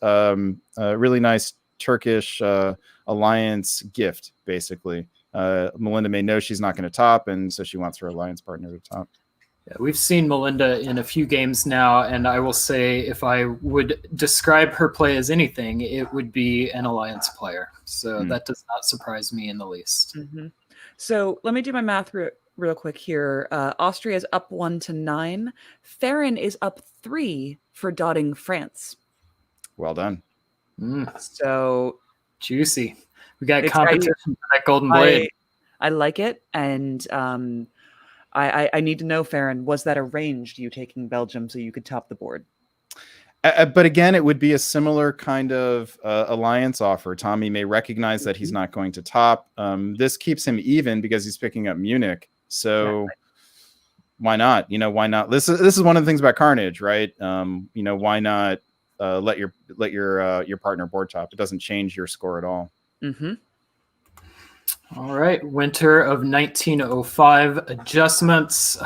Turkish alliance gift, basically. Melinda may know she's not going to top, and so she wants her alliance partner to top. Yeah, we've seen Melinda in a few games now, and I will say if I would describe her play as anything, it would be an alliance player. So that does not surprise me in the least. Mm-hmm. So let me do my math real quick here. Austria is up 1-9. Farron is up 3 for dotting France. Well done. So juicy. We got competition for that golden blade. I like it, and I need to know, Farron, was that arranged, you taking Belgium so you could top the board? But again, it would be a similar kind of alliance offer. Tommy may recognize that he's not going to top. This keeps him even because he's picking up Munich. So why not? Why not? This is one of the things about Carnage, right? Why not let your partner board top? It doesn't change your score at all. Mm-hmm. All right, winter of 1905 adjustments.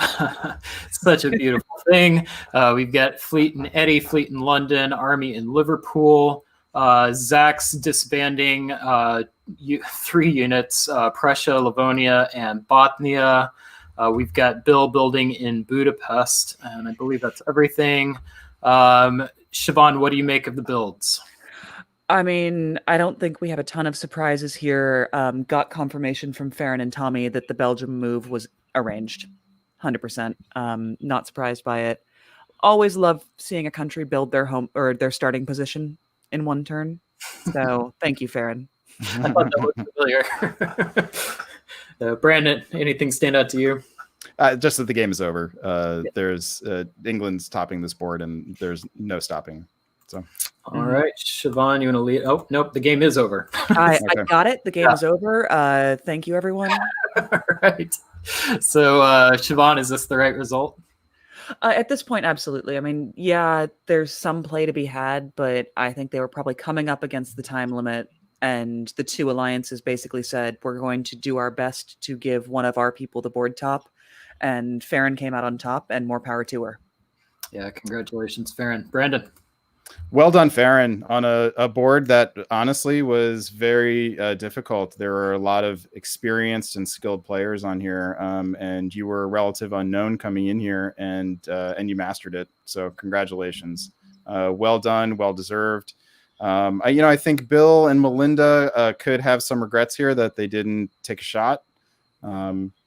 Such a beautiful thing. We've got Fleet in Eddie, Fleet in London, Army in Liverpool, Zach's disbanding 3 units, Prussia, Livonia, and Bothnia. We've got Bill building in Budapest, and I believe that's everything. Siobhan, what do you make of the builds? I mean, I don't think we have a ton of surprises here. Got confirmation from Farron and Tommy that the Belgium move was arranged. 100%. Not surprised by it. Always love seeing a country build their home or their starting position in one turn. So thank you, Farron. I thought that looked familiar. Brandon, anything stand out to you? Just that the game is over. There's England's topping this board, and there's no stopping. So, all right, Siobhan, you want to lead? Oh, nope, the game is over. I got it. The game is over. Thank you, everyone. All right. So, Siobhan, is this the right result? At this point, absolutely. I mean, yeah, there's some play to be had, but I think they were probably coming up against the time limit, and the 2 alliances basically said, we're going to do our best to give one of our people the board top, and Farron came out on top, and more power to her. Yeah, congratulations, Farron. Brandon. Well done, Farron, on a board that honestly was very difficult. There were a lot of experienced and skilled players on here, and you were a relative unknown coming in here, and you mastered it. So congratulations. Well done, well deserved. I think Bill and Melinda could have some regrets here that they didn't take a shot.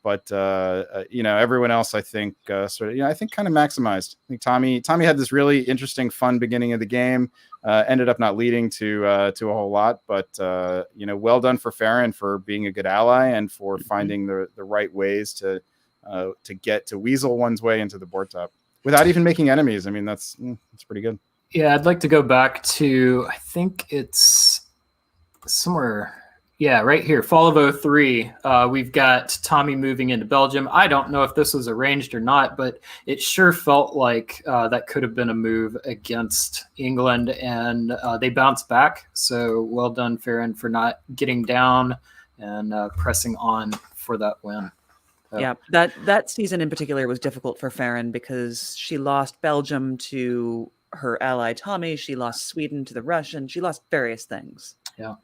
But everyone else, I think, I think kind of maximized. I think Tommy had this really interesting, fun beginning of the game. Ended up not leading to a whole lot, but well done for Farron for being a good ally and for finding the right ways to get to weasel one's way into the board top without even making enemies. I mean, that's pretty good. Yeah, I'd like to go back to, I think it's somewhere. Yeah, right here, fall of 03. We've got Tommy moving into Belgium. I don't know if this was arranged or not, but it sure felt like that could have been a move against England, and they bounced back. So well done, Farron, for not getting down and pressing on for that win. Yeah, that season in particular was difficult for Farron because she lost Belgium to her ally Tommy. She lost Sweden to the Russian. She lost various things. Yeah.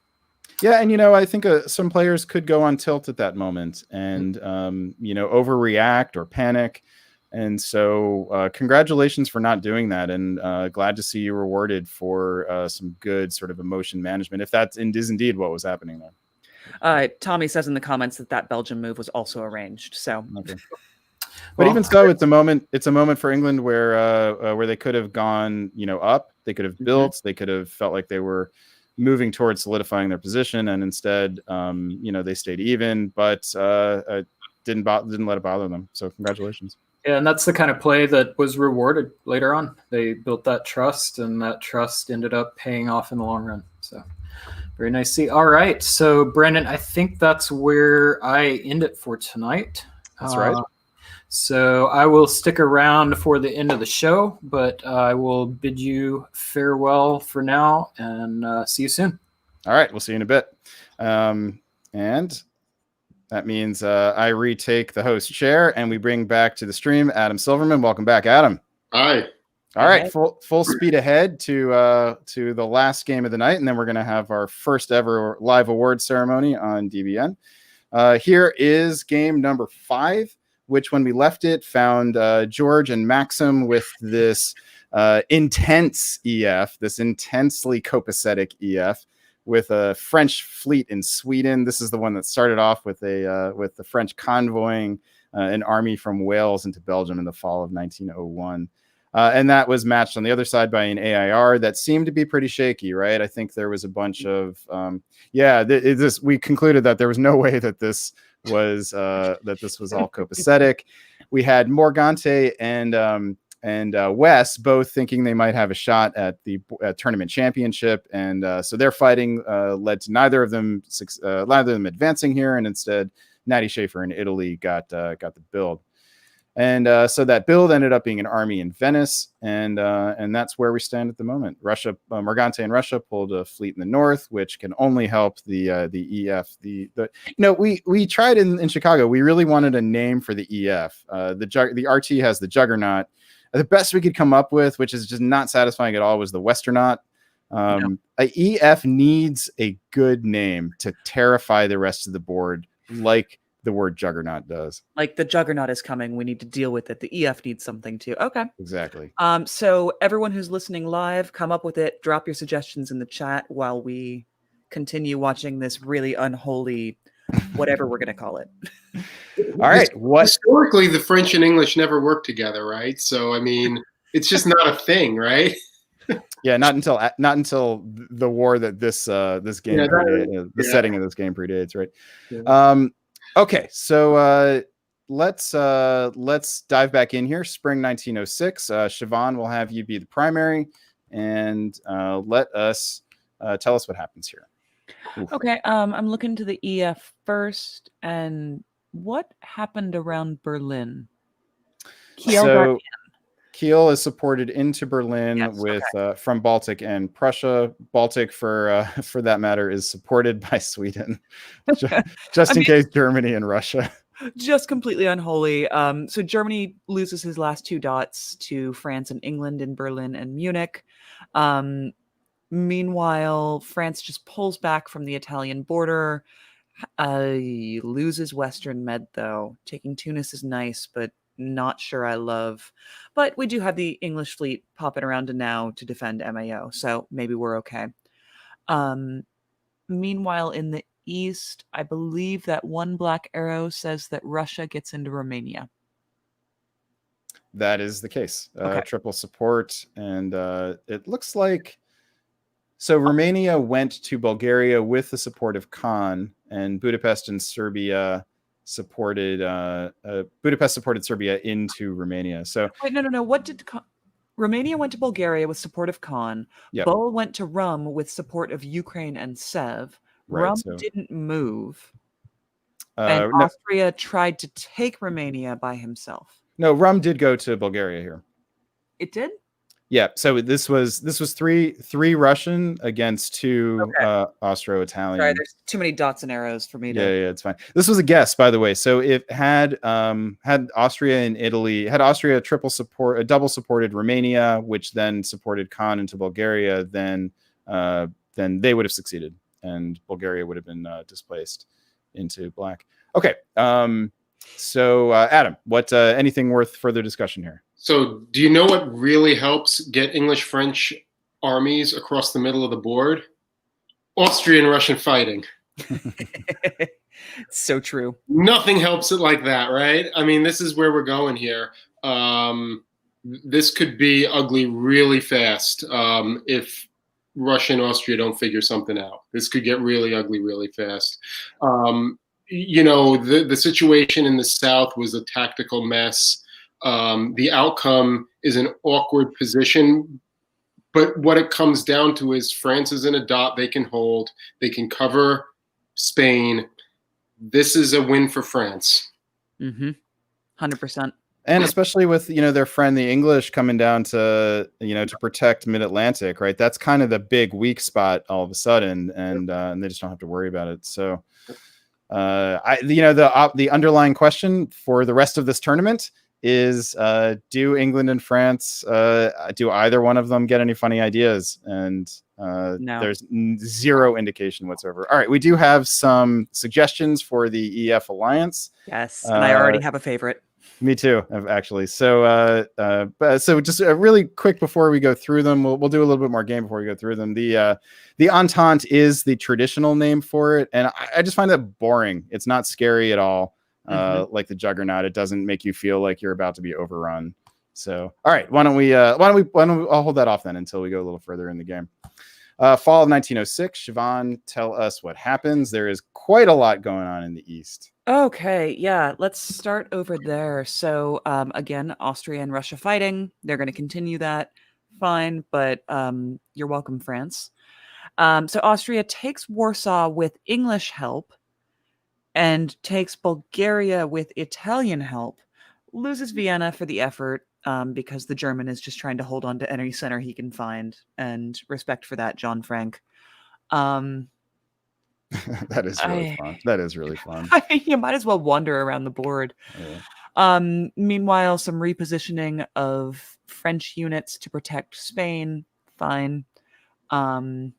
Yeah, and I think some players could go on tilt at that moment and overreact or panic, and so congratulations for not doing that, and glad to see you rewarded for some good sort of emotion management, if that is indeed what was happening there. Tommy says in the comments that Belgium move was also arranged. So, okay. But Well, even so, it's a moment for England where they could have gone, up. They could have built. They could have felt like they were moving towards solidifying their position, and instead, they stayed even, but didn't let it bother them. So congratulations. Yeah, and that's the kind of play that was rewarded later on. They built that trust, and that trust ended up paying off in the long run. So very nice to see. All right, so Brendan, I think that's where I end it for tonight. That's right. So I will stick around for the end of the show, but I will bid you farewell for now, and see you soon. All right, we'll see you in a bit. And that means I retake the host chair, and we bring back to the stream Adam Silverman. Welcome back, Adam. Hi. All right, full speed ahead to the last game of the night, and then we're going to have our first ever live award ceremony on DBN. Here is game number 5, which when we left it found George and Maxim with this intense EF, this intensely copacetic EF, with a French fleet in Sweden. This is the one that started off with the French convoying an army from Wales into Belgium in the fall of 1901. And that was matched on the other side by an AIR that seemed to be pretty shaky, right? I think there was a bunch of, we concluded that there was no way that this was all copacetic. We had Morgante and Wes both thinking they might have a shot at the tournament championship, and so their fighting led to neither of them advancing here, and instead Natty Schaefer in Italy got the build. And so that build ended up being an army in Venice, and that's where we stand at the moment. Russia, Morgante and Russia pulled a fleet in the north, which can only help the EF. We tried in Chicago. We really wanted a name for the EF. The RT has the Juggernaut. The best we could come up with, which is just not satisfying at all, was the Westernaut. A EF needs a good name to terrify the rest of the board, like the word Juggernaut does. Like the Juggernaut is coming. We need to deal with it. The EF needs something too. Okay. Exactly. So everyone who's listening live, come up with it. Drop your suggestions in the chat while we continue watching this really unholy, whatever we're going to call it. All right. Historically, the French and English never worked together, right? So, I mean, it's just not a thing, right? Yeah, not until the war that this game predates, setting of this game predates, right? Yeah. Okay, so let's dive back in here. Spring 1906. Siobhan, will have you be the primary, and let us tell us what happens here. Oof. Okay, I'm looking to the EF first, and what happened around Berlin? Kiel is supported into Berlin from Baltic and Prussia. Baltic, for that matter, is supported by Sweden, just in case Germany and Russia. Just completely unholy. So Germany loses his last 2 dots to France and England in Berlin and Munich. Meanwhile, France just pulls back from the Italian border. Loses Western Med, though. Taking Tunis is nice, but not sure I love. But we do have the English fleet popping around now to defend MAO, so maybe we're okay. Meanwhile, in the east, I believe that one black arrow says that Russia gets into Romania. That is the case. Okay. Triple support, and it looks like Romania went to Bulgaria with the support of Khan, and Budapest and Serbia supported Serbia into Romania. So wait, no. What did Romania went to Bulgaria with support of Khan? Yep. Bul went to Rum with support of Ukraine and Sev. Right, Rum didn't move, and Austria tried to take Romania by himself. No, Rum did go to Bulgaria here. It did. Yeah, so this was three Russian against 2 Austro-Italian. Sorry, there's too many dots and arrows for me to. Yeah, it's fine. This was a guess, by the way. So if had Austria and Italy, had Austria double supported Romania, which then supported Khan into Bulgaria, then they would have succeeded, and Bulgaria would have been displaced into black. Okay. So Adam, what anything worth further discussion here? So do you know what really helps get English-French armies across the middle of the board? Austrian-Russian fighting. So true. Nothing helps it like that, right? I mean, this is where we're going here. This could be ugly really fast if Russia and Austria don't figure something out. This could get really ugly really fast. The situation in the South was a tactical mess. The outcome is an awkward position. But what it comes down to is France is in a dot they can hold. They can cover Spain. This is a win for France. 100%. And especially with, their friend, the English, coming down to, to protect mid-Atlantic, right? That's kind of the big weak spot all of a sudden. And they just don't have to worry about it. So, the underlying question for the rest of this tournament is, do England and France, do either one of them get any funny ideas? And No. There's zero indication whatsoever. All right, we do have some suggestions for the EF alliance. Yes, and I already have a favorite. Me too, actually. So, so just really quick before we go through them, we'll do a little bit more game before we go through them. The Entente is the traditional name for it, and I just find that boring. It's not scary at all. Like the Juggernaut, it doesn't make you feel like you're about to be overrun. So, all right, why don't we I'll hold that off then until we go a little further in the game. Fall of 1906. Siobhan, tell us what happens. There is quite a lot going on in the East. Okay, yeah, let's start over there. So, again, Austria and Russia fighting. They're going to continue that. Fine, but you're welcome, France. So Austria takes Warsaw with English help and takes Bulgaria with Italian help, loses Vienna for the effort because the German is just trying to hold on to any center he can find, and respect for that, John Frank. That is really fun. That is really fun. You might as well wander around the board. Yeah. Meanwhile, some repositioning of French units to protect Spain. Fine. And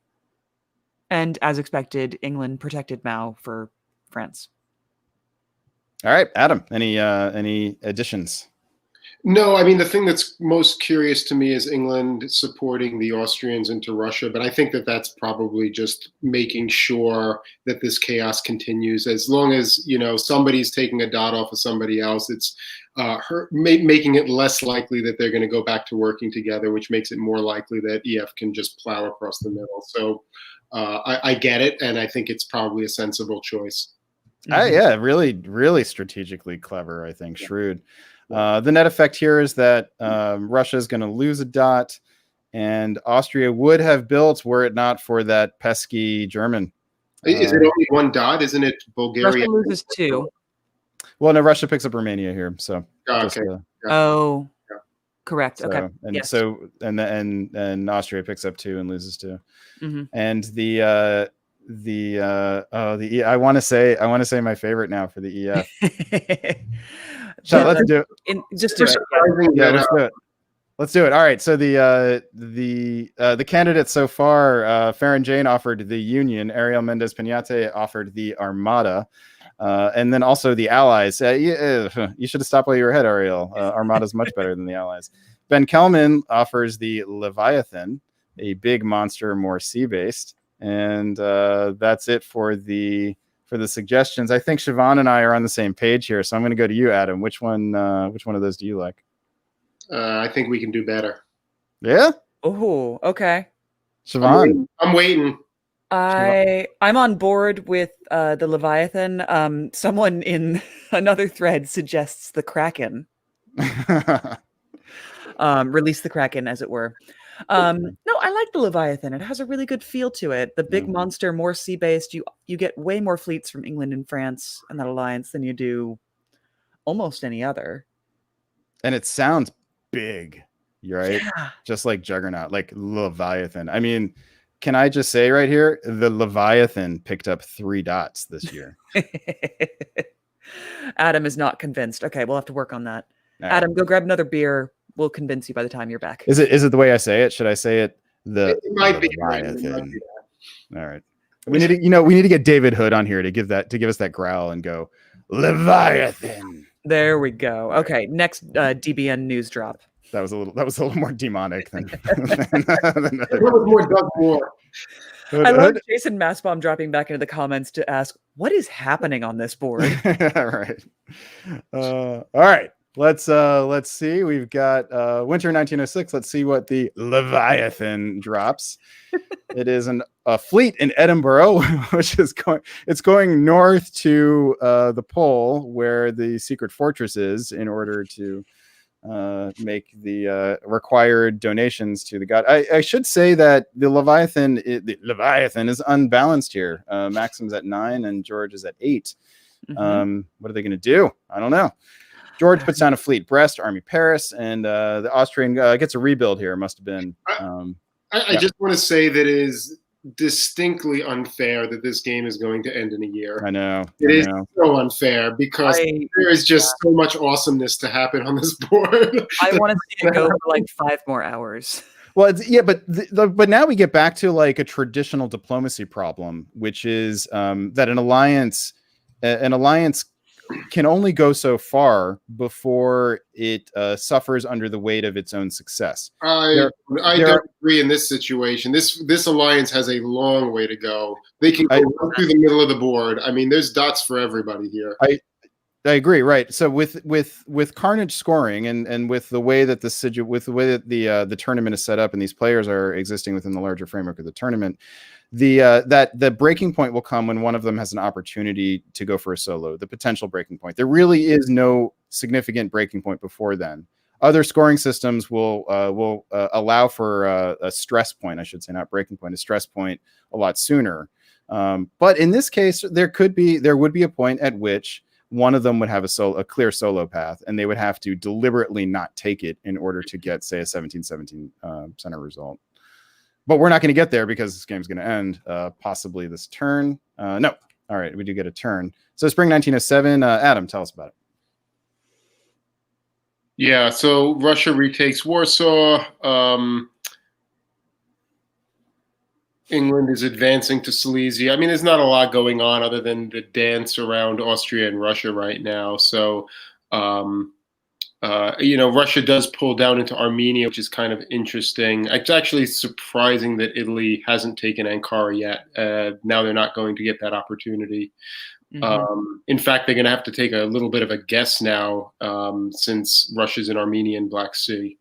as expected, England protected Mao for France. All right, Adam, any additions? No, I mean, the thing that's most curious to me is England supporting the Austrians into Russia, but I think that that's probably just making sure that this chaos continues. As long as, somebody's taking a dot off of somebody else, it's making it less likely that they're going to go back to working together, which makes it more likely that EF can just plow across the middle. So I get it, and I think it's probably a sensible choice. Yeah, really, really strategically clever, I think, shrewd. The net effect here is that Russia is going to lose a dot, and Austria would have built were it not for that pesky German. Is it only one dot? Isn't it Bulgaria? Russia loses 2. Well, no, Russia picks up Romania here, so. Okay. Correct. So, okay. And yes. so, and Austria picks up 2 and loses 2, and I want to say my favorite now for the EF. So let's do it. Just do it. Yeah, let's do it. Let's do it. All right. So the candidates so far, Farron Jane offered the Union, Ariel Mendez Pinate offered the Armada, and then also the Allies. You should have stopped while you were ahead, Ariel. Armada is much better than the Allies. Ben Kelman offers the Leviathan, a big monster, more sea-based, and that's it for the suggestions. I think Siobhan and I are on the same page here, so I'm going to go to you, Adam. Which one of those do you like? I think we can do better. Yeah. Oh, okay. Siobhan, I'm waiting. I'm on board with the Leviathan. Someone in another thread suggests the Kraken. Release the Kraken, as it were. No, I like the Leviathan. It has a really good feel to it. The big monster, more sea-based. You get way more fleets from England and France in that alliance than you do almost any other. And it sounds big, right? Yeah. Just like Juggernaut, like Leviathan. I mean, can I just say right here, the Leviathan picked up 3 dots this year. Adam is not convinced. Okay, we'll have to work on that. All Adam, go grab another beer. We'll convince you by the time you're back. Is it the way I say it? Should I say it? It might be. Leviathan. All right. We need to get David Hood on here to give us that growl and go Leviathan. There we go. Okay, next DBN news drop. That was a little more demonic than. That was more Doug Moore. I love Jason Massbaum dropping back into the comments to ask, what is happening on this board? Right. All right. Let's see. We've got winter 1906. Let's see what the Leviathan drops. It is a fleet in Edinburgh, which is going north to the pole where the secret fortress is in order to make the required donations to the god. I should say that the Leviathan is unbalanced here. Maxim's at 9 and George is at 8. Mhm. What are they going to do? I don't know. George puts down a fleet, Brest, Army Paris, and the Austrian gets a rebuild here. Must have been. I just want to say that it is distinctly unfair that this game is going to end in a year. I know. It is so unfair because there is just so much awesomeness to happen on this board. I want to see it go for like 5 more hours. Well, but now we get back to like a traditional diplomacy problem, which is that an alliance can only go so far before it suffers under the weight of its own success. I don't agree in this situation. This alliance has a long way to go. They can go right through the middle of the board. I mean, there's dots for everybody here. I agree, right? So with Carnage scoring and with the way that the tournament is set up and these players are existing within the larger framework of the tournament, the breaking point will come when one of them has an opportunity to go for a solo. The potential breaking point. There really is no significant breaking point before then. Other scoring systems will allow for a stress point. I should say, not breaking point, a stress point a lot sooner. But in this case, there would be a point at which one of them would have a clear solo path, and they would have to deliberately not take it in order to get, say, a 17-17 center result. But we're not going to get there because this game's going to end possibly this turn. No. All right, we do get a turn. So spring 1907. Adam, tell us about it. Yeah, so Russia retakes Warsaw. England is advancing to Silesia. I mean, there's not a lot going on other than the dance around Austria and Russia right now. So, Russia does pull down into Armenia, which is kind of interesting. It's actually surprising that Italy hasn't taken Ankara yet. Now they're not going to get that opportunity. Mm-hmm. In fact, they're going to have to take a little bit of a guess now since Russia's in Armenia and Black Sea.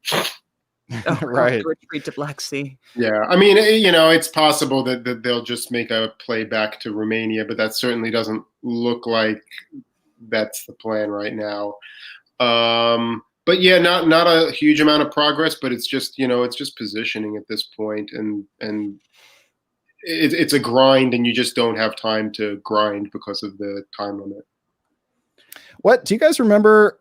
Right. Retreat to Black Sea. Yeah. I mean, it's possible that they'll just make a play back to Romania, but that certainly doesn't look like that's the plan right now. But yeah, not a huge amount of progress, but it's just positioning at this point, and it's a grind, and you just don't have time to grind because of the time limit. What do you guys remember?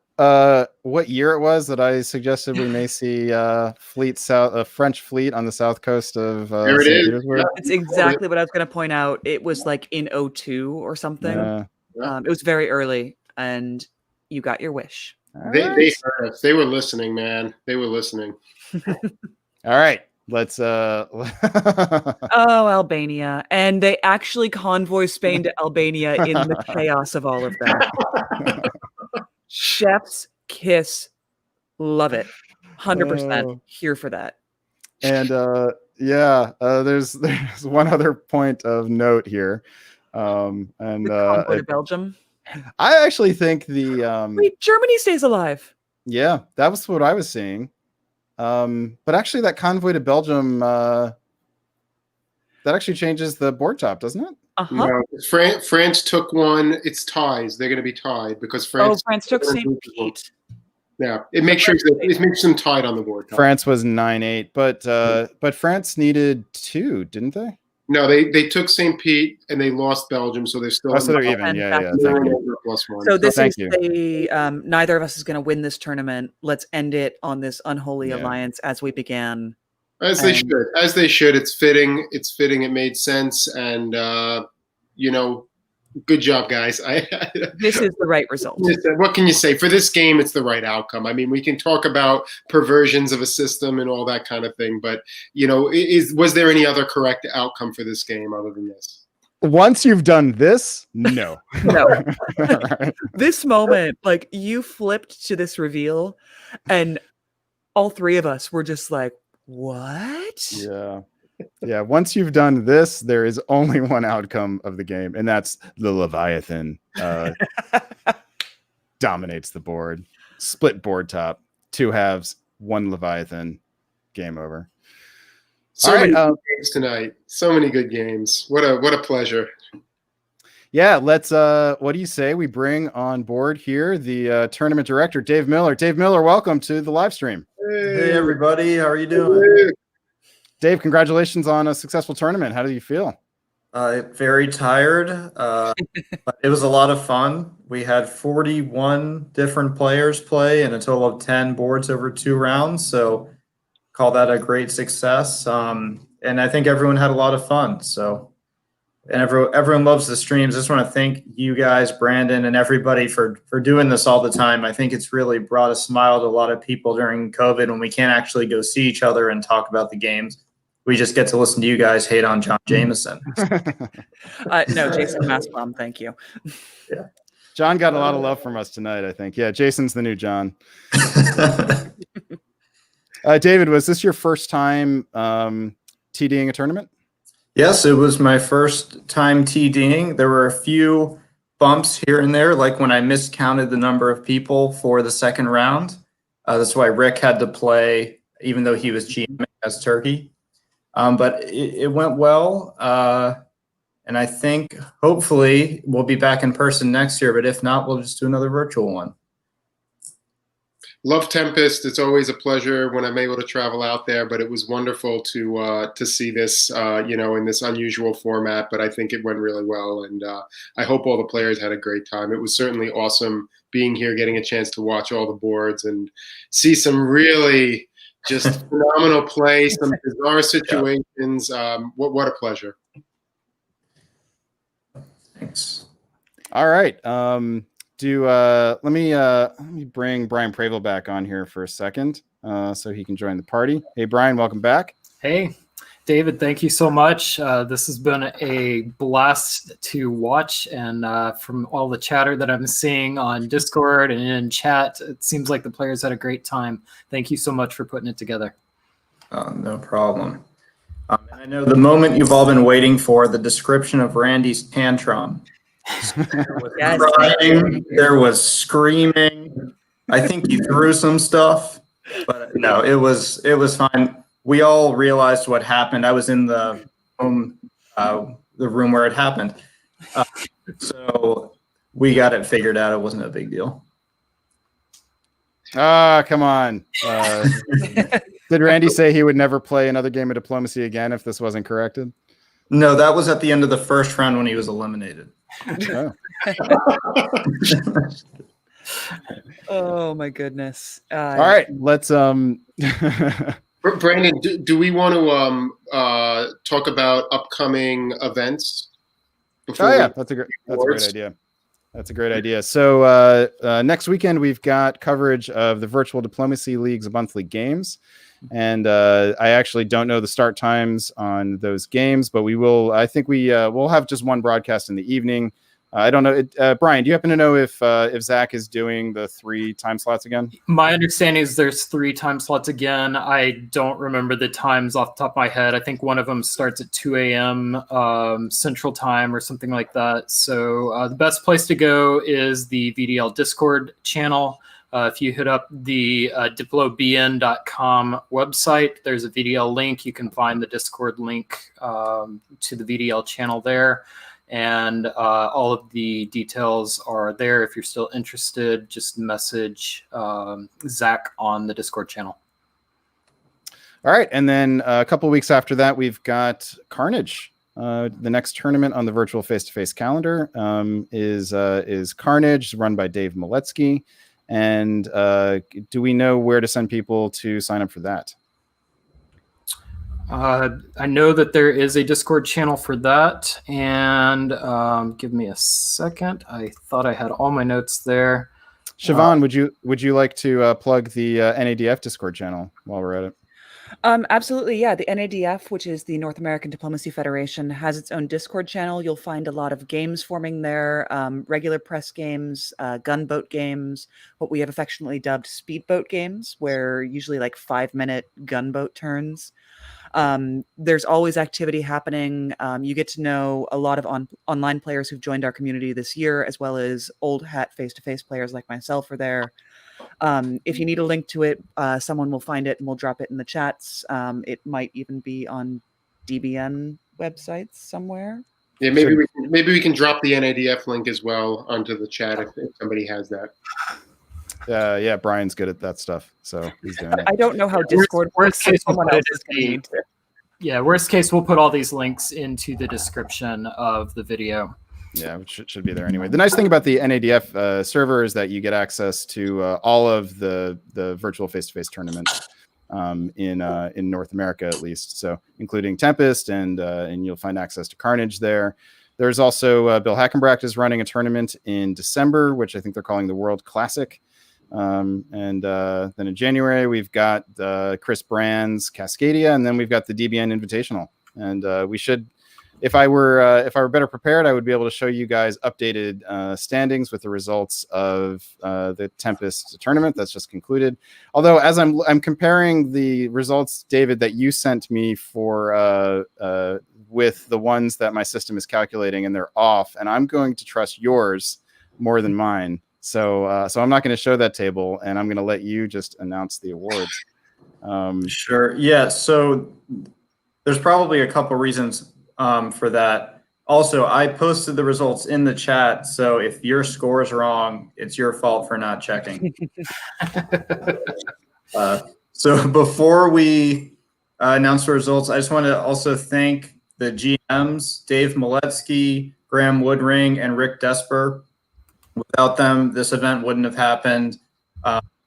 What year it was that I suggested we may see a French fleet on the south coast of there it is. Petersburg? Yeah, it's exactly what I was going to point out. It was like in 2002 or something. Yeah. It was very early, and you got your wish. They heard us. They were listening, man. They were listening. All right. Let's Albania. And they actually convoy Spain to Albania in the chaos of all of that. Chef's kiss. Love it. 100% here for that. And there's one other point of note here. The convoy to Belgium. I actually think wait, Germany stays alive. Yeah, that was what I was seeing. But actually that convoy to Belgium that actually changes the board top, doesn't it? No, France took one. It's ties. They're going to be tied because France took St. Pete. Yeah, it makes them tied on the board top. France was 9-8, but France needed 2, didn't they? No, they took St. Pete and they lost Belgium, so they're still. So they're even. Yeah. Thank you. +1. So this is neither of us is going to win this tournament. Let's end it on this unholy alliance as we began. As they should. It's fitting. It made sense, and good job, guys. This is the right result. What can you say? For this game, it's the right outcome. I mean, we can talk about perversions of a system and all that kind of thing, but was there any other correct outcome for this game other than this? Once you've done this, no. No. This moment, like you flipped to this reveal, and all three of us were just like, what? Yeah. Once you've done this, there is only one outcome of the game, and that's the Leviathan dominates the board. Split board top, 2 halves, 1 Leviathan, game over. So many good games tonight. So many good games. What a pleasure. Yeah, let's what do you say we bring on board here the tournament director, Dave Miller. Dave Miller, welcome to the live stream. Hey everybody, how are you doing? Dave, congratulations on a successful tournament. How do you feel? Very tired, but it was a lot of fun. We had 41 different players play and a total of 10 boards over 2 rounds, so call that a great success. And I think everyone had a lot of fun. So, and everyone loves the streams. I just want to thank you guys, Brandon, and everybody for doing this all the time. I think it's really brought a smile to a lot of people during COVID when we can't actually go see each other and talk about the games. We just get to listen to you guys hate on John Jameson. No, Jason Maspom, thank you. Yeah. John got a lot of love from us tonight, I think. Yeah, Jason's the new John. David, was this your first time TDing a tournament? Yes, it was my first time TDing. There were a few bumps here and there, like when I miscounted the number of people for the second round. That's why Rick had to play, even though he was GMing as Turkey. But it went well. And I think hopefully we'll be back in person next year, but if not, we'll just do another virtual one. Love Tempest. It's always a pleasure when I'm able to travel out there, but it was wonderful to see this, in this unusual format, but I think it went really well. And I hope all the players had a great time. It was certainly awesome being here, getting a chance to watch all the boards and see some really just phenomenal play, some bizarre situations. What a pleasure. Thanks. All right. Let me bring Brian Pravel back on here for a second so he can join the party. Hey, Brian, welcome back. Hey, David, thank you so much. This has been a blast to watch, and from all the chatter that I'm seeing on Discord and in chat, it seems like the players had a great time. Thank you so much for putting it together. No problem. And I know the moment you've all been waiting for, the description of Randy's tantrum. There was crying, there was screaming. I think he threw some stuff, but no, it was fine. We all realized what happened. I was in the room where it happened, so we got it figured out. It wasn't a big deal. Come on. Did Randy say he would never play another game of diplomacy again if this wasn't corrected? No, that was at the end of the first round when he was eliminated. Oh. Oh my goodness. All right, let's Brandon, do we want to talk about upcoming events? That's a great idea. That's a great idea. So next weekend we've got coverage of the Virtual Diplomacy League's monthly games, and I actually don't know the start times on those games, but we will. I think we'll have just one broadcast in the evening. I don't know. Brian, do you happen to know if Zach is doing the 3 time slots again? My understanding is there's 3 time slots again. I don't remember the times off the top of my head. I think one of them starts at 2 a.m. Central Time or something like that. So the best place to go is the VDL Discord channel. If you hit up the diplobn.com website, there's a VDL link. You can find the Discord link to the VDL channel there. And all of the details are there. If you're still interested, just message Zach on the Discord channel. All right. And then a couple of weeks after that, we've got Carnage. The next tournament on the virtual face-to-face calendar is Carnage, run by Dave Miletsky. And do we know where to send people to sign up for that? I know that there is a Discord channel for that, and give me a second. I thought I had all my notes there. Siobhan, would you like to plug the NADF Discord channel while we're at it? Absolutely, yeah. The NADF, which is the North American Diplomacy Federation, has its own Discord channel. You'll find a lot of games forming there, regular press games, gunboat games, what we have affectionately dubbed speedboat games, where usually like 5-minute gunboat turns. There's always activity happening. You get to know a lot of online players who've joined our community this year, as well as old hat face-to-face players like myself are there. If you need a link to it, someone will find it and we'll drop it in the chats. It might even be on DBN websites somewhere. Yeah, maybe we can drop the NADF link as well onto the chat if somebody has that. Yeah, Brian's good at that stuff, so he's doing it. I don't know how Discord works. Worst case, Someone else is going to need to. Yeah, worst case, we'll put all these links into the description of the video. Yeah, which should be there anyway. The nice thing about the NADF server is that you get access to all of the virtual face-to-face tournaments in North America, at least. So, including Tempest, and you'll find access to Carnage there. There's also Bill Hackenbracht is running a tournament in December, which I think they're calling the World Classic. And then in January we've got Chris Brand's Cascadia, and then we've got the DBN Invitational. And we should. If I were better prepared, I would be able to show you guys updated standings with the results of the Tempest tournament that's just concluded. Although, as I'm comparing the results, David, that you sent me for with the ones that my system is calculating, and they're off, and I'm going to trust yours more than mine. So I'm not going to show that table, and I'm going to let you just announce the awards. Sure. Yeah. So there's probably a couple reasons for that. Also, I posted the results in the chat, so if your score is wrong, it's your fault for not checking. So before we announce the results, I just want to also thank the GMs, Dave Miletsky, Graham Woodring, and Rick Desper. Without them, this event wouldn't have happened.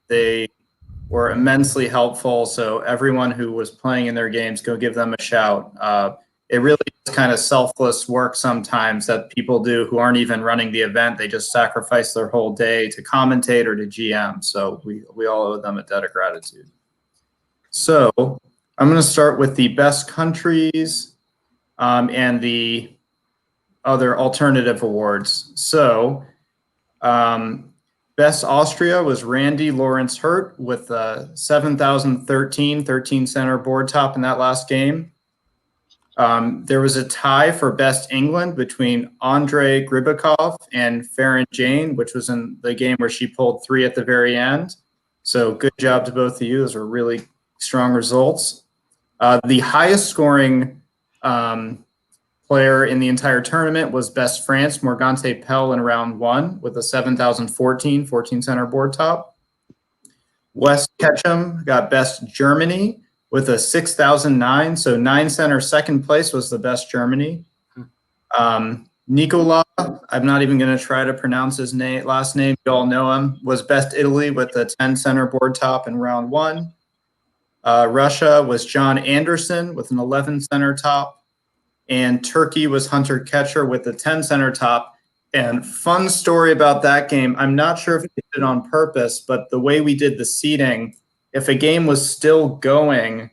They were immensely helpful, so everyone who was playing in their games, go give them a shout. It really is kind of selfless work sometimes that people do who aren't even running the event. They just sacrifice their whole day to commentate or to GM. So we all owe them a debt of gratitude. So I'm going to start with the best countries and the other alternative awards. So best Austria was Randy Lawrence Hurt with 7,013, 13 center board top in that last game. There was a tie for best England between Andre Gribakov and Farron Jane, which was in the game where she pulled 3 at the very end. So good job to both of you. Those were really strong results. The highest scoring player in the entire tournament was best France, Morgante Pell, in round 1 with a 7,014, 14 center board top. Wes Ketchum got best Germany with a 6,009, so 9 center second place was the best Germany. Nicola, I'm not even going to try to pronounce his last name, you all know him, was best Italy with a 10 center board top in round 1. Russia was John Anderson with an 11 center top, and Turkey was Hunter Ketcher with a 10 center top. And fun story about that game, I'm not sure if we did it on purpose, but the way we did the seeding, if a game was still going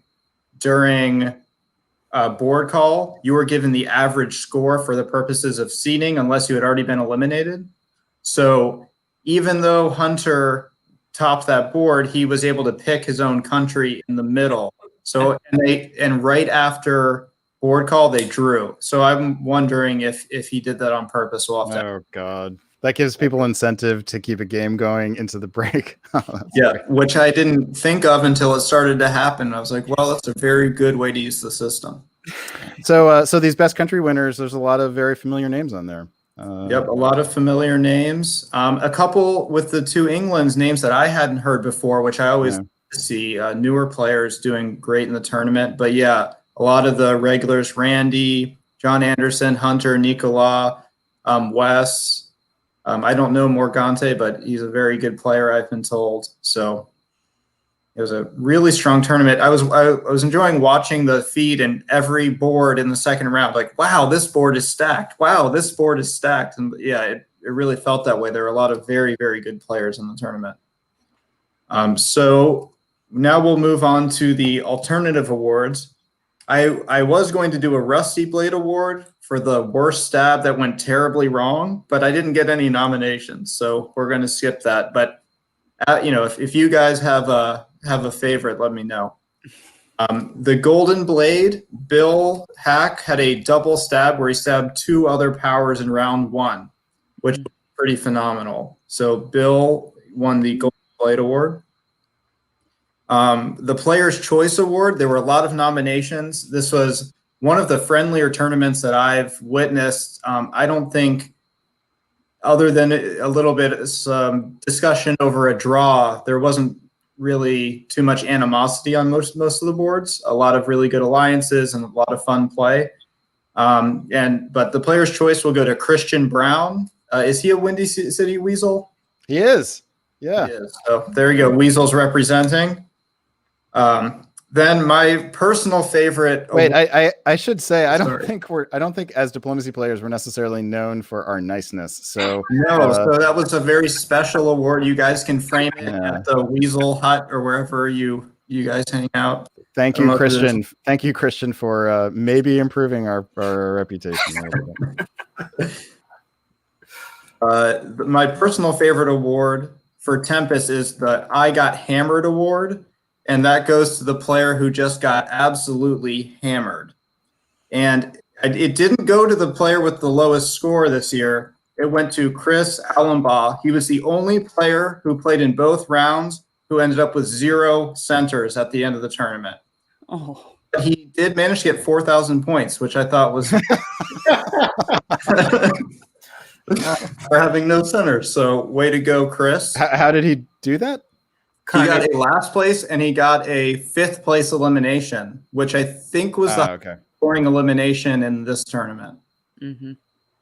during a board call, you were given the average score for the purposes of seeding unless you had already been eliminated. So even though Hunter topped that board, he was able to pick his own country in the middle. So and right after board call, they drew. So I'm wondering if he did that on purpose. We'll have to. Oh God, that gives people incentive to keep a game going into the break. Yeah, great. Which I didn't think of until it started to happen. I was like, well, that's a very good way to use the system. So these best country winners, there's a lot of very familiar names on there. Yep, a lot of familiar names. A couple with the 2 England's names that I hadn't heard before, which I always see newer players doing great in the tournament. But yeah, a lot of the regulars, Randy, John Anderson, Hunter, Nicola, Wes. I don't know Morgante, but he's a very good player, I've been told. So it was a really strong tournament. I was enjoying watching the feed and every board in the second round. Like, wow, this board is stacked. Wow, this board is stacked. And yeah, it really felt that way. There were a lot of very, very good players in the tournament. So now we'll move on to the alternative awards. I was going to do a Rusty Blade Award for the worst stab that went terribly wrong, but I didn't get any nominations, so we're going to skip that. But if you guys have a favorite, let me know. The Golden Blade, Bill Hack had a double stab where he stabbed 2 other powers in round 1, which was pretty phenomenal. So Bill won the Golden Blade Award. The Player's Choice Award, there were a lot of nominations. This was one of the friendlier tournaments that I've witnessed. I don't think, other than a little bit of some discussion over a draw, there wasn't really too much animosity on most of the boards. A lot of really good alliances and a lot of fun play. But the Player's Choice will go to Christian Brown. Is he a Windy City Weasel? He is. Yeah. He is. So there you go. Weasels representing. Then my personal favorite. Wait, I should say I don't Sorry. think as diplomacy players we're necessarily known for our niceness. So So that was a very special award. You guys can frame it at the Weasel Hut or wherever you guys hang out. Thank you, Christian. Thank you, Christian, for maybe improving our reputation a little bit. My personal favorite award for Tempest is the I Got Hammered Award, and that goes to the player who just got absolutely hammered. And it didn't go to the player with the lowest score this year. It went to Chris Allenbaugh. He was the only player who played in both rounds who ended up with 0 centers at the end of the tournament. Oh, He did manage to get 4,000 points, which I thought was for having no centers. So way to go, Chris. How did he do that? He got a last place and he got a 5th place elimination, which I think was the scoring elimination in this tournament. mm-hmm.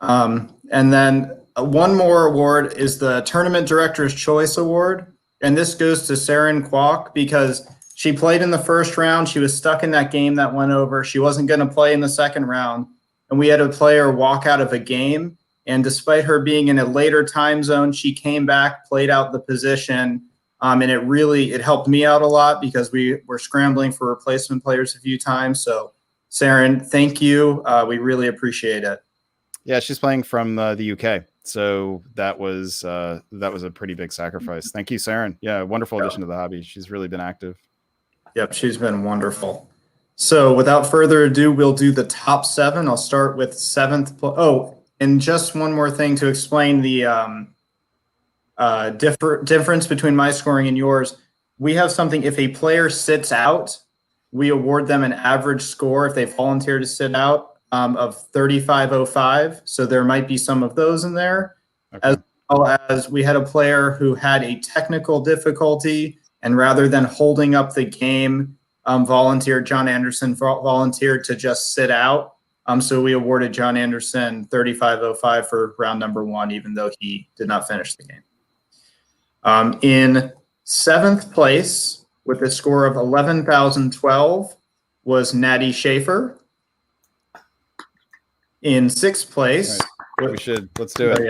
And then one more award is the Tournament Director's Choice Award. And this goes to Saren Kwok because she played in the first round. She was stuck in that game that went over. She wasn't going to play in the second round. And we had a player walk out of a game. And despite her being in a later time zone, she came back, played out the position. And it helped me out a lot because we were scrambling for replacement players a few times. So, Saren, thank you. We really appreciate it. Yeah, she's playing from the UK, so that was a pretty big sacrifice. Thank you, Saren. Yeah, wonderful addition to the hobby. She's really been active. Yep, she's been wonderful. So, without further ado, we'll do the top 7. I'll start with 7th. And just one more thing to explain the difference between my scoring and yours. We have something, if a player sits out, we award them an average score if they volunteer to sit out of 35.05. So there might be some of those in there. Okay. As well as we had a player who had a technical difficulty, and rather than holding up the game, John Anderson volunteered to just sit out. So we awarded John Anderson 35.05 for round number 1, even though he did not finish the game. In 7th place with a score of 11,012 was Natty Schaefer. In 6th place, let's do it.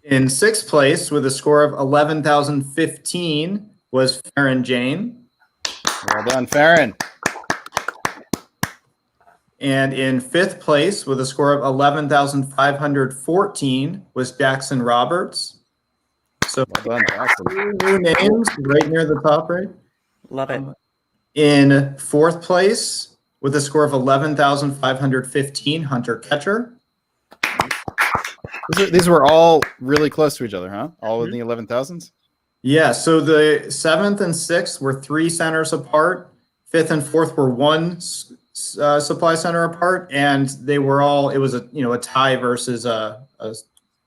In 6th place with a score of 11,015 was Farron Jane. Well done, Farron. And in 5th place with a score of 11,514 was Jackson Roberts. So well done, Jackson. 2 new names right near the top, right? Love it. In 4th place with a score of 11,515, Hunter Ketcher. These were all really close to each other, huh? All in the 11,000s? Yeah, so the 7th and 6th were 3 centers apart. 5th and 4th were 1 supply center apart, and they were all, it was a tie versus a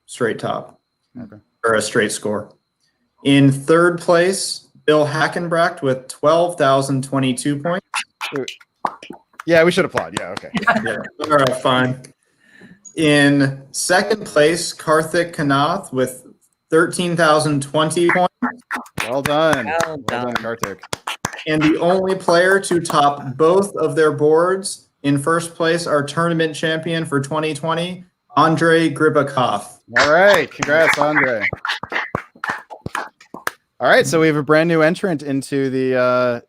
straight top. Okay. Or a straight score. In 3rd place, Bill Hackenbracht with 12,022 points. Yeah, we should applaud. Yeah, okay. Yeah. All right, fine. In 2nd place, Karthik Kanath with 13,020 points. Well done. Well done, Karthik. And the only player to top both of their boards in 1st place, our tournament champion for 2020, Andrei Gribakov. All right. Congrats, Andre. All right, so we have a brand new entrant into the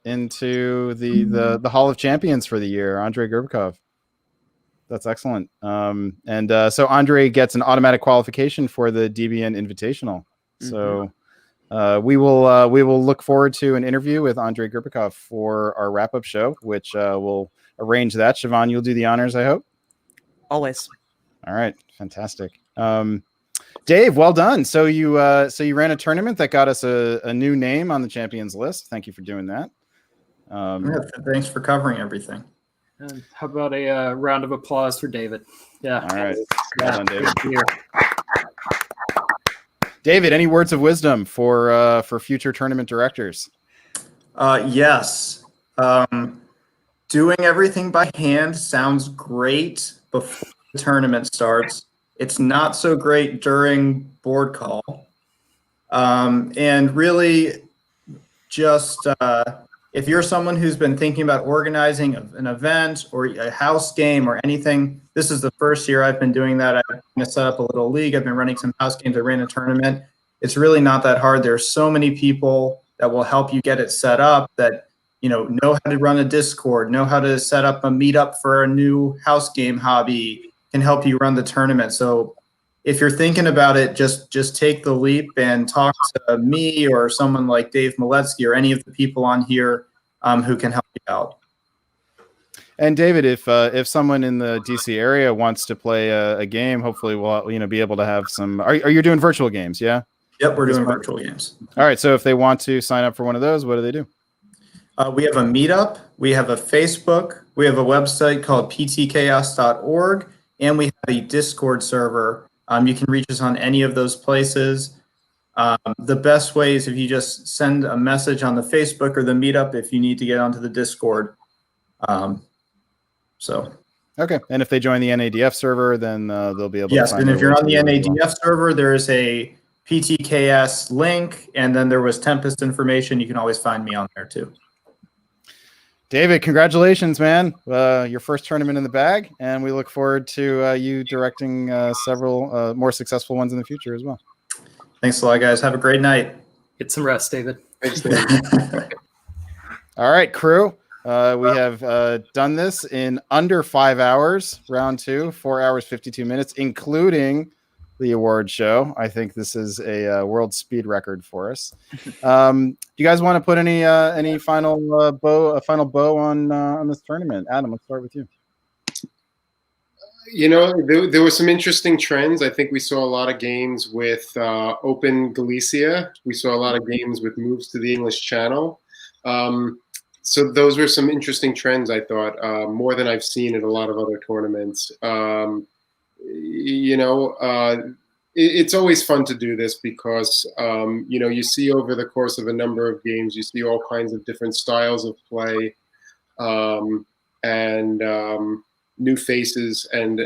Hall of Champions for the year, Andrei Gerbikov. That's excellent. So Andre gets an automatic qualification for the DBN Invitational. So we will look forward to an interview with Andrei Gerbikov for our wrap-up show, which we'll arrange that. Siobhan, you'll do the honors, I hope. Always. All right, fantastic. Dave, well done. So you ran a tournament that got us a new name on the champions list. Thank you for doing that. Thanks for covering everything. And how about a round of applause for David? Yeah. All right. Yeah, Well done, David. good year. David, any words of wisdom for future tournament directors? Yes. Doing everything by hand sounds great before the tournament starts. It's not so great during board call. And really just if you're someone who's been thinking about organizing an event or a house game or anything, this is the first year I've been doing that. I've set up a little league. I've been running some house games. I ran a tournament. It's really not that hard. There's so many people that will help you get it set up that know how to run a Discord, know how to set up a meetup for a new house game hobby, can help you run the tournament. So if you're thinking about it, just take the leap and talk to me or someone like Dave Miletsky or any of the people on here who can help you out. And David, if someone in the DC area wants to play a game, hopefully we'll be able to have some. Are you doing virtual games? Yeah. Yep, we're doing virtual games. All right. So if they want to sign up for one of those, what do they do? We have a meetup. We have a Facebook. We have a website called ptchaos.org, and we have a Discord server. You can reach us on any of those places. The best way is if you just send a message on the Facebook or the meetup if you need to get onto the Discord. Okay, and if they join the NADF server, then they'll be able to yes, find and if you're on the NADF NADF server, there is a PTKS link, and then there was Tempest information. You can always find me on there too. David, congratulations, man. Your first tournament in the bag, and we look forward to you directing several more successful ones in the future as well. Thanks a lot, guys. Have a great night. Get some rest, David. Thanks, Dave. All right, crew. We have done this in under 5 hours, round 2, 4 hours, 52 minutes, including the award show. I think this is a world speed record for us. Do you guys want to put any final bow on this tournament? Adam, let's start with you. There were some interesting trends. I think we saw a lot of games with Open Galicia. We saw a lot of games with moves to the English Channel. So those were some interesting trends, I thought, more than I've seen at a lot of other tournaments. It's always fun to do this because, you see over the course of a number of games, you see all kinds of different styles of play and new faces, and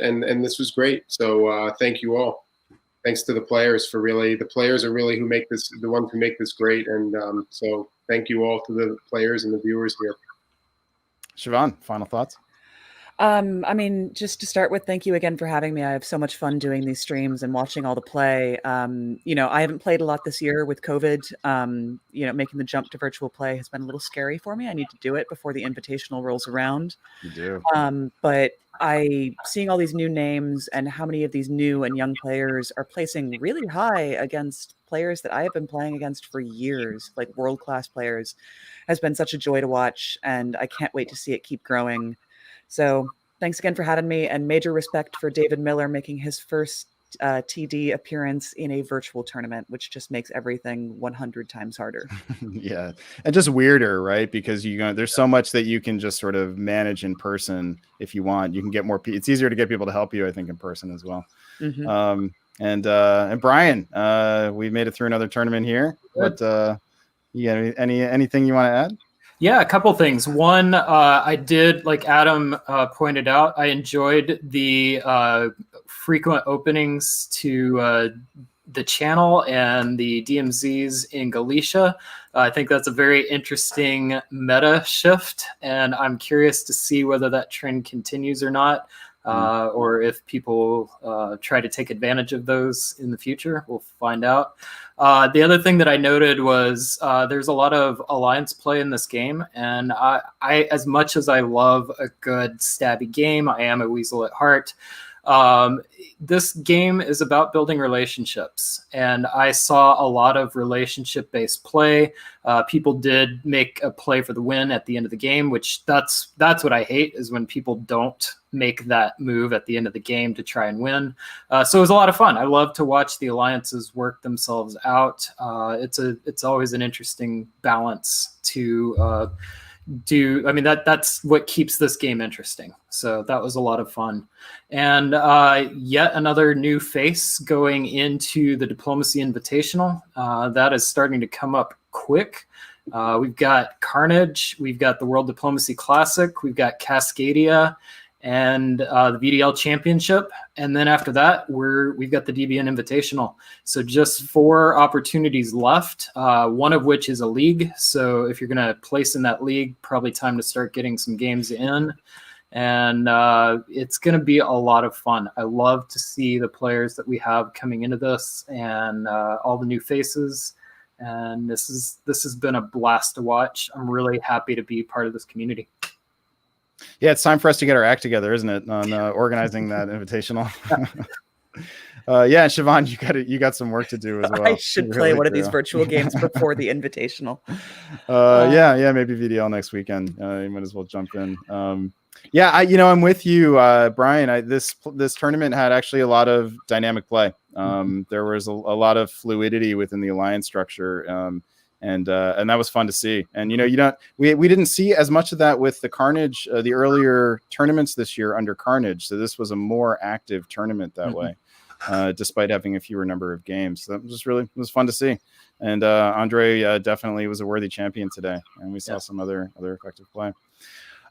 this was great. So thank you all. Thanks to the players the players are really the ones who make this great. And so thank you all to the players and the viewers here. Siobhan, final thoughts? Just to start with, thank you again for having me. I have so much fun doing these streams and watching all the play. I haven't played a lot this year with COVID. Making the jump to virtual play has been a little scary for me. I need to do it before the invitational rolls around. You do. But seeing all these new names and how many of these new and young players are placing really high against players that I have been playing against for years, like world-class players, has been such a joy to watch, and I can't wait to see it keep growing. So thanks again for having me, and major respect for David Miller making his first TD appearance in a virtual tournament, which just makes everything 100 times harder. Yeah, and just weirder, right? Because there's so much that you can just sort of manage in person if you want. You can get more. It's easier to get people to help you, I think, in person as well. Mm-hmm. And Brian, we made it through another tournament here. Good. But anything you want to add? Yeah, a couple things. One, I did, like Adam pointed out, I enjoyed the frequent openings to the channel and the DMZs in Galicia. I think that's a very interesting meta shift, and I'm curious to see whether that trend continues or not. or if people try to take advantage of those in the future. We'll find out. The other thing that I noted was there's a lot of alliance play in this game, and I as much as I love a good stabby game, I am a weasel at heart. This game is about building relationships, and I saw a lot of relationship-based play. People did make a play for the win at the end of the game, which that's what I hate, is when people don't make that move at the end of the game to try and win. So it was a lot of fun. I love to watch the alliances work themselves out. It's always an interesting balance to do. I mean, that's what keeps this game interesting. So that was a lot of fun. And yet another new face going into the Diplomacy Invitational. That is starting to come up quick. We've got Carnage, we've got the World Diplomacy Classic, we've got Cascadia, and the VDL Championship. And then after that, we've got the DBN Invitational. So just 4 opportunities left, one of which is a league. So if you're going to place in that league, probably time to start getting some games in. And it's going to be a lot of fun. I love to see the players that we have coming into this, and all the new faces. And this has been a blast to watch. I'm really happy to be part of this community. Yeah, it's time for us to get our act together, isn't it, on organizing that invitational? Yeah, Siobhan, you got some work to do as well. I should play one of these virtual games before the invitational. Yeah, maybe VDL next weekend. You might as well jump in. Yeah, I'm with you, Brian. This tournament had actually a lot of dynamic play. There was a lot of fluidity within the alliance structure. And that was fun to see. And we didn't see as much of that with the Carnage, the earlier tournaments this year under Carnage. So this was a more active tournament that way, despite having a fewer number of games. So that was fun to see. And Andre definitely was a worthy champion today, and we saw some other effective play.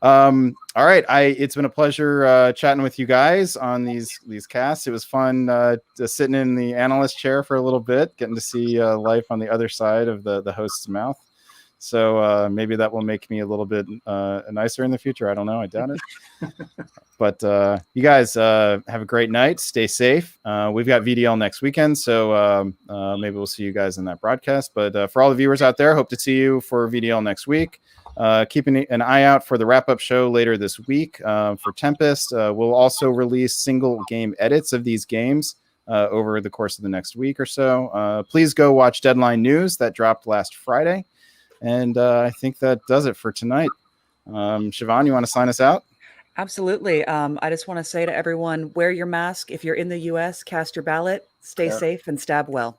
All right, it's been a pleasure chatting with you guys on these casts. It was fun sitting in the analyst chair for a little bit, getting to see life on the other side of the host's mouth. So maybe that will make me a little bit nicer in the future. I don't know. I doubt it. But you guys have a great night. Stay safe. We've got VDL next weekend, so maybe we'll see you guys in that broadcast. But for all the viewers out there, hope to see you for VDL next week. Keeping an eye out for the wrap-up show later this week for Tempest. We'll also release single game edits of these games over the course of the next week or so. Please go watch Deadline News that dropped last Friday. And I think that does it for tonight. Siobhan, you want to sign us out? Absolutely. I just want to say to everyone, wear your mask. If you're in the U.S., cast your ballot, stay safe, and stab well.